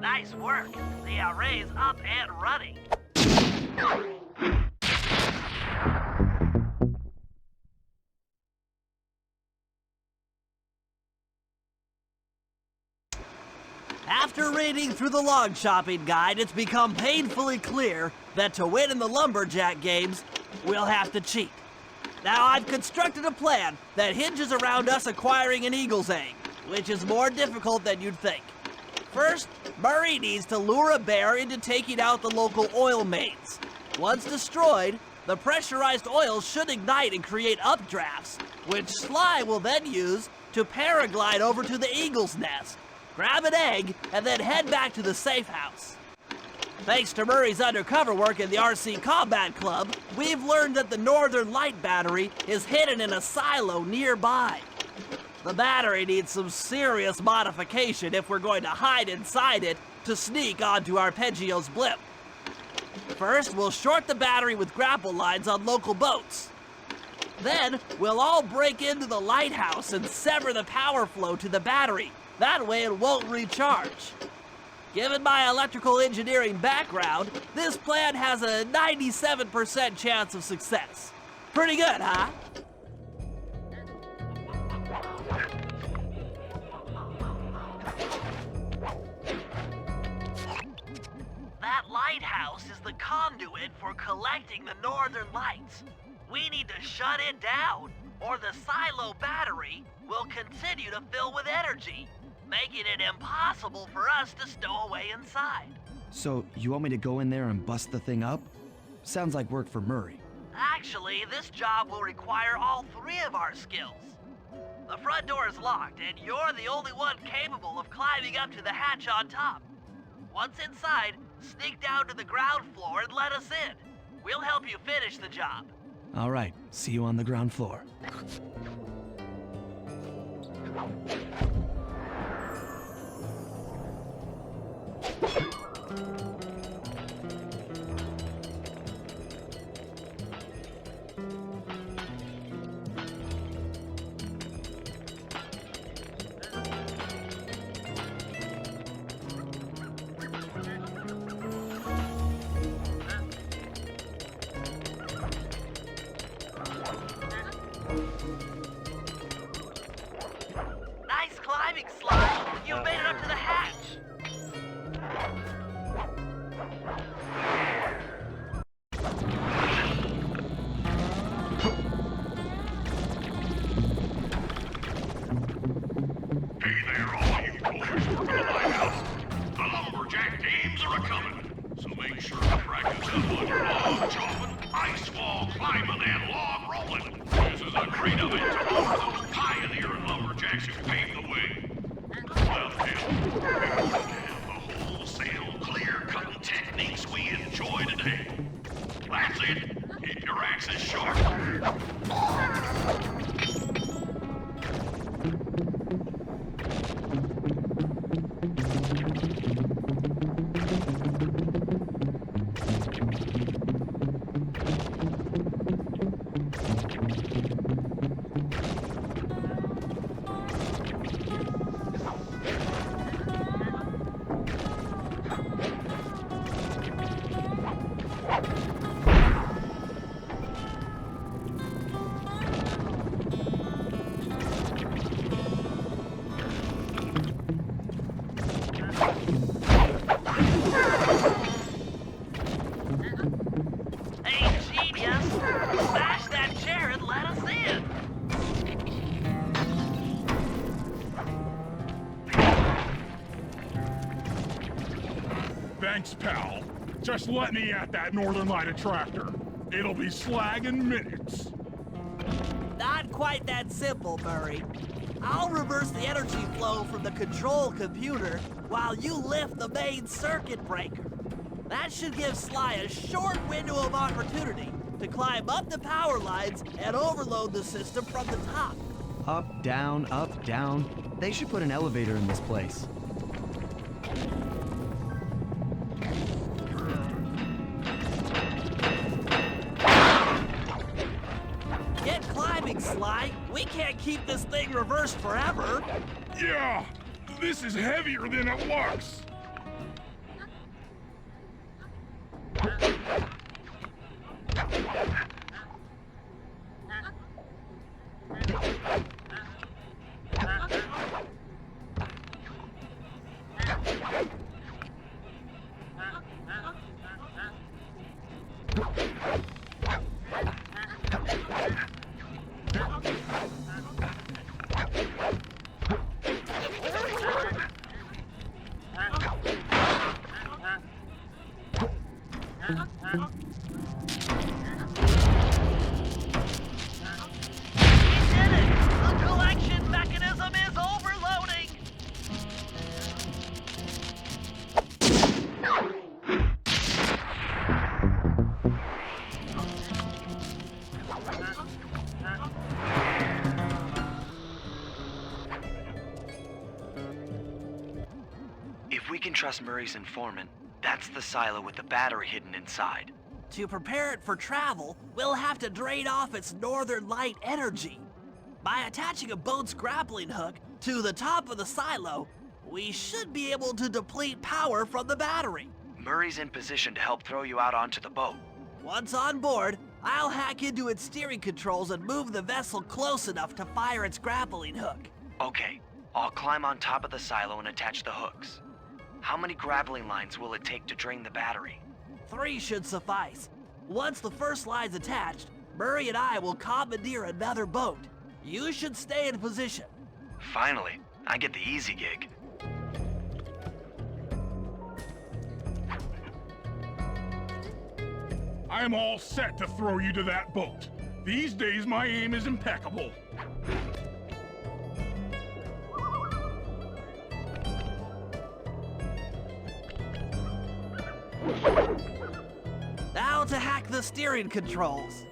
[SPEAKER 1] Nice work. The array's up and running.
[SPEAKER 6] After reading through the log chopping guide, it's become painfully clear that to win in the lumberjack games, we'll have to cheat. Now, I've constructed a plan that hinges around us acquiring an eagle's egg, which is more difficult than you'd think. First, Murray needs to lure a bear into taking out the local oil mains. Once destroyed, The pressurized oil should ignite and create updrafts, which Sly will then use to paraglide over to the Eagle's Nest, grab an egg, and then head back to the safe house. Thanks to Murray's undercover work in the RC Combat Club, we've learned that the Northern Light battery is hidden in a silo nearby. The battery needs some serious modification if we're going to hide inside it to sneak onto Arpeggio's blimp. First, we'll short the battery with grapple lines on local boats. Then, we'll all break into the lighthouse and sever the power flow to the battery. That way it won't recharge. Given my electrical engineering background, this plan has a 97% chance of success. Pretty good, huh?
[SPEAKER 1] That lighthouse is the conduit for collecting the northern lights. We need to shut it down, or the silo battery will continue to fill with energy, making it impossible for us to stow away inside.
[SPEAKER 2] So, you want me to go in there and bust the thing up? Sounds like work for Murray.
[SPEAKER 1] Actually, this job will require all three of our skills. The front door is locked, and you're the only one capable of climbing up to the hatch on top. Once inside, sneak down to the ground floor and let us in. We'll help you finish the job.
[SPEAKER 2] All right, see you on the ground floor.
[SPEAKER 1] Nice climbing, Sly. You've made it up to the hatch.
[SPEAKER 3] Hey there, all you boys working the lighthouse. The lumberjack games are a-coming, so make sure to practice up on your log chopping, ice wall climbing, and log rolling. This is a great event to honor those pioneering lumberjacks who paved the way. Left hand, we're going to have the wholesale clear-cutting techniques we enjoy today. That's it. Keep your axes sharp.
[SPEAKER 1] Hey, genius! Smash that chair and let us in!
[SPEAKER 4] Thanks, pal. Just let me at that Northern Light attractor. It'll be slag in minutes.
[SPEAKER 6] Not quite that simple, Murray. I'll reverse the energy flow from the control computer while you lift the main circuit breaker. That should give Sly a short window of opportunity to climb up the power lines and overload the system from the top.
[SPEAKER 2] Up, down, up, down. They should put an elevator in this place.
[SPEAKER 6] Get climbing, Sly. We can't keep this thing reversed forever.
[SPEAKER 4] Yeah, this is heavier than it looks.
[SPEAKER 13] can trust Murray's informant, that's the silo with the battery hidden inside.
[SPEAKER 6] To prepare it for travel, we'll have to drain off its northern light energy. By attaching a boat's grappling hook to the top of the silo, we should be able to deplete power from the battery.
[SPEAKER 13] Murray's in position to help throw you out onto the boat.
[SPEAKER 6] Once on board, I'll hack into its steering controls and move the vessel close enough to fire its grappling hook.
[SPEAKER 13] Okay, I'll climb on top of the silo and attach the hooks. How many grappling lines will it take to drain the battery?
[SPEAKER 6] 3 should suffice. Once the first line's attached, Murray and I will commandeer another boat. You should stay in position.
[SPEAKER 13] Finally, I get the easy gig.
[SPEAKER 4] I'm all set to throw you to that boat. These days, my aim is impeccable.
[SPEAKER 6] Now to hack the steering controls.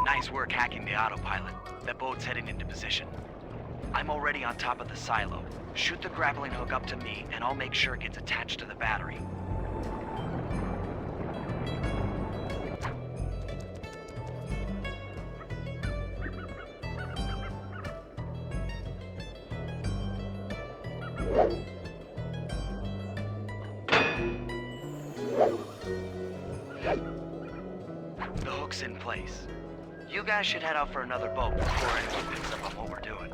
[SPEAKER 13] Nice work hacking the autopilot. The boat's heading into position. I'm already on top of the silo. Shoot the grappling hook up to me, and I'll make sure it gets attached to the battery. The hook's in place. You guys should head out for another boat before anyone picks up on what we're doing.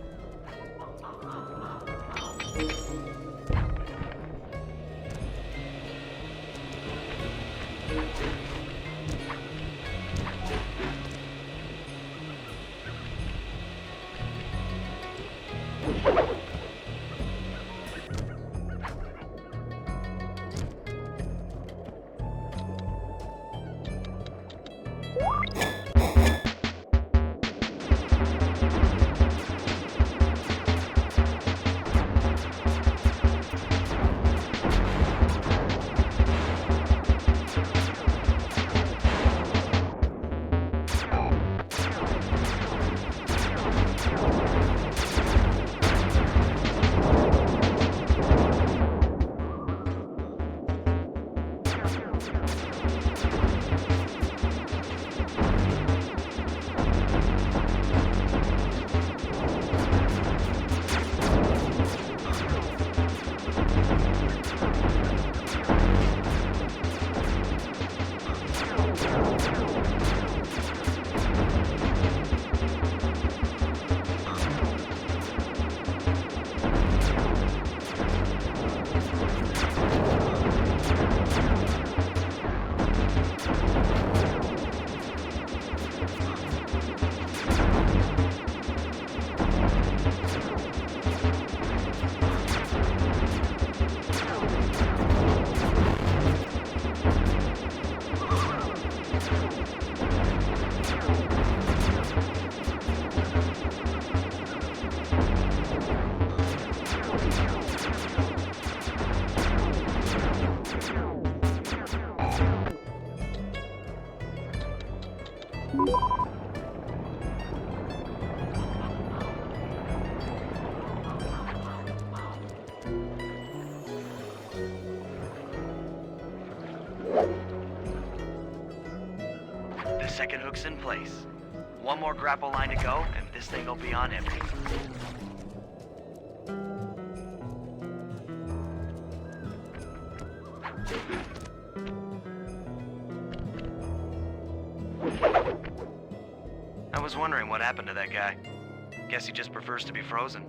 [SPEAKER 13] The second hook's in place. One more grapple line to go, and this thing will be on empty. I was wondering what happened to that guy. Guess he just prefers to be frozen.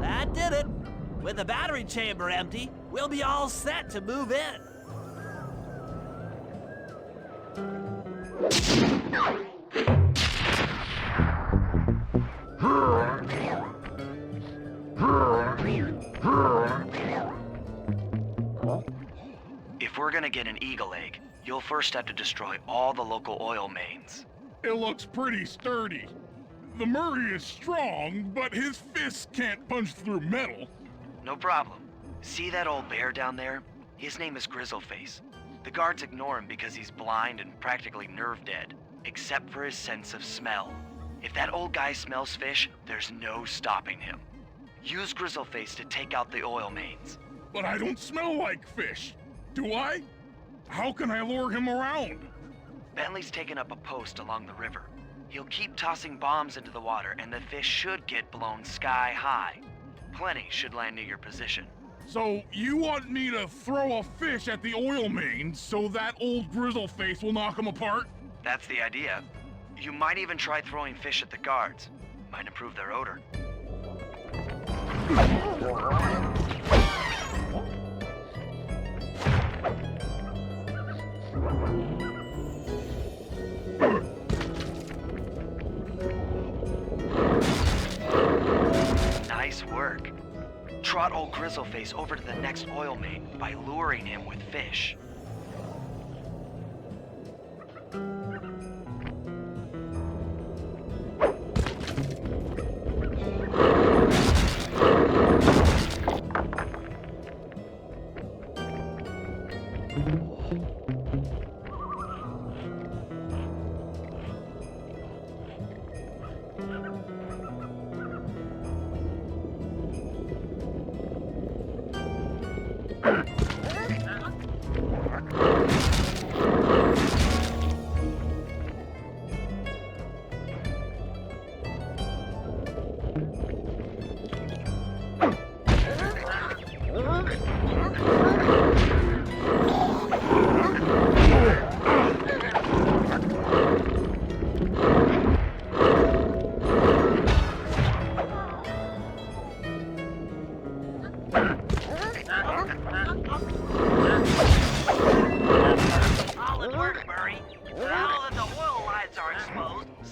[SPEAKER 6] That did it. With the battery chamber empty, we'll be all set to move in.
[SPEAKER 13] If we're gonna get an eagle egg, you'll first have to destroy all the local oil mains.
[SPEAKER 4] It looks pretty sturdy. The Murray is strong, but his fists can't punch through metal.
[SPEAKER 13] No problem. See that old bear down there? His name is Grizzleface. The guards ignore him because he's blind and practically nerve dead, except for his sense of smell. If that old guy smells fish, there's no stopping him. Use Grizzleface to take out the oil mains.
[SPEAKER 4] But I don't smell like fish. Do I? How can I lure him around?
[SPEAKER 13] Bentley's taken up a post along the river. He'll keep tossing bombs into the water, and the fish should get blown sky high. Plenty should land near your position.
[SPEAKER 4] So you want me to throw a fish at the oil mains so that old Grizzleface will knock him apart?
[SPEAKER 13] That's the idea. You might even try throwing fish at the guards. Might improve their odor. Nice work. Trot old Grizzleface over to the next oil main by luring him with fish.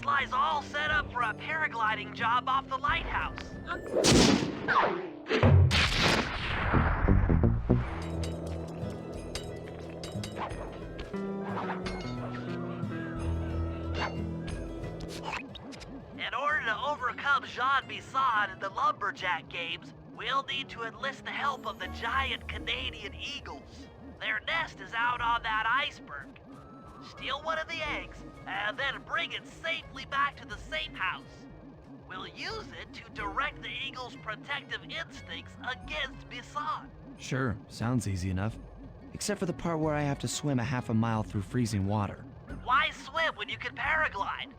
[SPEAKER 1] Sly's all set up for a paragliding job off the lighthouse. In order to overcome Jean Bisson in the Lumberjack games, we'll need to enlist the help of the giant Canadian eagles. Their nest is out on that iceberg. Steal one of the eggs, and then bring it safely back to the safe house. We'll use it to direct the eagle's protective instincts against Bisson.
[SPEAKER 2] Sure, sounds easy enough. Except for the part where I have to swim a half a mile through freezing water.
[SPEAKER 1] Why swim when you can paraglide?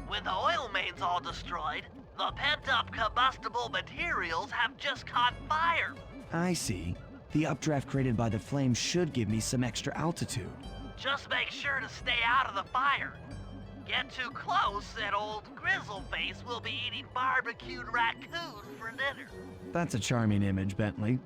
[SPEAKER 1] With the oil mains all destroyed, the pent-up combustible materials have just caught fire.
[SPEAKER 2] I see. The updraft created by the flames should give me some extra altitude.
[SPEAKER 1] Just make sure to stay out of the fire. Get too close and old Grizzleface will be eating barbecued raccoon for dinner.
[SPEAKER 2] That's a charming image, Bentley.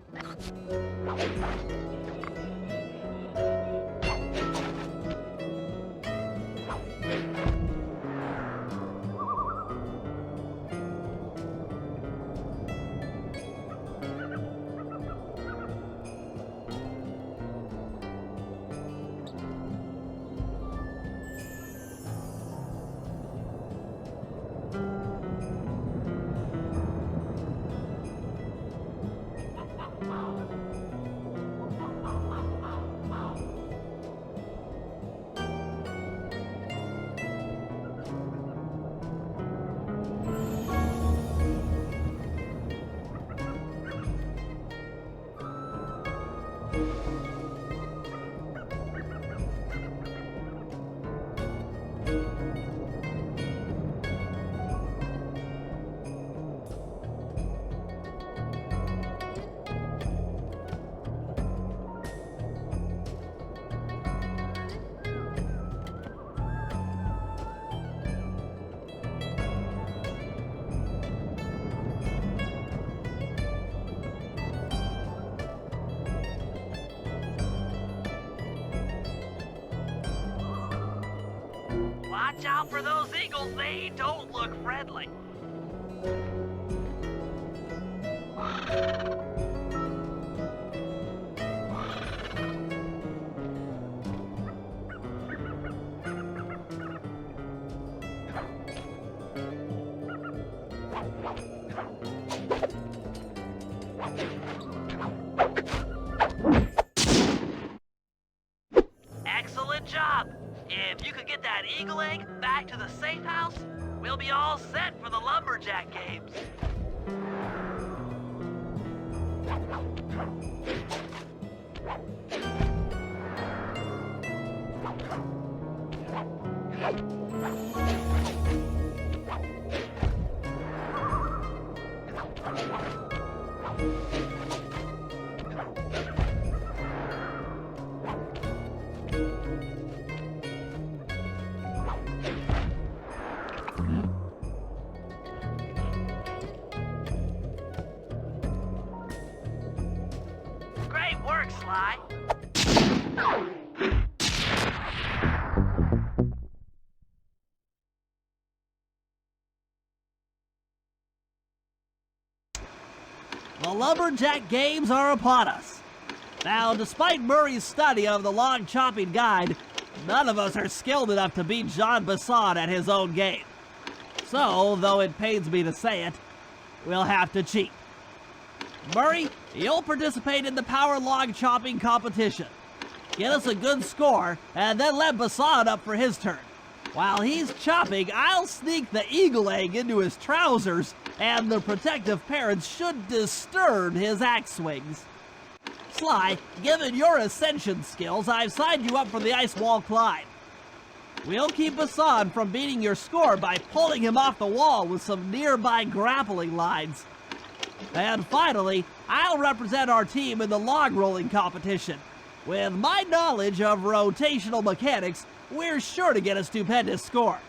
[SPEAKER 1] Watch out for those eagles, they don't look friendly. Excellent job. If you could get that eagle egg back to the safe house, we'll be all set for the Lumberjack games. Great work, Sly.
[SPEAKER 6] The Lumberjack games are upon us. Now, despite Murray's study of the log chopping guide, none of us are skilled enough to beat Jean Bisson at his own game. So, though it pains me to say it, we'll have to cheat. Murray, you'll participate in the power log chopping competition. Get us a good score, and then let Bisson up for his turn. While he's chopping, I'll sneak the eagle egg into his trousers, and the protective parents should disturb his axe swings. Sly, given your ascension skills, I've signed you up for the ice wall climb. We'll keep Bisson from beating your score by pulling him off the wall with some nearby grappling lines. And finally, I'll represent our team in the log rolling competition. With my knowledge of rotational mechanics, we're sure to get a stupendous score.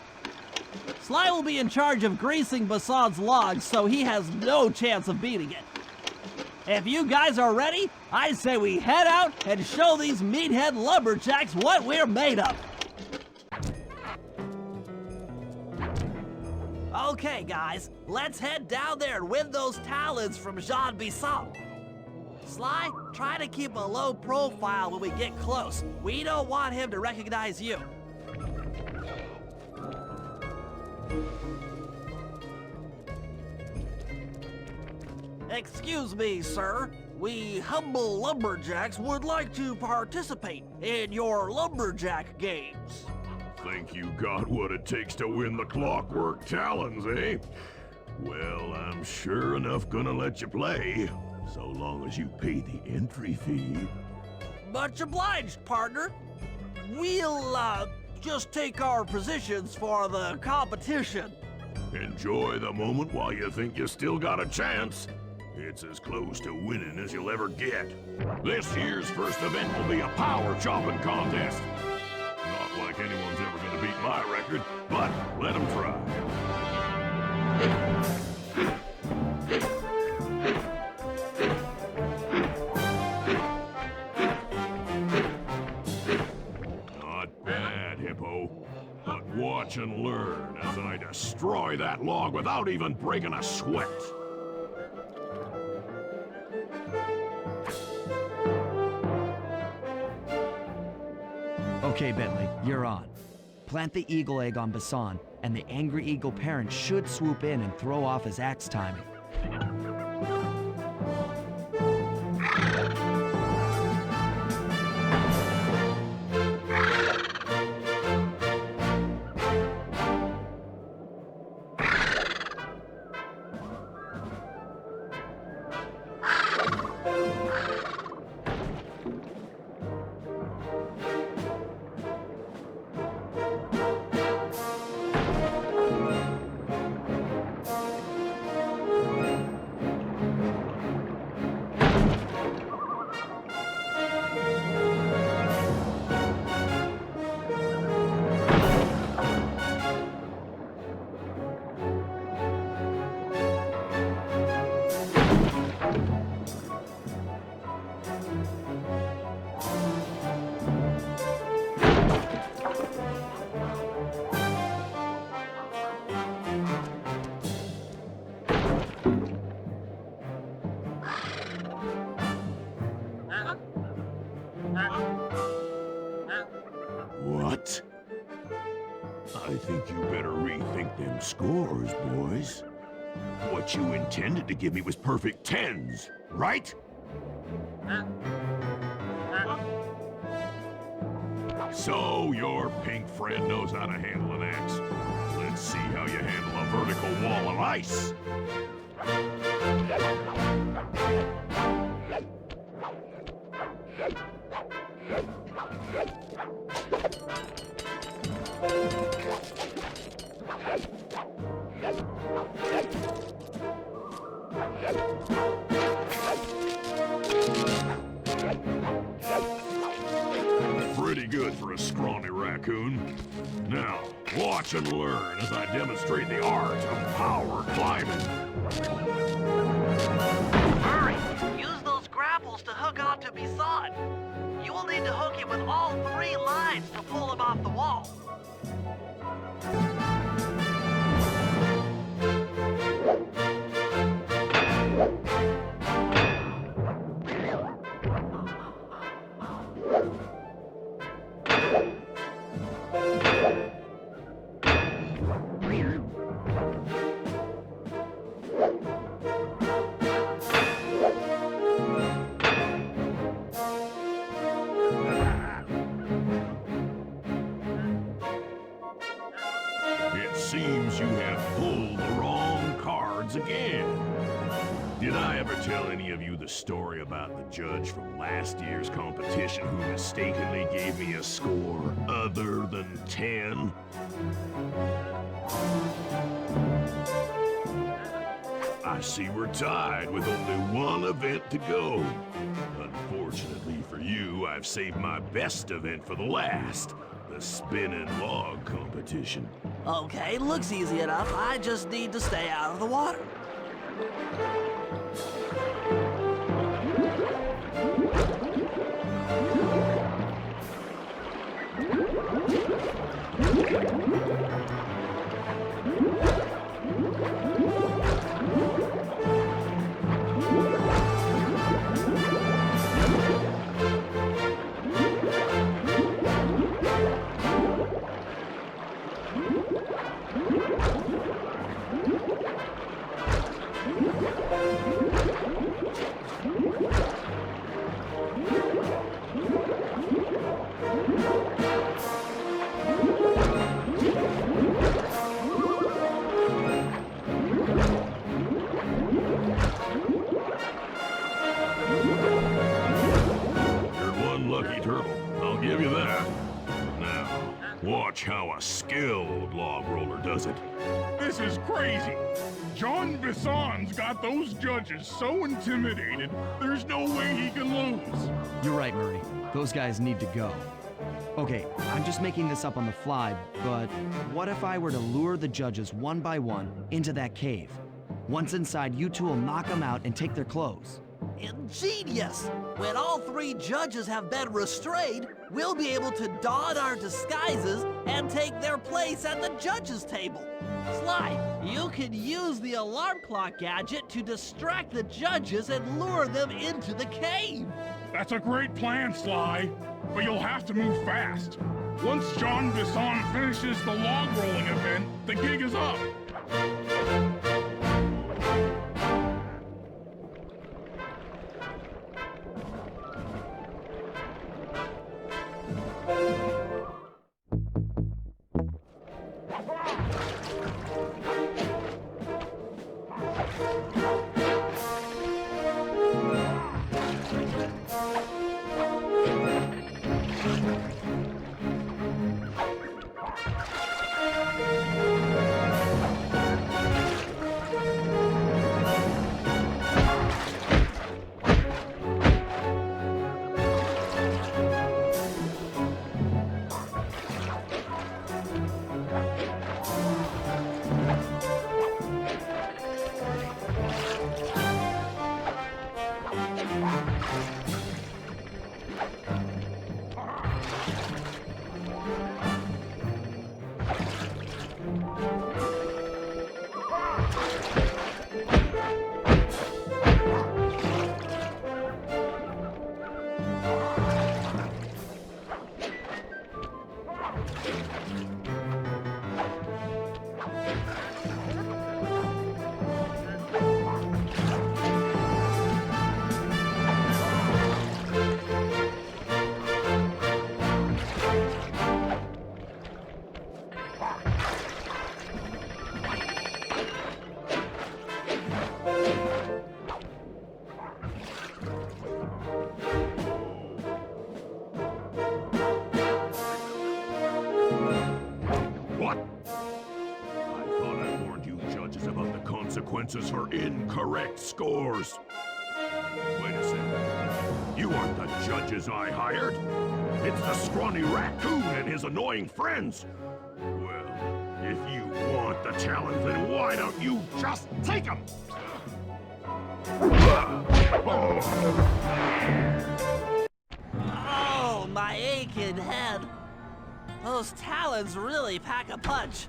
[SPEAKER 6] Sly will be in charge of greasing Bisson's logs, so he has no chance of beating it. If you guys are ready, I say we head out and show these meathead lumberjacks what we're made of. Okay, guys, let's head down there and win those talons from Jean Bisson. Sly, try to keep a low profile when we get close. We don't want him to recognize you. Excuse me, sir. We humble lumberjacks would like to participate in your lumberjack games.
[SPEAKER 20] Think you got what it takes to win the Clockwork Talons, eh? Well, I'm sure enough gonna let you play, so long as you pay the entry fee.
[SPEAKER 6] Much obliged, partner. We'll, just take our positions for the competition.
[SPEAKER 20] Enjoy the moment while you think you still got a chance. It's as close to winning as you'll ever get. This year's first event will be a power chopping contest. Not like anyone's ever gonna beat my record, but let them try. Not bad, Hippo. But watch and learn as I destroy that log without even breaking a sweat.
[SPEAKER 2] Okay, Bentley, you're on. Plant the eagle egg on Bassan, and the angry eagle parent should swoop in and throw off his axe timing.
[SPEAKER 20] What? I think you better rethink them scores, boys. What you intended to give me was perfect tens, right? So your pink friend knows how to handle an axe. Let's see how you handle a vertical wall of ice. Pretty good for a scrawny raccoon. Now, watch and learn as I demonstrate the art of power climbing.
[SPEAKER 1] Hurry! Use those grapples to hook onto Bisson. You will need to hook him with all 3 lines to pull him off the wall.
[SPEAKER 20] It seems you have pulled the wrong cards again. Did I ever tell any of you the story about the judge from last year's competition who mistakenly gave me a score other than 10? I see we're tied with only one event to go. Unfortunately for you, I've saved my best event for the last, the spinning log competition.
[SPEAKER 6] Okay, looks easy enough. I just need to stay out of the water.
[SPEAKER 20] watch how a skilled log roller does it.
[SPEAKER 4] This is crazy. John Bisson's got those judges so intimidated, there's no way he can lose.
[SPEAKER 14] You're right, Murray. Those guys need to go. Okay, I'm just making this up on the fly, but what if I were to lure the judges one by one into that cave? Once inside, you two will knock them out and take their clothes.
[SPEAKER 6] Ingenious! When all 3 judges have been restrained, we'll be able to don our disguises and take their place at the judges' table. Sly, you can use the alarm clock gadget to distract the judges and lure them into the cave.
[SPEAKER 4] That's a great plan, Sly, but you'll have to move fast. Once John Bisson finishes the log rolling event, the gig is up.
[SPEAKER 20] Consequences for incorrect scores. Wait a second. You aren't the judges I hired. It's the scrawny raccoon and his annoying friends. Well, if you want the challenge, then why don't you just take them?
[SPEAKER 6] Oh, my aching head. Those talons really pack a punch.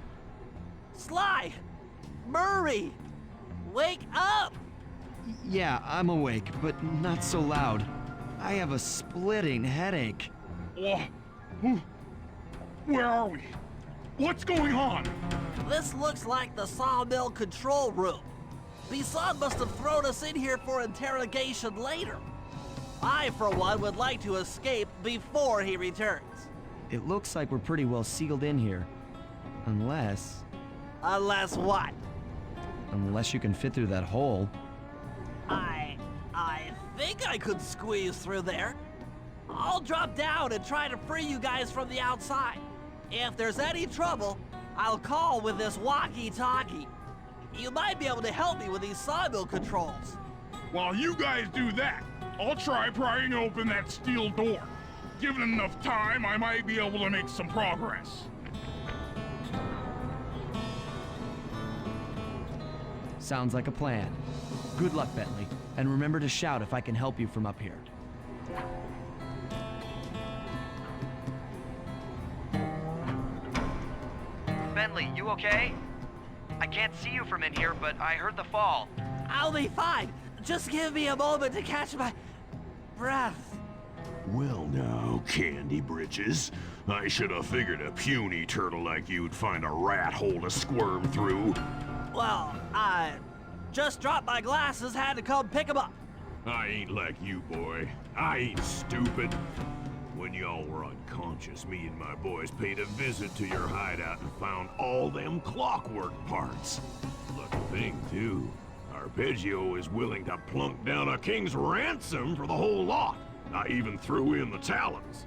[SPEAKER 6] Sly! Murray! Wake up!
[SPEAKER 14] Yeah, I'm awake, but not so loud. I have a splitting headache.
[SPEAKER 4] Where are we? What's going on?
[SPEAKER 6] This looks like the sawmill control room. Bisson must have thrown us in here for interrogation later. I, for one, would like to escape before he returns.
[SPEAKER 14] It looks like we're pretty well sealed in here. Unless...
[SPEAKER 6] Unless what?
[SPEAKER 14] Unless you can fit through that hole.
[SPEAKER 6] I think I could squeeze through there. I'll drop down and try to free you guys from the outside. If there's any trouble, I'll call with this walkie-talkie. You might be able to help me with these sawmill controls.
[SPEAKER 4] While you guys do that, I'll try prying open that steel door. Given enough time, I might be able to make some progress.
[SPEAKER 14] Sounds like a plan. Good luck, Bentley, and remember to shout if I can help you from up here.
[SPEAKER 13] Bentley, you okay? I can't see you from in here, but I heard the fall.
[SPEAKER 6] I'll be fine. Just give me a moment to catch my breath.
[SPEAKER 20] Well now, Candy Britches. I should have figured a puny turtle like you'd find a rat hole to squirm through.
[SPEAKER 6] Well, I just dropped my glasses, had to come pick them up.
[SPEAKER 20] I ain't like you, boy. I ain't stupid. When y'all were unconscious, me and my boys paid a visit to your hideout and found all them clockwork parts. Lucky thing, too. Arpeggio is willing to plunk down a king's ransom for the whole lot. I even threw in the talons.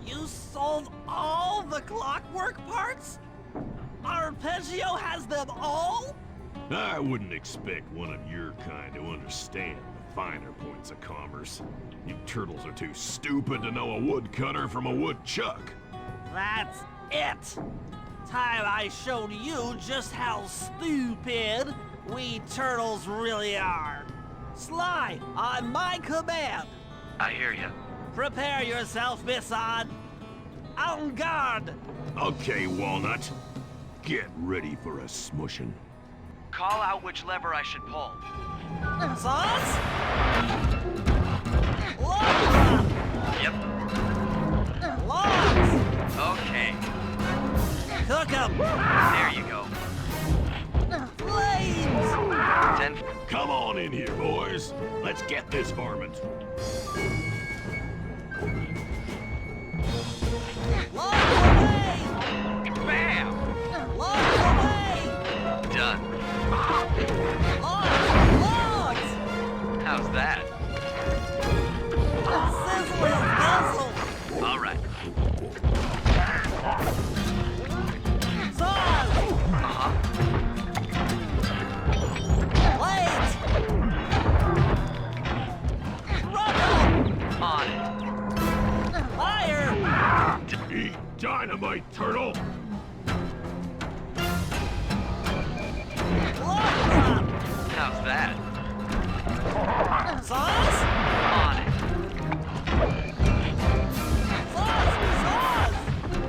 [SPEAKER 6] You sold all the clockwork parts? Arpeggio has them all?
[SPEAKER 20] I wouldn't expect one of your kind to understand the finer points of commerce. You turtles are too stupid to know a woodcutter from a woodchuck.
[SPEAKER 6] That's it! Time I showed you just how stupid we turtles really are. Sly, on my command!
[SPEAKER 13] I hear you.
[SPEAKER 6] Prepare yourself, Missan. En garde!
[SPEAKER 20] Okay, Walnut. Get ready for a smushing.
[SPEAKER 13] Call out which lever I should pull.
[SPEAKER 6] Sauce?
[SPEAKER 13] Yep.
[SPEAKER 6] Logs!
[SPEAKER 13] Okay.
[SPEAKER 6] Cook 'em!
[SPEAKER 13] There you go.
[SPEAKER 6] Flames!
[SPEAKER 13] 10.
[SPEAKER 20] Come on in here, boys. Let's get this varmint.
[SPEAKER 6] Log away!
[SPEAKER 13] Bam!
[SPEAKER 6] Log away!
[SPEAKER 13] Done.
[SPEAKER 6] Logs!
[SPEAKER 13] How's that?
[SPEAKER 6] Sizzle is
[SPEAKER 13] All right.
[SPEAKER 6] Sauce! Blades! Rubble!
[SPEAKER 13] On it.
[SPEAKER 6] Fire!
[SPEAKER 20] Eat dynamite, turtle!
[SPEAKER 13] How's that?
[SPEAKER 6] Sauce?
[SPEAKER 13] On it.
[SPEAKER 6] Sauce!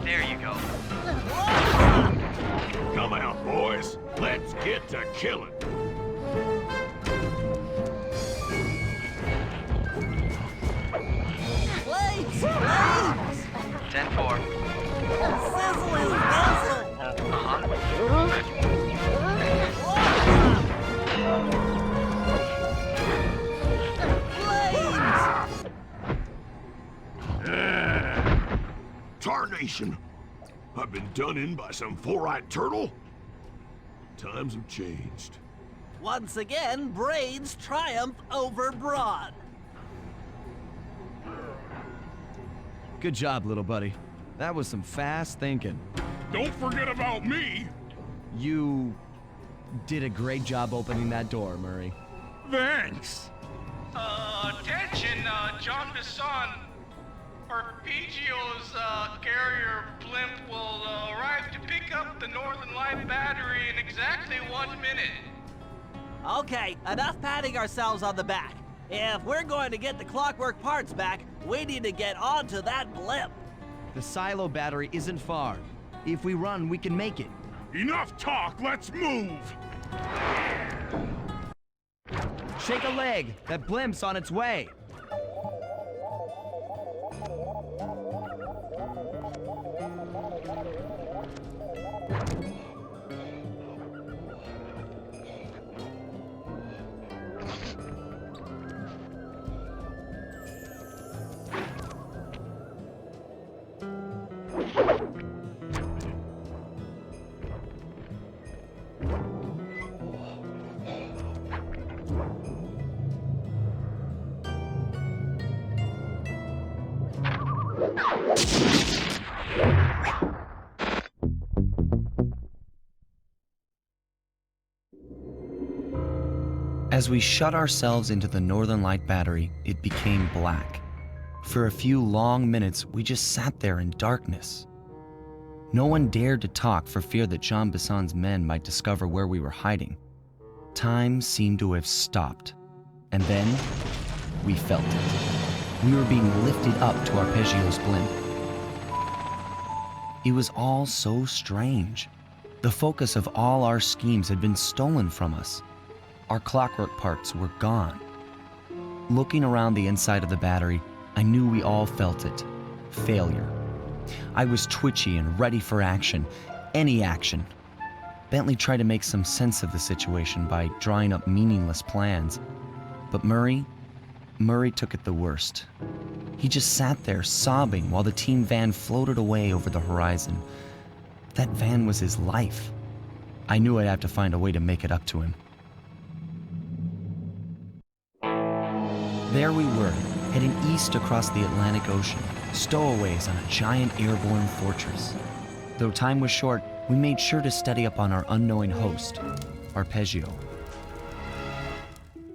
[SPEAKER 13] There you go.
[SPEAKER 20] Come out, boys. Let's get to killing.
[SPEAKER 6] Blades! Blades!
[SPEAKER 13] 10-4.
[SPEAKER 6] Sizzle is dazzle!
[SPEAKER 20] Tarnation! I've been done in by some four-eyed turtle? Times have changed.
[SPEAKER 6] Once again, brains triumph over brawn.
[SPEAKER 14] Good job, little buddy. That was some fast thinking.
[SPEAKER 4] Don't forget about me!
[SPEAKER 14] You did a great job opening that door, Murray.
[SPEAKER 4] Thanks!
[SPEAKER 21] Attention, John Bisson. Arpeggio's carrier blimp will arrive to pick up the Northern Light battery in exactly 1 minute.
[SPEAKER 6] Okay, enough patting ourselves on the back. If we're going to get the clockwork parts back, we need to get onto that blimp.
[SPEAKER 14] The silo battery isn't far. If we run, we can make it.
[SPEAKER 4] Enough talk, let's move!
[SPEAKER 14] Shake a leg. That blimp's on its way.
[SPEAKER 2] As we shut ourselves into the Northern Light battery, it became black. For a few long minutes, we just sat there in darkness. No one dared to talk for fear that Jean Bisson's men might discover where we were hiding. Time seemed to have stopped. And then, we felt it. We were being lifted up to Arpeggio's blimp. It was all so strange. The focus of all our schemes had been stolen from us. Our clockwork parts were gone. Looking around the inside of the battery, I knew we all felt it. Failure. I was twitchy and ready for action. Any action. Bentley tried to make some sense of the situation by drawing up meaningless plans. But Murray took it the worst. He just sat there sobbing while the team van floated away over the horizon. That van was his life. I knew I'd have to find a way to make it up to him. There we were, heading east across the Atlantic Ocean, stowaways on a giant airborne fortress. Though time was short, we made sure to study up on our unknowing host, Arpeggio.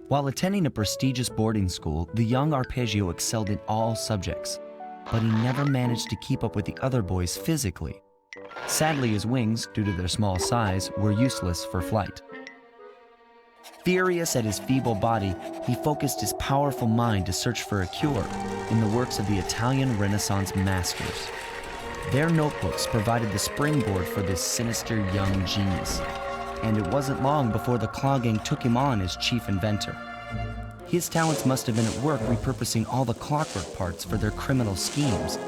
[SPEAKER 2] While attending a prestigious boarding school, the young Arpeggio excelled in all subjects, but he never managed to keep up with the other boys physically. Sadly, his wings, due to their small size, were useless for flight. Furious at his feeble body, he focused his powerful mind to search for a cure in the works of the Italian Renaissance masters. Their notebooks provided the springboard for this sinister young genius, and it wasn't long before the Claw Gang took him on as chief inventor. His talents must have been at work repurposing all the clockwork parts for their criminal schemes.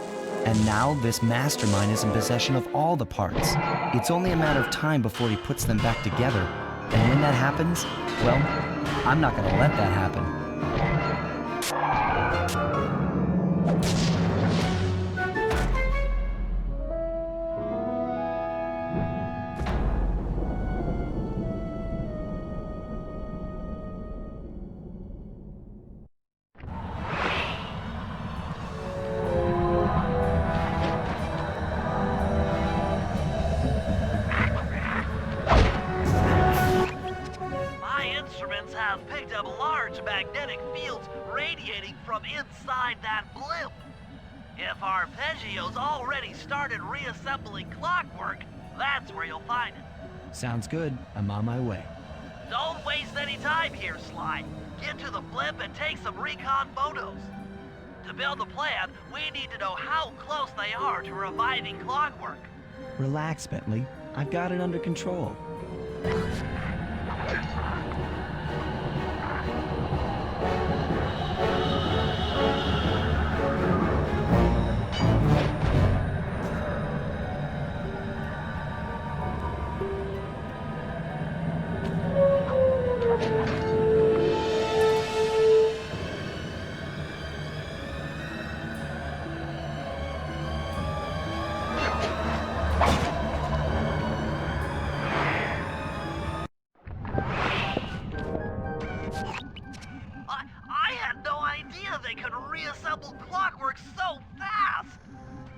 [SPEAKER 2] And now this mastermind is in possession of all the parts. It's only a matter of time before he puts them back together. And when that happens, well, I'm not gonna let that happen.
[SPEAKER 1] have picked up large magnetic fields radiating from inside that blimp. If Arpeggio's already started reassembling clockwork, that's where you'll find it.
[SPEAKER 2] Sounds good. I'm on my way.
[SPEAKER 1] Don't waste any time here, Sly. Get to the blimp and take some recon photos. To build a plan, we need to know how close they are to reviving clockwork.
[SPEAKER 2] Relax, Bentley. I've got it under control.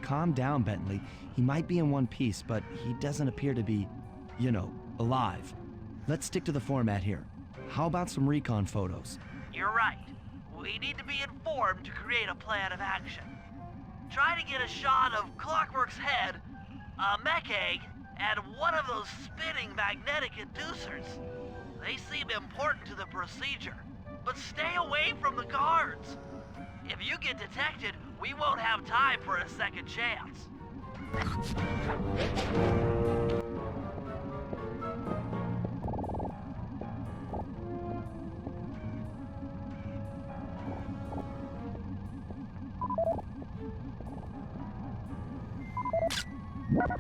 [SPEAKER 2] Calm down, Bentley. He might be in one piece, but he doesn't appear to be, alive. Let's stick to the format here. How about some recon photos?
[SPEAKER 1] You're right. We need to be informed to create a plan of action. Try to get a shot of Clockwork's head, a mech egg, and one of those spinning magnetic inducers. They seem important to the procedure, but stay away from the guards. If you get detected, we won't have time for a second chance.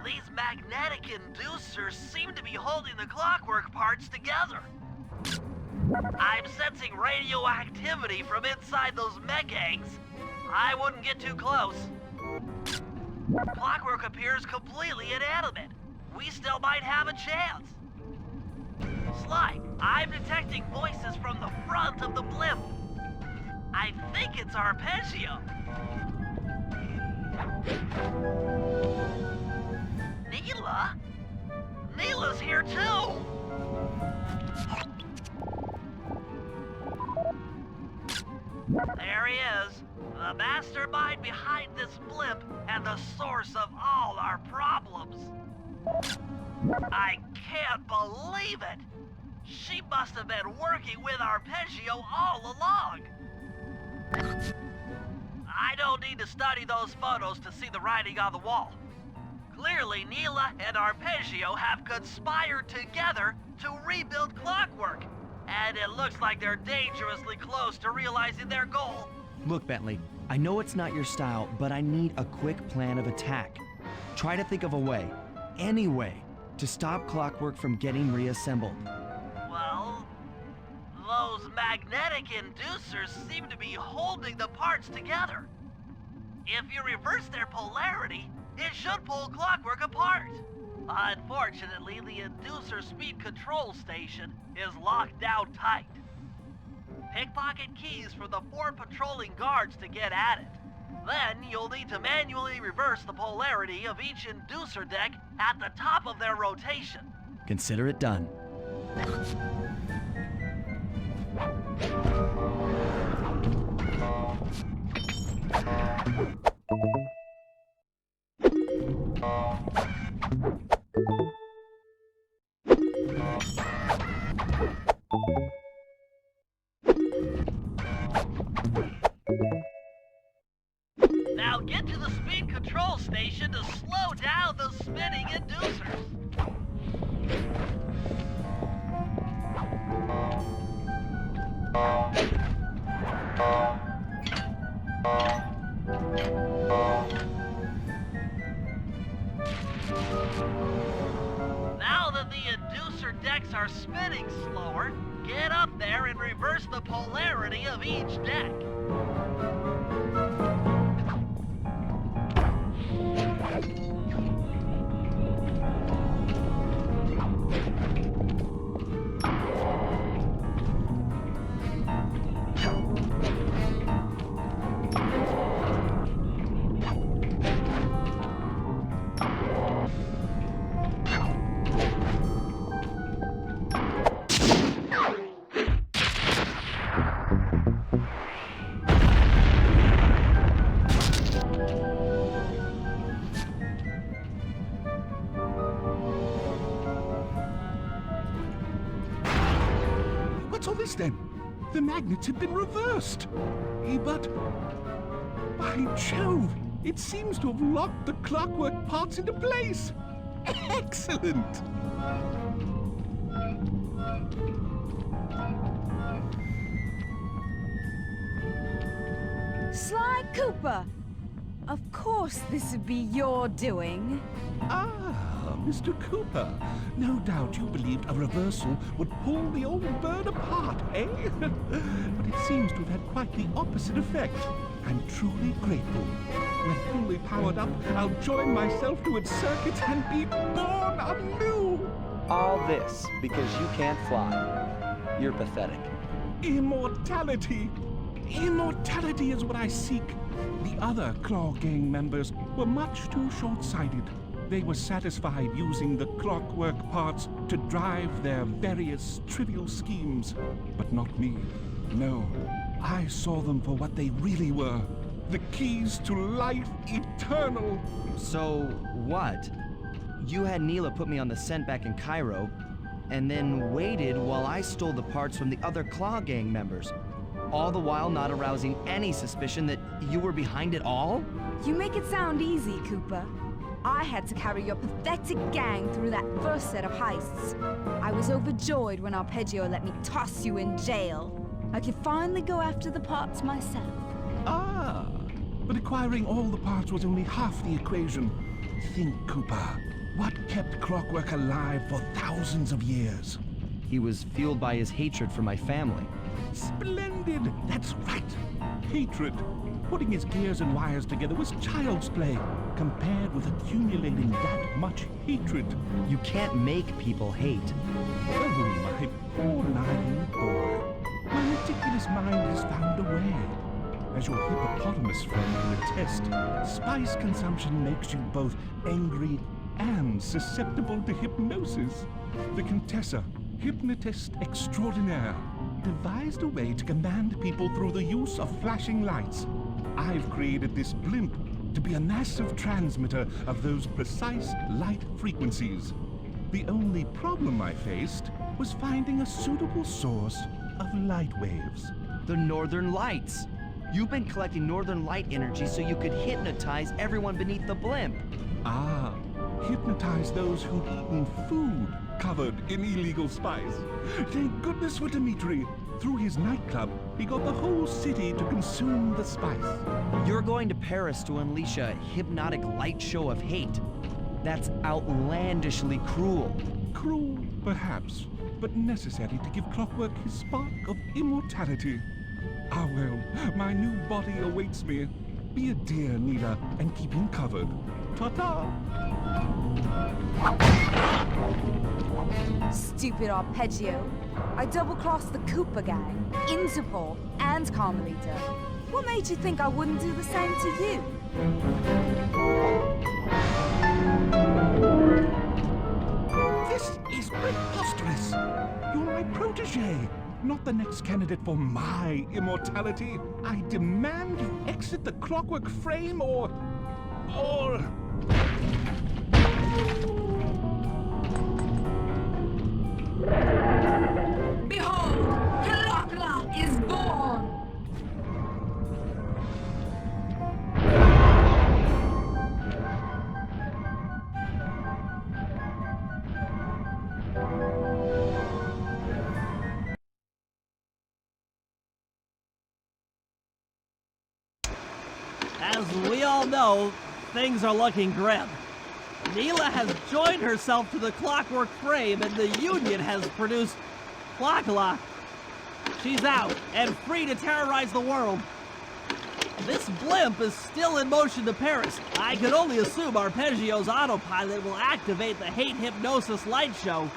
[SPEAKER 1] These magnetic inducers seem to be holding the clockwork parts together. I'm sensing radioactivity from inside those mech eggs. I wouldn't get too close. Clockwork appears completely inanimate. We still might have a chance. Sly, I'm detecting voices from the front of the blimp. I think it's Arpeggio. Neela? Neela's here too! There he is, the mastermind behind this blimp and the source of all our problems. I can't believe it! She must have been working with Arpeggio all along. I don't need to study those photos to see the writing on the wall. Clearly, Neela and Arpeggio have conspired together to rebuild Clockwork. And it looks like they're dangerously close to realizing their goal.
[SPEAKER 2] Look, Bentley, I know it's not your style, but I need a quick plan of attack. Try to think of a way, any way, to stop Clockwork from getting reassembled.
[SPEAKER 1] Well, those magnetic inducers seem to be holding the parts together. If you reverse their polarity, it should pull Clockwork apart. Unfortunately, the inducer speed control station is locked down tight. pickpocket keys from the 4 patrolling guards to get at it. Then you'll need to manually reverse the polarity of each inducer deck at the top of their rotation.
[SPEAKER 2] Consider it done.
[SPEAKER 1] Now get to the speed control station to slow down those spinning inducers. Now that the inducer decks are spinning slower, get up there and reverse the polarity of each deck.
[SPEAKER 4] What's all this then? The magnets have been reversed. But by Jove, it seems to have locked the clockwork parts into place. Excellent!
[SPEAKER 5] Sly Cooper! Of course this would be your doing.
[SPEAKER 4] Ah, Mr. Cooper. No doubt you believed a reversal would pull the old bird apart, eh? But it seems to have had quite the opposite effect. I'm truly grateful. When fully powered up, I'll join myself to its circuits and be born anew!
[SPEAKER 2] All this because you can't fly. You're pathetic.
[SPEAKER 4] Immortality! Immortality is what I seek. The other Claw Gang members were much too short-sighted. They were satisfied using the clockwork parts to drive their various trivial schemes. But not me. No, I saw them for what they really were. The keys to life eternal.
[SPEAKER 2] So, what? You had Neela put me on the scent back in Cairo, and then waited while I stole the parts from the other Claw Gang members. All the while not arousing any suspicion that you were behind it all?
[SPEAKER 5] You make it sound easy, Cooper. I had to carry your pathetic gang through that first set of heists. I was overjoyed when Arpeggio let me toss you in jail. I could finally go after the parts myself.
[SPEAKER 4] Ah, but acquiring all the parts was only half the equation. Think, Cooper. What kept Clockwork alive for thousands of years?
[SPEAKER 2] He was fueled by his hatred for my family.
[SPEAKER 4] Splendid! That's right! Hatred. Putting his gears and wires together was child's play, compared with accumulating that much hatred.
[SPEAKER 2] You can't make people hate.
[SPEAKER 4] Oh, my poor naive boy. My meticulous mind has found a way. As your hippopotamus friend can attest, spice consumption makes you both angry and susceptible to hypnosis. The Contessa, hypnotist extraordinaire, devised a way to command people through the use of flashing lights. I've created this blimp to be a massive transmitter of those precise light frequencies. The only problem I faced was finding a suitable source of light waves.
[SPEAKER 2] The Northern Lights. You've been collecting Northern Light energy so you could hypnotize everyone beneath the blimp.
[SPEAKER 4] Ah, hypnotize those who'd eaten food covered in illegal spice. Thank goodness for Dmitri. Through his nightclub, he got the whole city to consume the spice.
[SPEAKER 2] You're going to Paris to unleash a hypnotic light show of hate. That's outlandishly cruel.
[SPEAKER 4] Cruel, perhaps, but necessary to give Clockwork his spark of immortality. Ah well, my new body awaits me. Be a dear, Nina, and keep him covered. Ta-ta!
[SPEAKER 11] What? Stupid arpeggio. I double-crossed the Cooper gang, Interpol, and Carmelita. What made you think I wouldn't do the same to you?
[SPEAKER 12] This is preposterous! You're my protege, not the next candidate for my immortality. I demand you exit the clockwork frame or...
[SPEAKER 5] Behold, Kalakla is born!
[SPEAKER 6] As we all know, things are looking grim. Neela has joined herself to the clockwork frame and the Union has produced Clocklock. She's out and free to terrorize the world. This blimp is still in motion to Paris. I can only assume Arpeggio's autopilot will activate the hate hypnosis light show.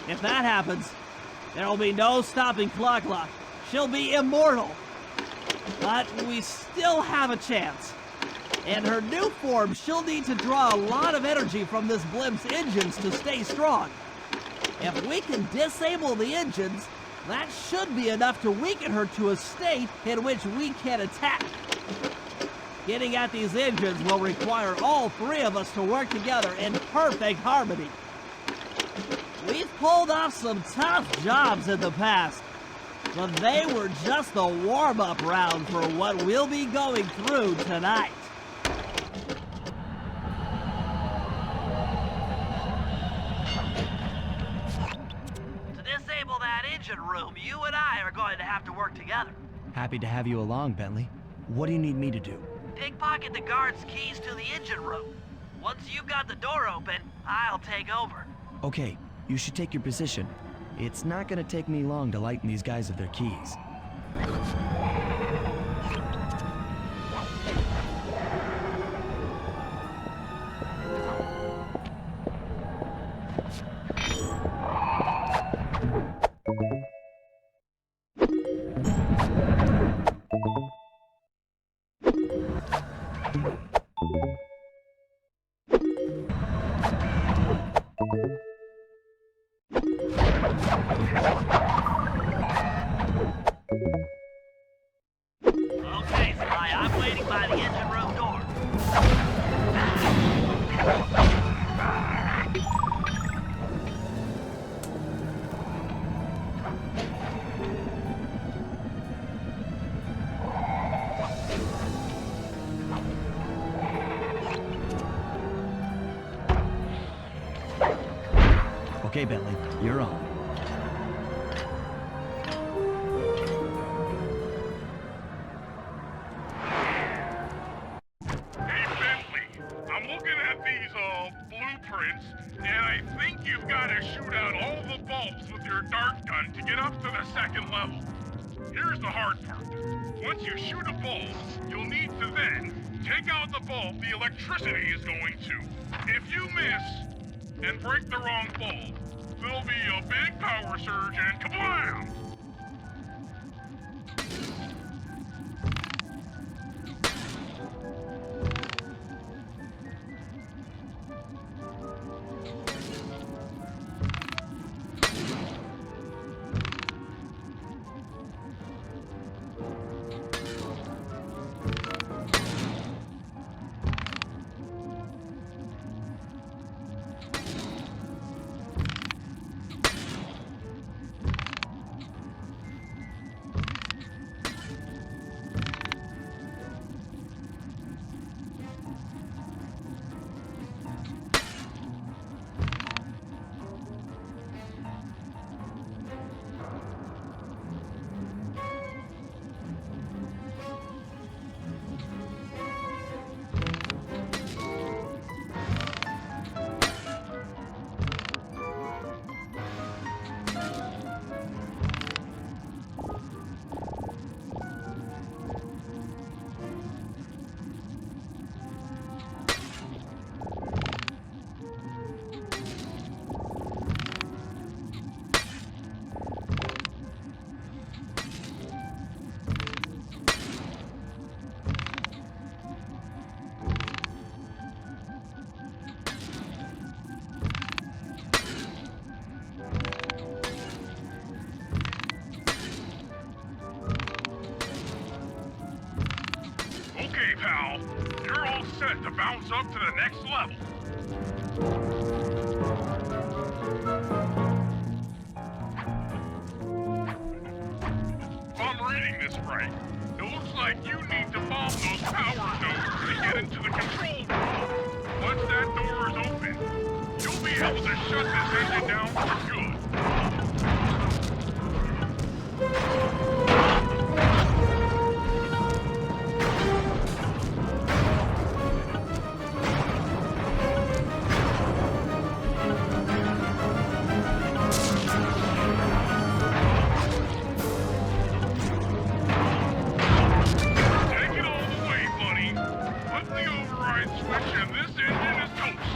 [SPEAKER 6] If that happens, there will be no stopping Clocklock. She'll be immortal. But we still have a chance. In her new form, she'll need to draw a lot of energy from this blimp's engines to stay strong. If we can disable the engines, that should be enough to weaken her to a state in which we can attack. Getting at these engines will require all three of us to work together in perfect harmony. We've pulled off some tough jobs in the past, but they were just the warm-up round for what we'll be going through tonight.
[SPEAKER 1] To disable that engine room, you and I are going to have to work together.
[SPEAKER 2] Happy to have you along, Bentley. What do you need me to do?
[SPEAKER 1] Pickpocket the guard's keys to the engine room. Once you've got the door open, I'll take over.
[SPEAKER 2] Okay, you should take your position. It's not gonna take me long to lighten these guys of their keys.
[SPEAKER 1] Okay, Sly, I'm waiting by the engine room door.
[SPEAKER 2] Okay, Bentley, you're on.
[SPEAKER 4] Hey, Bentley, I'm looking at these, blueprints, and I think you've got to shoot out all the bulbs with your dart gun to get up to the second level. Here's the hard part. Once you shoot a bulb, you'll need to then take out the bulb the electricity is going to. If you miss and break the wrong bulb, there'll be a big power surge and kablam! set to bounce up to the next level. If I'm reading this right, it looks like you need to bomb those power nodes to get into the control room. Once that door is open, you'll be able to shut this engine down for good. Take it all the way, buddy. Put the override switch and this engine is toast.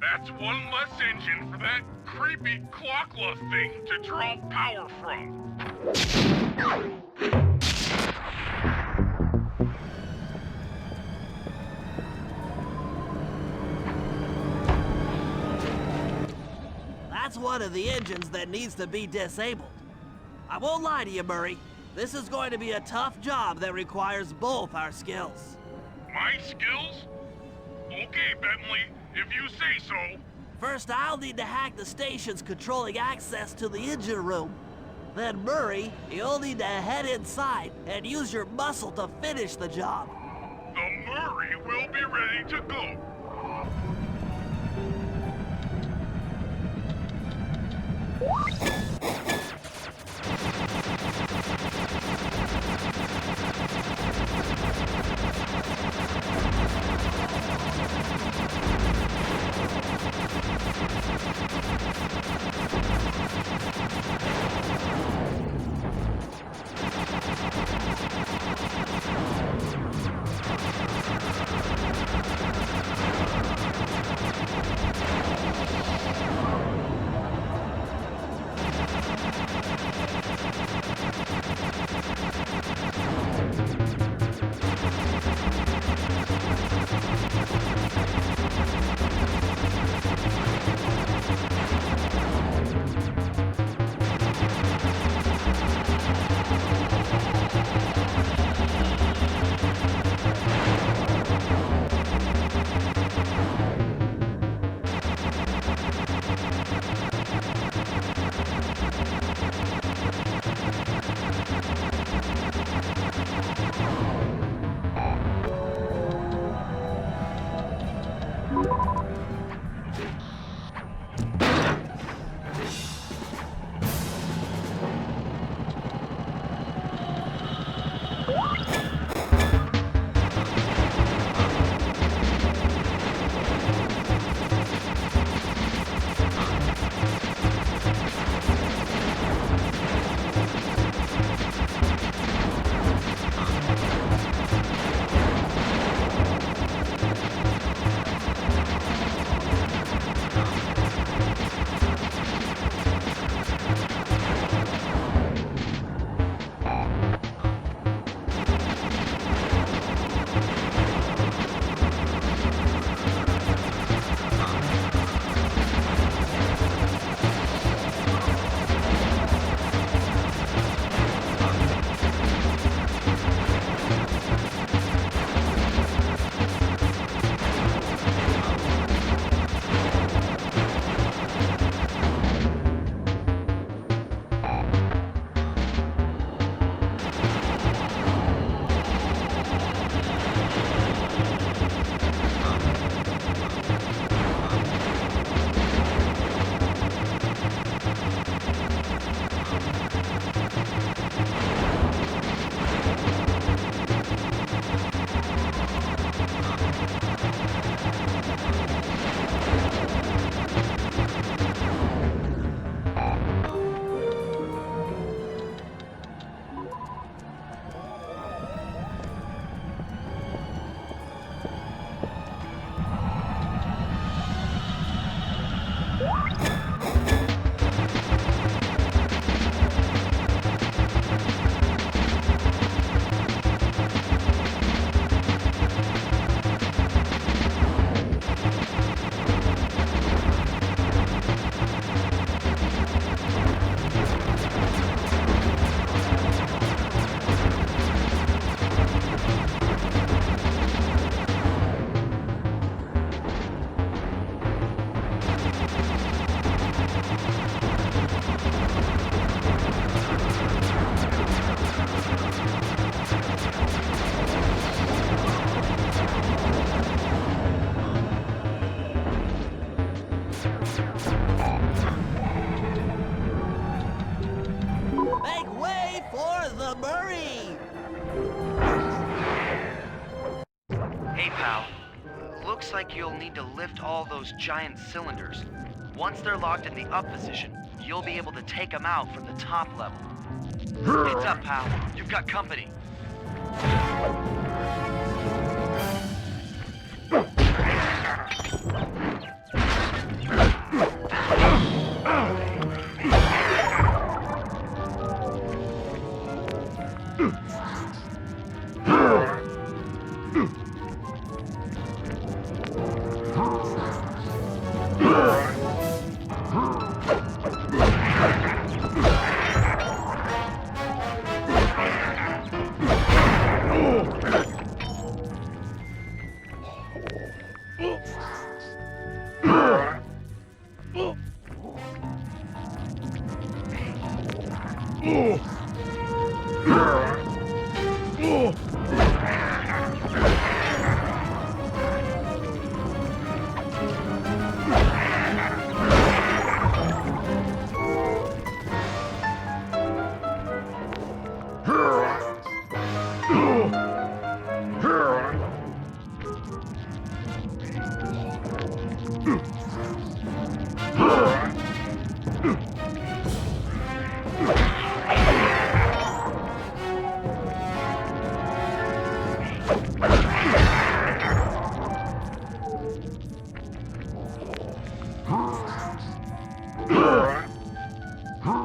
[SPEAKER 4] That's one less engine for that creepy clockla thing to draw power from.
[SPEAKER 6] That's one of the engines that needs to be disabled. I won't lie to you, Murray. This is going to be a tough job that requires both our skills.
[SPEAKER 4] My skills? Okay, Bentley, if you say so.
[SPEAKER 6] First, I'll need to hack the stations controlling access to the engine room. Then, Murray, you'll need to head inside and use your muscle to finish the job.
[SPEAKER 4] The Murray will be ready to go.
[SPEAKER 13] you'll need to lift all those giant cylinders. Once they're locked in the up position, you'll be able to take them out from the top level. Heads up, pal. You've got company.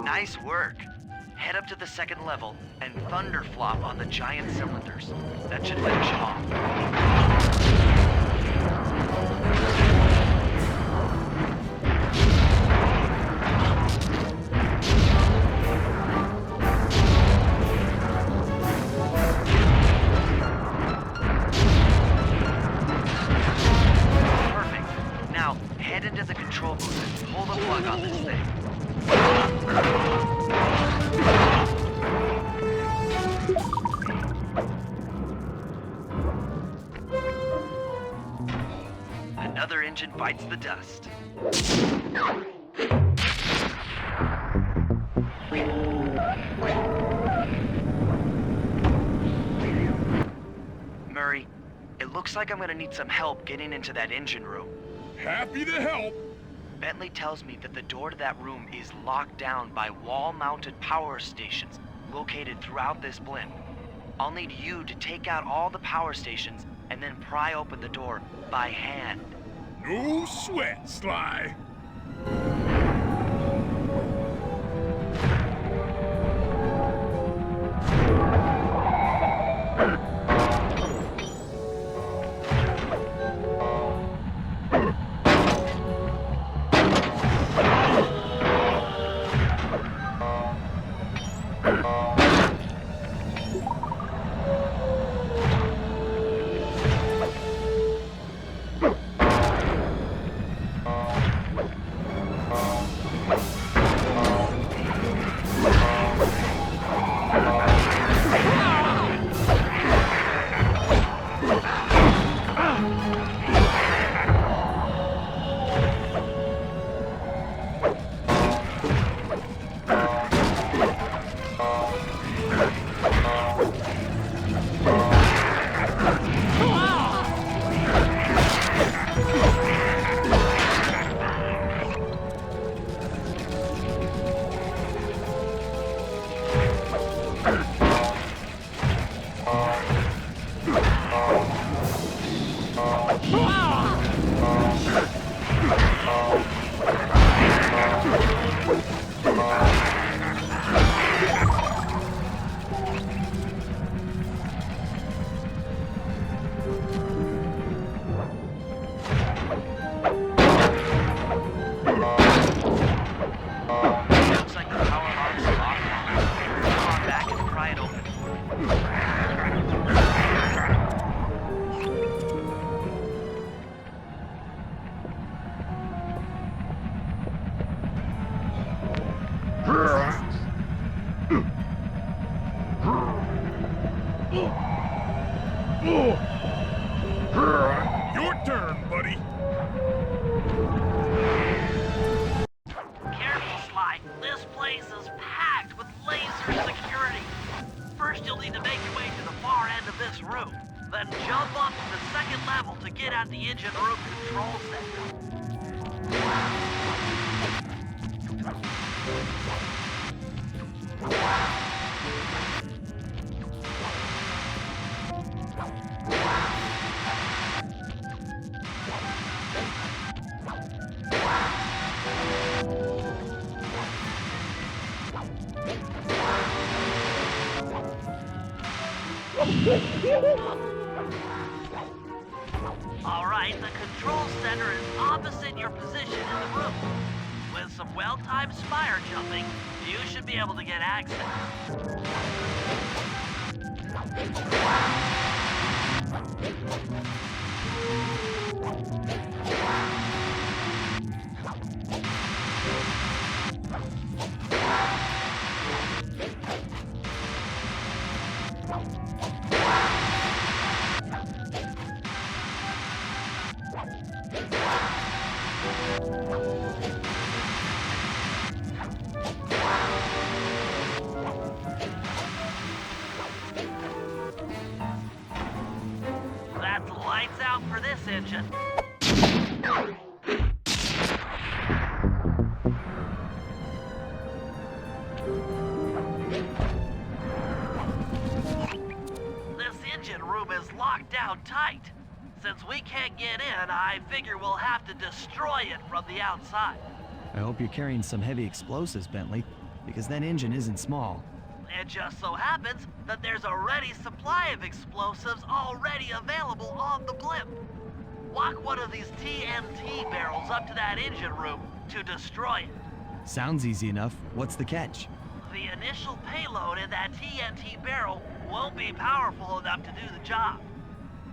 [SPEAKER 13] Nice work. Head up to the second level and thunder flop on the giant cylinders. That should finish them off. Perfect. Now, head into the control booth and pull the plug on this thing. Another engine bites the dust. Murray, it looks like I'm gonna need some help getting into that engine room.
[SPEAKER 4] Happy to help.
[SPEAKER 13] Bentley tells me that the door to that room is locked down by wall-mounted power stations located throughout this blimp. I'll need you to take out all the power stations and then pry open the door by hand.
[SPEAKER 4] No sweat, Sly. Your turn, buddy.
[SPEAKER 1] Careful, Sly. This place is packed with laser security. First, you'll need to make your way to the far end of this room. Then jump up to the second level to get onto the engine room control center. Alright, the control center is opposite your position in the room. With some well-timed spire jumping, you should be able to get access. That's lights out for this engine. This engine room is locked down tight. Since we can't get in, I figure we'll have to destroy it from the outside.
[SPEAKER 14] I hope you're carrying some heavy explosives, Bentley, because that engine isn't small.
[SPEAKER 1] It just so happens that there's a ready supply of explosives already available on the blimp. Walk one of these TNT barrels up to that engine room to destroy it.
[SPEAKER 14] Sounds easy enough. What's the catch?
[SPEAKER 1] The initial payload in that TNT barrel won't be powerful enough to do the job.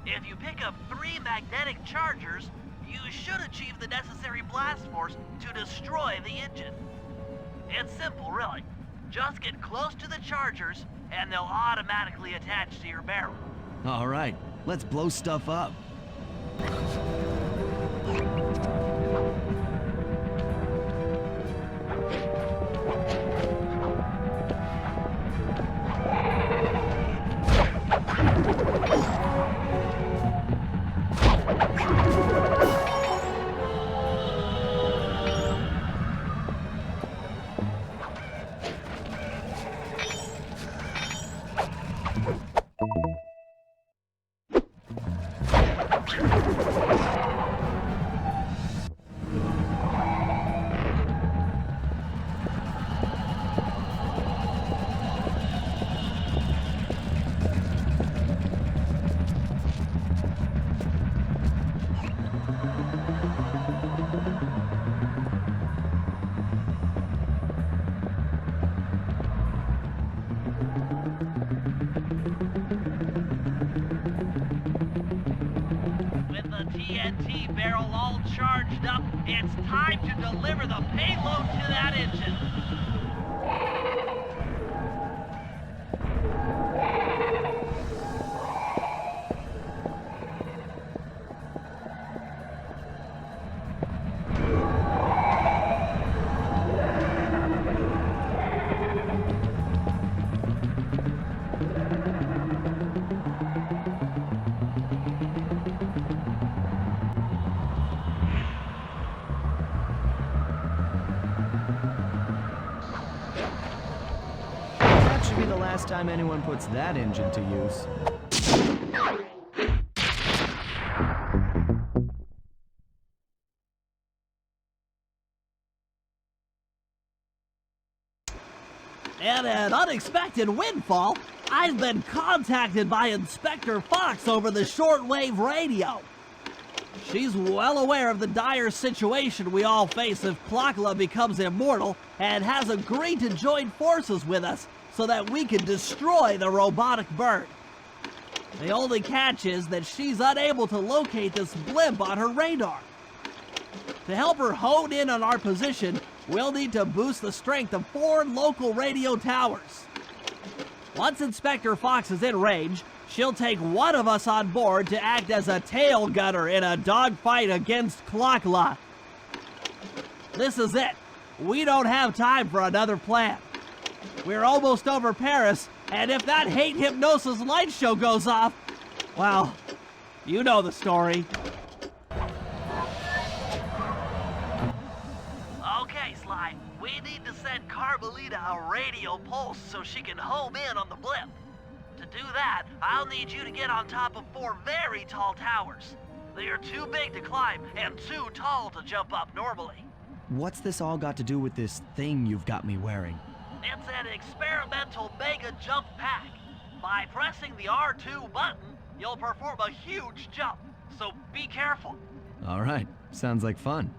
[SPEAKER 1] If you pick up 3 magnetic chargers, you should achieve the necessary blast force to destroy the engine. It's simple, really. Just get close to the chargers, and they'll automatically attach to your barrel.
[SPEAKER 14] All right, let's blow stuff up.
[SPEAKER 1] TNT barrel all charged up, it's time to deliver the payload to that engine.
[SPEAKER 14] Be the last time anyone puts that engine to use.
[SPEAKER 6] And an unexpected windfall, I've been contacted by Inspector Fox over the shortwave radio. She's well aware of the dire situation we all face if Klakla becomes immortal and has agreed to join forces with us so that we can destroy the robotic bird. The only catch is that she's unable to locate this blimp on her radar. To help her hone in on our position, we'll need to boost the strength of 4 local radio towers. Once Inspector Fox is in range, she'll take one of us on board to act as a tail gunner in a dogfight against Klakla. This is it. We don't have time for another plan. We're almost over Paris, and if that hate hypnosis light show goes off, well, you know the story.
[SPEAKER 1] Okay, Sly, we need to send Carmelita a radio pulse so she can home in on the blip. To do that, I'll need you to get on top of 4 very tall towers. They are too big to climb and too tall to jump up normally.
[SPEAKER 2] What's this all got to do with this thing you've got me wearing?
[SPEAKER 1] It's an experimental mega jump pack. By pressing the R2 button, you'll perform a huge jump, so be careful.
[SPEAKER 14] All right, sounds like fun.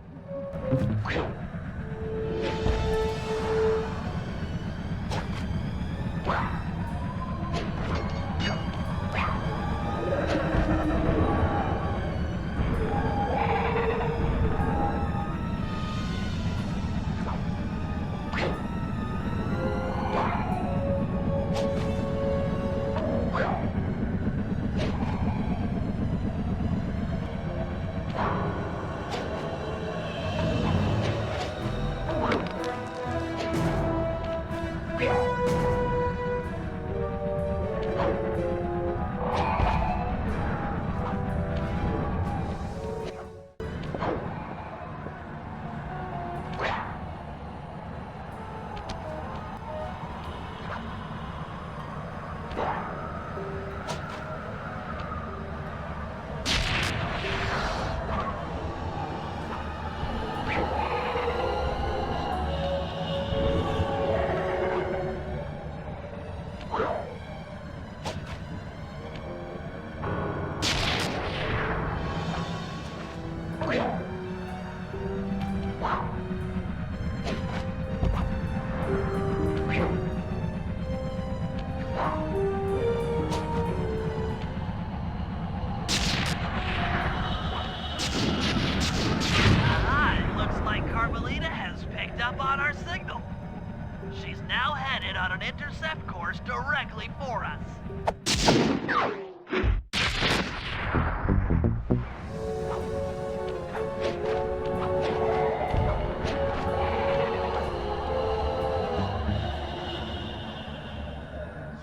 [SPEAKER 1] Carmelita has picked up on our signal. She's now headed on an intercept course directly for us.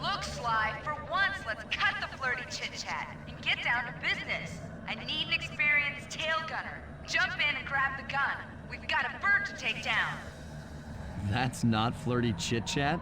[SPEAKER 19] Look, Sly, for once, let's cut the flirty chit-chat and get down to business. I need an experienced tail gunner. Jump in and grab the gun. We've got a bird to take down.
[SPEAKER 14] That's not flirty chit-chat?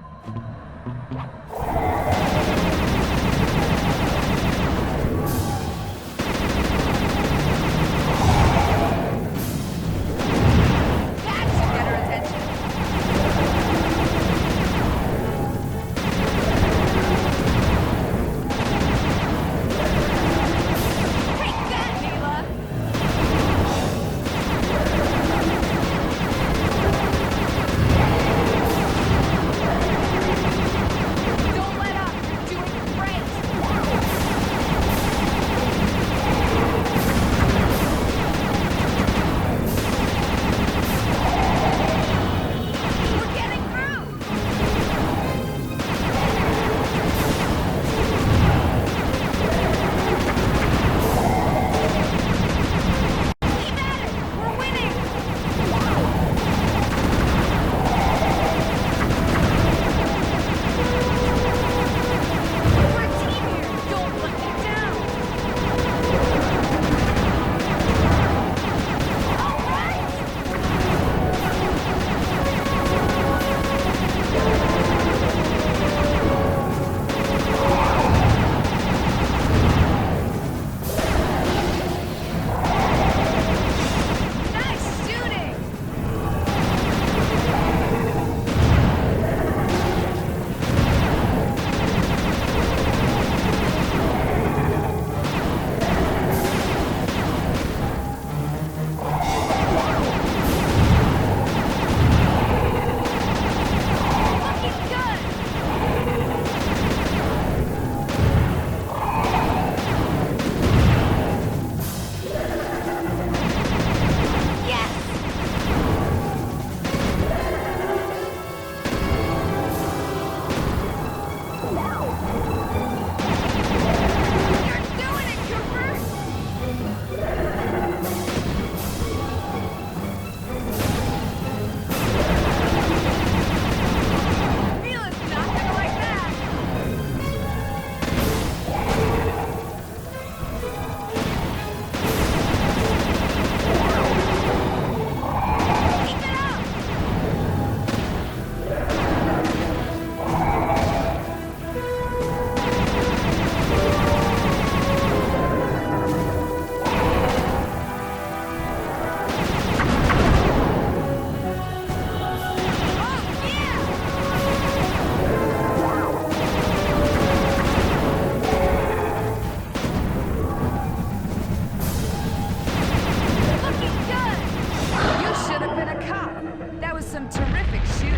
[SPEAKER 5] some terrific shooting.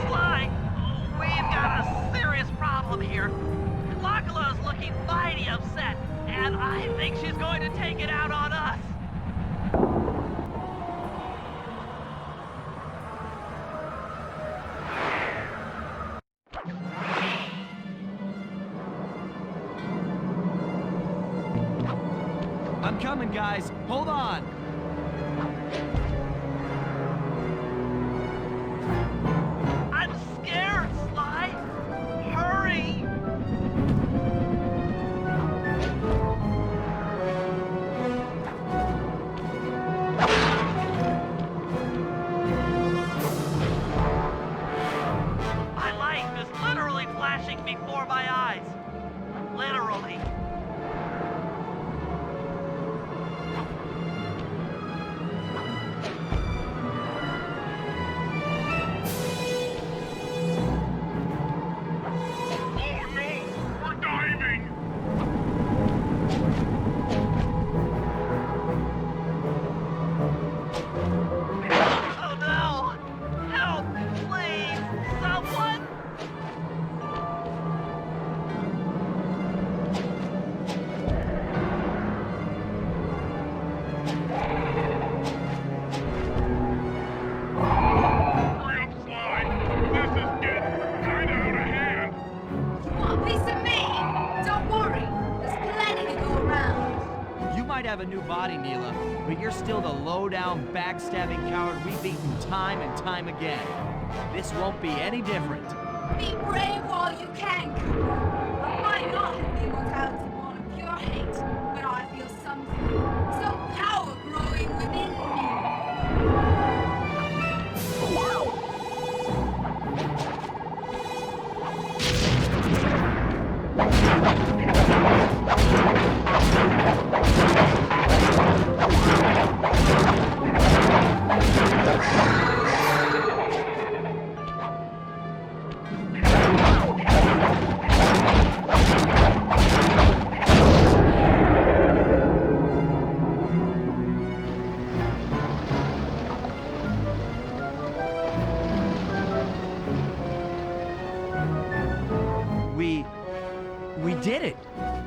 [SPEAKER 1] Sly, we've got a serious problem here. Locula's looking mighty upset, and I think she's going to take it out on us.
[SPEAKER 14] I'm coming, guys. Hold on.
[SPEAKER 1] I'm scared, Sly. Hurry! My life is literally flashing before my eyes. Literally. Oh no! Help! Please! Someone!
[SPEAKER 5] Want a piece of me? Don't worry, there's plenty to go around.
[SPEAKER 14] You might have a new body, Neela, but you're still the low-down, backstabbing coward we've beaten time and time again. This won't be any different.
[SPEAKER 5] Be brave while you can, Cooper. I might not have the immortality born of pure hate, but I feel something, some power growing within me.
[SPEAKER 14] We did it!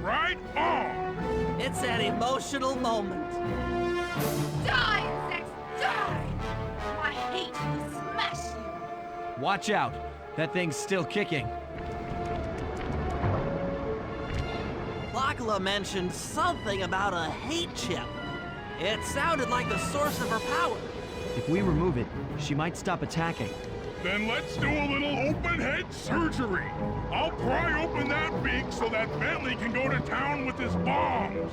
[SPEAKER 4] Right on!
[SPEAKER 6] It's an emotional moment.
[SPEAKER 5] Die, insects, die! My hate will smash you.
[SPEAKER 14] Watch out! That thing's still kicking.
[SPEAKER 6] Locula mentioned something about a hate chip. It sounded like the source of her power.
[SPEAKER 14] If we remove it, she might stop attacking.
[SPEAKER 4] Then let's do a little open head surgery. I'll pry open that beak so that Bentley can go to town with his bombs.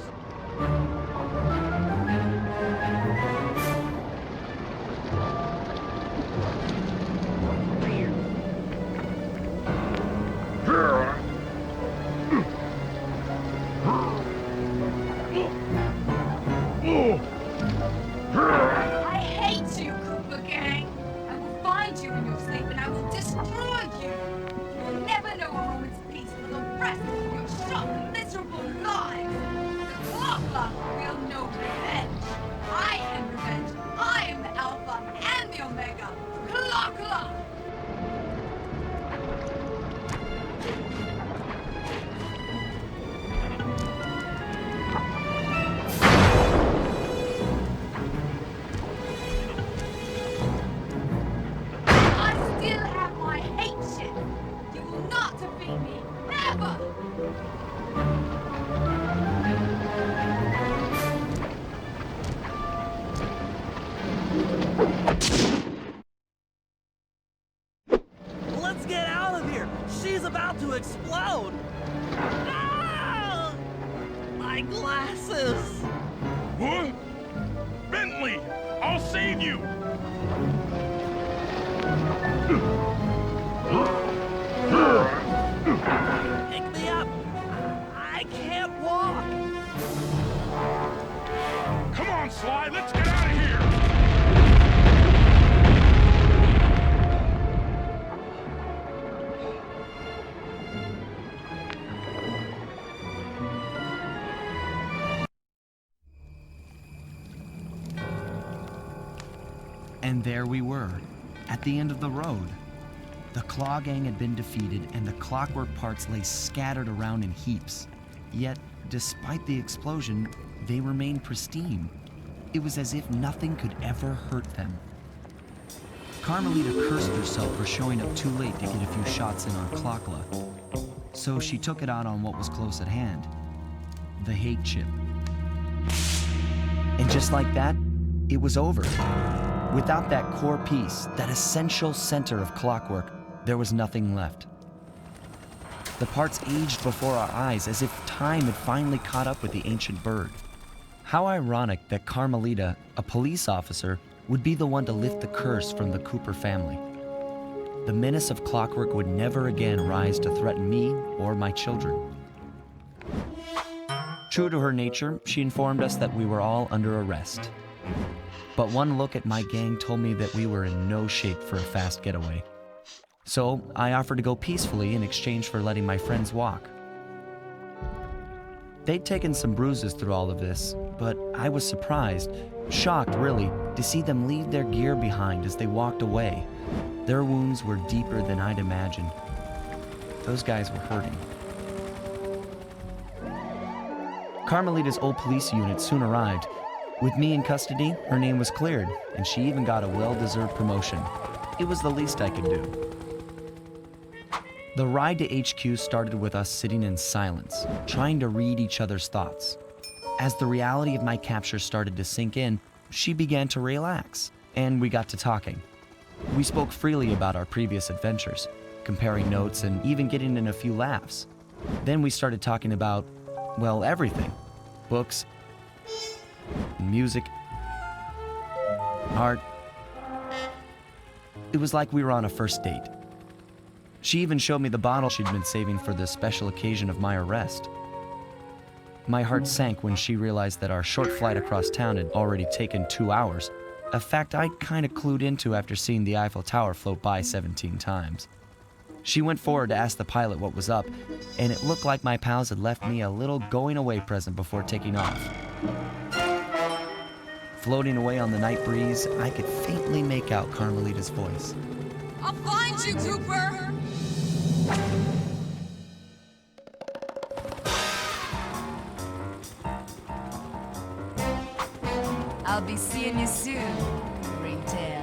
[SPEAKER 5] I hate you, Cooper Gang. I will find you in your sleep and I will destroy you. You will never know a moment's peace for the rest of your short, miserable lives. The Clocklock will know revenge. I am revenge. I am the Alpha and the Omega. Clocklock! I still have my hate shit. You will not defeat me. Never!
[SPEAKER 6] Let's get out of here. She's about to explode. Ah! My glasses.
[SPEAKER 4] What? Bentley, I'll save you.
[SPEAKER 6] Pick me up. I can't walk.
[SPEAKER 4] Come on, Sly, let's get out of here.
[SPEAKER 2] And there we were, at the end of the road. The Claw Gang had been defeated, and the clockwork parts lay scattered around in heaps. Yet, despite the explosion, they remained pristine. It was as if nothing could ever hurt them. Carmelita cursed herself for showing up too late to get a few shots in on Clockla. So she took it out on what was close at hand, the hate chip. And just like that, it was over. Without that core piece, that essential center of clockwork, there was nothing left. The parts aged before our eyes as if time had finally caught up with the ancient bird. How ironic that Carmelita, a police officer, would be the one to lift the curse from the Cooper family. The menace of clockwork would never again rise to threaten me or my children. True to her nature, she informed us that we were all under arrest. But one look at my gang told me that we were in no shape for a fast getaway. So I offered to go peacefully in exchange for letting my friends walk. They'd taken some bruises through all of this, but I was surprised, shocked really, to see them leave their gear behind as they walked away. Their wounds were deeper than I'd imagined. Those guys were hurting. Carmelita's old police unit soon arrived. With me in custody, her name was cleared, and she even got a well-deserved promotion. It was the least I could do. The ride to HQ started with us sitting in silence, trying to read each other's thoughts. As the reality of my capture started to sink in, she began to relax, and we got to talking. We spoke freely about our previous adventures, comparing notes and even getting in a few laughs. Then we started talking about, well, everything. Books, music, art. It was like we were on a first date. She even showed me the bottle she'd been saving for the special occasion of my arrest. My heart sank when she realized that our short flight across town had already taken 2 hours, a fact I'd kind of clued into after seeing the Eiffel Tower float by 17 times. She went forward to ask the pilot what was up, and it looked like my pals had left me a little going-away present before taking off. Floating away on the night breeze, I could faintly make out Carmelita's voice.
[SPEAKER 5] I'll find you, Cooper! I'll be seeing you soon, Ringtail.